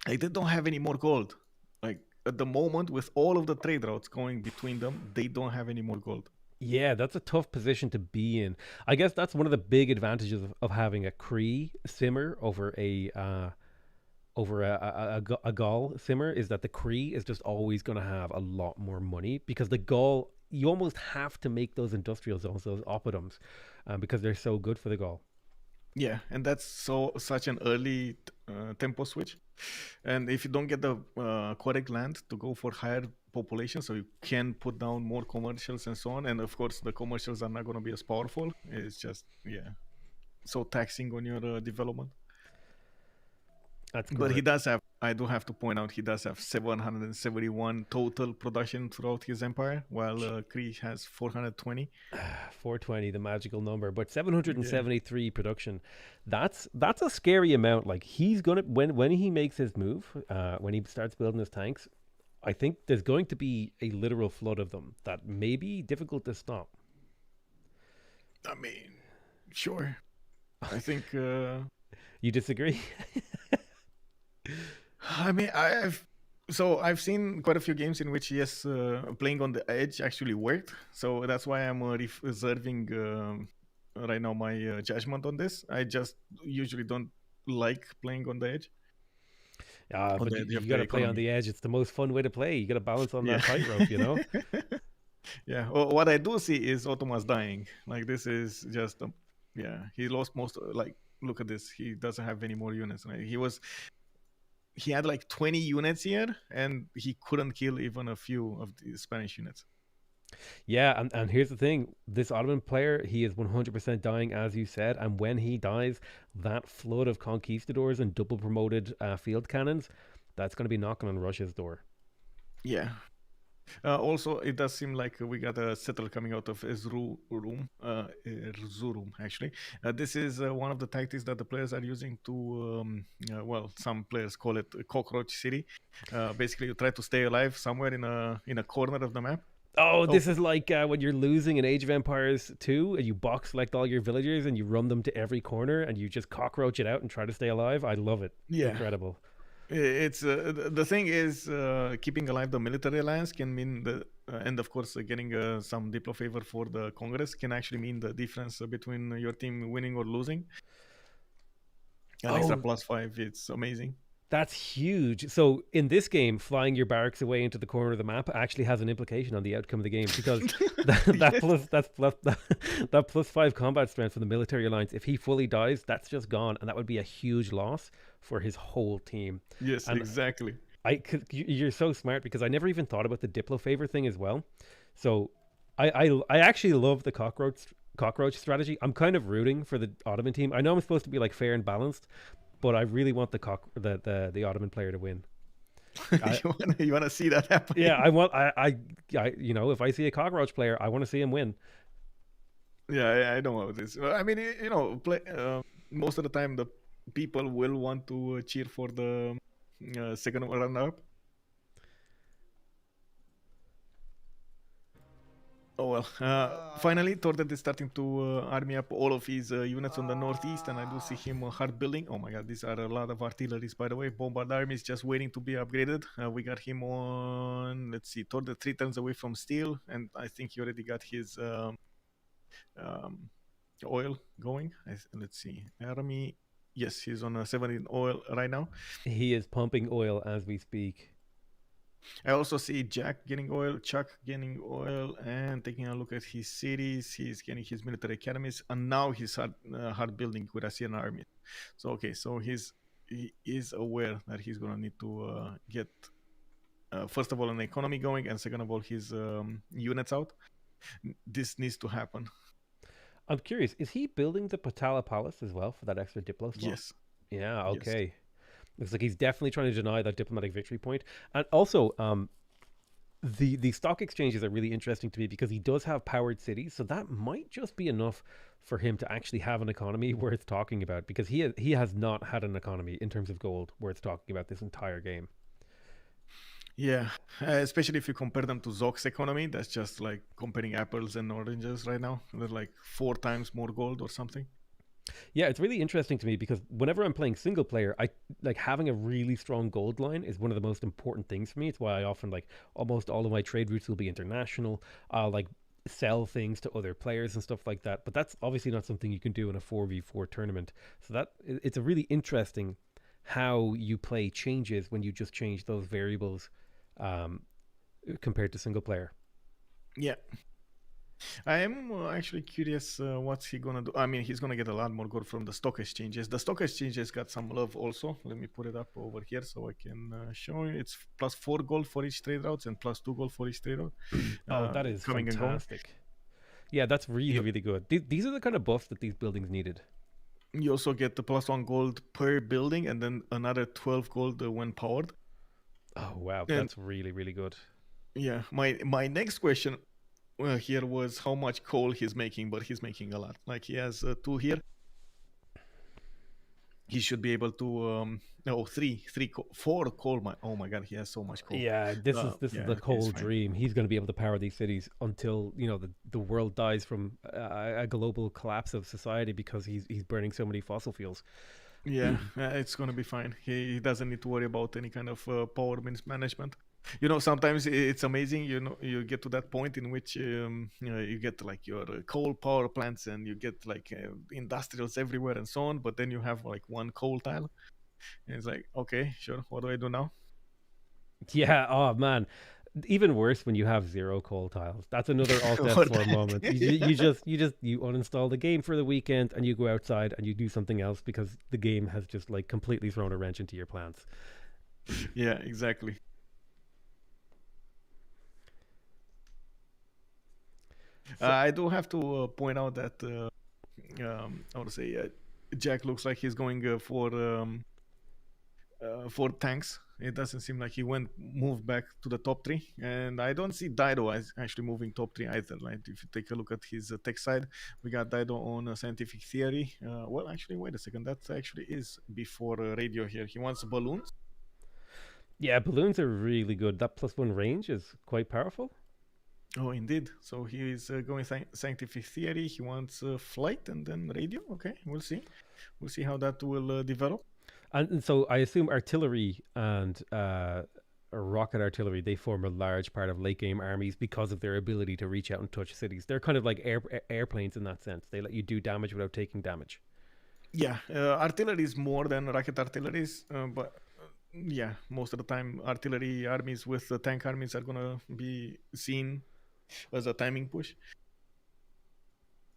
Like, they don't have any more gold. Like, at the moment, with all of the trade routes going between them, they don't have any more gold. Yeah, that's a tough position to be in. I guess that's one of the big advantages of having a Cree simmer over a Gaul simmer, is that the Cree is just always going to have a lot more money, because the Gaul, you almost have to make those industrial zones, those oppidums, because they're so good for the Gaul. Yeah, and that's such an early tempo switch. And if you don't get the correct land to go for higher population, so you can put down more commercials and so on. And of course, the commercials are not going to be as powerful. It's just, so taxing on your development. That's correct. But he does have, I do have to point out, he does have 771 total production throughout his empire, while Kree has 420. 420, the magical number, but 773 production. That's a scary amount. Like, he's gonna, when he makes his move, when he starts building his tanks, I think there's going to be a literal flood of them that may be difficult to stop. I mean, sure. I think. You disagree? I mean, I've seen quite a few games in which, yes, playing on the edge actually worked. So that's why I'm reserving right now my judgment on this. I just usually don't like playing on the edge. But you got to play on the edge. It's the most fun way to play. You got to balance on that tightrope, you know? Yeah. Well, what I do see is Ottoman's dying. Like, this is just, he lost most, like, look at this. He doesn't have any more units. Right? He had like 20 units here, and he couldn't kill even a few of the Spanish units. Yeah, and here's the thing. This Ottoman player, he is 100% dying, as you said, and when he dies, that flood of conquistadors and double promoted field cannons, that's going to be knocking on Russia's door. Yeah. Also, it does seem like we got a settler coming out of Erzurum, actually. This is one of the tactics that the players are using to, some players call it Cockroach City. Basically, you try to stay alive somewhere in a corner of the map. This is like when you're losing in Age of Empires 2, and you box select all your villagers and you run them to every corner and you just cockroach it out and try to stay alive. I love it. Yeah. Incredible. It's the thing is, keeping alive the military alliance can mean and of course getting some Diplo favor for the Congress can actually mean the difference between your team winning or losing. An extra +5, it's amazing. That's huge. So in this game, flying your barracks away into the corner of the map actually has an implication on the outcome of the game, because that +5 combat strength from the military alliance, if he fully dies, that's just gone, and that would be a huge loss for his whole team. Yes, and exactly. You're so smart, because I never even thought about the Diplo favor thing as well. So I actually love the cockroach strategy. I'm kind of rooting for the Ottoman team. I know I'm supposed to be like fair and balanced, but I really want the Ottoman player to win. You want to see that happen? Yeah, I if I see a cockroach player, I want to see him win. Yeah, I know how this. I mean, most of the time the people will want to cheer for the second runner-up. Oh well. Finally, Tordet is starting to army up all of his units on the northeast, and I do see him hard building. Oh my god, these are a lot of artilleries, by the way. Bombard army is just waiting to be upgraded. We got him on, let's see, Tordet 3 turns away from steel, and I think he already got his oil going. Let's see, army. Yes, he's on 17 oil right now. He is pumping oil as we speak. I also see Jack getting oil, Chuck getting oil, and taking a look at his cities. He's getting his military academies, and now he's hard building with Assyrian army. So he is aware that he's gonna need to get first of all an economy going, and second of all his units out. This needs to happen. I'm curious, is he building the Patala Palace as well for that extra Diplo slot? Yes. Yeah. Okay. Yes. Looks like he's definitely trying to deny that diplomatic victory point. And also, the stock exchanges are really interesting to me, because he does have powered cities, so that might just be enough for him to actually have an economy worth talking about, because he has not had an economy in terms of gold worth talking about this entire game. Yeah, especially if you compare them to Zog's economy, that's just like comparing apples and oranges right now. They're like 4 times more gold or something. Yeah, it's really interesting to me because whenever I'm playing single player, I like having a really strong gold line is one of the most important things for me. It's why I often like almost all of my trade routes will be international. I'll like sell things to other players and stuff like that. But that's obviously not something you can do in a 4v4 tournament. So it's a really interesting how you play changes when you just change those variables um, compared to single player. Yeah. I am actually curious what's he gonna do. I mean, he's gonna get a lot more gold from the stock exchanges. The stock exchanges got some love also. Let me put it up over here so I can show you. It's +4 gold for each trade routes and +2 gold for each trade route. Oh, that is coming and going. fantastic. Yeah, that's really, You, really good. These are the kind of buffs that these buildings needed. you also get the +1 gold per building and then another 12 gold when powered. Oh, wow. And That's really, really good. yeah, my next question here was how much coal he's making, but he's making a lot. Like he has 2 here. He should be able to no 4 coal mine. Oh my god, he has so much coal. Yeah, this is yeah, the okay, coal it's fine. dream. He's going to be able to power these cities until the world dies from a global collapse of society because he's burning so many fossil fuels. Yeah, it's gonna be fine. He doesn't need to worry about any kind of power management. You know, sometimes it's amazing. You know, you get to that point in which you get like your coal power plants and you get like industrials everywhere and so on. But then you have like one coal tile, and it's like, okay, sure. What do I do now? Yeah. Oh man, even worse when you have 0 coal tiles. That's another Alt Or F4 that- moment. You uninstall the game for the weekend and you go outside and you do something else because the game has just like completely thrown a wrench into your plans. Yeah, exactly. I do have to point out that I want to say Jack looks like he's going for tanks. It doesn't seem like he moved back to the top 3, and I don't see Dido as actually moving top 3 either. Like if you take a look at his tech side, we got Dido on scientific theory. Well, actually, wait a second. That actually is before radio here. He wants balloons. Yeah, balloons are really good. That +1 range is quite powerful. Oh, indeed. So he is going scientific theory. He wants flight and then radio. Okay, we'll see. We'll see how that will develop. And so I assume artillery and rocket artillery, they form a large part of late game armies because of their ability to reach out and touch cities. They're kind of like airplanes in that sense. They let you do damage without taking damage. Yeah, artillery is more than rocket artilleries, but yeah, most of the time artillery armies with the tank armies are gonna be seen as a timing push.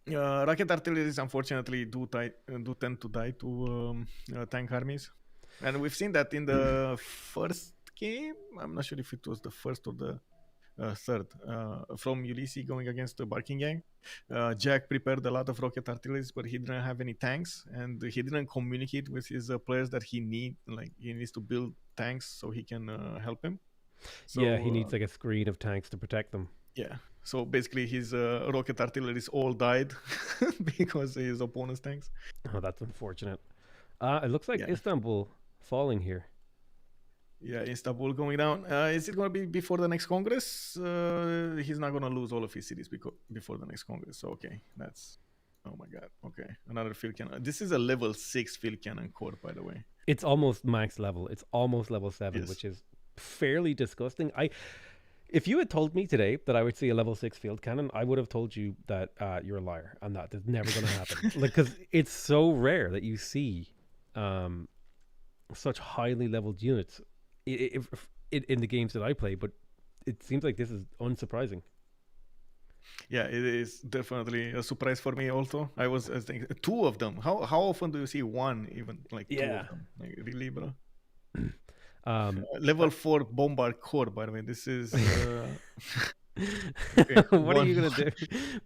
Rocket artilleries unfortunately do tend to die to tank armies, and we've seen that in the first game. I'm not sure if it was the first or the third from Ulysses going against the Barking Gang. Jack prepared a lot of rocket artilleries, but he didn't have any tanks, and he didn't communicate with his players that he needs to build tanks so he can help him. So, yeah, he needs like a screen of tanks to protect them. Yeah. So basically, his rocket artilleries all died because his opponent's tanks. Oh, that's unfortunate. It looks like Istanbul falling here. Yeah, Istanbul going down. Is it going to be before the next Congress? He's not going to lose all of his cities before the next Congress. So, okay, that's... Oh my god. Okay, another field cannon. This is a level 6 field cannon core, by the way. It's almost max level. It's almost level 7, Yes. which is fairly disgusting. If you had told me today that I would see a level 6 field cannon, I would have told you that you're a liar and that is never going to happen. Because it's so rare that you see such highly leveled units in the games that I play, but it seems like this is unsurprising. Yeah, it is definitely a surprise for me also. I was thinking 2 of them. How often do you see one, even like 2 of them? Like, really, bro? Level 4 bombard core, by the way. This is okay, what are you gonna do?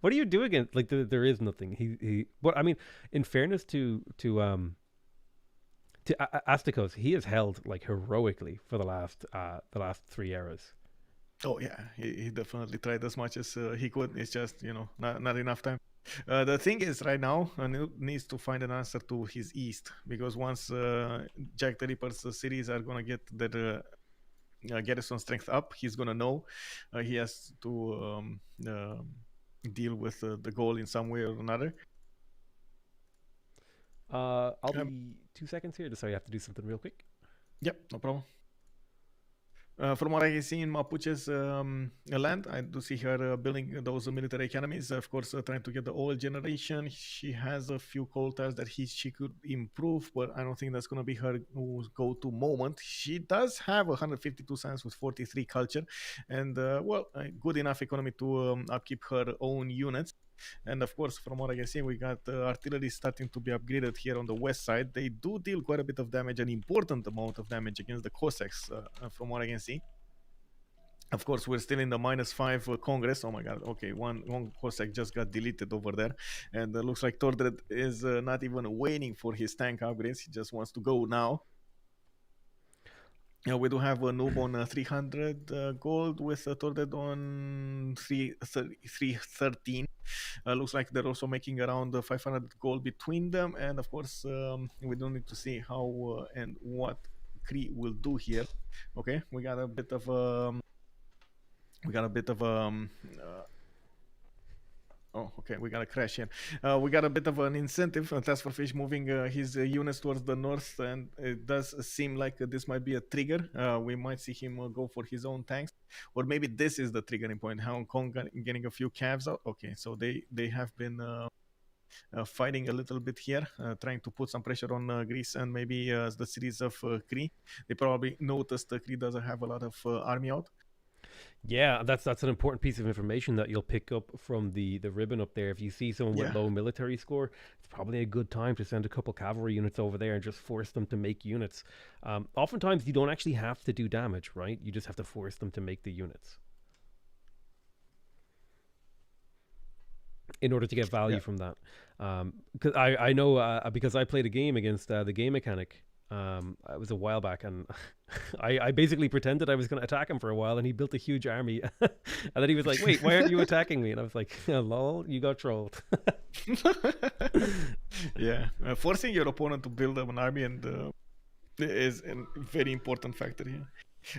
What are you doing against? Like there is nothing. He. But I mean, in fairness to Astikos, he has held like heroically for the last 3 eras. Oh yeah, he definitely tried as much as he could. It's just not enough time. The thing is, right now, needs to find an answer to his east, because once Jack the Ripper's cities are gonna get their garrison strength up, he's gonna know he has to deal with the goal in some way or another. I'll be 2 seconds here, just so I have to do something real quick. Yep, no problem. From what I can see in Mapuche's land, I do see her building those military academies. Of course, trying to get the oil generation. She has a few coal tires that she could improve, but I don't think that's going to be her go-to moment. She does have 152 science with 43 culture, and good enough economy to upkeep her own units. And of course, from what I can see, we got artillery starting to be upgraded here on the west side. They do deal quite a bit of damage, an important amount of damage against the Cossacks, from what I can see. Of course, we're still in the -5 Congress. Oh my god, okay, one Cossack just got deleted over there. And looks like Tordred is not even waiting for his tank upgrades. He just wants to go now. We do have a noob on 300 gold with Tordred on 313. Looks like they're also making around 500 gold between them, and of course we don't need to see how and what Kree will do here. Okay, we got a bit of oh, okay, we got a crash here. We got a bit of an incentive. Task for Fish moving his units towards the north, and it does seem like this might be a trigger. We might see him go for his own tanks, or maybe this is the triggering point. Hong Kong getting a few calves out. Okay, so they have been fighting a little bit here, trying to put some pressure on Greece and maybe the cities of Kree. They probably noticed Kree doesn't have a lot of army out. Yeah, that's an important piece of information that you'll pick up from the ribbon up there. If you see someone with low military score, it's probably a good time to send a couple cavalry units over there and just force them to make units. Oftentimes, you don't actually have to do damage, right? You just have to force them to make the units in order to get value from that. Because I know because I played a game against the game mechanic. It was a while back, and I basically pretended I was going to attack him for a while, and he built a huge army. And then he was like, "Wait, why aren't you attacking me?" And I was like, "Lol, you got trolled." Yeah, forcing your opponent to build up an army and is a very important factor here.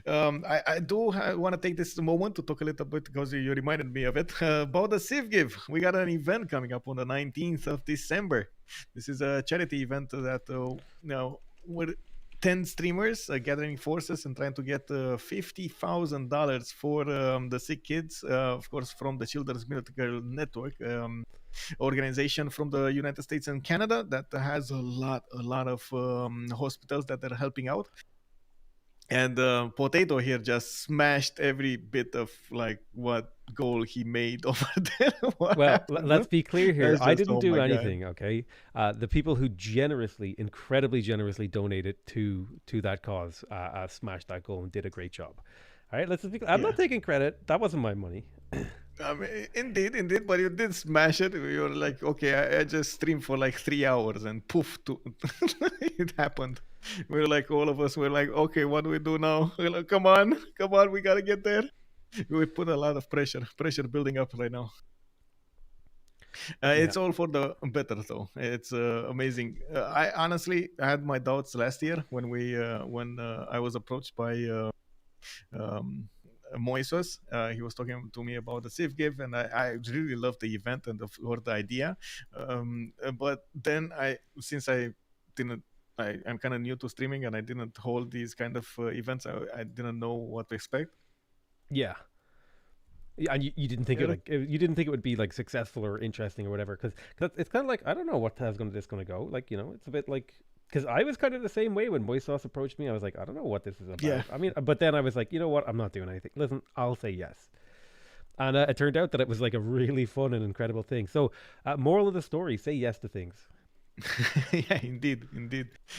I do want to take this moment to talk a little bit, because you reminded me of it, about the Civ Give. We got an event coming up on the 19th of December. This is a charity event that with 10 streamers gathering forces and trying to get $50,000 for the sick kids, of course, from the Children's Medical Network organization from the United States and Canada that has a lot of hospitals that are helping out. And Potato here just smashed every bit of like what goal he made over there. Let's be clear here. I didn't do anything, okay? The people who incredibly generously donated to that cause smashed that goal and did a great job. All right, let's be clear. I'm not taking credit. That wasn't my money. I mean, indeed, but you did smash it. You were like, okay, I just streamed for like 3 hours and poof, it happened. We're like, all of us were like, okay, what do we do now? We're like, come on, we gotta get there. We put a lot of pressure building up right now. It's all for the better, though. It's amazing. I honestly had my doubts last year when I was approached by Moises. He was talking to me about the Civ Give, and I really loved the event and the idea. But then I'm kind of new to streaming, and I didn't hold these kind of events. I didn't know what to expect. Yeah, and you didn't think it would be like successful or interesting or whatever, because it's kind of like, I don't know what this going to go. Like, it's a bit like, because I was kind of the same way when Moises approached me. I was like, I don't know what this is about. Yeah. I mean, but then I was like, you know what? I'm not doing anything. Listen, I'll say yes. And it turned out that it was like a really fun and incredible thing. So, moral of the story: say yes to things. Yeah, indeed.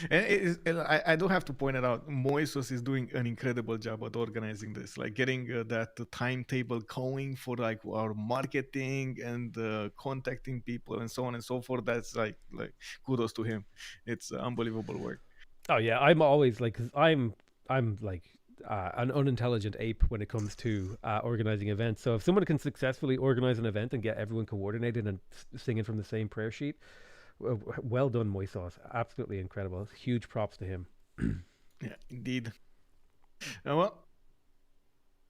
And I do have to point it out, Moises is doing an incredible job at organizing this, like getting that timetable going for like our marketing and contacting people and so on and so forth. That's like kudos to him. It's unbelievable work. Oh yeah, I'm always like, cause I'm like an unintelligent ape when it comes to organizing events. So if someone can successfully organize an event and get everyone coordinated and singing from the same prayer sheet, well done, Moises. Absolutely incredible. Huge props to him. Yeah, indeed. Well,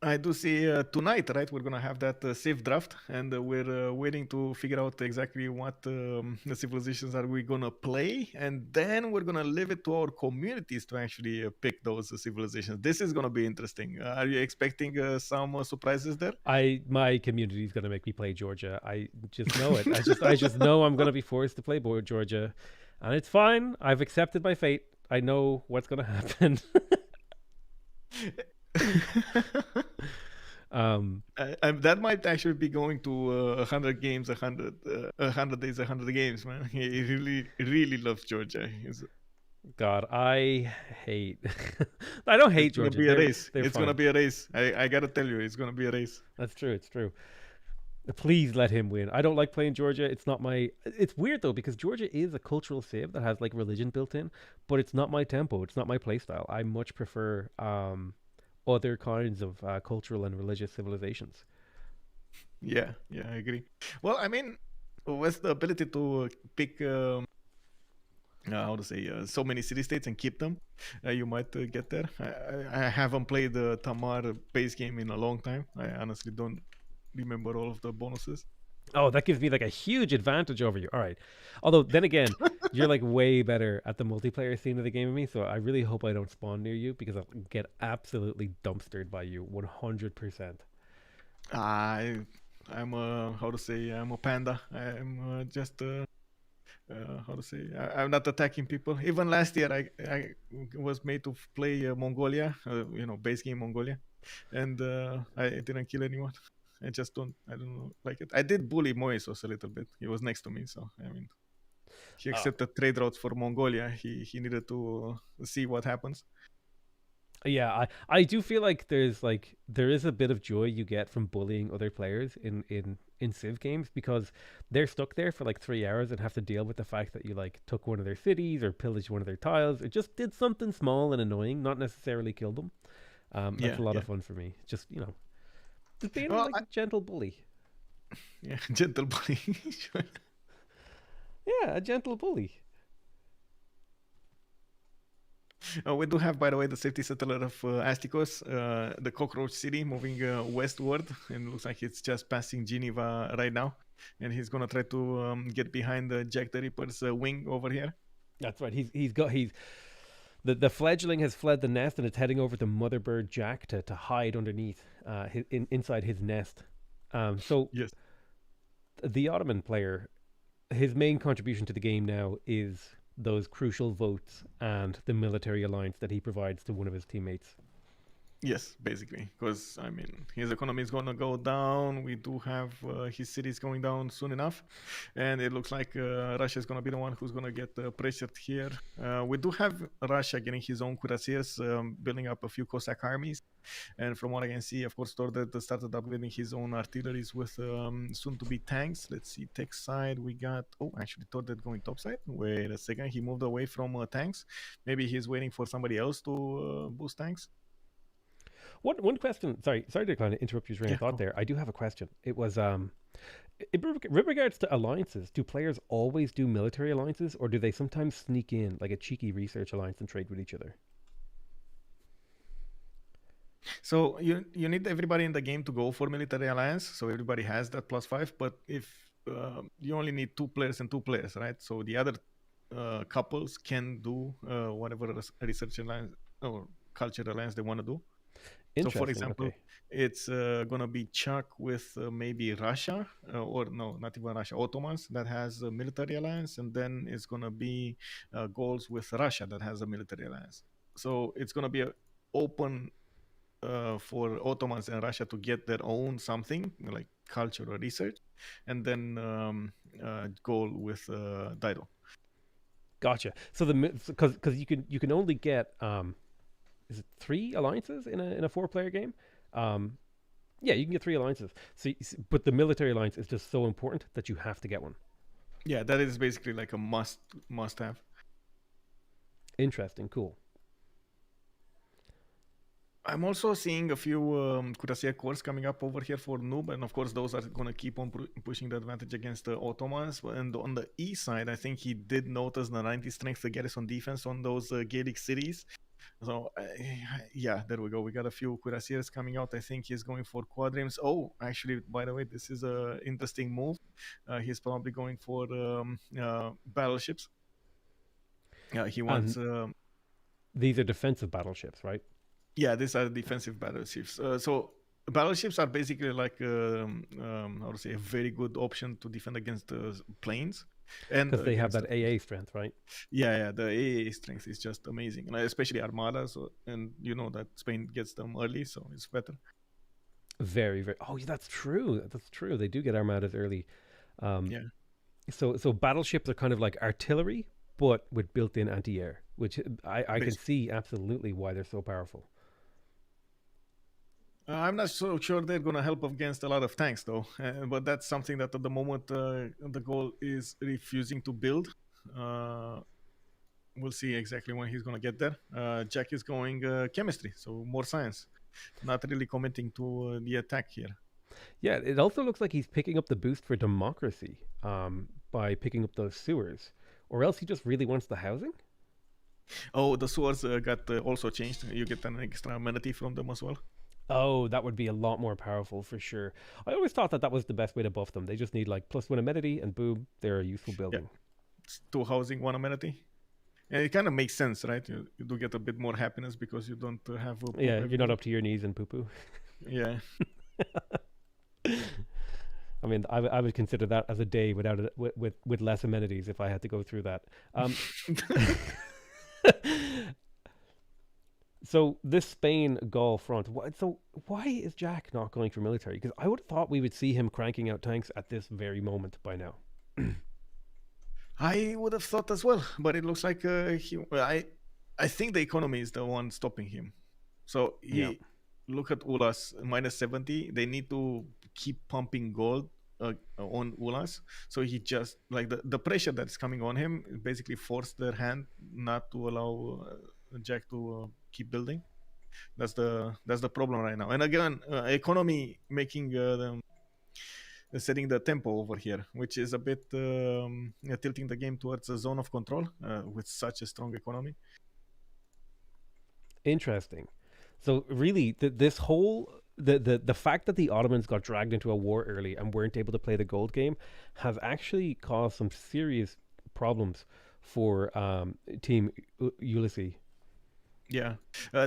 I do see tonight, right? We're gonna have that safe draft, and we're waiting to figure out exactly what the civilizations are we gonna play, and then we're gonna leave it to our communities to actually pick those civilizations. This is gonna be interesting. Are you expecting some surprises there? My community is gonna make me play Georgia. I just know it. I just know I'm gonna be forced to play Georgia, and it's fine. I've accepted my fate. I know what's gonna happen. That might actually be going to 100 games, 100 days, 100 games, man. He really loves Georgia. God, I hate. I don't hate Georgia. It's gonna be a race. It's fine. gonna be a race. I gotta tell you, it's gonna be a race. That's true. It's true. Please let him win. I don't like playing Georgia. It's not my. It's weird though because Georgia is a cultural civ that has like religion built in, but it's not my tempo. It's not my playstyle. I much prefer other kinds of cultural and religious civilizations. Yeah, I agree. Well, I mean, with the ability to pick, how to say, so many city-states and keep them, you might get there. I haven't played the Tamar base game in a long time. I honestly don't remember all of the bonuses. Oh, that gives me like a huge advantage over you. All right. Although then again, you're like way better at the multiplayer scene of the game than me, so I really hope I don't spawn near you because I'll get absolutely dumpstered by you 100%. I'm how to say, I'm a panda. I'm just how to say, I'm not attacking people. Even last year, I was made to play Mongolia, base game Mongolia, and I didn't kill anyone. I don't like it. I did bully Moisos a little bit. He was next to me, so I mean, he accepted trade routes for Mongolia. He needed to see what happens. Yeah, I do feel like there is a bit of joy you get from bullying other players in Civ games because they're stuck there for like 3 hours and have to deal with the fact that you like took one of their cities or pillaged one of their tiles or just did something small and annoying, not necessarily kill them. That's a lot of fun for me. Just just being like a gentle bully. Yeah, gentle bully. Yeah, a gentle bully. We do have, by the way, the safety settler of Astikos, the cockroach city, moving westward, and looks like it's just passing Geneva right now. And he's gonna try to get behind Jack the Ripper's wing over here. That's right. The fledgling has fled the nest and it's heading over to Mother Bird Jack to hide underneath, inside his nest. So yes, the Ottoman player, his main contribution to the game now is those crucial votes and the military alliance that he provides to one of his teammates. Yes, basically, because I mean his economy is going to go down. We do have his cities going down soon enough, and it looks like Russia is going to be the one who's going to get pressured here. We do have Russia getting his own cuirassiers, building up a few Cossack armies, and from what I can see, of course, Tordet started upgrading his own artilleries with soon-to-be tanks. Let's see, tech side we got. Oh, actually, Tordet going topside. Wait a second, he moved away from tanks. Maybe he's waiting for somebody else to boost tanks. One question. Sorry to kind of interrupt your train of thought there. I do have a question. It was with regards to alliances. Do players always do military alliances, or do they sometimes sneak in like a cheeky research alliance and trade with each other? So you need everybody in the game to go for military alliance. So everybody has that +5. But if you only need 2 players and 2 players, right? So the other couples can do whatever research alliance or culture alliance they want to do. So, for example, it's going to be Chuck with maybe Russia, or no, not even Russia, Ottomans that has a military alliance, and then it's going to be Gauls with Russia that has a military alliance. So it's going to be open for Ottomans and Russia to get their own something like culture or research, and then Gaul with Dido. Gotcha. So because you can only get is it 3 alliances in a 4-player game? Yeah, you can get 3 alliances. So, but the military alliance is just so important that you have to get one. Yeah, that is basically like a must have. Interesting, cool. I'm also seeing a few Cuirassier cores coming up over here for Noob, and of course those are going to keep on pushing the advantage against the Ottomans. And on the east side, I think he did notice the 90 strength garrison defense on those Gaelic cities. So yeah, there we go. We got a few cuirassiers coming out. I think he's going for quadrims. Oh, actually, by the way, this is a interesting move. He's probably going for battleships. He wants. These are defensive battleships, right? Yeah, these are defensive battleships. So battleships are basically like how to say, a very good option to defend against planes, and Because they have against that AA strength, right? yeah, the AA strength is just amazing, and especially armadas. And you know that Spain gets them early, so it's better. Very, very. Oh, yeah, that's true. That's true. They do get armadas early. Yeah. So battleships are kind of like artillery, but with built-in anti-air, which I can see absolutely why they're so powerful. I'm not so sure they're going to help against a lot of tanks, though. But that's something that at the moment the goal is refusing to build. We'll see exactly when he's going to get there. Jack is going chemistry, so more science. Not really committing to the attack here. Yeah, it also looks like he's picking up the boost for democracy by picking up those sewers. Or else he just really wants the housing? Oh, the sewers got also changed. You get an extra amenity from them as well. Oh, that would be a lot more powerful for sure. I always thought that was the best way to buff them. They just need like +1 amenity and boom, they're a useful building. Yeah. It's 2 housing, 1 amenity. And it kind of makes sense, right? You do get a bit more happiness because you don't have... Yeah, you're not up to your knees in poo-poo. Yeah. I mean, I would consider that as a day without it, with less amenities if I had to go through that. So this Spain-Gaul front, so why is Jack not going for military? Because I would have thought we would see him cranking out tanks at this very moment by now. I would have thought as well, but it looks like I think the economy is the one stopping him. So look at Ulas, -70. They need to keep pumping gold on Ulas. So he just, like the pressure that's coming on him basically forced their hand not to allow Jack to keep building. That's the problem right now. And again, economy making them setting the tempo over here, which is a bit tilting the game towards a zone of control with such a strong economy. Interesting. So really, this whole the fact that the Ottomans got dragged into a war early and weren't able to play the gold game has actually caused some serious problems for Team Ulysses. Yeah,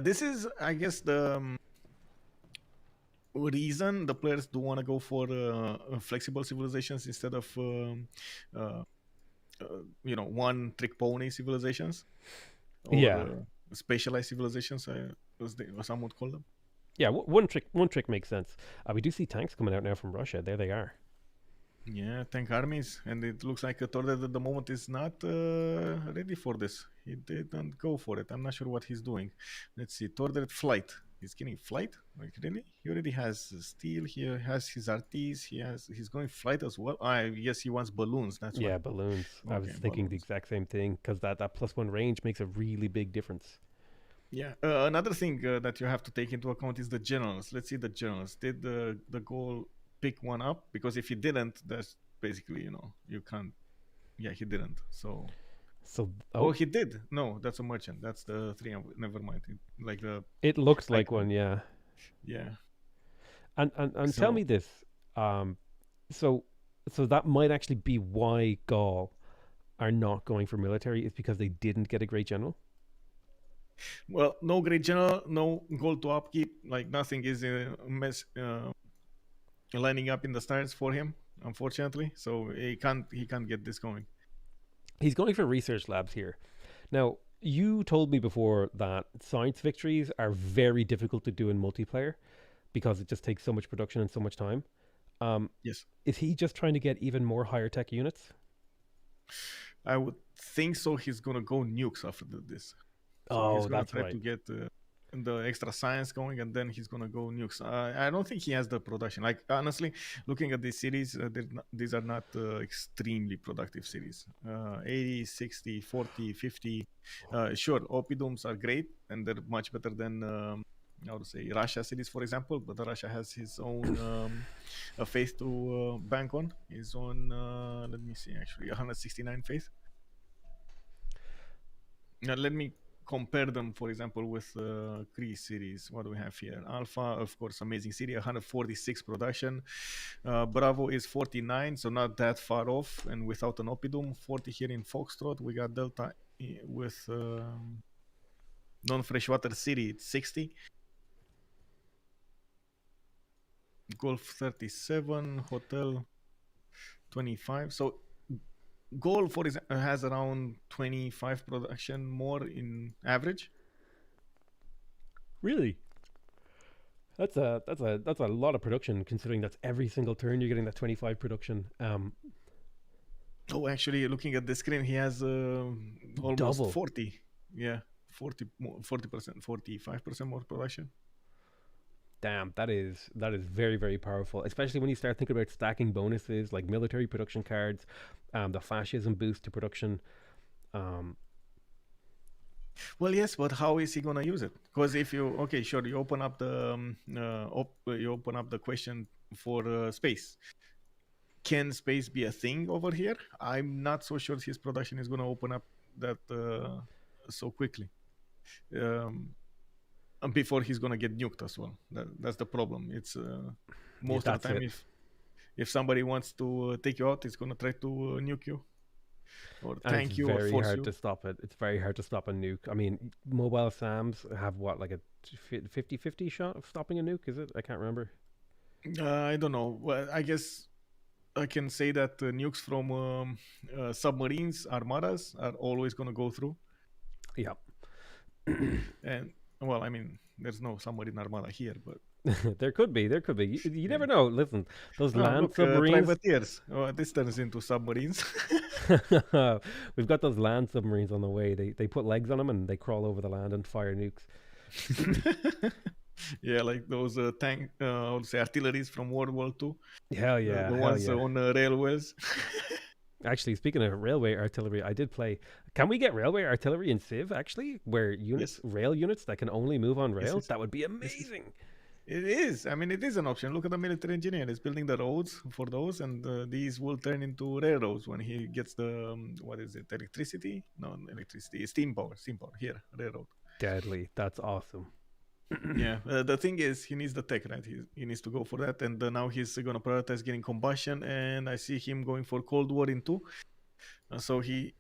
this is, I guess, the reason the players do want to go for flexible civilizations instead of one trick pony civilizations, or specialized civilizations, as some would call them. Yeah, one trick makes sense. We do see tanks coming out now from Russia. There they are. Yeah, tank armies, and it looks like Tordet at the moment is not ready for this. He didn't go for it. I'm not sure what he's doing. Let's see, Tordet flight. He's getting flight? Like, really? He already has steel. He has his RTs. He's going flight as well. Yes, he wants balloons. That's why. Balloons. Okay, I was thinking the exact same thing, because that +1 range makes a really big difference. Yeah. Another thing that you have to take into account is the generals. Let's see the generals. Did the goal pick one up? Because if he didn't, that's basically, you can't. Yeah, he didn't. So he did. No, that's a merchant. That's the 3. Never mind. It looks like one. Yeah. Yeah. And tell me this. So that might actually be why Gaul are not going for military, is because they didn't get a great general. Well, no great general, no goal to upkeep. Like, nothing is lining up in the stars for him, unfortunately. So he can't get this going. He's going for research labs here. Now, you told me before that science victories are very difficult to do in multiplayer because it just takes so much production and so much time. Yes. Is he just trying to get even more higher tech units? I would think so. He's going to go nukes after this. So he's that's try right. To get the extra science going, and then he's gonna go nukes. I don't think he has the production. Like, honestly, looking at this series, these are not extremely productive series. 80, 60, 40, 50. Sure, Opidums are great, and they're much better than how to say Russia series, for example. But Russia has his own faith to bank on. He's on let me see, actually 169 faith. Now let me compare them, for example, with Greece series. What do we have here? Alpha, of course, amazing city, 146 production. Bravo is 49, so not that far off, and without an Opidum. 40 here in Foxtrot. We got Delta with non-freshwater city, it's 60. Golf 37, Hotel 25. So Goal, for example, has around 25 production more in average. Really? That's a lot of production, considering that's every single turn you're getting that 25 production. Oh, actually, looking at the screen, he has almost Double. 40. Yeah, 40%, 45% more production. Damn, that is very, very powerful, especially when you start thinking about stacking bonuses like military production cards, the fascism boost to production. Well, yes, but how is he gonna use it? Because if you you open up the question for space. Can space be a thing over here? I'm not so sure his production is gonna open up that so quickly. Before he's gonna get nuked as well. That's the problem. It's most of the time if somebody wants to take you out, it's gonna try to nuke you or tank you or force you. It's very hard to stop it. It's very hard to stop a nuke. I mean, mobile SAMs have what, like a 50-50 shot of stopping a nuke? Is it? I can't remember. I don't know. Well, I guess I can say that nukes from submarines, armadas, are always gonna go through. Yeah. And well, I mean, there's no submarine armada here, but there could be. You never know. Listen, those land submarines. Privateers. This turns into submarines. We've got those land submarines on the way. They put legs on them and they crawl over the land and fire nukes. Yeah, like those artilleries from World War II. Hell yeah. The ones on railways. Actually, speaking of railway artillery, I did play. Can we get railway artillery in Civ, actually? Where units, rail units that can only move on rail? That would be amazing. It is. I mean, it is an option. Look at the military engineer. He's building the roads for those, and these will turn into railroads when he gets the, what is it, electricity? No, electricity. Steam power. Here, railroad. Deadly. That's awesome. Yeah. The thing is, he needs the tech, right? He needs to go for that, and now he's going to prioritize getting combustion, and I see him going for Cold War in 2. So he,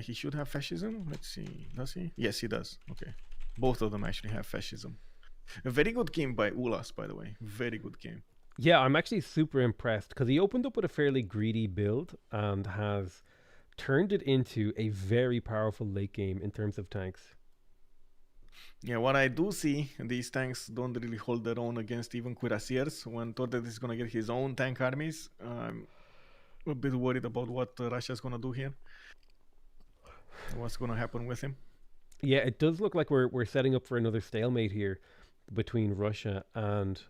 he should have fascism. Let's see. Does he? Yes, he does. Okay. Both of them actually have fascism. A very good game by Ulas, by the way. Very good game. Yeah, I'm actually super impressed because he opened up with a fairly greedy build and has turned it into a very powerful late game in terms of tanks. Yeah, what I do see, these tanks don't really hold their own against even cuirassiers. When Tordet is going to get his own tank armies, I'm a bit worried about what Russia's going to do here. What's going to happen with him? Yeah, it does look like we're setting up for another stalemate here between Russia and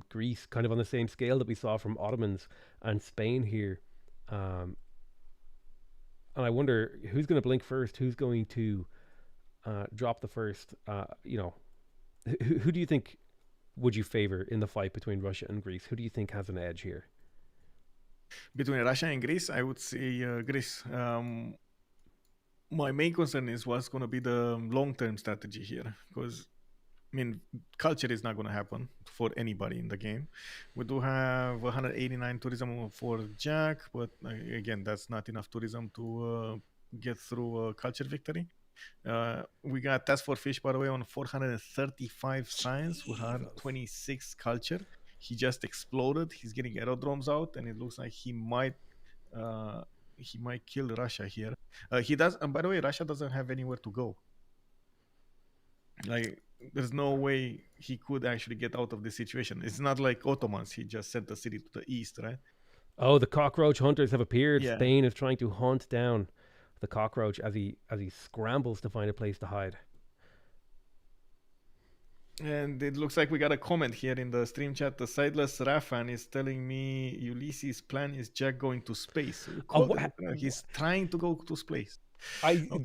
Greece, kind of on the same scale that we saw from Ottomans and Spain here. And I wonder who's going to blink first, who's going to drop the first. Who do you think would you favor in the fight between Russia and Greece? Who do you think has an edge here? Between Russia and Greece, I would say Greece. My main concern is what's going to be the long-term strategy here, because I mean, culture is not going to happen for anybody in the game. We do have 189 tourism for Jack, but again, that's not enough tourism to get through a culture victory. We got Task for Fish, by the way, on 435 science with 126 culture. He just exploded. He's getting aerodromes out, and it looks like he might kill Russia here. He does, and by the way, Russia doesn't have anywhere to go. Like, there's no way he could actually get out of this situation. It's not like Ottomans. He just sent the city to the east, right? Oh, the cockroach hunters have appeared. Yeah. Spain is trying to hunt down the cockroach as he scrambles to find a place to hide. And it looks like we got a comment here in the stream chat. The Sideless Rafan is telling me Ulysses' plan is Jack going to space. He's trying to go to space.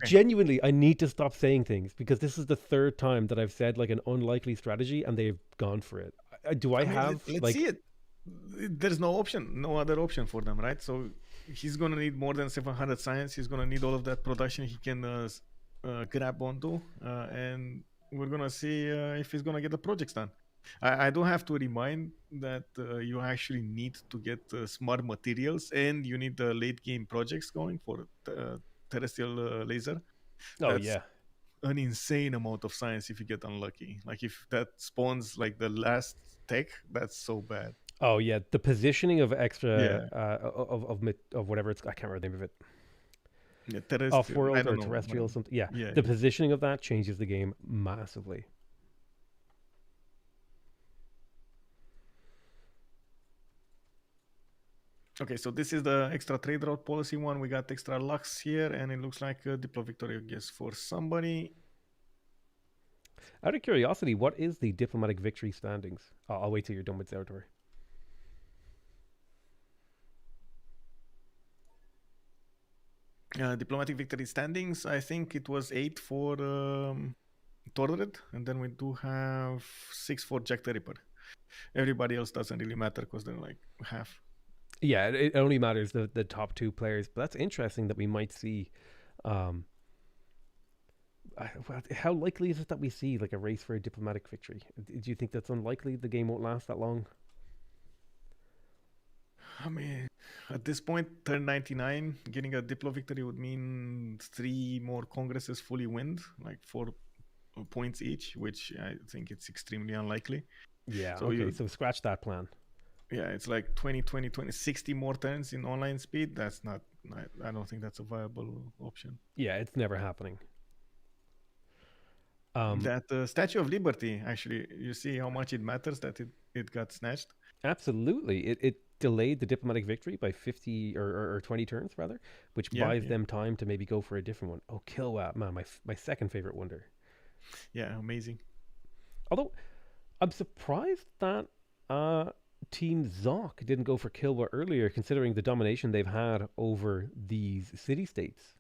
Genuinely, I need to stop saying things because this is the third time that I've said like an unlikely strategy and they've gone for it. Let's see it. There's no option, no other option for them, right? So he's gonna need more than 700 science. He's gonna need all of that production he can grab onto, and we're gonna see if he's gonna get the projects done. I do have to remind that you actually need to get smart materials, and you need the late game projects going for terrestrial laser. Oh That's yeah. an insane amount of science if you get unlucky. Like if that spawns like the last tech, that's so bad. Oh yeah. The positioning of extra Yeah. of whatever it's, I can't remember the name of it. Yeah, Off terrestrial. I world don't or know. terrestrial Whatever. something. Yeah. Yeah. The positioning of that changes the game massively. Okay, so this is the extra trade route policy one. We got extra lux here, and it looks like a Diplo victory, I guess, for somebody. Out of curiosity, what is the diplomatic victory standings? I'll wait till you're done with territory. Diplomatic victory standings. I think it was 8 for Tordred, and then we do have 6 for Jack the Ripper. Everybody else doesn't really matter because they're like half. Yeah, it only matters the top 2 players, but that's interesting that we might see. How likely is it that we see like a race for a diplomatic victory? Do you think that's unlikely? The game won't last that long. I mean, at this point, turn 99, getting a Diplo victory would mean 3 more congresses fully win, like 4 points each, which I think it's extremely unlikely. Yeah, So okay, so scratch that plan. Yeah, it's like 20, 20, 20, 60 more turns in online speed. That's not, I don't think that's a viable option. Yeah, it's never happening. That Statue of Liberty, actually, you see how much it matters that it got snatched? Absolutely. It delayed the diplomatic victory by 50 or 20 turns, rather, which buys them time to maybe go for a different one. Oh, Kilwat, man, my second favorite wonder. Yeah, amazing. Although, I'm surprised that Team Zoc didn't go for Kilwa earlier, considering the domination they've had over these city-states.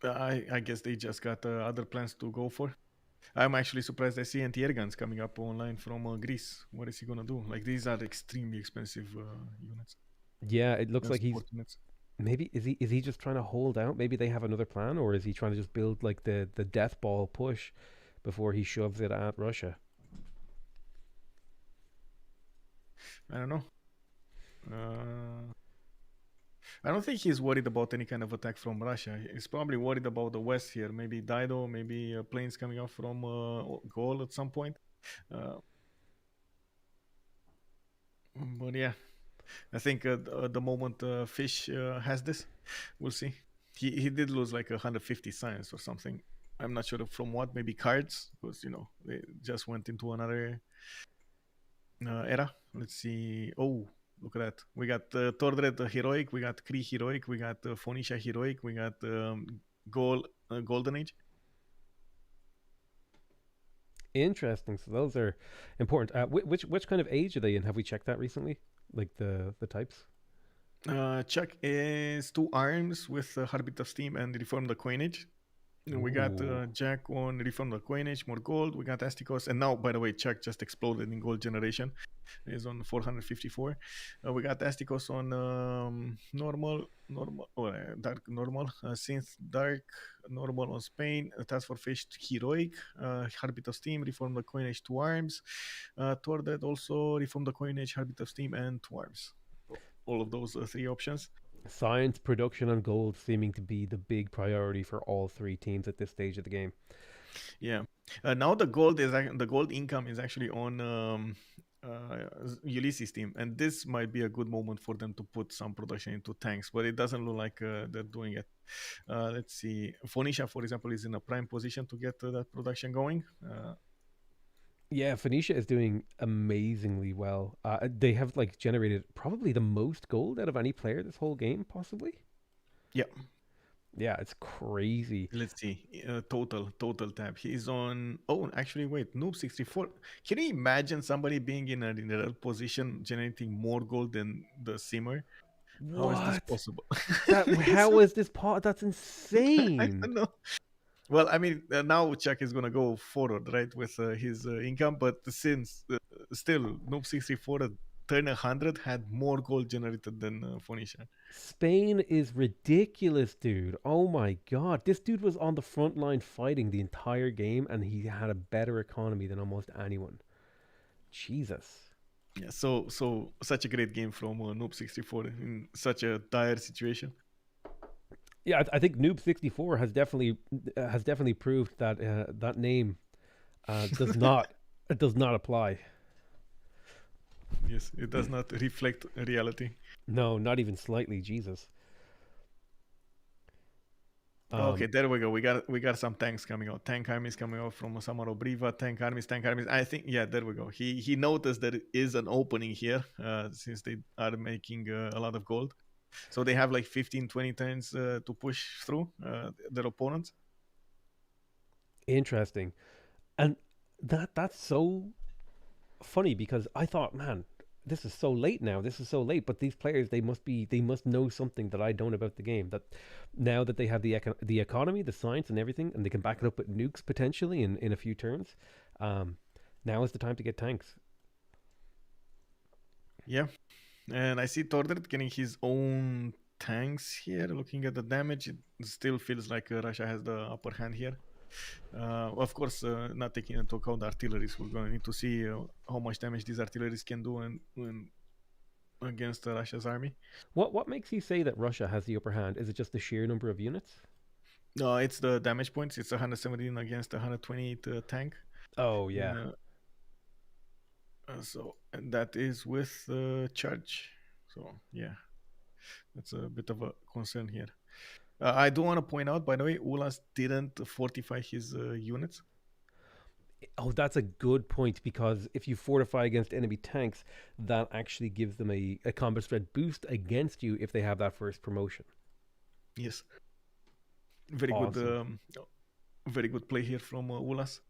I guess they just got other plans to go for. I'm actually surprised I see anti-air guns coming up online from Greece. What is he gonna do? Like, these are extremely expensive units. Yeah, it looks like he's units. maybe is he just trying to hold out? Maybe they have another plan, or is he trying to just build like the death ball push before he shoves it at Russia? I don't know. I don't think he's worried about any kind of attack from Russia. He's probably worried about the West here. Maybe Dido, maybe planes coming up from Gaul at some point. But yeah, I think at the moment Fish has this, we'll see. He did lose like 150 science or something. I'm not sure from what. Maybe cards, because they just went into another era. Let's see. Oh, look at that. We got Tordred heroic. We got Kree heroic. We got Phoenicia heroic. We got Golden Age. Interesting. So those are important. Which kind of age are they in? Have we checked that recently? Like the types? Chuck is 2 arms with Heartbeat of Steam and Reform the Coinage. We got Jack on Reform the Coinage, more gold. We got Asticos. And now, by the way, Chuck just exploded in gold generation. Is on 454. We got Asticos on normal, dark normal, synth dark normal on Spain, Task for Fish heroic, Heartbeat of Steam, Reform the Coinage, 2 arms. Toward that also Reform the Coinage, Heartbeat of Steam, and 2 arms. All of those 3 options. Science, production, and gold seeming to be the big priority for all 3 teams at this stage of the game. Yeah. Now the gold income is actually on Ulysses team, and this might be a good moment for them to put some production into tanks, but it doesn't look like they're doing it. Let's see. Phoenicia, for example, is in a prime position to get that production going. Yeah, Phoenicia is doing amazingly well. They have like generated probably the most gold out of any player this whole game, possibly. Yeah. Yeah, it's crazy. Let's see. Total tab. He's on. Oh, actually, wait. Noob 64. Can you imagine somebody being in a position generating more gold than the Simmer? What? How is this possible? How is this part? That's insane. I don't know. Well, I mean, now Chuck is gonna go forward, right, with his income, but since still Noob 64 turn 100 had more gold generated than Phoenicia. Spain is ridiculous, dude. Oh my god. This dude was on the front line fighting the entire game, and he had a better economy than almost anyone. Jesus. Yeah, so such a great game from Noob64 in such a dire situation. Yeah, I think Noob64 has definitely proved that that name does not apply. Yes, it does not reflect reality. No, not even slightly. Jesus. Okay, there we go. We got some tanks coming out. Tank armies coming out from Samaro Briva. Tank armies. I think, yeah, there we go. He noticed there is an opening here since they are making a lot of gold. So they have like 15, 20 turns to push through their opponents. Interesting. And that's so funny because I thought, man, this is so late now. This is so late. But these players, they must know something that I don't about the game. That now that they have the economy, the science, and everything, and they can back it up with nukes potentially in a few turns. Now is the time to get tanks. Yeah, and I see Tordert getting his own tanks here. Looking at the damage, it still feels like Russia has the upper hand here. Of course, not taking into account the artilleries. We're going to need to see how much damage these artilleries can do against Russia's army. What makes you say that Russia has the upper hand? Is it just the sheer number of units? No, it's the damage points. It's 117 against 128 tank. Oh yeah. So and that is with charge. So yeah, that's a bit of a concern here. I do want to point out, by the way, Ulas didn't fortify his units. Oh, that's a good point, because if you fortify against enemy tanks, that actually gives them a combat spread boost against you if they have that first promotion. Yes. Very awesome. Very good play here from Ulas.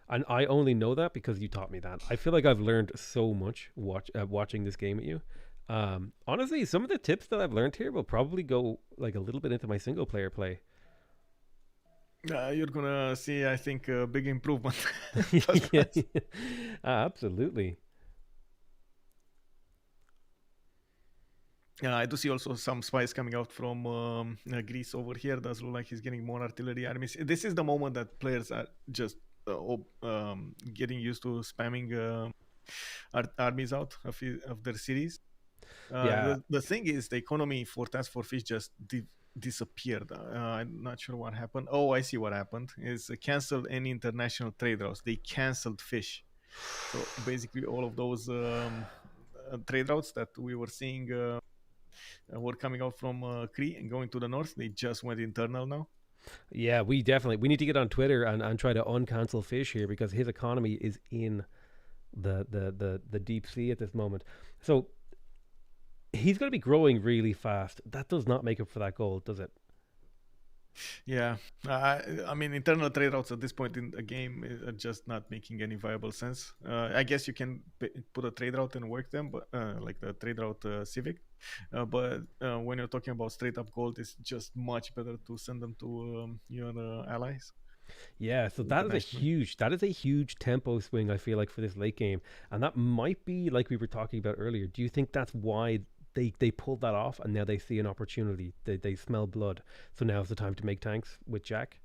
And I only know that because you taught me that. I feel like I've learned so much watching this game at you. Honestly, some of the tips that I've learned here will probably go like a little bit into my single player play. You're gonna see, I think, a big improvement. Yeah. Absolutely. I do see also some spies coming out from Greece over here. Does look like he's getting more artillery armies. This is the moment that players are just getting used to spamming armies out of their cities. The thing is, the economy for Task for Fish just disappeared. I'm not sure what happened. Oh, I see what happened. Is canceled any international trade routes. They canceled fish. So basically, all of those trade routes that we were seeing were coming out from Cree and going to the north. They just went internal now. Yeah, we need to get on Twitter and try to uncancel fish here, because his economy is in the deep sea at this moment. So he's going to be growing really fast. That does not make up for that goal, does it? Yeah, I mean, internal trade routes at this point in the game are just not making any viable sense. I guess you can put a trade route and work them, but like the trade route Civic. But when you're talking about straight up gold, it's just much better to send them to your allies. Yeah, so that is a huge tempo swing, I feel like, for this late game, and that might be like we were talking about earlier. Do you think that's why they pulled that off, and now they see an opportunity? They smell blood, so now's the time to make tanks with Jack?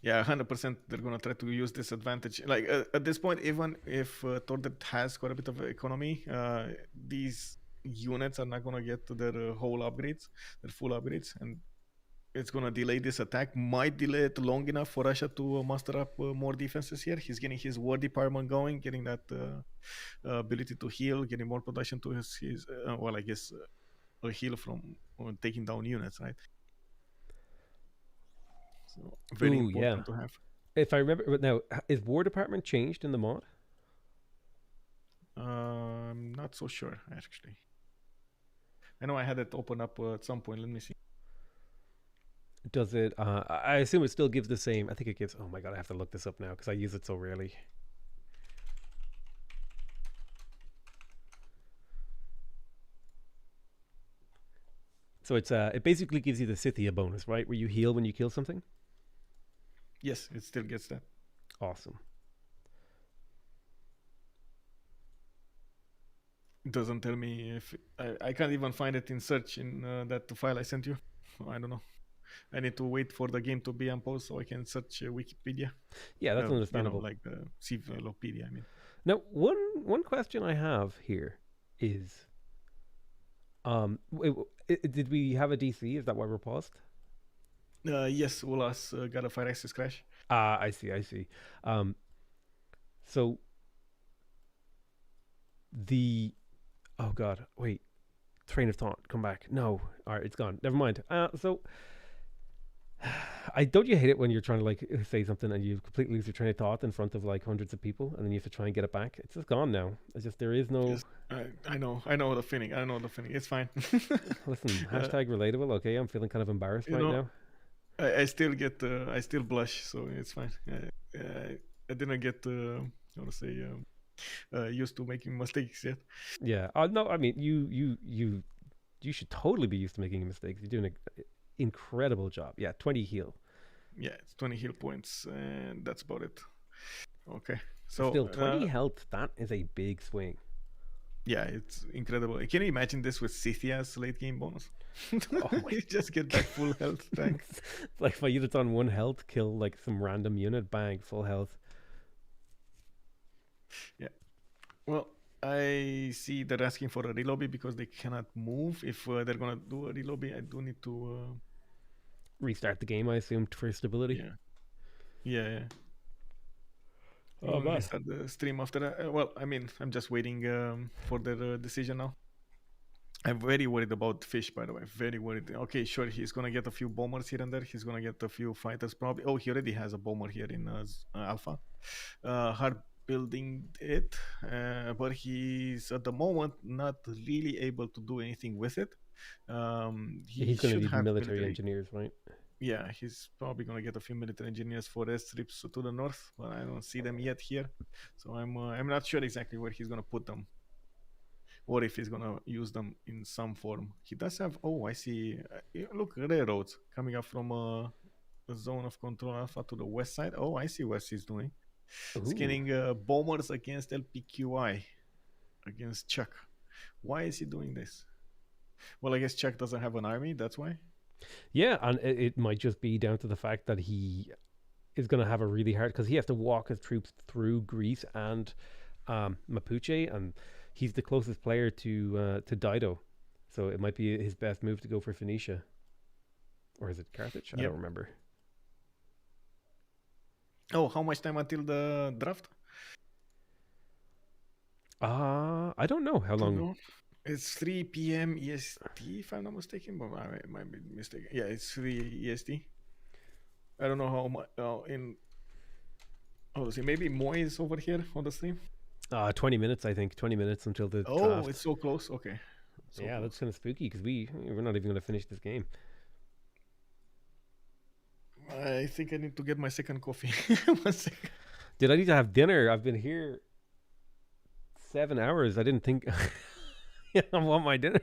Yeah, 100%. They're gonna try to use this advantage. Like at this point, even if Tordet has quite a bit of economy, these units are not gonna get to their whole upgrades, their full upgrades, and it's gonna delay this attack. Might delay it long enough for Russia to muster up more defenses here. He's getting his war department going, getting that ability to heal, getting more production to his well, I guess a heal from taking down units, right? So very important to have. If I remember now, is War Department changed in the mod? I'm not so sure, actually. I know I had it open up at some point. Let me see. Does it? I assume it still gives the same. I think it gives. Oh my god, I have to look this up now because I use it so rarely. So it basically gives you the Scythia bonus, right? Where you heal when you kill something? Yes, it still gets that. Awesome. It doesn't tell me if I can't even find it in search in that file I sent you. I don't know. I need to wait for the game to be unpaused so I can search Wikipedia. Yeah, that's understandable. Like the Civilopedia, I mean. Now, one question I have here is, did we have a DC? Is that why we're paused? Yes, Ulas got a fire access crash. I see. So oh god, wait, train of thought, come back. No, all right, it's gone. Never mind. So don't you hate it when you're trying to like say something and you completely lose your train of thought in front of like hundreds of people and then you have to try and get it back? It's just gone now. It's just there is no. Yes, I know the feeling. It's fine. Listen, hashtag relatable. Okay, I'm feeling kind of embarrassed right now. I still get I still blush, so it's fine. I didn't get I want to say used to making mistakes yet. Yeah. No, I mean you should totally be used to making mistakes. You're doing an incredible job. Yeah, 20 heal. Yeah, it's 20 heal points, and that's about it. Okay, so still 20 health. That is a big swing. Yeah, it's incredible. Can you imagine this with Scythia's late game bonus? You just get back full health. Thanks. Like if I use it on 1 health, kill like some random unit, bang, full health. Yeah. Well, I see they're asking for a relobby because they cannot move. If they're gonna do a relobby, I do need to restart the game, I assumed, for stability. Yeah. Oh, man. Start the stream after that. Well, I mean, I'm just waiting for their decision now. I'm very worried about Fish, by the way. Very worried. Okay, sure, he's gonna get a few bombers here and there. He's gonna get a few fighters probably. Oh, he already has a bomber here in Alpha. Hard building it, but he's at the moment not really able to do anything with it. He's going to need military engineers, right? Yeah, he's probably going to get a few military engineers for airstrips to the north, but I don't see them yet here. So I'm not sure exactly where he's going to put them, or if he's going to use them in some form. He does have. Oh, I see. Look, railroads coming up from the zone of control Alpha to the west side. Oh, I see what he's doing. Scanning bombers against LPQI, against Chuck. Why is he doing this? Well, I guess Chuck doesn't have an army, that's why. Yeah, and it might just be down to the fact that he is going to have a really hard, because he has to walk his troops through Greece and Mapuche, and he's the closest player to Dido, so it might be his best move to go for Phoenicia. Or is it Carthage? I don't remember. Oh, how much time until the draft? I don't know how long. It's 3 p.m. EST, if I'm not mistaken, but I might be mistaken. Yeah, it's 3 EST. I don't know how much maybe Moy is over here on the stream. 20 minutes, I think. 20 minutes until the draft. Oh, it's so close. Okay. So yeah, close. That's kind of spooky because we're not even going to finish this game. I think I need to get my second coffee. 1 second. Did I need to have dinner? I've been here 7 hours. I didn't think I want my dinner.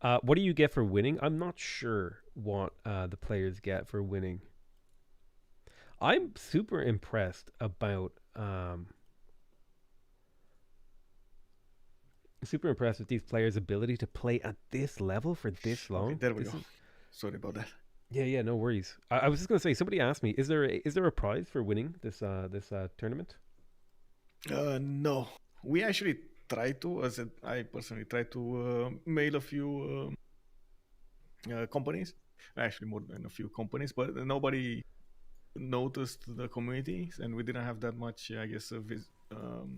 What do you get for winning? I'm not sure what the players get for winning. I'm super impressed about with these players' ability to play at this level for this long. Okay, there we go. Sorry about that. Yeah, no worries. I was just gonna say, somebody asked me, is there a prize for winning this tournament? No, we actually try to. I personally try to mail a few companies, actually more than a few companies, but nobody noticed the communities, and we didn't have that much, I guess,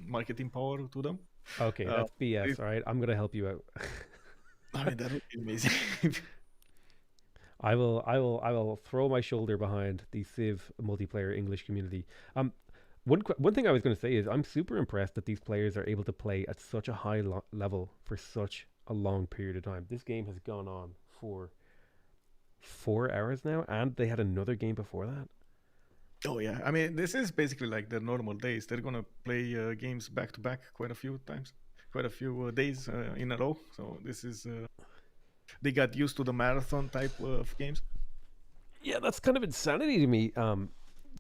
marketing power to them. Okay, that's BS. All right, I'm gonna help you out. I mean, that would be amazing. I will throw my shoulder behind the Civ multiplayer English community. One thing I was going to say is I'm super impressed that these players are able to play at such a high level for such a long period of time. This game has gone on for 4 hours now, and they had another game before that. Oh yeah, I mean, this is basically like their normal days. They're gonna play games back to back quite a few times, quite a few days in a row. So this is they got used to the marathon type of games. Yeah, that's kind of insanity to me.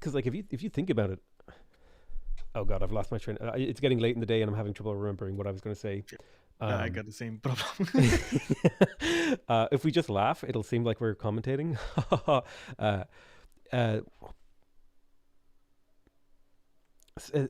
because like if you think about it, oh god, I've lost my train. It's getting late in the day, and I'm having trouble remembering what I was going to say. I got the same problem. If we just laugh, it'll seem like we're commentating.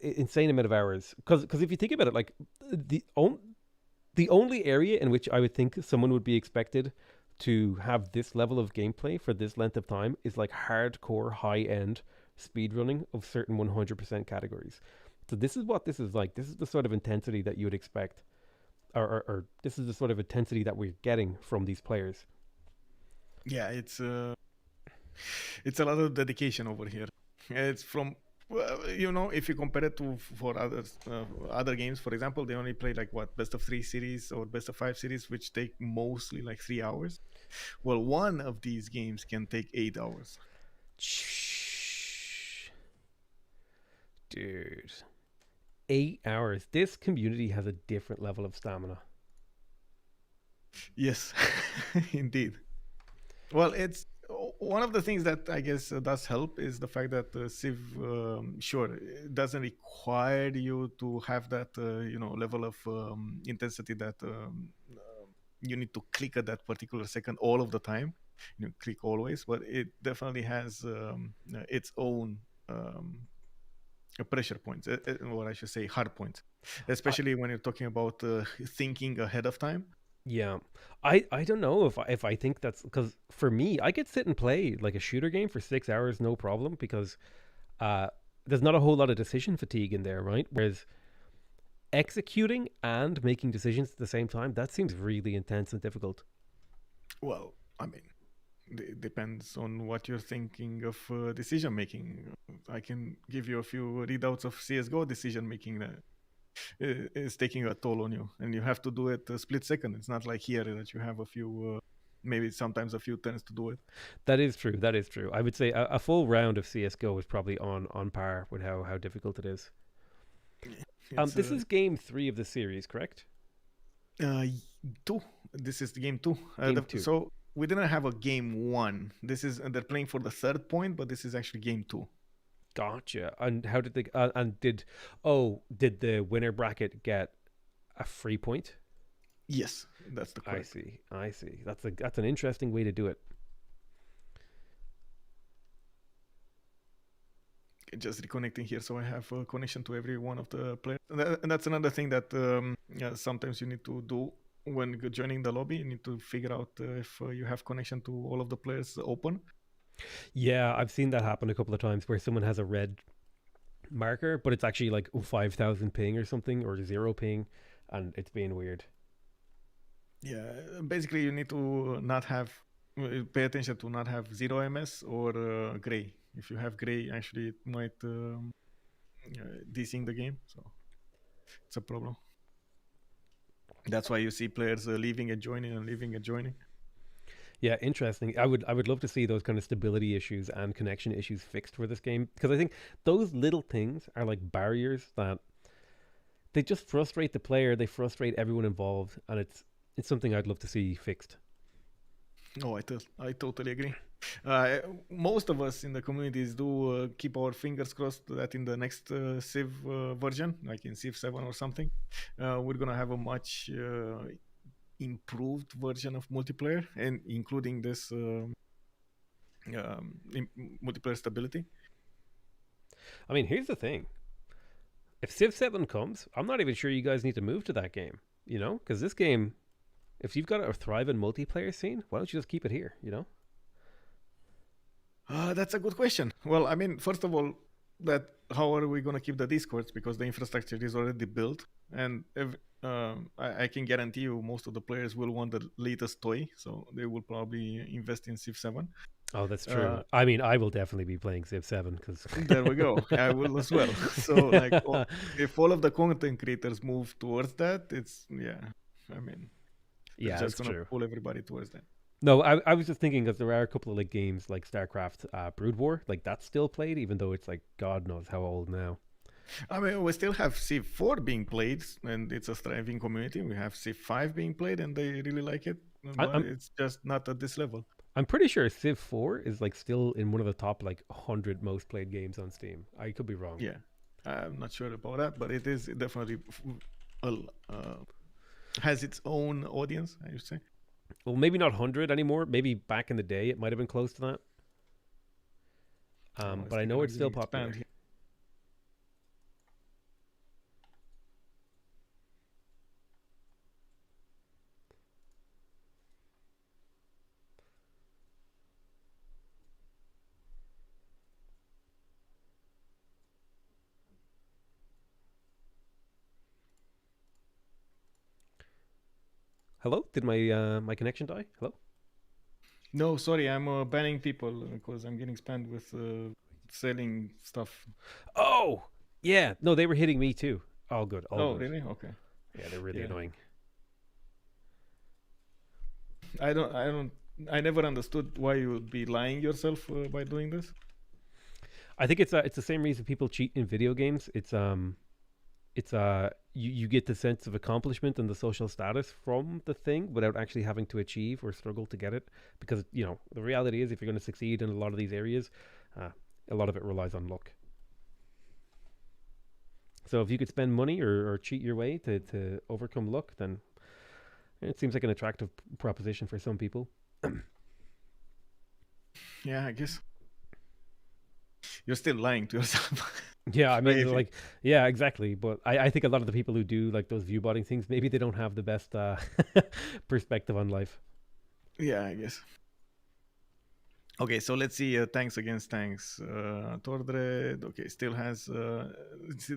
Insane amount of hours. Because if you think about it, like the only area in which I would think someone would be expected to have this level of gameplay for this length of time is like hardcore high-end speedrunning of certain 100% categories. So this is what this is like. This is the sort of intensity that you would expect. Or this is the sort of intensity that we're getting from these players. Yeah, it's a lot of dedication over here. It's from, if you compare it to for other games, for example, they only play like what, best of 3 series or best of 5 series, which take mostly like 3 hours. Well, one of these games can take 8 hours. Dude. 8 hours. This community has a different level of stamina. Yes, indeed. Well, it's one of the things that I guess does help is the fact that Civ, sure, it doesn't require you to have that level of intensity that you need to click at that particular second all of the time. You click always, but it definitely has its own pressure points, or I should say hard points, especially when you're talking about thinking ahead of time. Yeah, I don't know if I think that's because for me, I could sit and play like a shooter game for 6 hours, no problem, because there's not a whole lot of decision fatigue in there, right? Whereas executing and making decisions at the same time, that seems really intense and difficult. Well, I mean, it depends on what you're thinking of decision making. I can give you a few readouts of CSGO decision making that is taking a toll on you, and you have to do it a split second. It's not like here that you have a few, maybe sometimes a few turns to do it. That is true. That is true. I would say a full round of CSGO is probably on par with how difficult it is. This is game 3 of the series, correct? 2. This is game 2. Game 2. So we didn't have a game 1. This is they're playing for the 3rd point, but this is actually game 2. Gotcha. And how did they? Did the winner bracket get a free point? Yes, that's the correct. I see. That's an interesting way to do it. Just reconnecting here, so I have a connection to every one of the players, and that's another thing that sometimes you need to do when joining the lobby. You need to figure out if you have connection to all of the players open. Yeah, I've seen that happen a couple of times where someone has a red marker, but it's actually like 5,000 ping or something, or 0 ping, and it's being weird. Yeah, basically you need to not have, pay attention to not have 0 MS or gray. If you have gray, actually it might desync the game, so it's a problem. That's why you see players leaving and joining and leaving and joining. Yeah, interesting. I would love to see those kind of stability issues and connection issues fixed for this game, because I think those little things are like barriers that they just frustrate the player, they frustrate everyone involved, and it's something I'd love to see fixed. No, I totally agree. Most of us in the communities do keep our fingers crossed that in the next Civ version, like in Civ 7 or something, we're gonna have a much improved version of multiplayer, and including this multiplayer stability. I mean, here's the thing. If Civ 7 comes, I'm not even sure you guys need to move to that game, because this game, if you've got a thriving multiplayer scene, why don't you just keep it here, That's a good question. Well, I mean, first of all, how are we going to keep the Discords? Because the infrastructure is already built, and I can guarantee you most of the players will want the latest toy, so they will probably invest in Civ 7. Oh, that's true. I mean, I will definitely be playing Civ 7 because there we go. I will as well. So, like, if all of the content creators move towards that, I mean, it's just going to pull everybody towards that. No, I was just thinking because there are a couple of like games like StarCraft Brood War, like that's still played, even though it's like God knows how old now. I mean, we still have Civ 4 being played, and it's a thriving community. We have Civ 5 being played, and they really like it. But it's just not at this level. I'm pretty sure Civ 4 is like still in one of the top like 100 most played games on Steam. I could be wrong. Yeah, I'm not sure about that, but it is definitely has its own audience, I would say. Well, maybe not 100 anymore. Maybe back in the day it might have been close to that. But I know it's still popular. Hello? Did my my connection die? Hello? No, sorry, I'm banning people because I'm getting spammed with selling stuff. Oh, yeah. No, they were hitting me too. All good. All good. Really? Okay. Yeah, they're really annoying. I never understood why you would be lying yourself by doing this. I think it's the same reason people cheat in video games. It's you get the sense of accomplishment and the social status from the thing without actually having to achieve or struggle to get it, because you know the reality is if you're going to succeed in a lot of these areas, a lot of it relies on luck. So if you could spend money or cheat your way to overcome luck, then it seems like an attractive proposition for some people. Yeah, I guess you're still lying to yourself. Yeah, I mean, like, yeah, exactly. But I think a lot of the people who do like those view botting things, maybe they don't have the best perspective on life. Yeah, I guess. Okay, so let's see tanks against tanks. Tordred, okay, still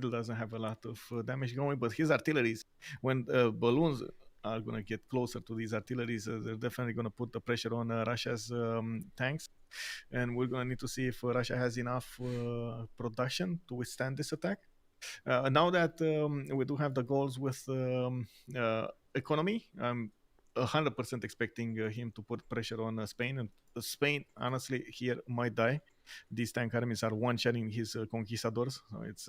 doesn't have a lot of damage going, but his artilleries, when balloons are gonna get closer to these artilleries, they're definitely gonna put the pressure on Russia's tanks, and we're gonna need to see if Russia has enough production to withstand this attack. Now that we do have the goals with economy, I'm 100% expecting him to put pressure on Spain, and Spain honestly here might die. These tank armies are one-shotting his conquistadors, so it's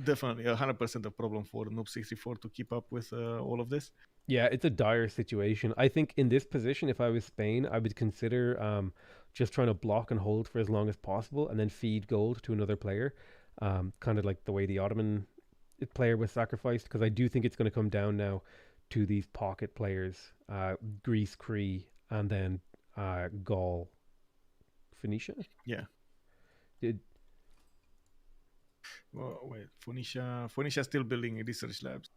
definitely 100% a problem for Noob 64 to keep up with all of this. Yeah, it's a dire situation. I think in this position, if I was Spain, I would consider just trying to block and hold for as long as possible and then feed gold to another player, kind of like the way the Ottoman player was sacrificed, because I do think it's going to come down now to these pocket players, Greece, Cree, and then Gaul, Phoenicia. Yeah. Well, wait, Phoenicia still building research labs.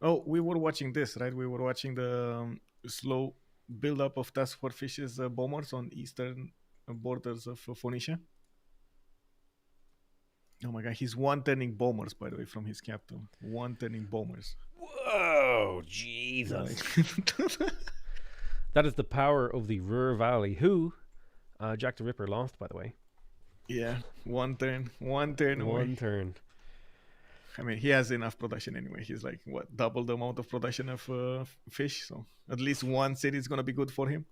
Oh, we were watching this, right? We were watching the slow build-up of Task Force Fish's bombers on eastern borders of Phoenicia. Oh my god, he's one-turning bombers, by the way, from his capital. One-turning bombers. Whoa, Jesus. That is the power of the Ruhr Valley, who Jack the Ripper lost, by the way. Yeah, one turn. One turn. I mean, he has enough production anyway. He's like, what, double the amount of production of fish? So at least one city is going to be good for him.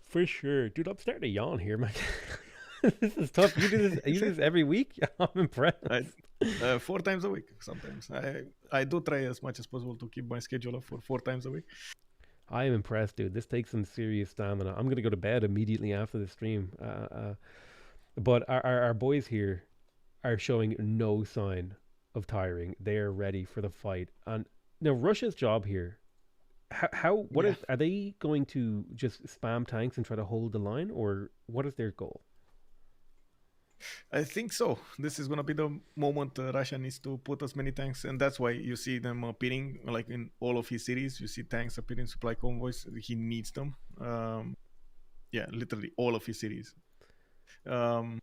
For sure. Dude, I'm starting to yawn here, man. This is tough. You do this every week? I'm impressed. 4 times a week sometimes. I do try as much as possible to keep my schedule up for 4 times a week. I am impressed, dude. This takes some serious stamina. I'm going to go to bed immediately after the stream. But our boys here are showing no sign of tiring. They are ready for the fight. And now Russia's job here, are they going to just spam tanks and try to hold the line, or what is their goal? I think so. This is going to be the moment Russia needs to put as many tanks, and that's why you see them appearing, like in all of his cities. You see tanks appearing, supply convoys. He needs them. Yeah, literally all of his cities. The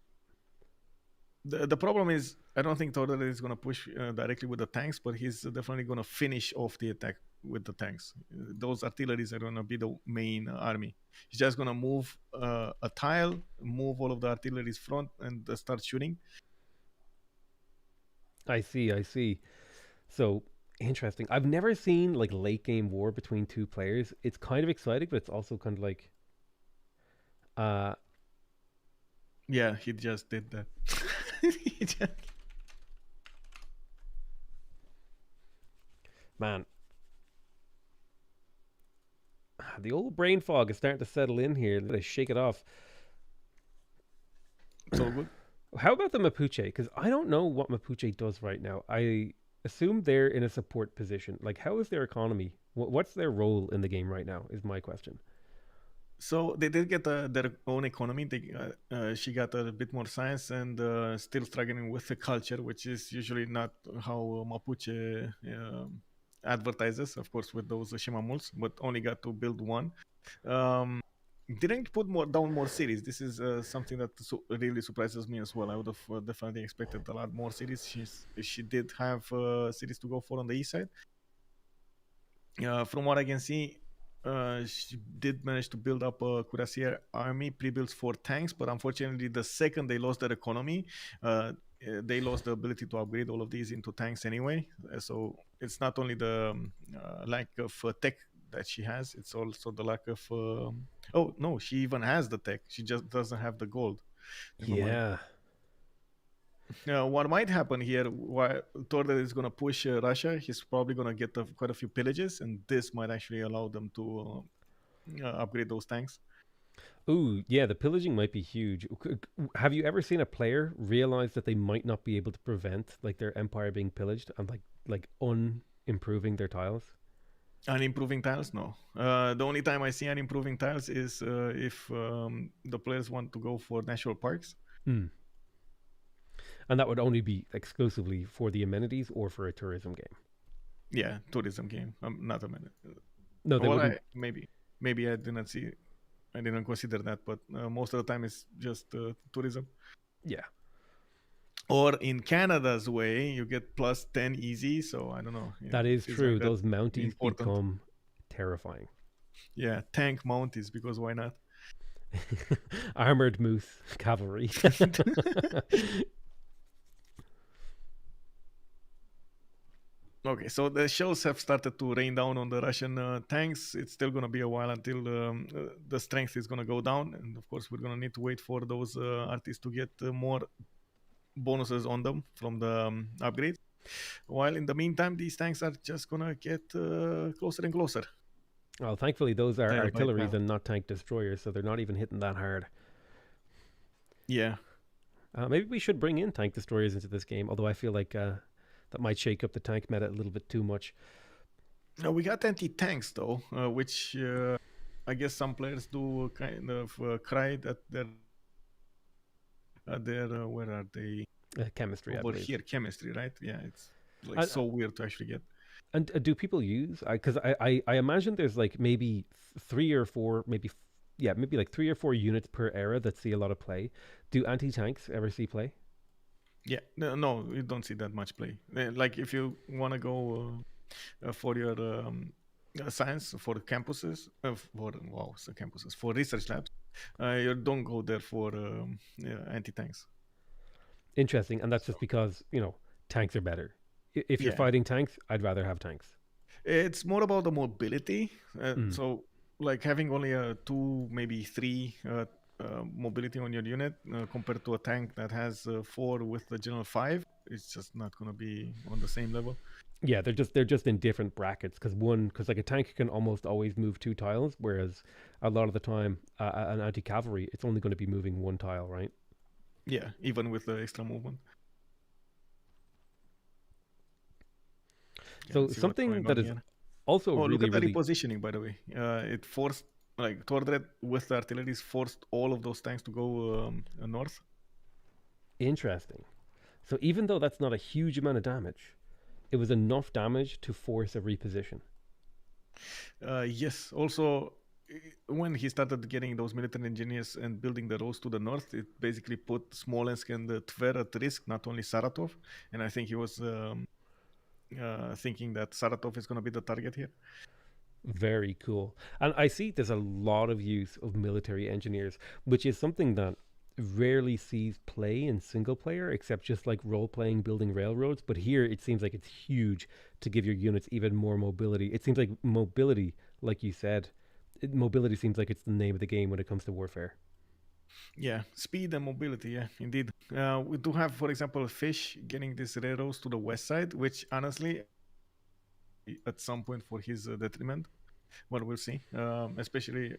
problem is, I don't think Tordred is going to push directly with the tanks, but he's definitely going to finish off the attack with the tanks. Those artilleries are going to be the main army. He's just going to move a tile, move all of the artillery's front, and start shooting. I see. So, interesting. I've never seen like late game war between two players. It's kind of exciting, but it's also kind of like... Yeah, he just did that. Man. The old brain fog is starting to settle in here. Let us shake it off. It's all good. How about the Mapuche? Because I don't know what Mapuche does right now. I assume they're in a support position. Like, how is their economy? What's their role in the game right now? Is my question. So they did get their own economy. She got a bit more science and still struggling with the culture, which is usually not how Mapuche advertises, of course, with those Shimamuls, but only got to build one. Um, didn't put down more cities. This is something that really surprises me as well. I would have definitely expected a lot more cities. She did have cities to go for on the east side. From what I can see, she did manage to build up a cuirassier army pre-built for tanks, but unfortunately, the second they lost their economy, they lost the ability to upgrade all of these into tanks anyway. So it's not only the lack of tech that she has, it's also the lack of. Oh no, she even has the tech. She just doesn't have the gold. Never mind. Yeah. What might happen here, while Tordel is going to push Russia, he's probably going to get quite a few pillages, and this might actually allow them to upgrade those tanks. Ooh, yeah, the pillaging might be huge. Have you ever seen a player realize that they might not be able to prevent like their empire being pillaged and like unimproving their tiles? Unimproving tiles, no. The only time I see unimproving tiles is if the players want to go for national parks. And that would only be exclusively for the amenities or for a tourism game. Yeah, tourism game, not a minute. No, they wouldn't. Maybe I didn't see. I didn't consider that, but most of the time it's just tourism. Yeah. Or in Canada's way, you get plus 10 easy. So I don't know. That is true. Like those Mounties become terrifying. Yeah, tank Mounties, because why not? Armored moose cavalry. Okay, so the shells have started to rain down on the Russian tanks. It's still going to be a while until the strength is going to go down. And of course, we're going to need to wait for those artists to get more bonuses on them from the upgrades. While in the meantime, these tanks are just going to get closer and closer. Well, thankfully, those are artilleries and not tank destroyers, so they're not even hitting that hard. Yeah. Maybe we should bring in tank destroyers into this game, although I feel like that might shake up the tank meta a little bit too much. No, we got anti-tanks, though, which I guess some players do kind of cry that they're where are they? Chemistry, over here. Chemistry, right? Yeah, it's like so weird to actually get. And do people use? Because I imagine there's like maybe 3 or 4, maybe like 3 or 4 units per era that see a lot of play. Do anti-tanks ever see play? Yeah, no, you don't see that much play. Like if you want to go for your science for campuses, for research labs, you don't go there for anti-tanks. Interesting, and that's just because tanks are better. If you're fighting tanks, I'd rather have tanks. It's more about the mobility. So, like having only 2, maybe 3 mobility on your unit compared to a tank that has 4 with the general 5, it's just not going to be on the same level. Yeah, they're just in different brackets because like a tank can almost always move 2 tiles, whereas a lot of the time an anti-cavalry, it's only going to be moving 1 tile, right? Yeah, even with the extra movement. So something that is also really, look at the repositioning, by the way. It forced, like, Tordred with the artillery forced all of those tanks to go north. Interesting. So even though that's not a huge amount of damage, it was enough damage to force a reposition. Yes. Also, when he started getting those military engineers and building the roads to the north, it basically put Smolensk and Tver at risk, not only Saratov. And I think he was thinking that Saratov is going to be the target here. Very cool. And I see there's a lot of use of military engineers, which is something that rarely sees play in single player, except just like role-playing building railroads. But here it seems like it's huge to give your units even more mobility. It seems like mobility, like you said, mobility seems like it's the name of the game when it comes to warfare. Yeah, speed and mobility, yeah, indeed. We do have, for example, Fish getting these railroads to the west side, which honestly, at some point for his detriment. But we'll see. Especially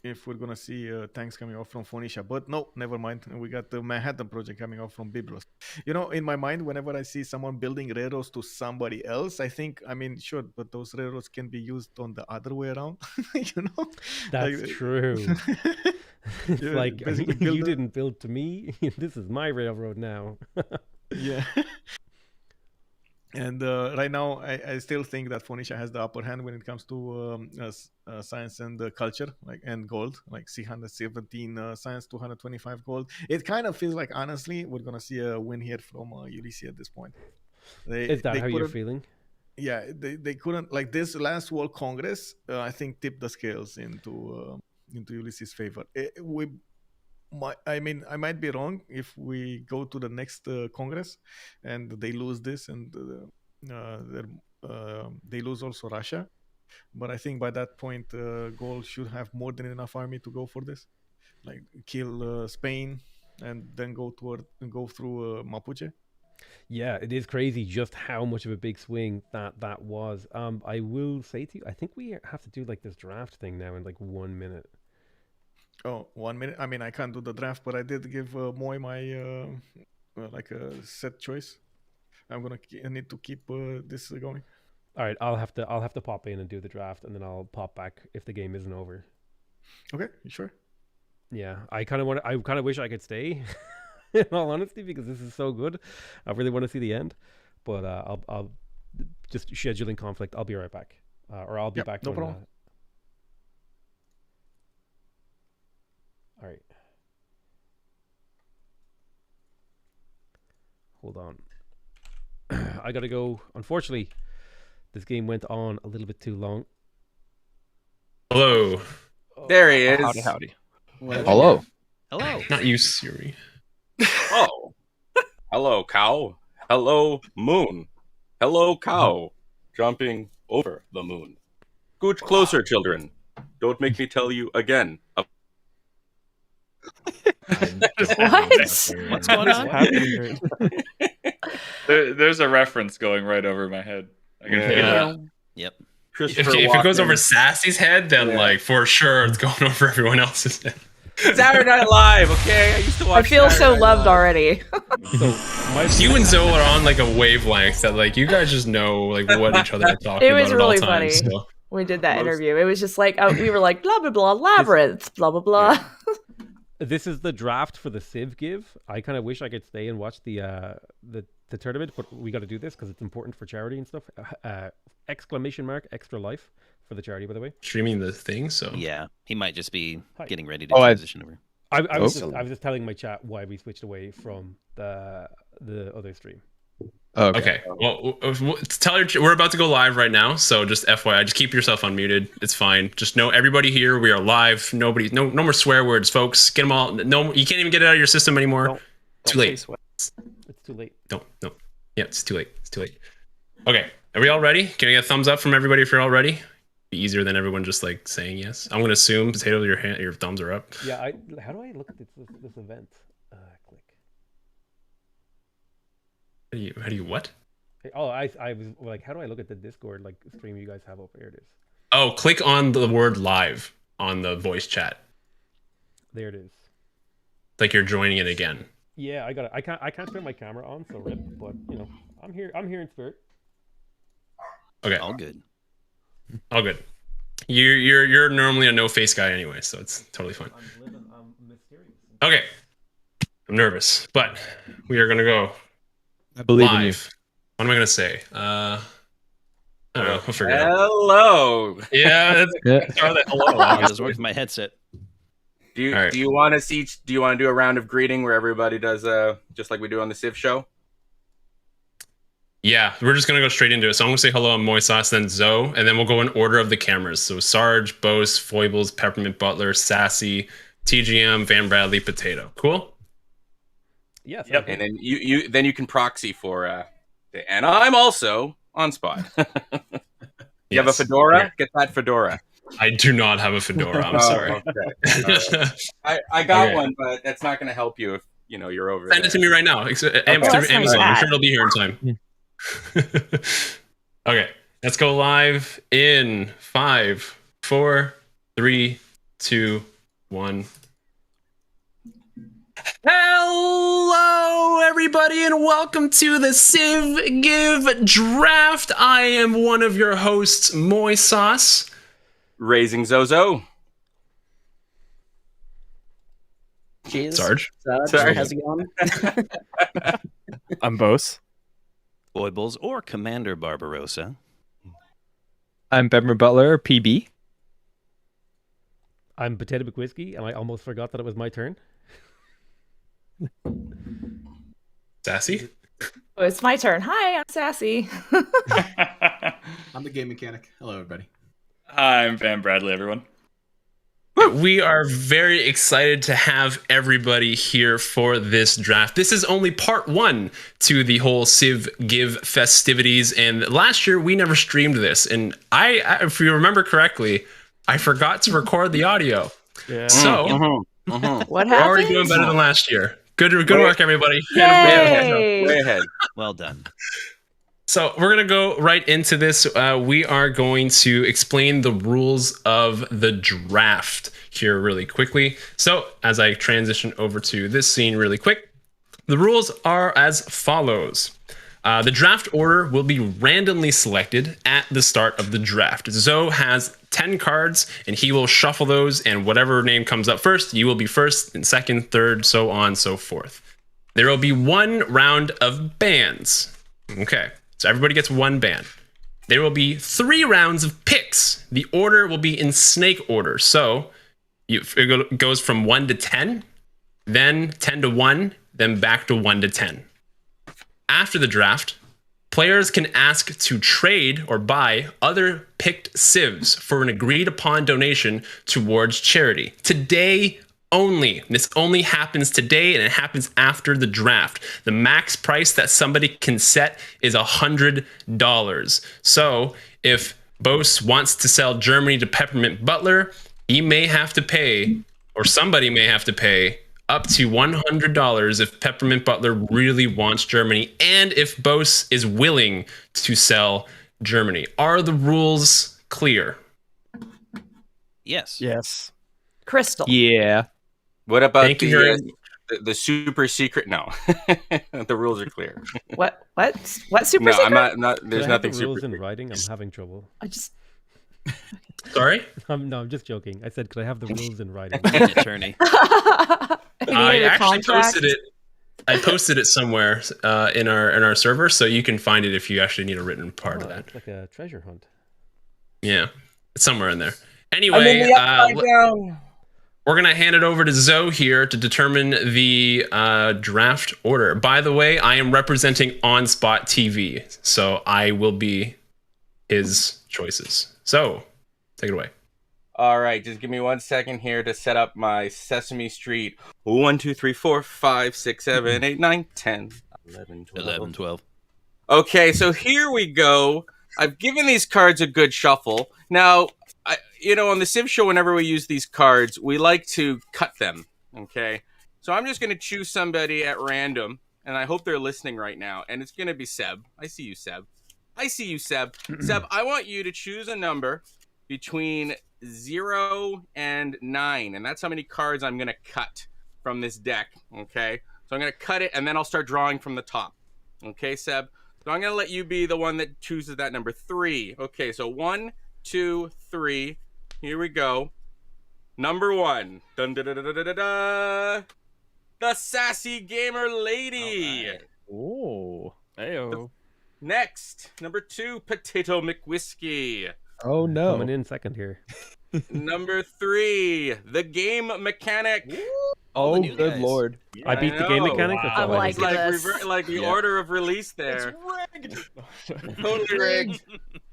if we're gonna see tanks coming off from Phoenicia. But no, never mind. We got the Manhattan project coming off from Byblos. You know, in my mind, whenever I see someone building railroads to somebody else, I think, I mean, sure, but those railroads can be used on the other way around. You know, That's like, true. It's yeah, like basically you build a, didn't build to me. This is my railroad now. yeah. And right now, I still think that Phoenicia has the upper hand when it comes to science and culture, like and gold, like 317 science, 225 gold. It kind of feels like, honestly, we're gonna see a win here from Ulysses at this point. Is that They how you're couldn't, feeling? yeah, they couldn't, like this last World Congress. I think tipped the scales into Ulysses' favor. I mean, I might be wrong if we go to the next Congress and they lose this and they lose also Russia. But I think by that point, Gold should have more than enough army to go for this, like kill Spain and then go through Mapuche. Yeah, it is crazy just how much of a big swing that was. I will say to you, I think we have to do like this draft thing now in like 1 minute. Oh, 1 minute. I mean, I can't do the draft, but I did give Moy my like a set choice. I need to keep this going. All right, I'll have to pop in and do the draft, and then I'll pop back if the game isn't over. Okay, sure. Yeah, I kind of wish I could stay, in all honesty, because this is so good. I really want to see the end, but I'll just scheduling conflict. I'll be right back, or I'll be back. No problem. All right. Hold on. I gotta go. Unfortunately, this game went on a little bit too long. Hello. There he is. Howdy, howdy. Hello. Hello. Not you, Siri. Oh. Hello, cow. Hello, moon. Hello, cow. Jumping over the moon. Scooch closer, children. Don't make me tell you again. What? What's going on? There's a reference going right over my head. I can feel it. Yep. If it goes over Sassy's head, then like for sure it's going over everyone else's head. Saturday Night Live, okay? I used to watch. I feel Saturday so Night loved Live. already. You and Zoe are on like a wavelength that like you guys just know like what each other are talking It about was at really all times. funny. So. We did that interview. It was just like we were like blah blah blah labyrinth blah blah blah. This is the draft for the Civ give. I kind of wish I could stay and watch the tournament, but we got to do this because it's important for charity and stuff. Exclamation mark extra life for the charity, by the way. Streaming the thing, so yeah, he might just be getting ready to transition over. I was just telling my chat why we switched away from the other stream. Okay. Well, tell her we're about to go live right now, so just FYI, just keep yourself unmuted. It's fine. Just know everybody here. We are live. No more swear words, folks. Get them all. No, you can't even get it out of your system anymore. Too late. It's too late. No. Yeah, it's too late. It's too late. Okay. Are we all ready? Can I get a thumbs up from everybody if you're all ready? Be easier than everyone just like saying yes. I'm gonna assume Potato, your thumbs are up. Yeah. How do I look at this event? Click. How do you what? Oh, I was like, how do I look at the Discord like stream you guys have up? Here it is. Oh, click on the word live on the voice chat. There it is. Like you're joining it again. Yeah, I got it. I can't turn my camera on, so rip. But you know, I'm here in spirit. Okay. All good. All good. You're normally a no face guy anyway, so it's totally fine. I'm mysterious. Okay. I'm nervous, but we are gonna go. I believe live. in you. What am I gonna say? I don't know. I'll figure it out. Hello. Yeah. Hello. It doesn't work with my headset. Do you want to do a round of greeting where everybody does just like we do on the Civ show? Yeah, we're just gonna go straight into it. So I'm gonna say hello, I'm Moisas, then Zoe, and then we'll go in order of the cameras. So Sarge, Bose, Foibles, Peppermint Butler, Sassy, TGM, Van Bradley, Potato. Cool? Yes. Yep. And then you can proxy for and I'm also on spot. You have a fedora? Yeah. Get that fedora. I do not have a fedora. I'm sorry. Okay. I got one, but that's not going to help you if you're over. Send it to me right now. Through Amazon. I'm sure it'll be here in time. Okay. Let's go live in 5, 4, 3, 2, 1. Hello, everybody, and welcome to the Civ Give Draft. I am one of your hosts, Moy Sauce. Raising Zozo. Cheers. Sarge. How's it going? I'm Bose. Foibles or Commander Barbarossa. I'm Peppermint Butler, PB. I'm Potato McWhiskey, and I almost forgot that it was my turn. Sassy? Oh, it's my turn. Hi, I'm Sassy. I'm the game mechanic. Hello, everybody. I'm Van Bradley, everyone. We are very excited to have everybody here for this draft. This is only part 1 to the whole Civ Give festivities, and last year we never streamed this, and I if you remember correctly, I forgot to record the audio. Yeah. So What we're already happened? doing better than last year. Good work, everybody. Yay! Way ahead. Well done. So we're going to go right into this. We are going to explain the rules of the draft here really quickly. So as I transition over to this scene really quick, the rules are as follows. The draft order will be randomly selected at the start of the draft. Zoe has 10 cards, and he will shuffle those, and whatever name comes up first, you will be first, and second, third, so on, so forth. There will be 1 round of bans. Okay. So everybody gets 1 ban. There will be 3 rounds of picks. The order will be in snake order. So it goes from 1 to 10, then 10 to 1, then back to 1 to 10. After the draft, players can ask to trade or buy other picked civs for an agreed upon donation towards charity. Today only. This only happens today, and it happens after the draft. The max price that somebody can set is $100. So if Bose wants to sell Germany to Peppermint Butler, he may have to pay, or somebody may have to pay, up to $100 if Peppermint Butler really wants Germany, and if Bose is willing to sell Germany. Are the rules clear? Yes. Yes. Crystal. Yeah. What about Thank you very the super secret? No, the rules are clear. What super No, secret? I'm not. Can There's I have nothing the super rules in secret. writing? I'm having trouble. I just Sorry? No, I'm just joking. I said, could I have the rules in writing? Attorney. I a actually contract? posted it. I posted it somewhere in our server, so you can find it if you actually need a written part of that. It's like a treasure hunt. Yeah, it's somewhere in there. I'm in Anyway, the upside down. we're gonna hand it over to Zoe here to determine the draft order. By the way, I am representing OnSpotTV, so I will be his choices. So, take it away. All right, just give me 1 second here to set up my Sesame Street. 1, 2, 3, 4, 5, 6, 7, 8, 9, 10, 11, 12. 11, 12. Okay, so here we go. I've given these cards a good shuffle. Now, on the Civ show, whenever we use these cards, we like to cut them. Okay, so I'm just going to choose somebody at random, and I hope they're listening right now. And it's going to be Seb. I see you, Seb. Seb, I want you to choose a number between 0 and 9, and that's how many cards I'm going to cut from this deck. Okay, so I'm going to cut it, and then I'll start drawing from the top. Okay, Seb. So I'm going to let you be the one that chooses that number. 3. Okay, so 1, 2, 3. Here we go. Number 1. Dun, da, da, da, da, da, da. The Sassy Gamer Lady. Oh. Heyo. Next, number 2, Potato McWhiskey. Oh no. Coming in second here. Number 3, the Game Mechanic. Oh, good lord. I beat the game mechanic. That's I all I like did. this. Like the order of release there. It's rigged. Totally rigged.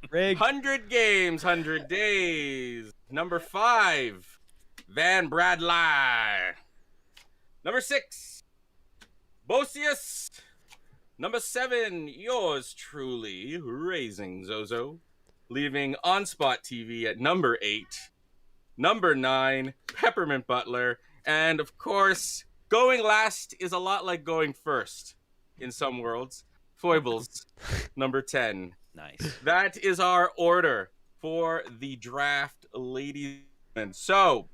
Rigged. 100 games, 100 days. Number 5, Van Bradley. Number 6, Bosius. Number 7, yours truly, Raising Zozo. Leaving OnSpotTV at number 8. Number 9, Peppermint Butler. And of course, going last is a lot like going first in some worlds. Foibles, number 10, Nice. That is our order for the draft, ladies and gentlemen. So,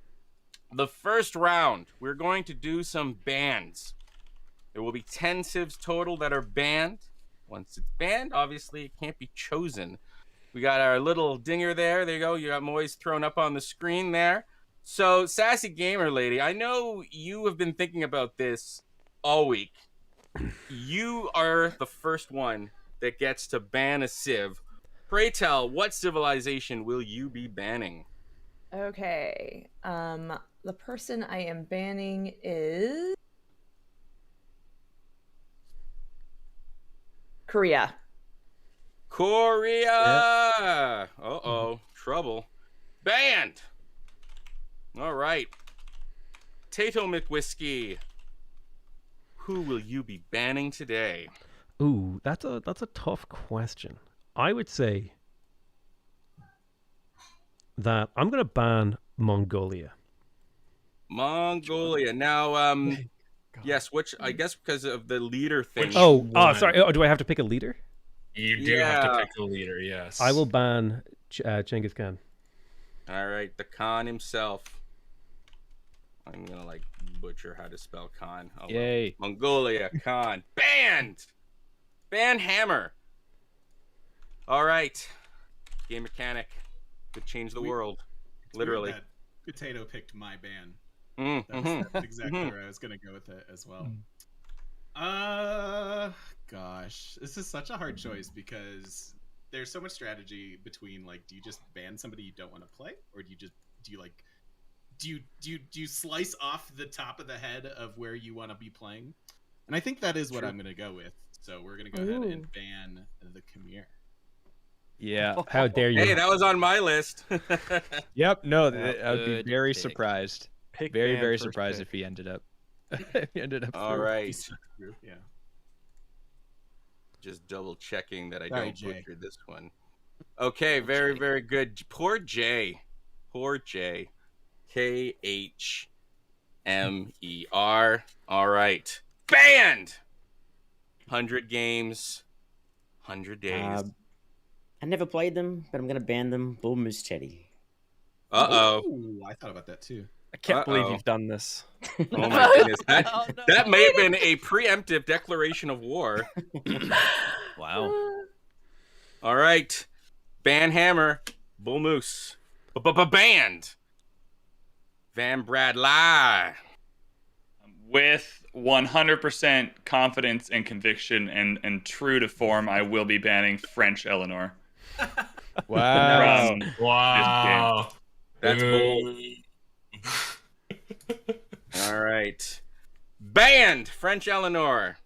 the first round, we're going to do some bans. There will be 10 civs total that are banned. Once it's banned, obviously, it can't be chosen. We got our little dinger there. There you go. You got Moy's thrown up on the screen there. So, Sassy Gamer Lady, I know you have been thinking about this all week. You are the first one that gets to ban a civ. Pray tell, what civilization will you be banning? Okay. The person I am banning is Korea. Korea! Uh-oh. Trouble. Banned! All right. Tato McWhiskey. Who will you be banning today? Ooh, that's a tough question. I would say that I'm gonna ban Mongolia. Mongolia. Now, yes, which I guess because of the leader thing. Sorry. Oh, do I have to pick a leader? You do have to pick a leader, yes. I will ban Genghis Khan. All right, the Khan himself. I'm gonna like butcher how to spell Khan. Oh, Yay. well. Mongolia, Khan. Banned! Ban Hammer. All right. Game mechanic could change the world. Literally. Potato picked my ban. Mm-hmm. That's exactly where I was gonna go with it as well. Gosh, this is such a hard choice because there's so much strategy between like, do you just ban somebody you don't want to play, or do you slice off the top of the head of where you want to be playing? And I think that is what I'm gonna go with. So we're gonna go ahead and ban the Khmer. Yeah. How dare you? Hey, that was on my list. Yep. No, I would Good be very pick. surprised. Pick Very, ban very first surprised pick. if he ended up. All through. right. Yeah. Just double checking that I Sorry, don't Jay. butcher this one. Okay, very, very good. Poor Jay. Poor Jay. Khmer. All right. Banned! 100 games, 100 days. I never played them, but I'm gonna ban them. Bull Moose Teddy. Uh-oh. Ooh, I thought about that too. I can't believe you've done this. Oh my goodness. That may have been a preemptive declaration of war. Wow. All right. Ban Hammer. Bull Moose. Banned. Van Bradley. With 100% confidence and conviction and true to form, I will be banning French Eleanor. Wow. From Wow. That's bold. All right. Banned French Eleanor.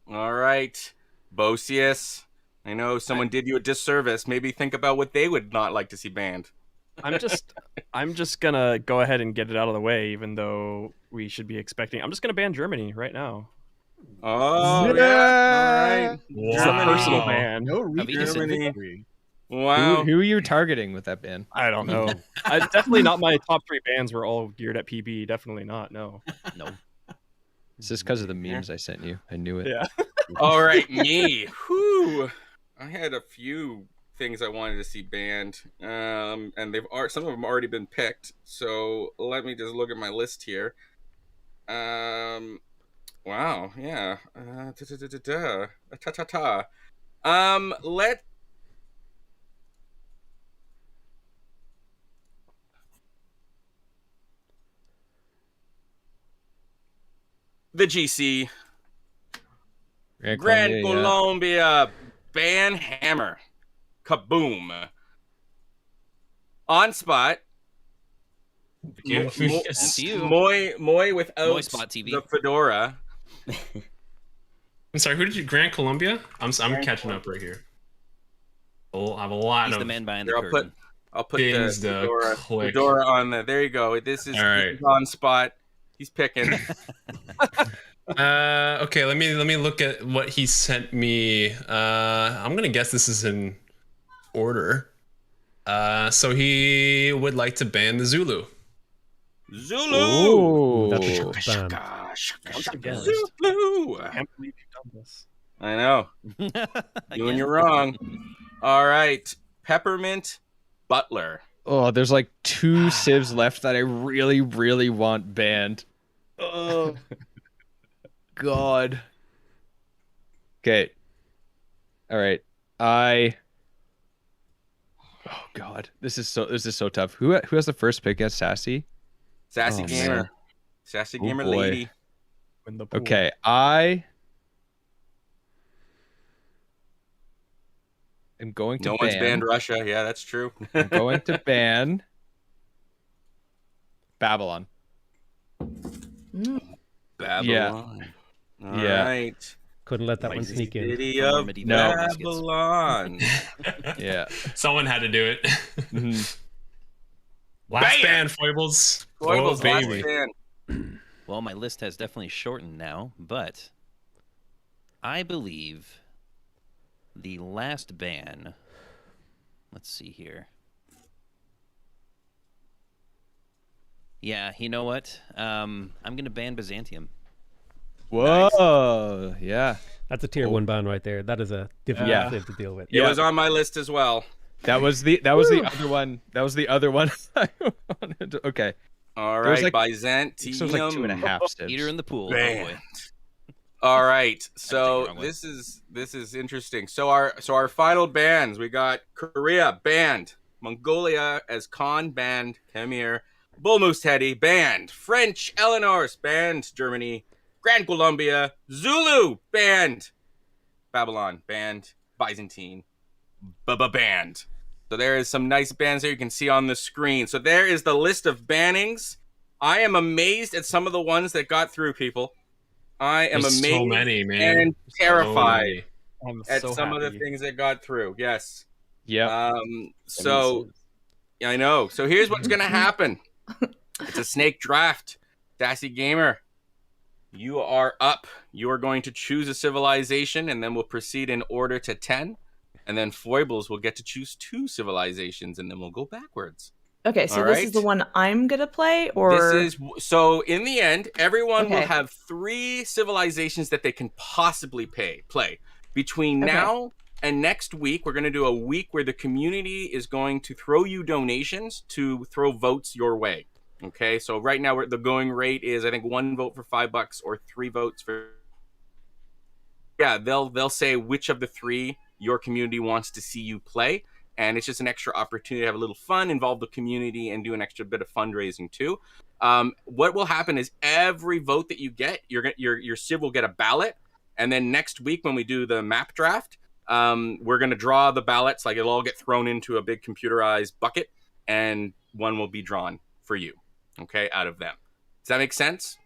All right. Bosius. I know someone did you a disservice. Maybe think about what they would not like to see banned. I'm just gonna go ahead and get it out of the way, even though we should be expecting. I'm just gonna ban Germany right now. Oh, yeah. All right. It's a personal ban. No Germany. Wow. Who are you targeting with that ban? I don't know. Definitely not my top 3 bans were all geared at PB. Definitely not. No. No. It's just because of the memes I sent you. I knew it. Yeah. All right, me. Whew. I had a few things I wanted to see banned, and some of them already been picked. So let me just look at my list here. Wow, yeah. Let. The GC. Grand Colombia. Ban Hammer. Kaboom. OnSpot. Moy without OnSpotTV. the fedora. I'm sorry, who did you? Grand Colombia? I'm catching up right here. I have a lot He's of. the man behind the Here, curtain. I'll put the fedora on there. There you go. This is OnSpot. He's picking. Okay, let me look at what he sent me. I'm gonna guess this is in order. So he would like to ban the Zulu. Zulu. Ooh, that's a ban. Zulu. I can't believe you've done this. I know. Doing you wrong. All right. Peppermint Butler. Oh, there's like 2 civs left that I really, really want banned. Oh, God. Okay. All right. Oh God, this is so tough. Who has the first pick at Sassy? Sassy Gamer. Man. Sassy Oh, Gamer boy. lady. Okay, I am going to No ban. one's banned Russia. Yeah, that's true. I'm going to ban Babylon. Babylon. All Yeah. right. Couldn't let that one sneak in. City of Babylon. Yeah. Someone had to do it. Last ban, Foibles. Foibles, Oh, last baby. ban. Well, my list has definitely shortened now, but I believe the last ban. Let's see here. Yeah, you know what? I'm gonna ban Byzantium. Whoa. Yeah. That's a tier 1 ban right there. That is a difficult civ to deal with. It was on my list as well. That was the other one. That was the other one. I wanted to- okay. All There was right, like- Byzantium. So it was like 2.5 civs. Eater in the pool. Oh Banned. boy. All right, so wrong one. this is interesting. So our final bans, we got Korea banned, Mongolia as Khan banned, Khmer, Bull Moose Teddy banned, French Eleanor's banned, Germany, Grand Colombia, Zulu banned, Babylon banned, Byzantine banned. So there is some nice bans there you can see on the screen. So there is the list of bannings. I am amazed at some of the ones that got through, people. I am There's amazed so many, man. and So terrified many. at some of the things that got through. Yes. Yeah. So yeah, I know. So here's what's gonna happen. It's a snake draft. Sassy Gamer, you are up. You are going to choose a civilization, and then we'll proceed in order to 10. And then Foibles will get to choose 2 civilizations, and then we'll go backwards. Okay, so All this right? is the one I'm gonna play, or This is so. In the end, everyone will Okay. have 3 civilizations that they can possibly play. Between Okay. now and next week, we're going to do a week where the community is going to throw you donations to throw votes your way. Okay, so right now the going rate is I think 1 vote for $5 or 3 votes for. Yeah, they'll say which of the 3 your community wants to see you play. And it's just an extra opportunity to have a little fun, involve the community, and do an extra bit of fundraising too. What will happen is every vote that you get, your civ will get a ballot, and then next week when we do the map draft, we're going to draw the ballots. Like it'll all get thrown into a big computerized bucket, and one will be drawn for you. Okay, out of them. Does that make sense?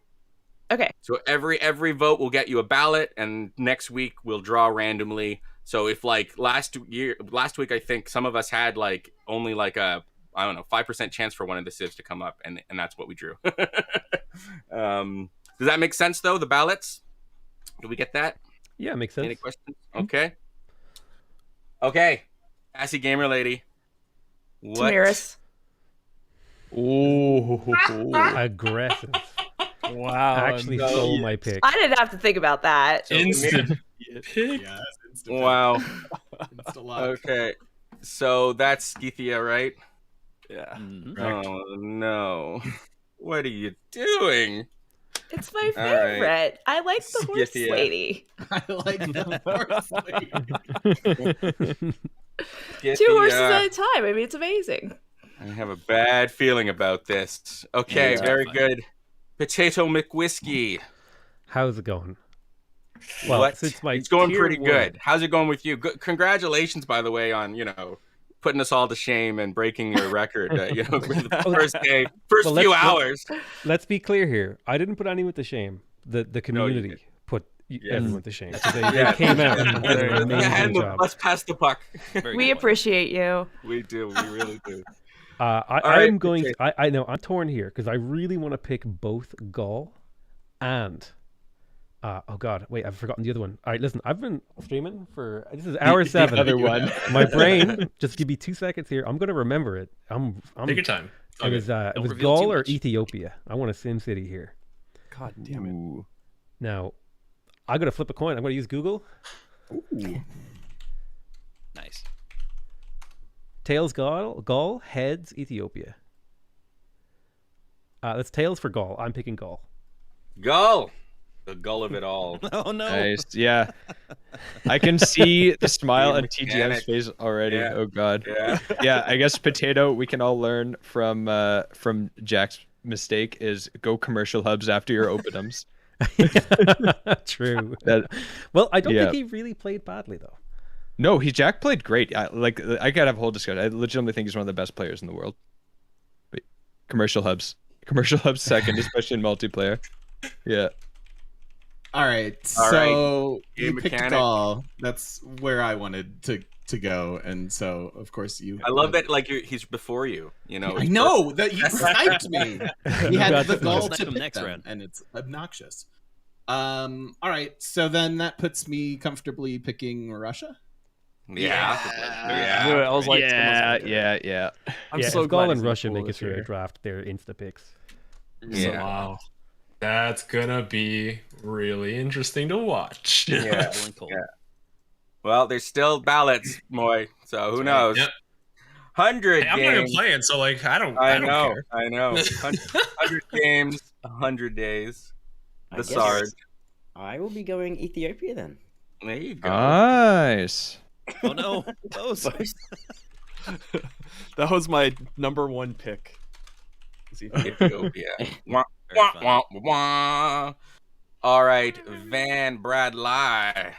Okay. So every vote will get you a ballot, and next week we'll draw randomly. So if like last week, I think some of us had like only like a, I don't know, 5% chance for one of the civs to come up, and that's what we drew. Does that make sense though? The ballots? Do we get that? Yeah, it makes sense. Any questions? Okay. Okay. Sassy Gamer Lady. What? Tamiris. Ooh. Aggressive. Wow. Actually stole my pick. I didn't have to think about that. Instant pick. Yeah, that's instant. Wow. Insta-lock. Okay. So that's Scythia, right? Yeah. Oh no. What are you doing? It's my All right. favorite. I like the horse Scythia. lady. I like the horse lady. 2 horses Scythia. at a time. I mean, it's amazing. I have a bad feeling about this. Okay, Yeah, very terrifying. good. Potato McWhiskey. How's it going? Well, What? since my It's going tier pretty 1 good. How's it going with you? Congratulations, by the way, on putting us all to shame and breaking your record. For the first day, first Well, few let's- hours. Let's be clear here. I didn't put anyone to shame. The you community did. put Yes. everyone to shame. That's- They Yeah. came out and did an Yeah, amazing and job. let's pass the puck. Very We good point. appreciate you. We do. We really do. I right, am going. okay. I know I'm torn here because I really want to pick both Gaul and. Oh God! Wait, I've forgotten the other one. All right, listen. I've been streaming for this is hour 7. The other one. My brain. Just give me 2 seconds here. I'm gonna remember it. I'm Take your time. It was Don't reveal too Gaul or much. Ethiopia. I want a Sim City here. God damn it. Now, I'm gonna flip a coin. I'm gonna use Google. Ooh. Nice. Tails Gaul, heads Ethiopia. That's tails for Gaul. I'm picking Gaul. Gull. The gull of it all. Oh no. Nice. Yeah. I can see the smile on TGM's Mechanic. face already. Yeah. Oh god. Yeah. Yeah, I guess Potato, we can all learn from Jack's mistake is go commercial hubs after your openums. True. That, well, I don't yeah. think he really played badly though. No, Jack played great. I gotta have a whole discussion. I legitimately think he's one of the best players in the world. But commercial hubs second, especially in multiplayer. Yeah. All right. All So right. you Game picked mechanic. Gaul. That's where I wanted to go, and so of course you. I love that. Like he's before you. You know. I know that you sniped me. He had the Gaul Snipe to him pick next them, round. and it's obnoxious. All right. So then that puts me comfortably picking Russia. Yeah. I was like, yeah. I'm yeah, so if glad Gaul and he's Russia cool make it this through a year. draft, they're insta picks. Yeah. Wow. That's gonna be really interesting to watch. Yeah. Going cold. Yeah. Well, there's still ballots, Moy. So who knows? Yep. 100 Hey, I'm not even games. playing, so like I don't I don't know. care. I know. 100 games, 100 days. I The guess Sard. I will be going Ethiopia then. There you go. Nice. Oh no. Those. That was my #1 pick. Ethiopia. Wah, Very wah, fun. wah, wah. All right, Van Bradley.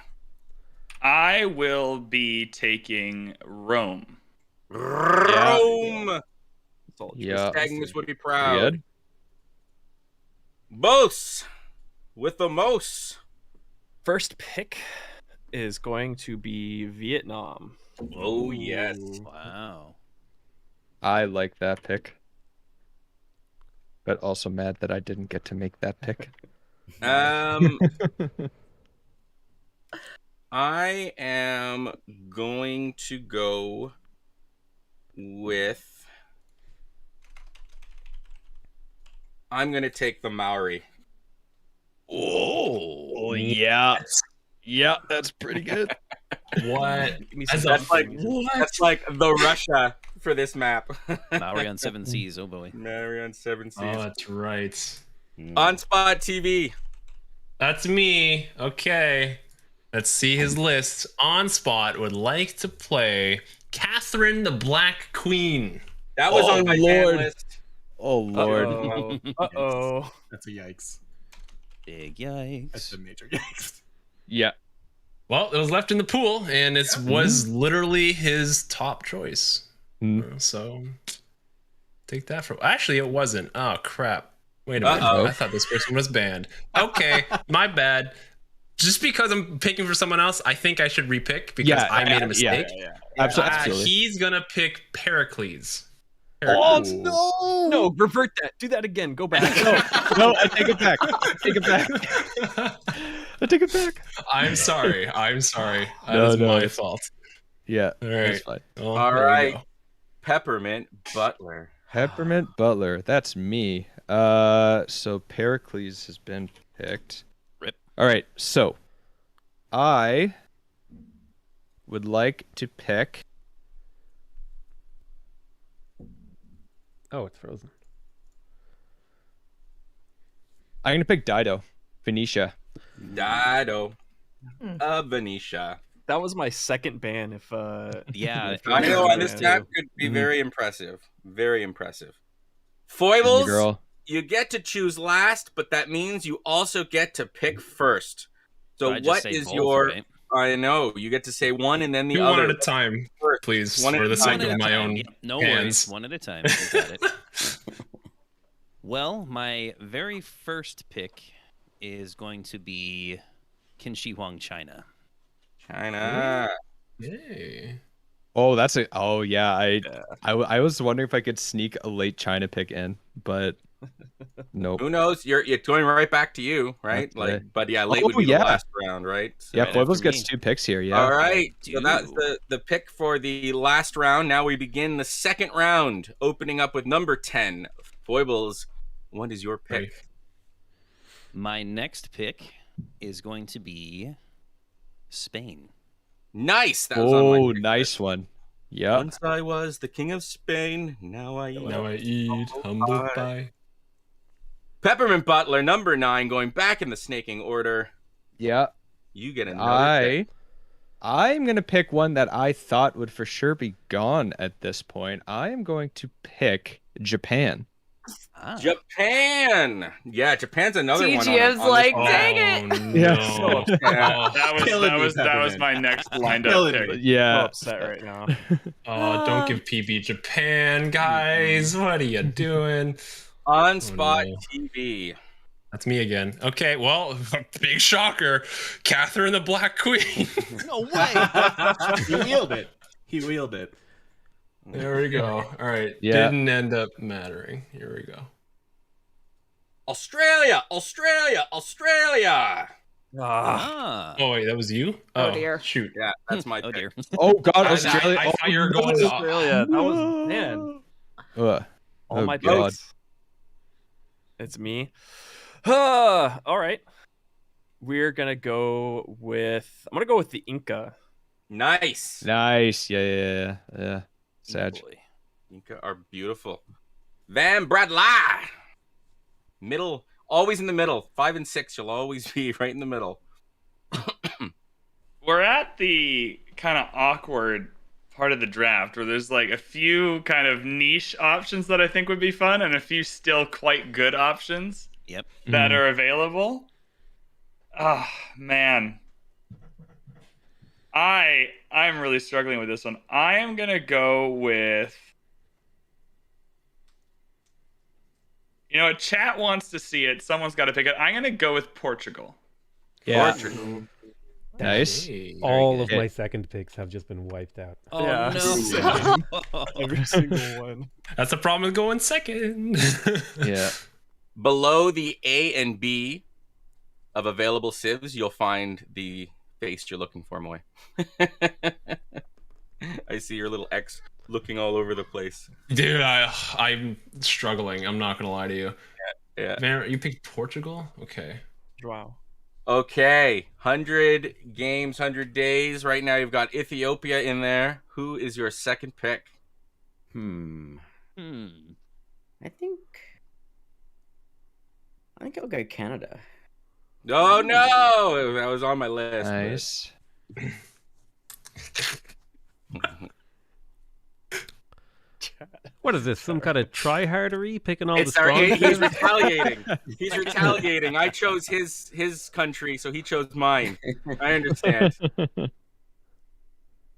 I will be taking Rome. Rome. Yeah. Magnus would be Pretty proud. good. Bose with the most. First pick is going to be Vietnam. Oh yes. Wow. I like that pick. But also mad that I didn't get to make that pick. I am going to go with. I'm going to take the Maori. Oh yeah. Yeah, that's pretty good. What? That's like the Russia for this map. Maori on 7 Seas. Oh boy. Maori on 7 Seas. Oh, that's right. OnSpotTV. That's me. Okay. Let's see his list. OnSpot would like to play Catherine the Black Queen. That was on my fan list. Oh lord. Uh-oh. That's a yikes. Big yikes. That's a major yikes. Yeah. Well, it was left in the pool, and it was literally his top choice. So take that from. Actually, it wasn't. Oh crap! Wait a minute. I thought this person was banned. Okay, my bad. Just because I'm picking for someone else, I think I should repick because I made a mistake. Absolutely. He's gonna pick Pericles. Oh no! No, revert that. Do that again. Go back. No, I take it back. I take it back. I take it back. I'm sorry. That No, is no, my it's- fault. Yeah. All That's right. fine. Well, All there we right. go. Peppermint Butler. Peppermint Butler. That's me. So Pericles has been picked. Rip. All right. So I would like to pick. Oh, it's frozen. I'm gonna pick Dido, Venetia. Dido. Venetia. That was my second ban. If Yeah. I know on this map could be very impressive. Very impressive. Foibles, Girl. you get to choose last, but that means you also get to pick first. So I just what say is both, your? right? I know you get to say one and then the Do other. one at a time, please, One at for a the time. sake of my own Yep, no hands. worries. One at a time. You got it. Well, my very first pick is going to be Qinshi Huang, China. China. Hey. Oh, that's a. Oh yeah. I was wondering if I could sneak a late China pick in, but nope. Who knows? You're going right back to you, right? That's Like, right. but yeah, late Oh, would be yeah. the last round, right? So- Yeah, Right Foibles after gets me. 2 picks here. Yeah. All right. I So that's do. the pick for the last round. Now we begin the second round, opening up with number 10. Foibles, what is your pick? My next pick is going to be Spain. Nice. That was on my nice one. Yeah. Once I was the king of Spain. Now I eat humble pie. Peppermint Butler, number 9, going back in the snaking order. Yeah. You get another pick. I'm going to pick one that I thought would for sure be gone at this point. I am going to pick Japan. Japan. Yeah, Japan's another one. TGM's like, dang it. Yeah. That was my next lined up pick. Yeah. I'm upset right now. Oh, don't give PB Japan, guys. What are you doing? OnSpotTV. That's me again. Okay, well, big shocker. Catherine the Black Queen. No way. He wheeled it. There we go. All right. Yeah. Didn't end up mattering. Here we go. Australia. Oh, wait, that was you? Oh, dear. Shoot. Yeah, that's my pick. dear. Oh, God, Australia. I thought you were going Australia. That was, man. All my God. picks. It's me. All right. We're gonna go with. I'm gonna go with the Inca. Nice. Yeah. Sag. Inca are beautiful. Van Bradley. Middle, always in the middle. 5 and 6, you'll always be right in the middle. We're at the kind of awkward part of the draft where there's like a few kind of niche options that I think would be fun and a few still quite good options that are available. Oh, man. I'm really struggling with this one. I am going to go with... You know, chat wants to see it. Someone's got to pick it. I'm going to go with Portugal. Yeah. Portugal. Nice. Hey, all of my second picks have just been wiped out. Oh, no. Every single one. That's the problem with going second. Yeah. Below the A and B of available civs, you'll find the face you're looking for, Moy. I see your little X looking all over the place. Dude, I'm struggling. I'm not gonna lie to you. Yeah. Man, you picked Portugal? Okay. Wow. Okay. 100 games, 100 days. Right now you've got Ethiopia in there. Who is your second pick? I think I'll go Canada. Oh no! That was on my list. Nice. What is this? Some kind of tryhardery picking all the It's strong? he's retaliating. He's retaliating. I chose his country, so he chose mine. I understand.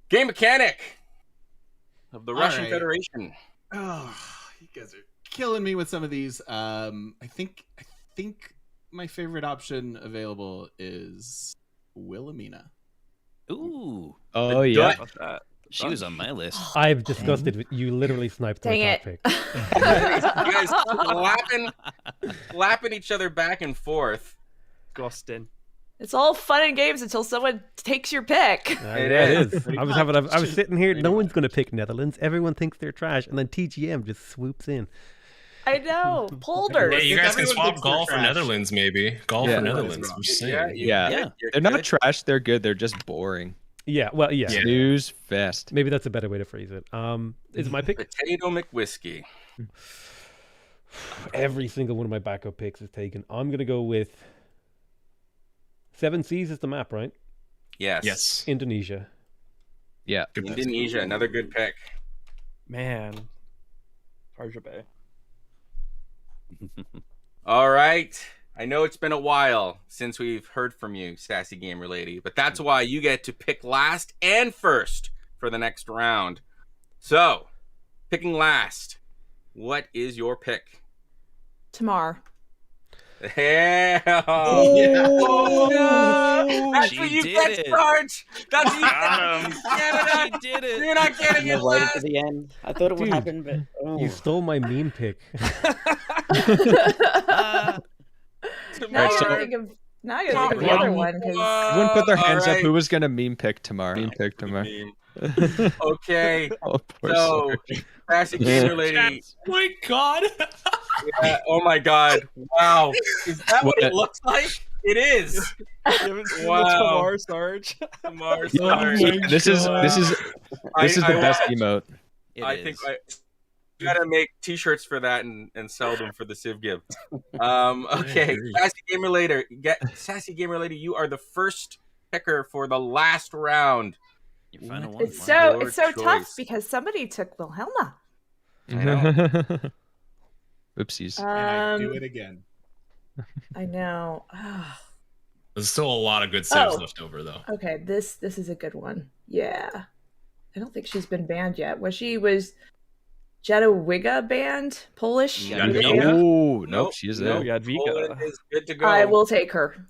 Game mechanic of the Russian right. Federation. Oh, you guys are killing me with some of these. I think my favorite option available is Wilhelmina. Ooh. Oh, yeah. She was on my list. I've disgusted with you. Literally sniped my Dang top it. pick. You guys clapping each other back and forth. Gustin. It's all fun and games until someone takes your pick. It is. I was sitting here. No one's going to pick Netherlands. Everyone thinks they're trash, and then TGM just swoops in. I know. Polders. Hey, you guys can Everyone swap thinks they're golf for trash. Netherlands, maybe. Golf for Netherlands. I'm just saying. Yeah. They're not trash. They're good. They're just boring. Yeah, well, yeah. Snooze fest. Maybe that's a better way to phrase it. Is it my pick? Potato McWhiskey. Every single one of my backup picks is taken. I'm going to go with 7 Seas is the map, right? Yes. Indonesia. Yeah. Indonesia, another good pick. Man. Tarja Bay. All right. I know it's been a while since we've heard from you, Sassy Gamer Lady, but that's why you get to pick last and first for the next round. So, picking last, what is your pick? Tamar. Yeah. Oh, no. That's what you get, Sarge. That's what you get. Canada. She did it. You're not getting it Right last. to the end. I thought it would Dude, happen, but You stole my meme pick. Now Right, I so- gotta think of the other one. 'Cause Everyone put their hands up. right. Who was going to meme pick tomorrow? Meme pick tomorrow. Okay. Oh, poor So, Sarge. Sassy Gamer Lady. Oh my god. Yeah, oh my god. Wow. Is that what it What? looks like? It is. You haven't seen Wow. the Tamar Sarge? Tamar Yeah, Sarge. this is the best emote. I think I gotta make T-shirts for that and sell them for the Civ Give. Okay, Sassy Gamer Lady, you are the first picker for the last round. Your final one. It's Your so tough choice. because somebody took Wilhelma. I know. Oopsies. And I do it again. I know. There's still a lot of good saves left over, though. Okay, this is a good one. Yeah, I don't think she's been banned yet. Was Jadwiga banned? Polish? Oh, nope, she is there. Poland is good to go. I will take her.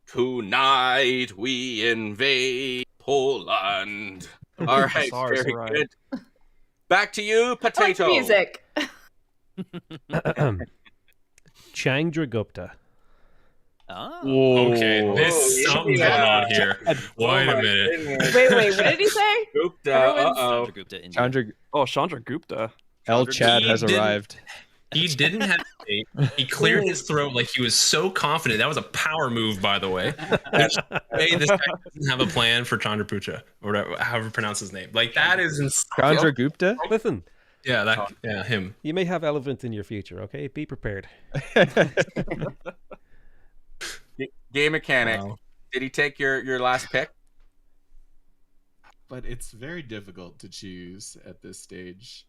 Tonight we invade Poland. All right, SARS, very right. good. Back to you, Potato. Music. Chandragupta. Oh. Okay, this something's going on here. Wait a minute. Wait, what did he say? Gupta. Chandra Gupta. El Chad has arrived. He didn't have to say. He cleared his throat like he was so confident. That was a power move, by the way. Hey, this guy doesn't have a plan for Chandrapucha, or whatever, however you pronounce his name. Like, that is insane. Chandra Gupta? Listen. Yeah, him. You may have elephants in your future, okay? Be prepared. Game mechanic. Wow. Did he take your last pick? But it's very difficult to choose at this stage.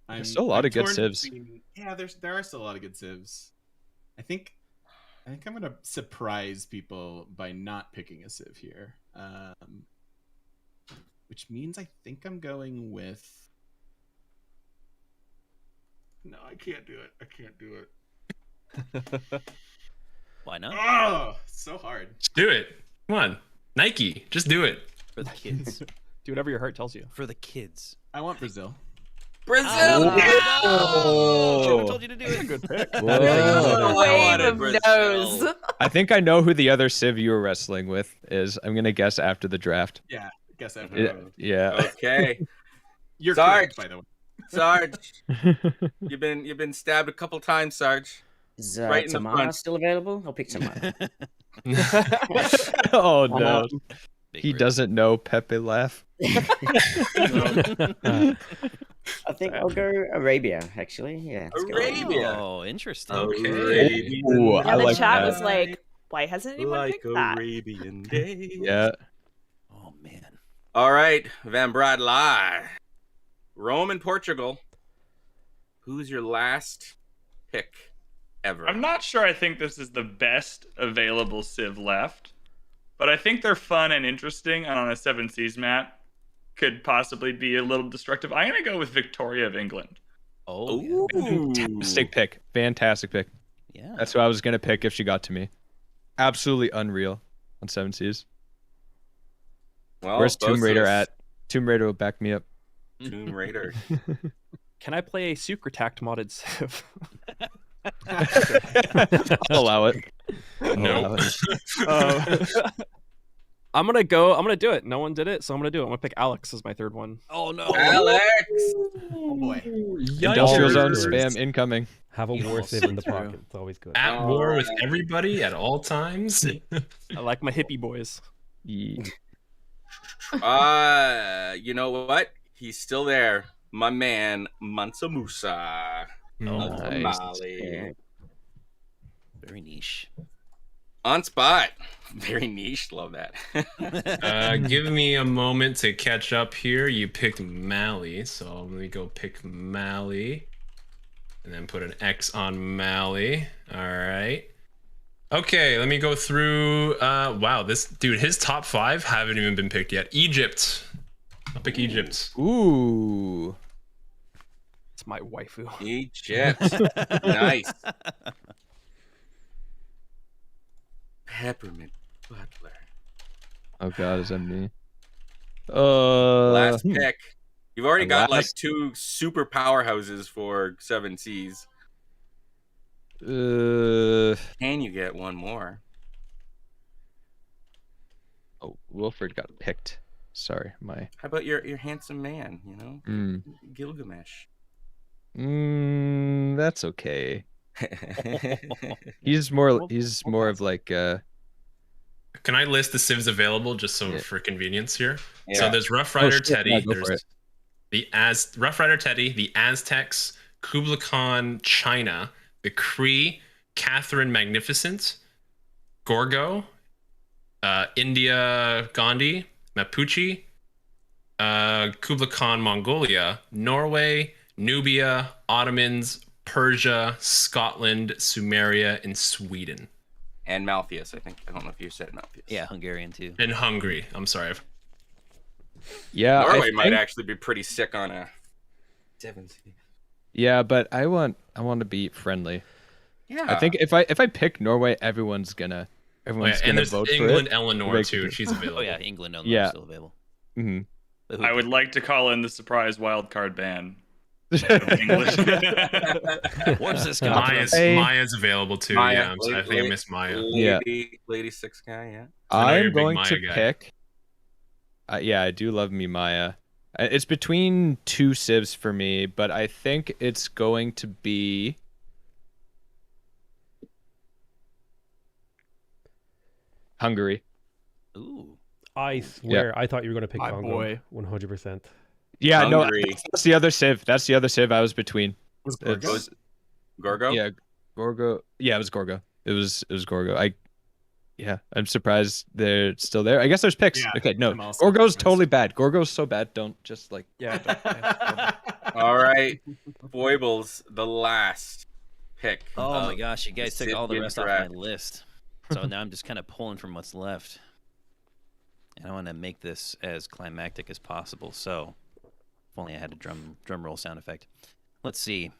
There's still a lot of good torn civs. Yeah, there are still a lot of good civs. I think I'm gonna surprise people by not picking a civ here, which means I think I'm going with. No, I can't do it. I can't do it. Why not? Oh, so hard. Just do it. Come on. Nike. Just do it. For the kids. Do whatever your heart tells you. For the kids. I want Brazil. Brazil! Oh, I told you to do it. Good pick. I think I know who the other civ you were wrestling with is. I'm gonna guess after the draft. Yeah, guess after. Yeah. Okay. You're Sarge, correct, by the way. Sarge, you've been stabbed a couple times, Sarge. Is Right in the Tamara front. still available? I'll pick Tamara. Oh no. He doesn't know Pepe laugh. I think I'll go Arabia, actually. Yeah. let's go Arabia. Oh, interesting. Okay. Ooh, Yeah, I the like chat that. was like, why hasn't anyone Like picked that? Arabian days. Yeah. Oh man. All right, Van Bradley. Rome and Portugal. Who's your last pick ever? I'm not sure I think this is the best available Civ left, but I think they're fun and interesting, and on a 7 Seas map could possibly be a little destructive. I'm going to go with Victoria of England. Oh, Ooh. Fantastic pick. Fantastic pick. yeah. That's who I was gonna pick if she got to me. Absolutely unreal on 7 Seas. Well, Where's Tomb Raider Bosa's- at? Tomb Raider will back me up. Tomb Raider. Can I play a Sucretact modded Civ? I'll allow it. No. I'm gonna do it. No one did it, so I'm gonna do it. I'm gonna pick Alex as my third one. Oh no. Alex! Oh boy. Industrial zone spam incoming. Have a war Almost save in the through. pocket. It's always good. At war with everybody at all times. I like my hippie boys. Yeah. You know what? He's still there. My man, Mansa Musa. Nice. Mali. Very niche. On spot. Very niche. Love that. Give me a moment to catch up here. You picked Mali, so let me go pick Mali. And then put an X on Mali. All right. Okay, let me go through. Wow, this dude, his top 5 haven't even been picked yet. Egypt. I'll pick Egypt. Ooh. It's my waifu. Egypt. Nice. Peppermint Butler. Oh god, is that me? Last pick. You've already got like last- 2 super powerhouses for 7 Seas. Oh, Can you get one more? Wilfred got picked. Sorry, my. How about your handsome man, you know? Mm. Gilgamesh. That's okay. He's more of like Can I list the civs available just so for convenience here? So Yeah. there's Rough Oh, Rider shit, Teddy. yeah, go for There's it. Rough Rider Teddy, the Aztecs, Kublai Khan, China, the Kree, Catherine Magnificent, Gorgo, India Gandhi, Mapuche, Kublai Khan Mongolia, Norway, Nubia, Ottomans, Persia, Scotland, Sumeria, and Sweden. And Malthius, I think. I don't know if you said Malthius. Yeah, Hungarian too. And Hungary. I'm sorry. Yeah, Norway might actually be pretty sick on a 7 seed. Yeah, but I want to be friendly. Yeah. I think if I pick Norway, everyone's gonna And vote there's for England it. Eleanor Make too. it- She's available. Oh yeah, England Eleanor Yeah. still available. Mm-hmm. I would like to call in the surprise wildcard ban. Where's this coming from? Maya's available too. Maya, Yeah, I think I missed Maya. Lady 6 guy, yeah. I know you're a I'm big going Maya to guy. pick. Yeah, I do love me Maya. It's between two civs for me, but I think it's going to be. Hungary. Ooh. I swear, I thought you were going to pick My Congo. boy. 100%. Yeah, Hungary. no, that's the other civ. That's the other civ I was between. Was Gorgo? Gorgo? Yeah, Gorgo. Yeah, it was Gorgo. It was Gorgo. I'm surprised they're still there. I guess there's picks. Yeah, Okay, no, I'm also Gorgo's surprised. totally bad. Gorgo's so bad. Don't just like. Yeah. All right. Foibles, the last pick. Oh my of gosh, you guys the took all the Civ rest off my draft. list. So now I'm just kind of pulling from what's left. And I want to make this as climactic as possible. So if only I had a drum roll sound effect. Let's see.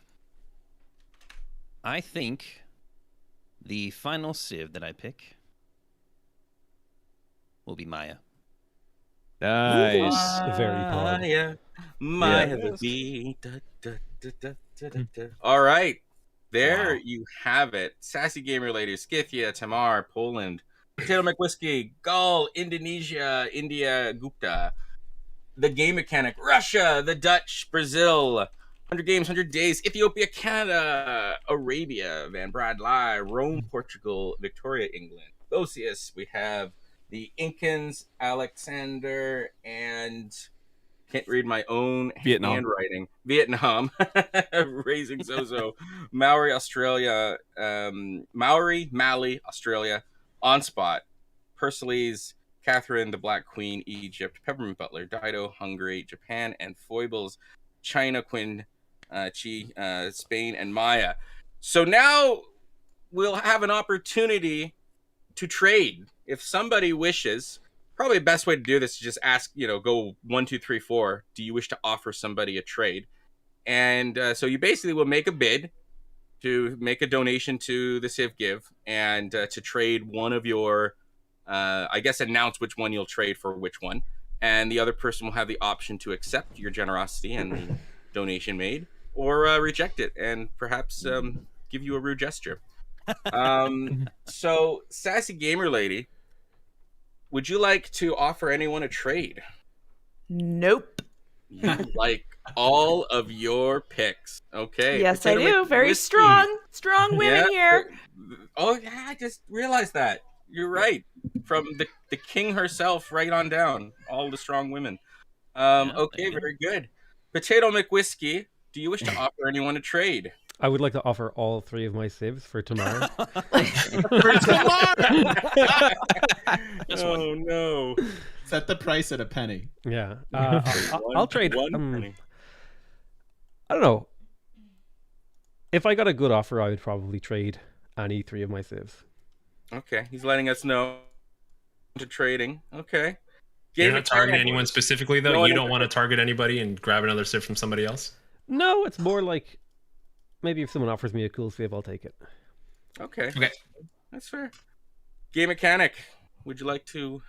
I think the final civ that I pick will be Maya. Nice. Very hard. Maya, Yeah. the bee. All right. There you have it. Sassy Gamer Lady, Scythia, Tamar, Poland, Potato McWhiskey, Gaul, Indonesia, India, Gupta, The Game Mechanic, Russia, the Dutch, Brazil, 100 Games, 100 Days, Ethiopia, Canada, Arabia, Van Brad Lai, Rome, Portugal, Victoria, England, Osius, we have the Incans, Alexander, and can't read my own Vietnam. handwriting. Vietnam, Raising Zozo, Maori, Australia, Maori, Mali, Australia, OnSpot, Persiles, Catherine, the Black Queen, Egypt, Peppermint Butler, Dido, Hungary, Japan, and Foibles, China, Quinn, Chi, Spain, and Maya. So now we'll have an opportunity to trade. If somebody wishes, probably the best way to do this is just ask, go 1, 2, 3, 4. Do you wish to offer somebody a trade? And so you basically will make a bid to make a donation to the Civ Give and to trade one of your, I guess, announce which one you'll trade for which one. And the other person will have the option to accept your generosity and the donation made or reject it and perhaps give you a rude gesture. So, Sassy Gamer Lady, would you like to offer anyone a trade? Nope. You like all of your picks. Okay. Yes, I Potato do. Very McWhiskey. strong women Yeah. here. Oh, yeah, I just realized that. You're right. From the king herself right on down. All the strong women. Okay, very good. Potato McWhiskey, do you wish to offer anyone a trade? I would like to offer all 3 of my civs for tomorrow. Oh, no. Set the price at a penny. Yeah. I'll trade. penny. I don't know. If I got a good offer, I would probably trade any 3 of my civs. Okay, he's letting us know to trading. Okay. You're not targeting anyone specifically, though? No, You don't want to target anybody and grab another civ from somebody else? No, it's more like maybe if someone offers me a cool civ, I'll take it. Okay. That's fair. Game Mechanic, would you like to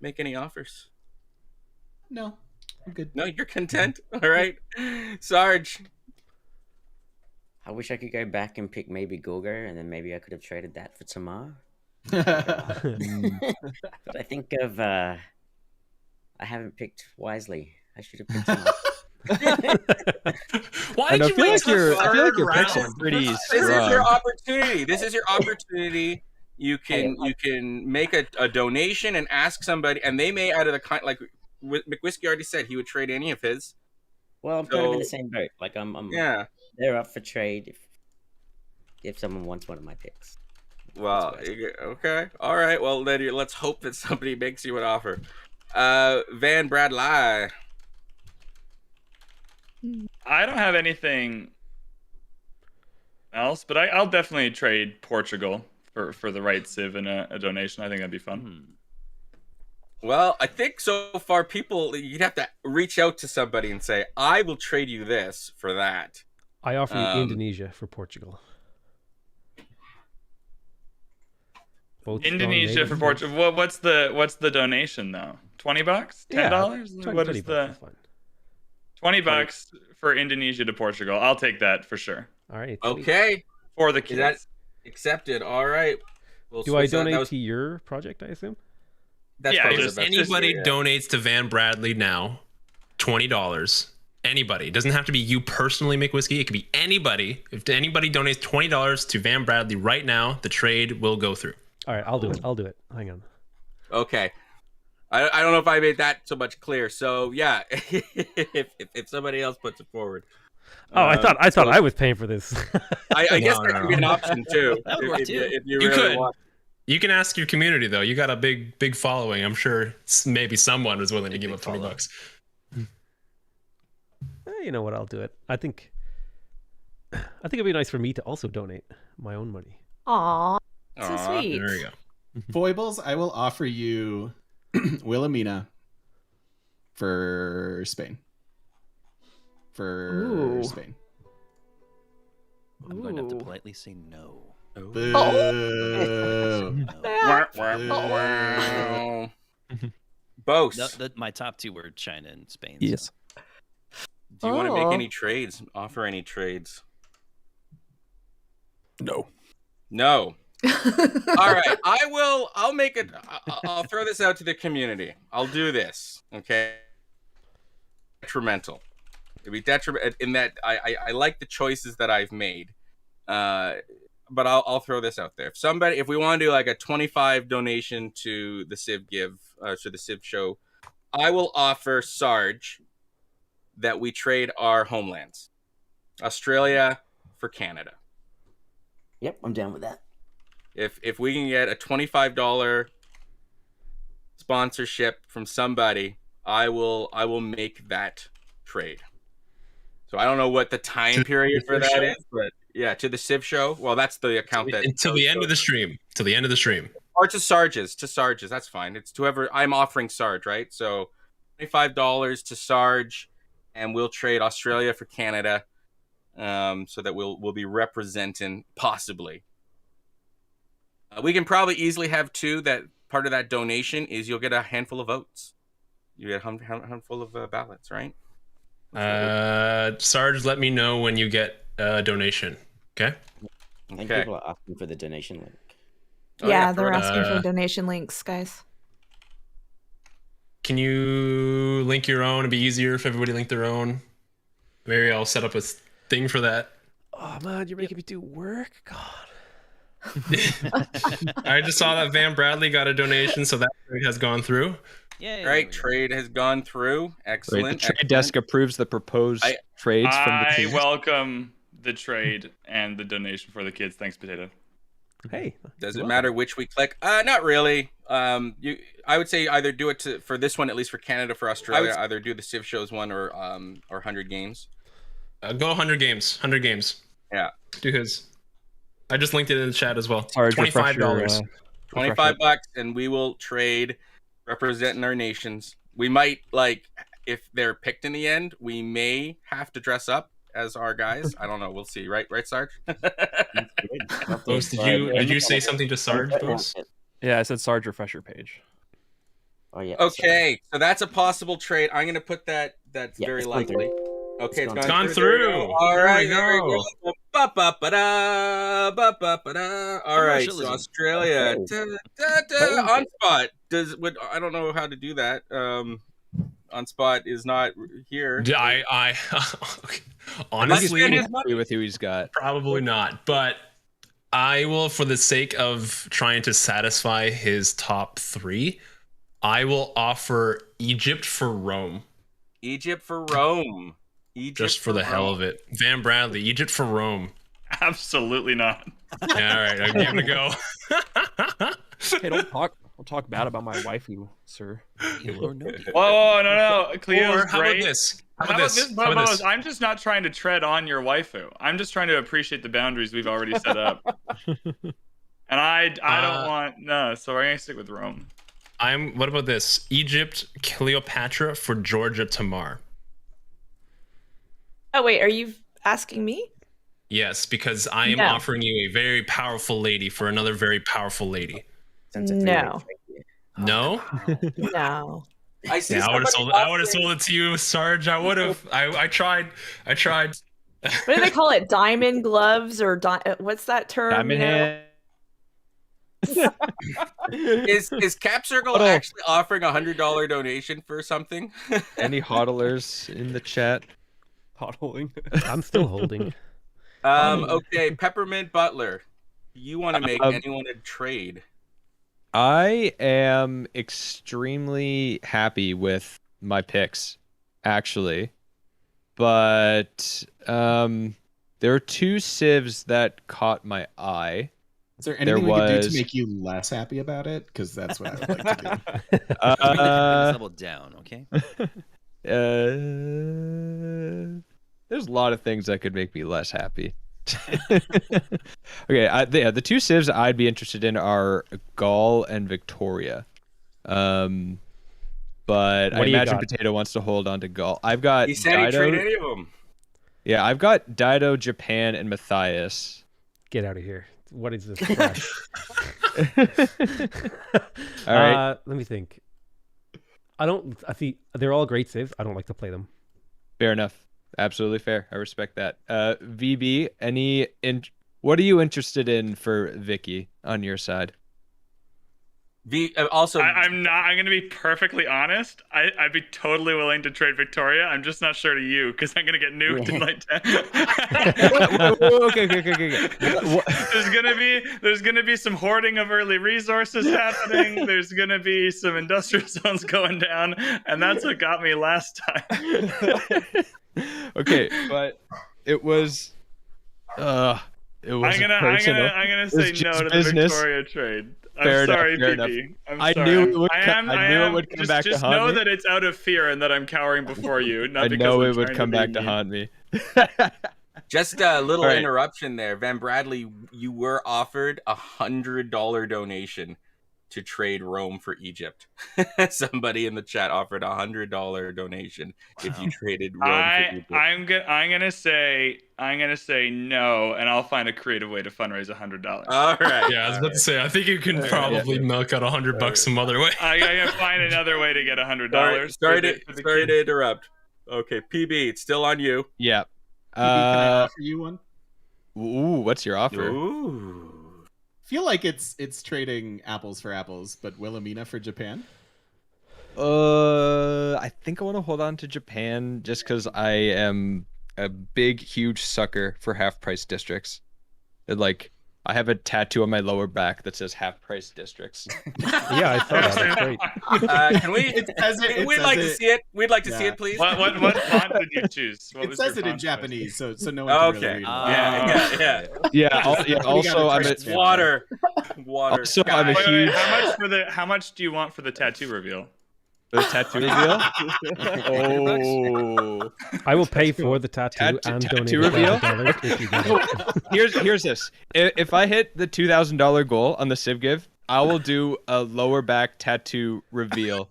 make any offers? No, I'm good. No, you're content? All right. Sarge. I wish I could go back and pick maybe Gorgo, and then maybe I could have traded that for Tamar. But I think of I haven't picked wisely. I should have picked Tamar. Why I did you feel wait like till the I feel like third your picks are round? pretty This is your strong. opportunity. This is your opportunity. You can make a donation and ask somebody, and they may out of the kind like McWhiskey already said he would trade any of his. Well, I'm kind of in the same boat. Like I'm yeah. They're up for trade if someone wants one of my picks. Well, okay, all right. Well, then let's hope that somebody makes you an offer. Van Bradley. I don't have anything else, but I'll definitely trade Portugal for the right Civ and a donation. I think that'd be fun. Well, I think so far you'd have to reach out to somebody and say, I will trade you this for that. I offer you Indonesia for Portugal. Both Indonesia for Portugal. What's the donation though? $20? $10? What is the $20 for Indonesia to Portugal? I'll take that for sure. All right. Okay. For the kids. That's accepted. All right. Do I donate to your project, I assume? That's If anybody donates to Van Bradley now, $20. Anybody. It doesn't have to be you personally, McWhiskey. It could be anybody. If anybody donates $20 to Van Bradley right now, the trade will go through. All right, I'll do it. Hang on. Okay. I don't know if I made that so much clear. So yeah, if somebody else puts it forward. Oh, I thought I was paying for this. I guess that could be an option too. That would work too. If you You really could. want. You can ask your community though. You got a big following. I'm sure maybe someone is willing to give up $20. You know what? I'll do it. I think it'd be nice for me to also donate my own money. Aw, so sweet. There you go. Foibles, I will offer you Wilhelmina for Spain. Spain. I'm going to have to politely say no. Boo. Both. My top two were China and Spain. Yes. Do you want to make any trades? Offer any trades? No. No. All right. I'll make it. I'll throw this out to the community. I'll do this. Okay. Detrimental. It'd be detrimental in that I like the choices that I've made. But I'll throw this out there. If we want to do like a 25 donation to the Civ to the Civ show, I will offer Sarge that we trade our homelands, Australia for Canada. Yep, I'm down with that. If we can get a $25 sponsorship from somebody, I will make that trade. So I don't know what the time period for that is, but yeah, to the Civ show. Well, that's the account that until the end of the stream. Till the end of the stream. Or to Sarge's. That's fine. It's to whoever I'm offering Sarge, right? So $25 to Sarge, and we'll trade Australia for Canada, so that we'll be representing possibly. We can probably easily have two. That part of that donation is you'll get a handful of votes. You get a handful of ballots, right? Sarge, let me know when you get a donation. Okay. I think people are asking for the donation link. Yeah, they're asking for donation links, guys. Can you link your own? It'd be easier if everybody linked their own. Maybe I'll set up a thing for that. Oh man, you're making me do work. God. I just saw that Van Bradley got a donation, so that trade has gone through. Yay. Right, trade has gone through. Excellent. Right, the trade desk approves the proposed trades from the team. I welcome the trade and the donation for the kids. Thanks, Potato. Hey, does it matter which we click? Not really. I would say either do it for this one, at least for Canada, for Australia. Either do the Civ shows one or 100 games. Go 100 games. 100 games. Yeah. Do his. I just linked it in the chat as well. Sorry, $25. $25, and we will trade representing our nations. We might, like, if they're picked in the end, we may have to dress up as our guys. I don't know. We'll see. Right, Sarge? Boast, did you say something to Sarge, Boast? Yeah, I said Sarge refresher page. Oh yeah. Okay, so that's a possible trade. I'm going to put that's very likely. Okay, it's gone through. All right, there we go. All right, so Australia. On spot. I don't know how to do that. On spot is not here. Honestly, happy with who he's got. Probably not, but I will, for the sake of trying to satisfy his top 3, I will offer Egypt for Rome. Egypt for Rome. Egypt just for the hell of it. Van Bradley, Egypt for Rome. Absolutely not. Yeah, all right, I'll give it a go. Hey, don't talk bad about my waifu, sir. Whoa, no. Cleo's Or how great. about this? How about this? I'm just not trying to tread on your waifu. I'm just trying to appreciate the boundaries we've already set up. And I don't want so we're gonna stick with Rome. What about this? Egypt, Cleopatra for Georgia Tamar. Oh wait, are you asking me? Yes, because I am offering you a very powerful lady for another very powerful lady. No. No? No. I see. Yeah, I would have sold it to you, Sarge. I would have. I tried. What do they call it? Diamond gloves or what's that term? Diamond hand. Is Cap Circle actually offering $100 donation for something? Any hodlers in the chat? Hodling. I'm still holding. Okay, Peppermint Butler. You want to make anyone a trade? I am extremely happy with my picks, actually. But there are 2 civs that caught my eye. Is there anything we could do to make you less happy about it? Because that's what I would like to do. Bring this level down, okay? There's a lot of things that could make me less happy. Okay, the 2 civs I'd be interested in are Gaul and Victoria. But I imagine Potato wants to hold on to Gaul. I've got He said he'd trade any of them. Yeah, I've got Dido, Japan, and Matthias. Get out of here. What is this trash? All right. Let me think. I see they're all great saves. I don't like to play them. Fair enough. Absolutely fair. I respect that. VB, what are you interested in for Vicky on your side? I'm going to be perfectly honest. I'd be totally willing to trade Victoria. I'm just not sure to you because I'm going to get nuked in like 10. Okay. There's gonna be some hoarding of early resources happening. There's gonna be some industrial zones going down, and that's what got me last time. Okay, but it was. I'm gonna say no to the Victoria trade. I'm sorry, BB. I knew it would come back to haunt me. Just know that it's out of fear and that I'm cowering before you. Not because know I'm it would trying come be back to mean. haunt me. Just a little All right. interruption there. Van Bradley, you were offered $100 donation to trade Rome for Egypt. Somebody in the chat offered $100 donation if you traded Rome for Egypt. I'm gonna say no, and I'll find a creative way to fundraise $100. All right. Yeah, I was about to say. I think you can probably milk out $100 some other way. I gotta find another way to get $100. Sorry to interrupt. Okay, PB, it's still on you. Yeah. PB, can I offer you one? Ooh, what's your offer? Ooh. Feel like it's trading apples for apples, but Wilhelmina for Japan. I think I want to hold on to Japan just because I am a big, huge sucker for half-price districts. I have a tattoo on my lower back that says half-price districts. Yeah, I saw that. That's great. Can we? We'd like to see it. We'd like to see it, please. What font did you choose? It says it in Japanese, so no one can really read it. Yeah. Also, I'm a water. Also, I'm a huge. How much do you want for the tattoo reveal? The tattoo reveal? Oh. I will pay for the tattoo and donate reveal? $1,000 if you do it. Here's this. If I hit the $2,000 goal on the Civ Give, I will do a lower back tattoo reveal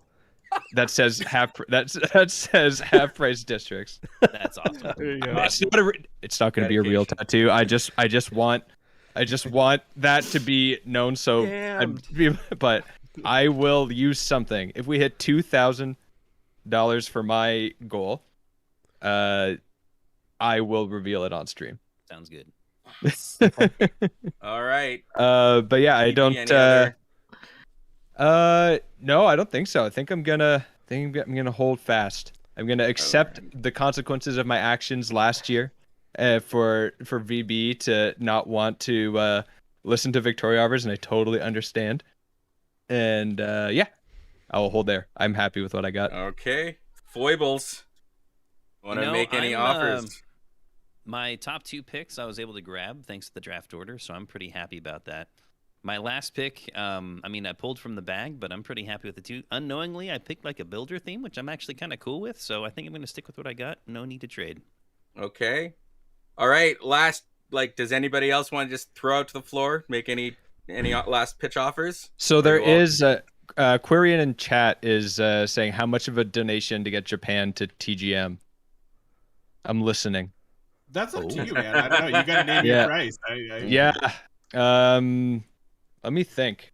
that says half price districts. That's awesome. There you go. It's not going to be a real tattoo. I just want that to be known. But I will use something. If we hit $2,000 for my goal, I will reveal it on stream. Sounds good. All right. But yeah, I don't. No, I don't think so. I think I'm gonna hold fast. I'm gonna accept the consequences of my actions last year, for VB to not want to listen to Victoria offers, and I totally understand. And yeah, I will hold there. I'm happy with what I got. Okay, foibles. Want to make any offers? My top 2 picks I was able to grab thanks to the draft order, so I'm pretty happy about that. My last pick, I mean, I pulled from the bag, but I'm pretty happy with the 2. Unknowingly, I picked like a builder theme, which I'm actually kind of cool with, so I think I'm going to stick with what I got. No need to trade. Okay. All right. Last, does anybody else want to just throw out to the floor, make any last pitch offers? So there is Quirion in chat is saying how much of a donation to get Japan to TGM. I'm listening. That's up to you, man. I don't know. You got to name your price. Yeah. Let me think.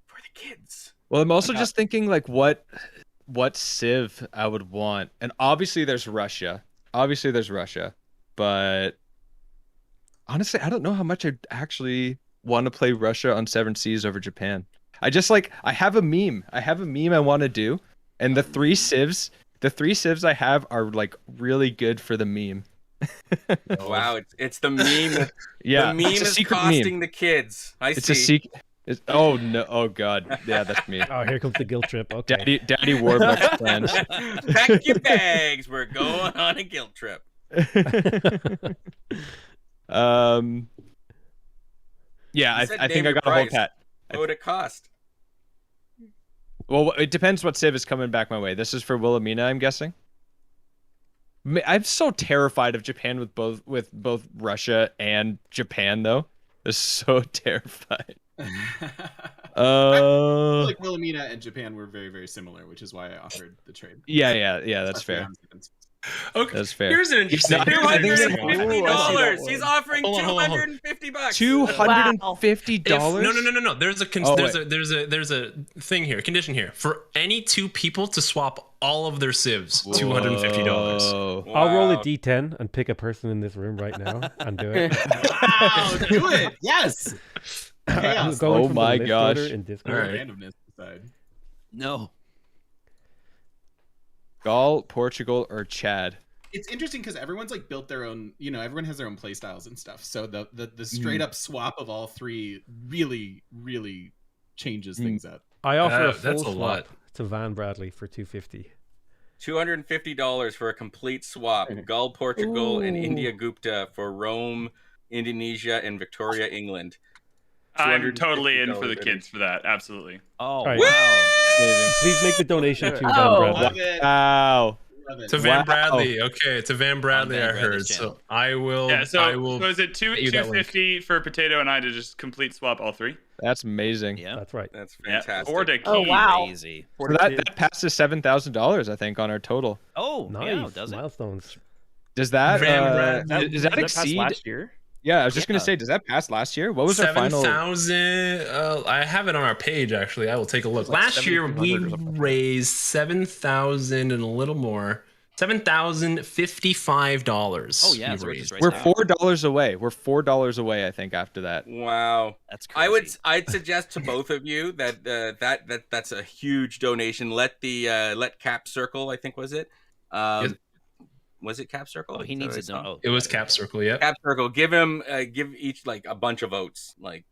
For the kids. Well, I'm also just thinking like what civ I would want, and obviously there's Russia. But honestly, I don't know how much I actually want to play Russia on Seven Seas over Japan. I have a meme. I want to do, and the 3 civs I have are like really good for the meme. Wow, it's the meme. Yeah, the meme is costing the kids. It's a secret. Oh no! Oh god! Yeah, that's me. Oh, here comes the guilt trip. Okay. Daddy Warbucks plans. Pack your bags. We're going on a guilt trip. Yeah, I think I got a whole cat. What would it cost? Well, it depends what civ is coming back my way. This is for Wilhelmina, I'm guessing. I'm so terrified of Japan with both Russia and Japan, though. I'm so terrified. I feel like Wilhelmina and Japan were very, very similar, which is why I offered the trade. Yeah, that's fair. Okay, that's fair. Here's an interesting. $250. He's offering $250. $250. No. There's a thing here, condition here for any 2 people to swap all of their civs. $250. I'll roll a d10 and pick a person in this room right now and do it. Wow, do it! Yes. I'm going from my the list gosh! order in Discord. All right. Randomness aside. No. Gaul, Portugal, or Chad? It's interesting because everyone's like built their own. Everyone has their own play styles and stuff. So the straight up swap of all 3 really, really changes things up. I offer a that's full a swap lot. to Van Bradley for $250. $250 for a complete swap. Gaul, Portugal, and India Gupta for Rome, Indonesia, and Victoria, England. I'm totally in for the kids for that. Absolutely. Oh, right. wow. Please make the donation to Van Bradley. Wow. To Van Bradley. Okay, to Van Bradley, I heard. channel. So I will. Yeah. So, I will is it $250 for Potato and I to just complete swap all 3? That's amazing. Yeah, that's right. That's fantastic. Or to Oh, wow. Crazy. So that passes $7,000, I think, on our total. Oh, Nice. yeah, does it? Milestones. Does that Does that exceed last year? Yeah, I was just gonna say, does that pass last year? What was our final? 7,000. I have it on our page actually. I will take a look. Last year we raised 7,000 and a little more. $7,055. Oh yeah, we're $4 away. We're $4 away, I think, after that. Wow, that's crazy. I'd suggest to both of you that that's a huge donation. Let Cap Circle, I think was it. Was it Cap Circle? Oh, he needs it. Oh, it was Cap Circle. Yeah. Cap Circle. Give each like a bunch of votes, like,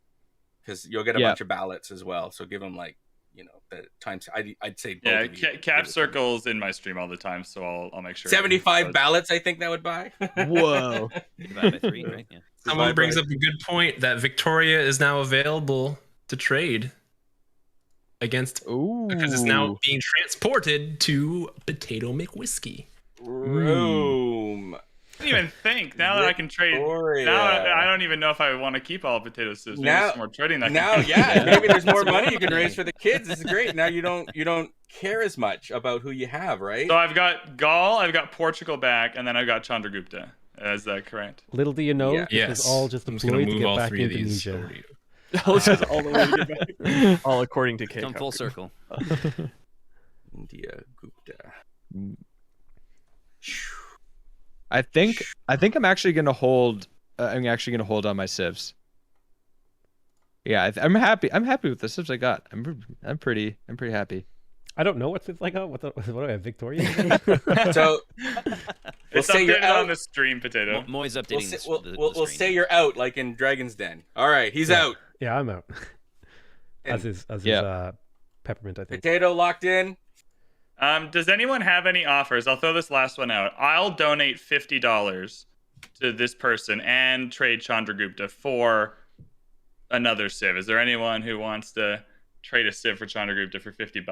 because you'll get a bunch of ballots as well. So give them the times. I'd say. Yeah, Cap Circle's in my stream all the time, so I'll make sure. 75 ballots, I think that would buy. Whoa. Divided by 3, right? Yeah. Someone brings up a good point that Victoria is now available to trade against because it's now being transported to Potato McWhiskey. Rome. I didn't even think. Now that I can trade, now I don't even know if I want to keep all potato chips. Maybe there's some more trading. Maybe there's more money you can raise for the kids. This is great. Now you don't care as much about who you have, right? So I've got Gaul, I've got Portugal back, and then I've got Chandragupta. Is that correct? Little do you know, Yeah. this is all just deployed to get back into Indonesia. All the way to get back. All according to K. Come full circle. India Gupta. I think I'm actually gonna hold. I'm actually gonna hold on my civs. Yeah, I'm happy. I'm happy with the civs I got. I'm pretty happy. I don't know what's it like. What do I have, Victoria? So It's say you're updated out. on the stream, Potato. Moy's updating We'll say you're out, like in Dragon's Den. All right, he's out. Yeah, I'm out. As is Peppermint, I think. Potato locked in. Does anyone have any offers? I'll throw this last one out. I'll donate $50 to this person and trade Chandragupta for another Civ. Is there anyone who wants to trade a Civ for Chandragupta for $50?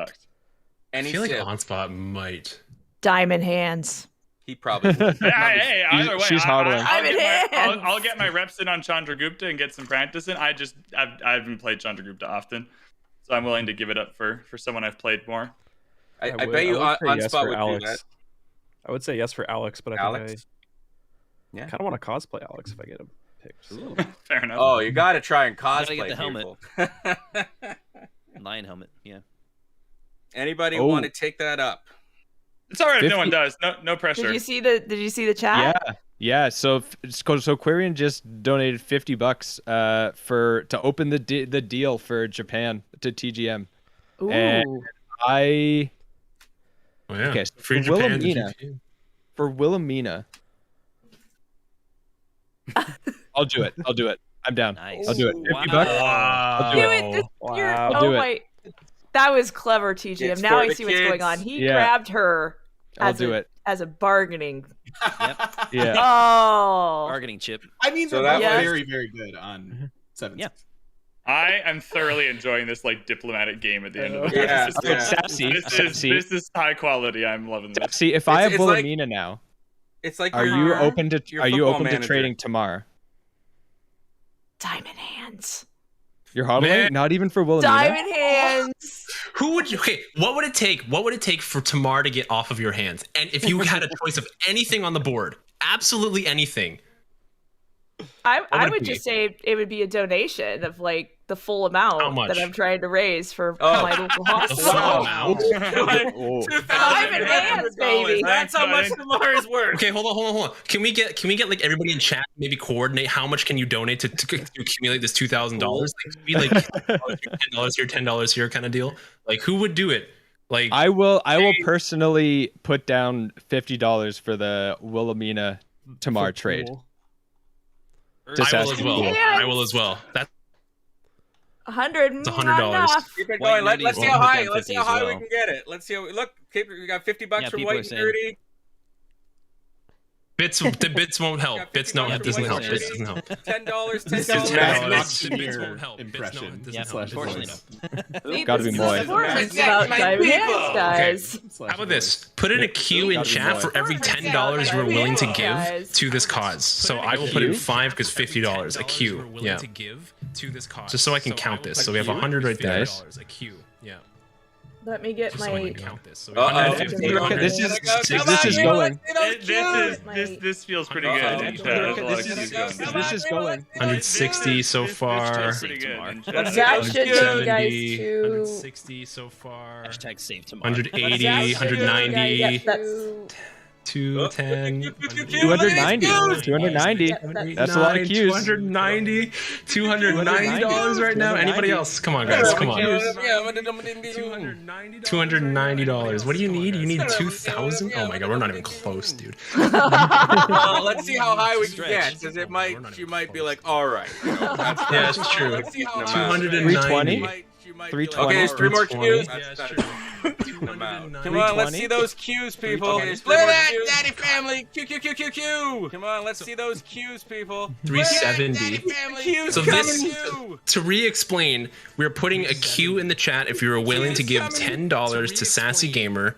I feel like OnSpot might. Diamond hands. He probably. Hey, either way, she's hodling. I'll get my reps in on Chandragupta and get some practice in. I haven't played Chandragupta often, so I'm willing to give it up for someone I've played more. I bet you OnSpot would do that. I would say yes for Alex, but I think Yeah. I kind of want to cosplay Alex if I get him picked. Fair enough. Oh, you got to try and Gotta cosplay get the helmet. people. Lion helmet. Yeah. Anybody Oh. want to take that up? It's all right if 50 no one does. No pressure. Did you see the chat? Yeah. So Quarian just donated $50 to open the deal for Japan to TGM. Ooh. And I. Oh, yeah. Okay. So Free for Japan to Wilhelmina. For Wilhelmina. I'll do it. I'm down. Nice. I'll do it. $50. Wow. I'll do it. Wow. I'll do it. My, that was clever, TGM. It's Now for I the see what's going kids. on. He Yeah. grabbed her. I'll do it. As a bargaining. Yeah. Oh. Bargaining chip. I mean, So they're that both was- very, very good on 7. Yeah. I am thoroughly enjoying this diplomatic game at the end of the Yeah, This yeah. Sassy. This is high quality. I'm loving this. See, if I have It's like- Wilhelmina now, It's like are your- you open to your football manager. trading tomorrow? Diamond hands. You're hodling? Man. Not even for Wilhelmina? Diamond hands. Who would you? Okay, what would it take? What would it take for Tamar to get off of your hands? And if you had a choice of anything on the board, absolutely anything. I would it would be? just say it would be a donation of like the full amount How much? that I'm trying to raise for Oh. my local The hospital. full amount. Oh. Diamond hands, baby. That's how much Tamar is worth. Okay, hold on. Can we get like everybody in chat maybe coordinate how much can you donate to accumulate this $2,000? Like be like $10 here, $10 here kind of deal. Like who would do it? Like I will personally put down $50 for the Wilhelmina Tamar trade. Just I will asking as well. you. I will as well. That's 100. $100. Enough. Keep it White going. Nerdy Let's see will how put high. down Let's see 50 how as high we well. can get it. Let's see how look. We got $50 Yeah, from people are White saying- Nerdy. the bits won't help. Got Bits 50 no, bucks it from doesn't White help. Nerdy. Bits doesn't help. $10. This $10. is $10. Max Bits Auctioneer won't help. Bits impression. no, Yeah, slash unfortunately voice. no. Gotta be more. It's about diamond hands, guys. How about this? Put in a queue in chat for every $10 you're willing to give to this cause. So I will put in 5 because $50 a queue. Yeah. Just so I can count this. So we have 100 right there. A queue. Yeah. Let me get Just so I my. can count this. So Uh-oh. 150, Look at this is 100. this is going. This feels pretty good. in chat. There's a lot of queues going. This is going. 160 so far. Pretty good. in chat. That should be you guys 170, too. 160 so far. Hashtag save tomorrow. 180, That should be you guys 190, too. 210, 290. 290. That's a lot of queues. 290, $290 right now. Anybody else? Come on, guys. Come on. $290. What do you need? You need 2,000? Oh my god, we're not even close, dude. Well, let's see how high we can get, because you might be like, all right. Yeah, it's true. Let's see how high. 290. 320. Okay, there's 3 more queues. Yeah, it's true. Come on, let's see those queues, people. Look at that, Daddy Family. Q. Come on, let's see those queues, people. 370. Queues So coming this, too. to re-explain, we're putting a queue in the chat if you're willing to give $10 to Sassy Gamer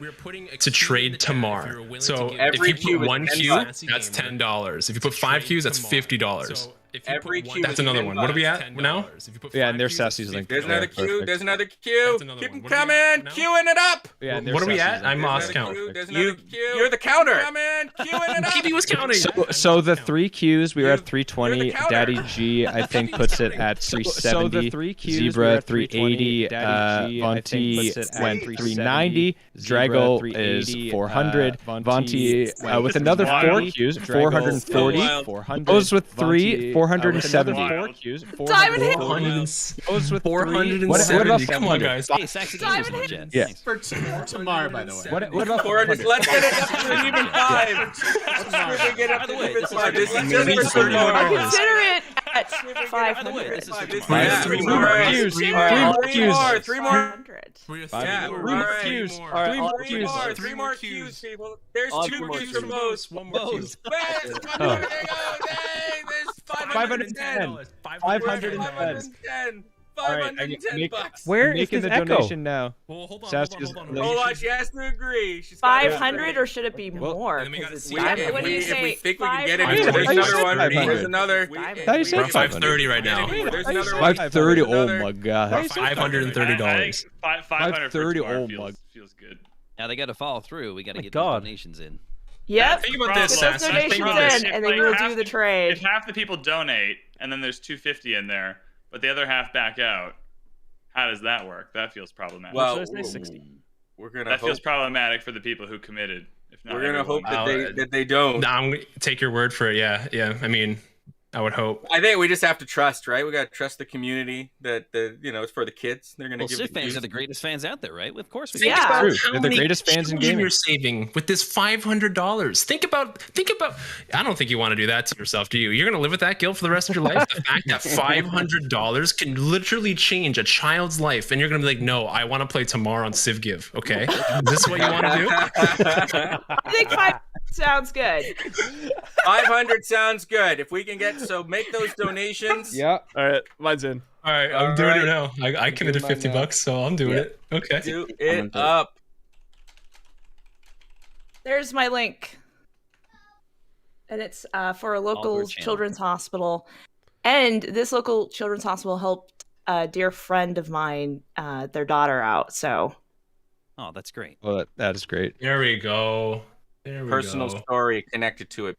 to trade Tamar. So Every if you queue put is one $10. queue, that's $10. If you put 5 queues, that's $50. Every queue That's is another $10. one. What are we at now? Yeah, and there's Sassy's link. There's another Yeah, queue. perfect. There's another queue. Keep them coming. Queuing it up. Yeah, and there's What are we Sassy's at? link. I'm lost count. There's another queue. You're the counter. Come in. Queuing it up. PB was counting. So the 3 queues, we were at 320. You're the counter. Daddy G, I think, puts it at 370. the 3 queues, we were Zebra at 320. 380. Daddy G, I think, Vonti puts it at went 370. 390. Draggle is 400. Vonti with another 4 queues, 440. Goes with 3, 470. Four queues. Diamond hit. Goes with 470. Come on, guys. Hey, Saxon gave us one, Jen. Yeah. For Tamar, by the way. What about 400? Let's get it up to an even 5. Let's get it up to an even 5. This is just for Tamar. Consider it at By the way, 500. this is for This Tamar. is Three all more right. queues. Three Three more. more Three queues. more. Three more. 500. Yeah, Three all more right. queues. All right, Three all more. queues. Three more queues, people. There's All 2 three more queues queues. from Moe's. One more queue. There's 510. 510. All right, 510 bucks. Where is making this the echo? donation now. Well, hold on. Sassy's Hold on, she has to agree. She's got to 500 agree. or should it be more? and then we 'Cause gotta it's see diamond. what What do you If we say? think we can get it, 500? there's another one. 500. There's another. How you say We're at 500? 530 right now. There's another one. 530. Oh Another- my god. $530. 500 for 530, Tamar oh feels good. Now they got to follow through. We got to My get God. those donations in. Yep. Think about this, Get those Sassy. donations Think about this. in, and then Like, we'll half do the If trade. half the people donate and then there's 250 in there, but the other half back out, how does that work? That feels problematic. Well, Should I say 60? we're gonna That hope. feels problematic for the people who committed. If not We're gonna everyone. hope that they don't. Nah, I'm gonna take your word for it. Yeah. I mean, I would hope. I think we just have to trust, right? We got to trust the community that it's for the kids. They're gonna Well, give. Civ the fans kids. are the greatest fans out there, right? Of course we Think Yeah. about True. how They're the many greatest fans in children gaming. you're saving with this $500. Think about. I don't think you want to do that to yourself, do you? You're gonna live with that guilt for the rest of your life. The fact that $500 can literally change a child's life, and you're gonna be like, no, I want to play Tamar on CivGive. Okay, is this what you want to do? I think 5 sounds good. 500 sounds good. If we can get make those donations. Yeah. All right, mine's in. All right, I'm doing it now. I committed $50, so I'm doing it. Okay. Do it up. There's my link. And it's for a local channel. children's hospital. And this local children's hospital helped a dear friend of mine, their daughter out. So Oh, that's great. Well, that is great. There we go. There we Personal go. story connected to it.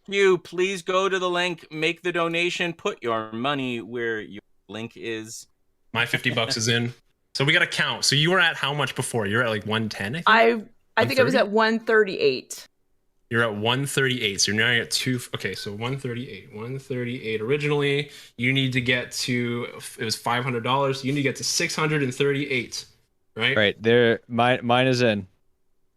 You please go to the link, make the donation, put your money where your link is. My $50 is in. So we got to count. So you were at how much before? You're at like 110, I think? I think I was at 138. You're at 138. So you're now at 2. Okay, so 138. 138. Originally, you need to get to, it was $500. You need to get to 638, right? Right there. Mine is in.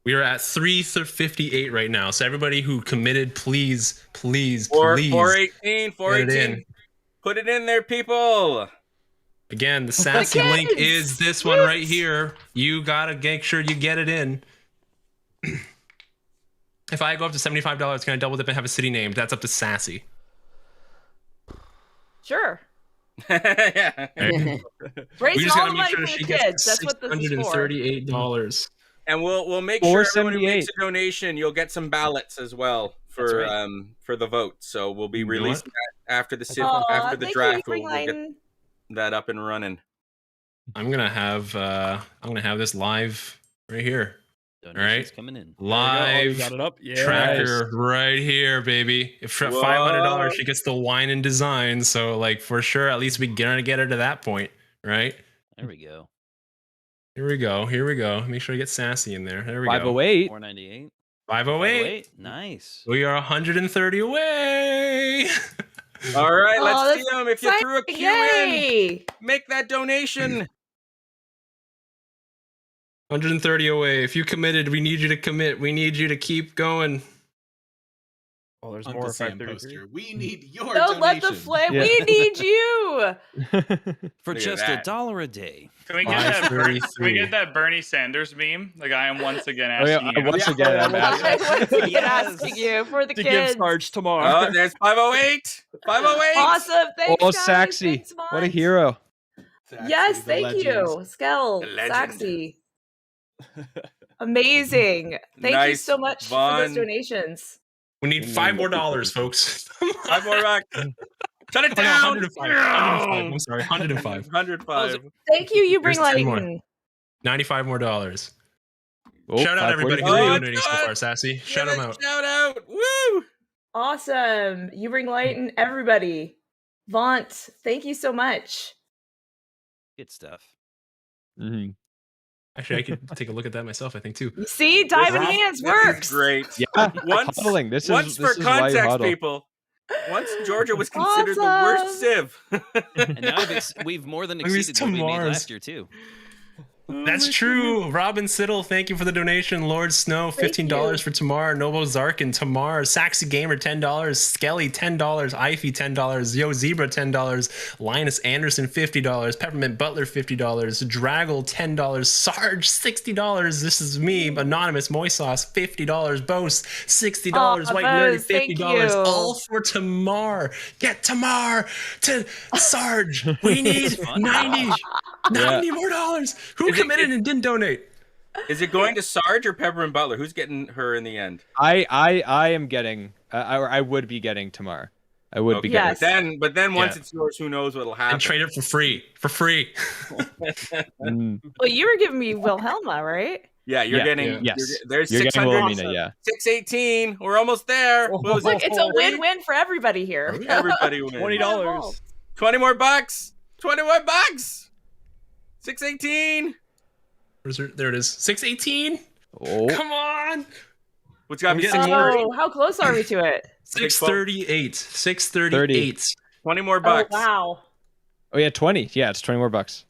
We are at 358 right now. So everybody who committed, please. 418, Get 418. it in. Put it in there, people. Again, the sassy link is this one right here. You gotta make sure you get it in. If I go up to $75, can I double dip and have a city name? That's up to Sassy. Sure. Yeah. Right? Raising all the money sure for she the gets kids. That's what this is for. $638. And we'll make sure everyone who 478. makes a donation, you'll get some ballots as well for the vote. So we'll be releasing that after the after the draft. We'll get that up and running. I'm gonna have this live right here. Donations All coming in. Live got it up. Yes. tracker right here, baby. If for $500, she gets the wine and design. So like for sure, at least we gonna get her to that point, right? There we go. Here we go. Make sure I get Sassy in there. There we go. 508. 498. 508. Nice. We are 130 away. All right, Oh, let's that's see them. If you threw a queue in, Yay! make that donation. 130 away. If you committed, we need you to commit. We need you to keep going. Oh, there's Uncle more. Sam 533. poster. We need your Don't let the donation. flame. Yeah. We need you. For Look at just that. $1 a day. Can we get $533. that Bernie Sanders meme? Like I am once again Oh, yeah, asking you. once again, I'm asking. Once again, Yes. asking you for the To give kids. Sarge tomorrow. Oh, there's 508. 508. Awesome. Thanks, Oh, guys. Saxy. Thanks, What a Vaughn. hero. Saxy, Yes, the thank legend. you. Skell, The legend. Saxy. Amazing. Thank you Nice, so much for Vaughn. those donations. We need $5 more, folks. 5 more bucks. Shut it Oh, no, down. 105. 105. I'm sorry, 105. 105. Thank you, you bring There's 10 more. lighting. $95 more. Oh, Shout out everybody who's 543. Oh, donating so far, Sassy. Shout them out. Shout out. Woo. Awesome. You bring lighting, everybody. Vaunt, thank you so much. Good stuff. Mm-hmm. Actually, I could take a look at that myself, I think, too. You see, diamond hands This is works. great. Yeah, Once huddling. This for is why you context, huddle. people. Once Georgia was considered the worst civ. And now we've more than exceeded what we made last year too. That's true. Robin Siddle, thank you for the donation. Lord Snow, $15 for Tamar. Novo Zarkin, Tamar. Saxy Gamer, $10. Skelly, $10. Ify, $10. Yo Zebra, $10. Linus Anderson, $50. Peppermint Butler, $50. Draggle, $10. Sarge, $60. This is me. Anonymous Moisauce, $50. Bose, $60. White Nerdy, $50. All for Tamar. Get Tamar to Sarge. We need 90 more dollars. Who committed and didn't donate? Is it going to Sarge or Peppermint Butler? Who's getting her in the end? I am getting. I would be getting Tamar. I would be getting. But then once it's yours, who knows what'll happen? And trade it for free. For free. Well, you were giving me Wilhelma, right? Yeah, you're getting. Yes. There's You're 600. getting Wilhelmina, yeah. 618. We're almost there. What was Look, it? it's a win-win for everybody here. Everybody wins. $20. 20 more bucks. 20 more bucks. 618. There it is. 618. Oh, come on! What's got to be Oh, how close are we to it? 638. 638. 20 more bucks. Oh, wow. Oh yeah, 20. Yeah, it's 20 more bucks.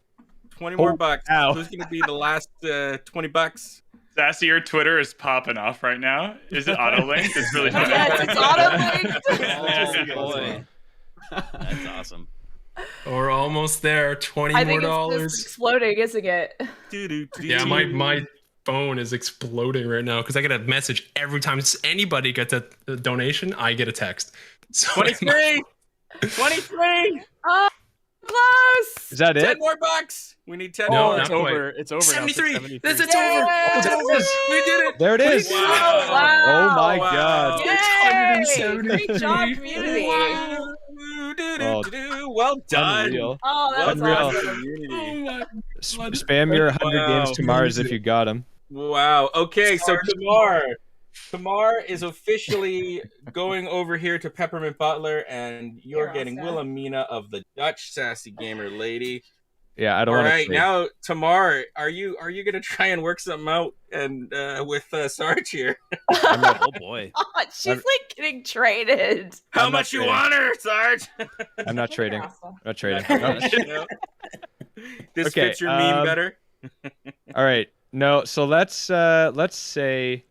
20 more bucks. Who's going to be the last 20 bucks? Sassy, your Twitter is popping off right now. Is it auto-linked? It's really funny. Yes, it's auto-linked. Oh boy, that's awesome. We're almost there. $20 more dollars. It's exploding, isn't it? Yeah, my phone is exploding right now because I get a message every time anybody gets a donation. I get a text. So 23. 23. Oh, close. Is that it? 10 more bucks. We need 10 No, more. it's over. It's over. 73. Now, It's over. It's over. We did it. There it is. Wow. Oh my God. Yay. Great job, community. Well done. Unreal. Oh, that was awesome. Spam your 100 games tomorrow as if you got them. Wow. Okay, so Tamar is officially going over here to Peppermint Butler, and you're getting Wilhelmina of the Dutch Sassy Gamer lady. Yeah, I don't All want to. right, now Tamar, are you gonna try and work something out and with Sarge here? Oh boy. She's like getting traded. How much you want her, Sarge? I'm not trading. I'm not trading. This Okay, fits your meme better. All right. No, so let's say,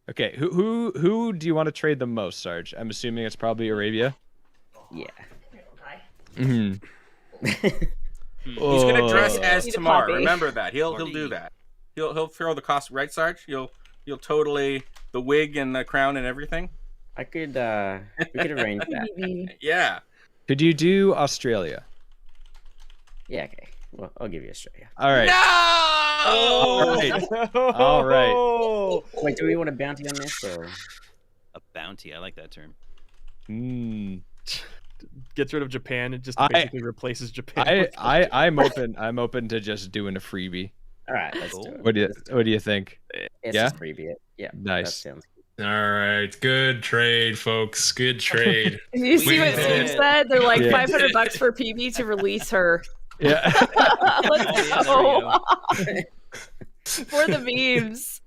okay, who do you want to trade the most, Sarge? I'm assuming it's probably Arabia. Yeah. Mm-hmm. He's gonna dress as Need a Tamar. puppy. Remember that. He'll do that. He'll throw the cost, right, Sarge? You'll totally the wig and the crown and everything. I could we could arrange that. Yeah. Could you do Australia? Yeah, okay. Well, I'll give you Australia. All right. No! All right. Wait, do we want a bounty on this or A bounty. I like that term. Gets rid of Japan. It just basically replaces Japan. I'm open to just doing a freebie. All right, let's do it. What do you think? It's Yeah? just freebie. Yeah. Nice. That sounds All right, good trade, folks. Good trade. You see We what did Steve it. said? They're like Yeah. $500 for PB to release her. Yeah. Let's go. For the memes.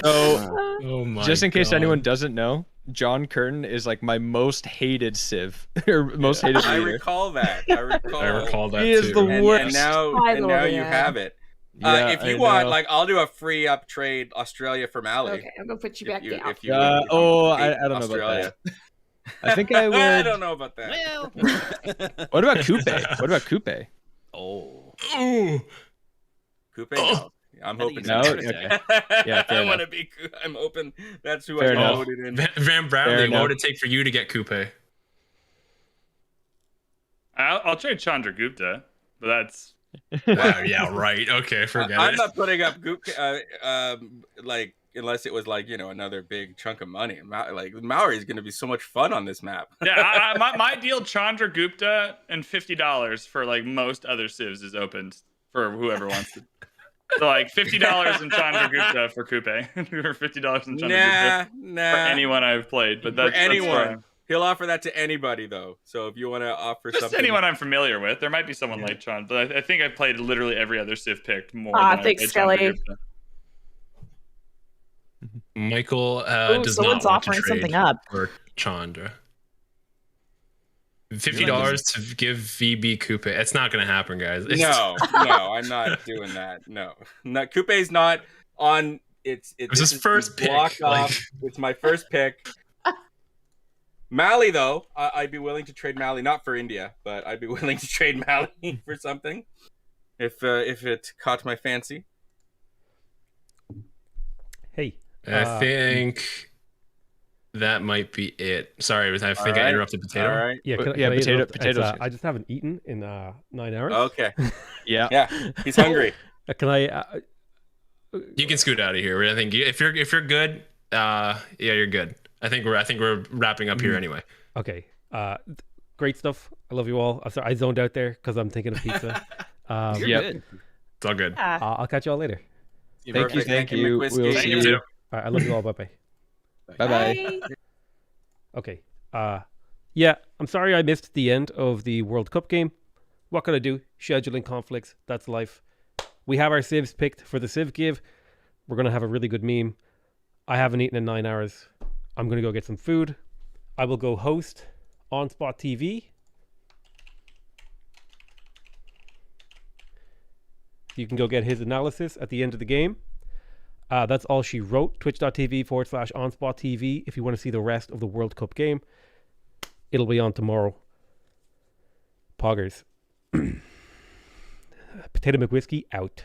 So, Oh my just in case God. anyone doesn't know, John Curtin is like my most hated civ or most hated I leader. recall that. I recall He is the worst. And now, I and love now it. you have it. Yeah, if you I want, know. like, I'll do a free up trade Australia for Mali. Okay, I'm gonna put you back down. If you I hate don't know Australia. about that. I think I would. I don't know about that. Well. What about Coupe? What about Coupe? Oh. Ooh. Coupe? No. I'm hoping No? not. Okay. Yeah, fair I want to enough. be. I'm hoping that's who Fair I enough. voted in. Van Bradley, Fair what would enough. it take for you to get Coupe? I'll trade Chandragupta, but that's Wow, yeah, right. Okay, forget I'm it. not putting up like unless it was like another big chunk of money. Like Maori is going to be so much fun on this map. yeah. My deal Chandragupta and $50 for like most other civs is opened for whoever wants to. So like $50 in Chandragupta for Coupe, or $50 in Chandragupta for anyone I've played. But that's for anyone. That's fine. He'll offer that to anybody though. So if you want to offer Just something, anyone I'm familiar with. There might be someone like Chan, but I think I've played literally every other civ picked more. than Thanks, I played Skelly. Chandragupta. Michael Ooh, does someone's not want to offering trade something up. for Chandra. $50 to give VB Coupe. It's not gonna happen, guys. No, I'm not doing that. No, Coupe's not on. It's his first pick. Blocked off. It's my first pick. Mali, though, I'd be willing to trade Mali, not for India, but I'd be willing to trade Mali for something if it caught my fancy. Hey, I think that might be it. Sorry, I think I interrupted Potato. All right. Yeah, potatoes. I just haven't eaten in 9 hours. Okay. Yeah. He's hungry. Can I? You can scoot out of here. I think if you're good, yeah, you're good. I think we're wrapping up here anyway. Okay. Great stuff. I love you all. I'm sorry I zoned out there because I'm thinking of pizza. You're good. It's all good. I'll catch you all later. Thank you. We'll see you. All right, I love you all. Bye. Bye. Okay. Yeah, I'm sorry I missed the end of the World Cup game. What can I do? Scheduling conflicts. That's life. We have our civs picked for the civ give. We're going to have a really good meme. I haven't eaten in 9 hours. I'm going to go get some food. I will go host OnSpotTV. You can go get his analysis at the end of the game. That's all she wrote. Twitch.tv/OnSpotTV if you want to see the rest of the World Cup game. It'll be on tomorrow. Poggers. Potato McWhiskey out.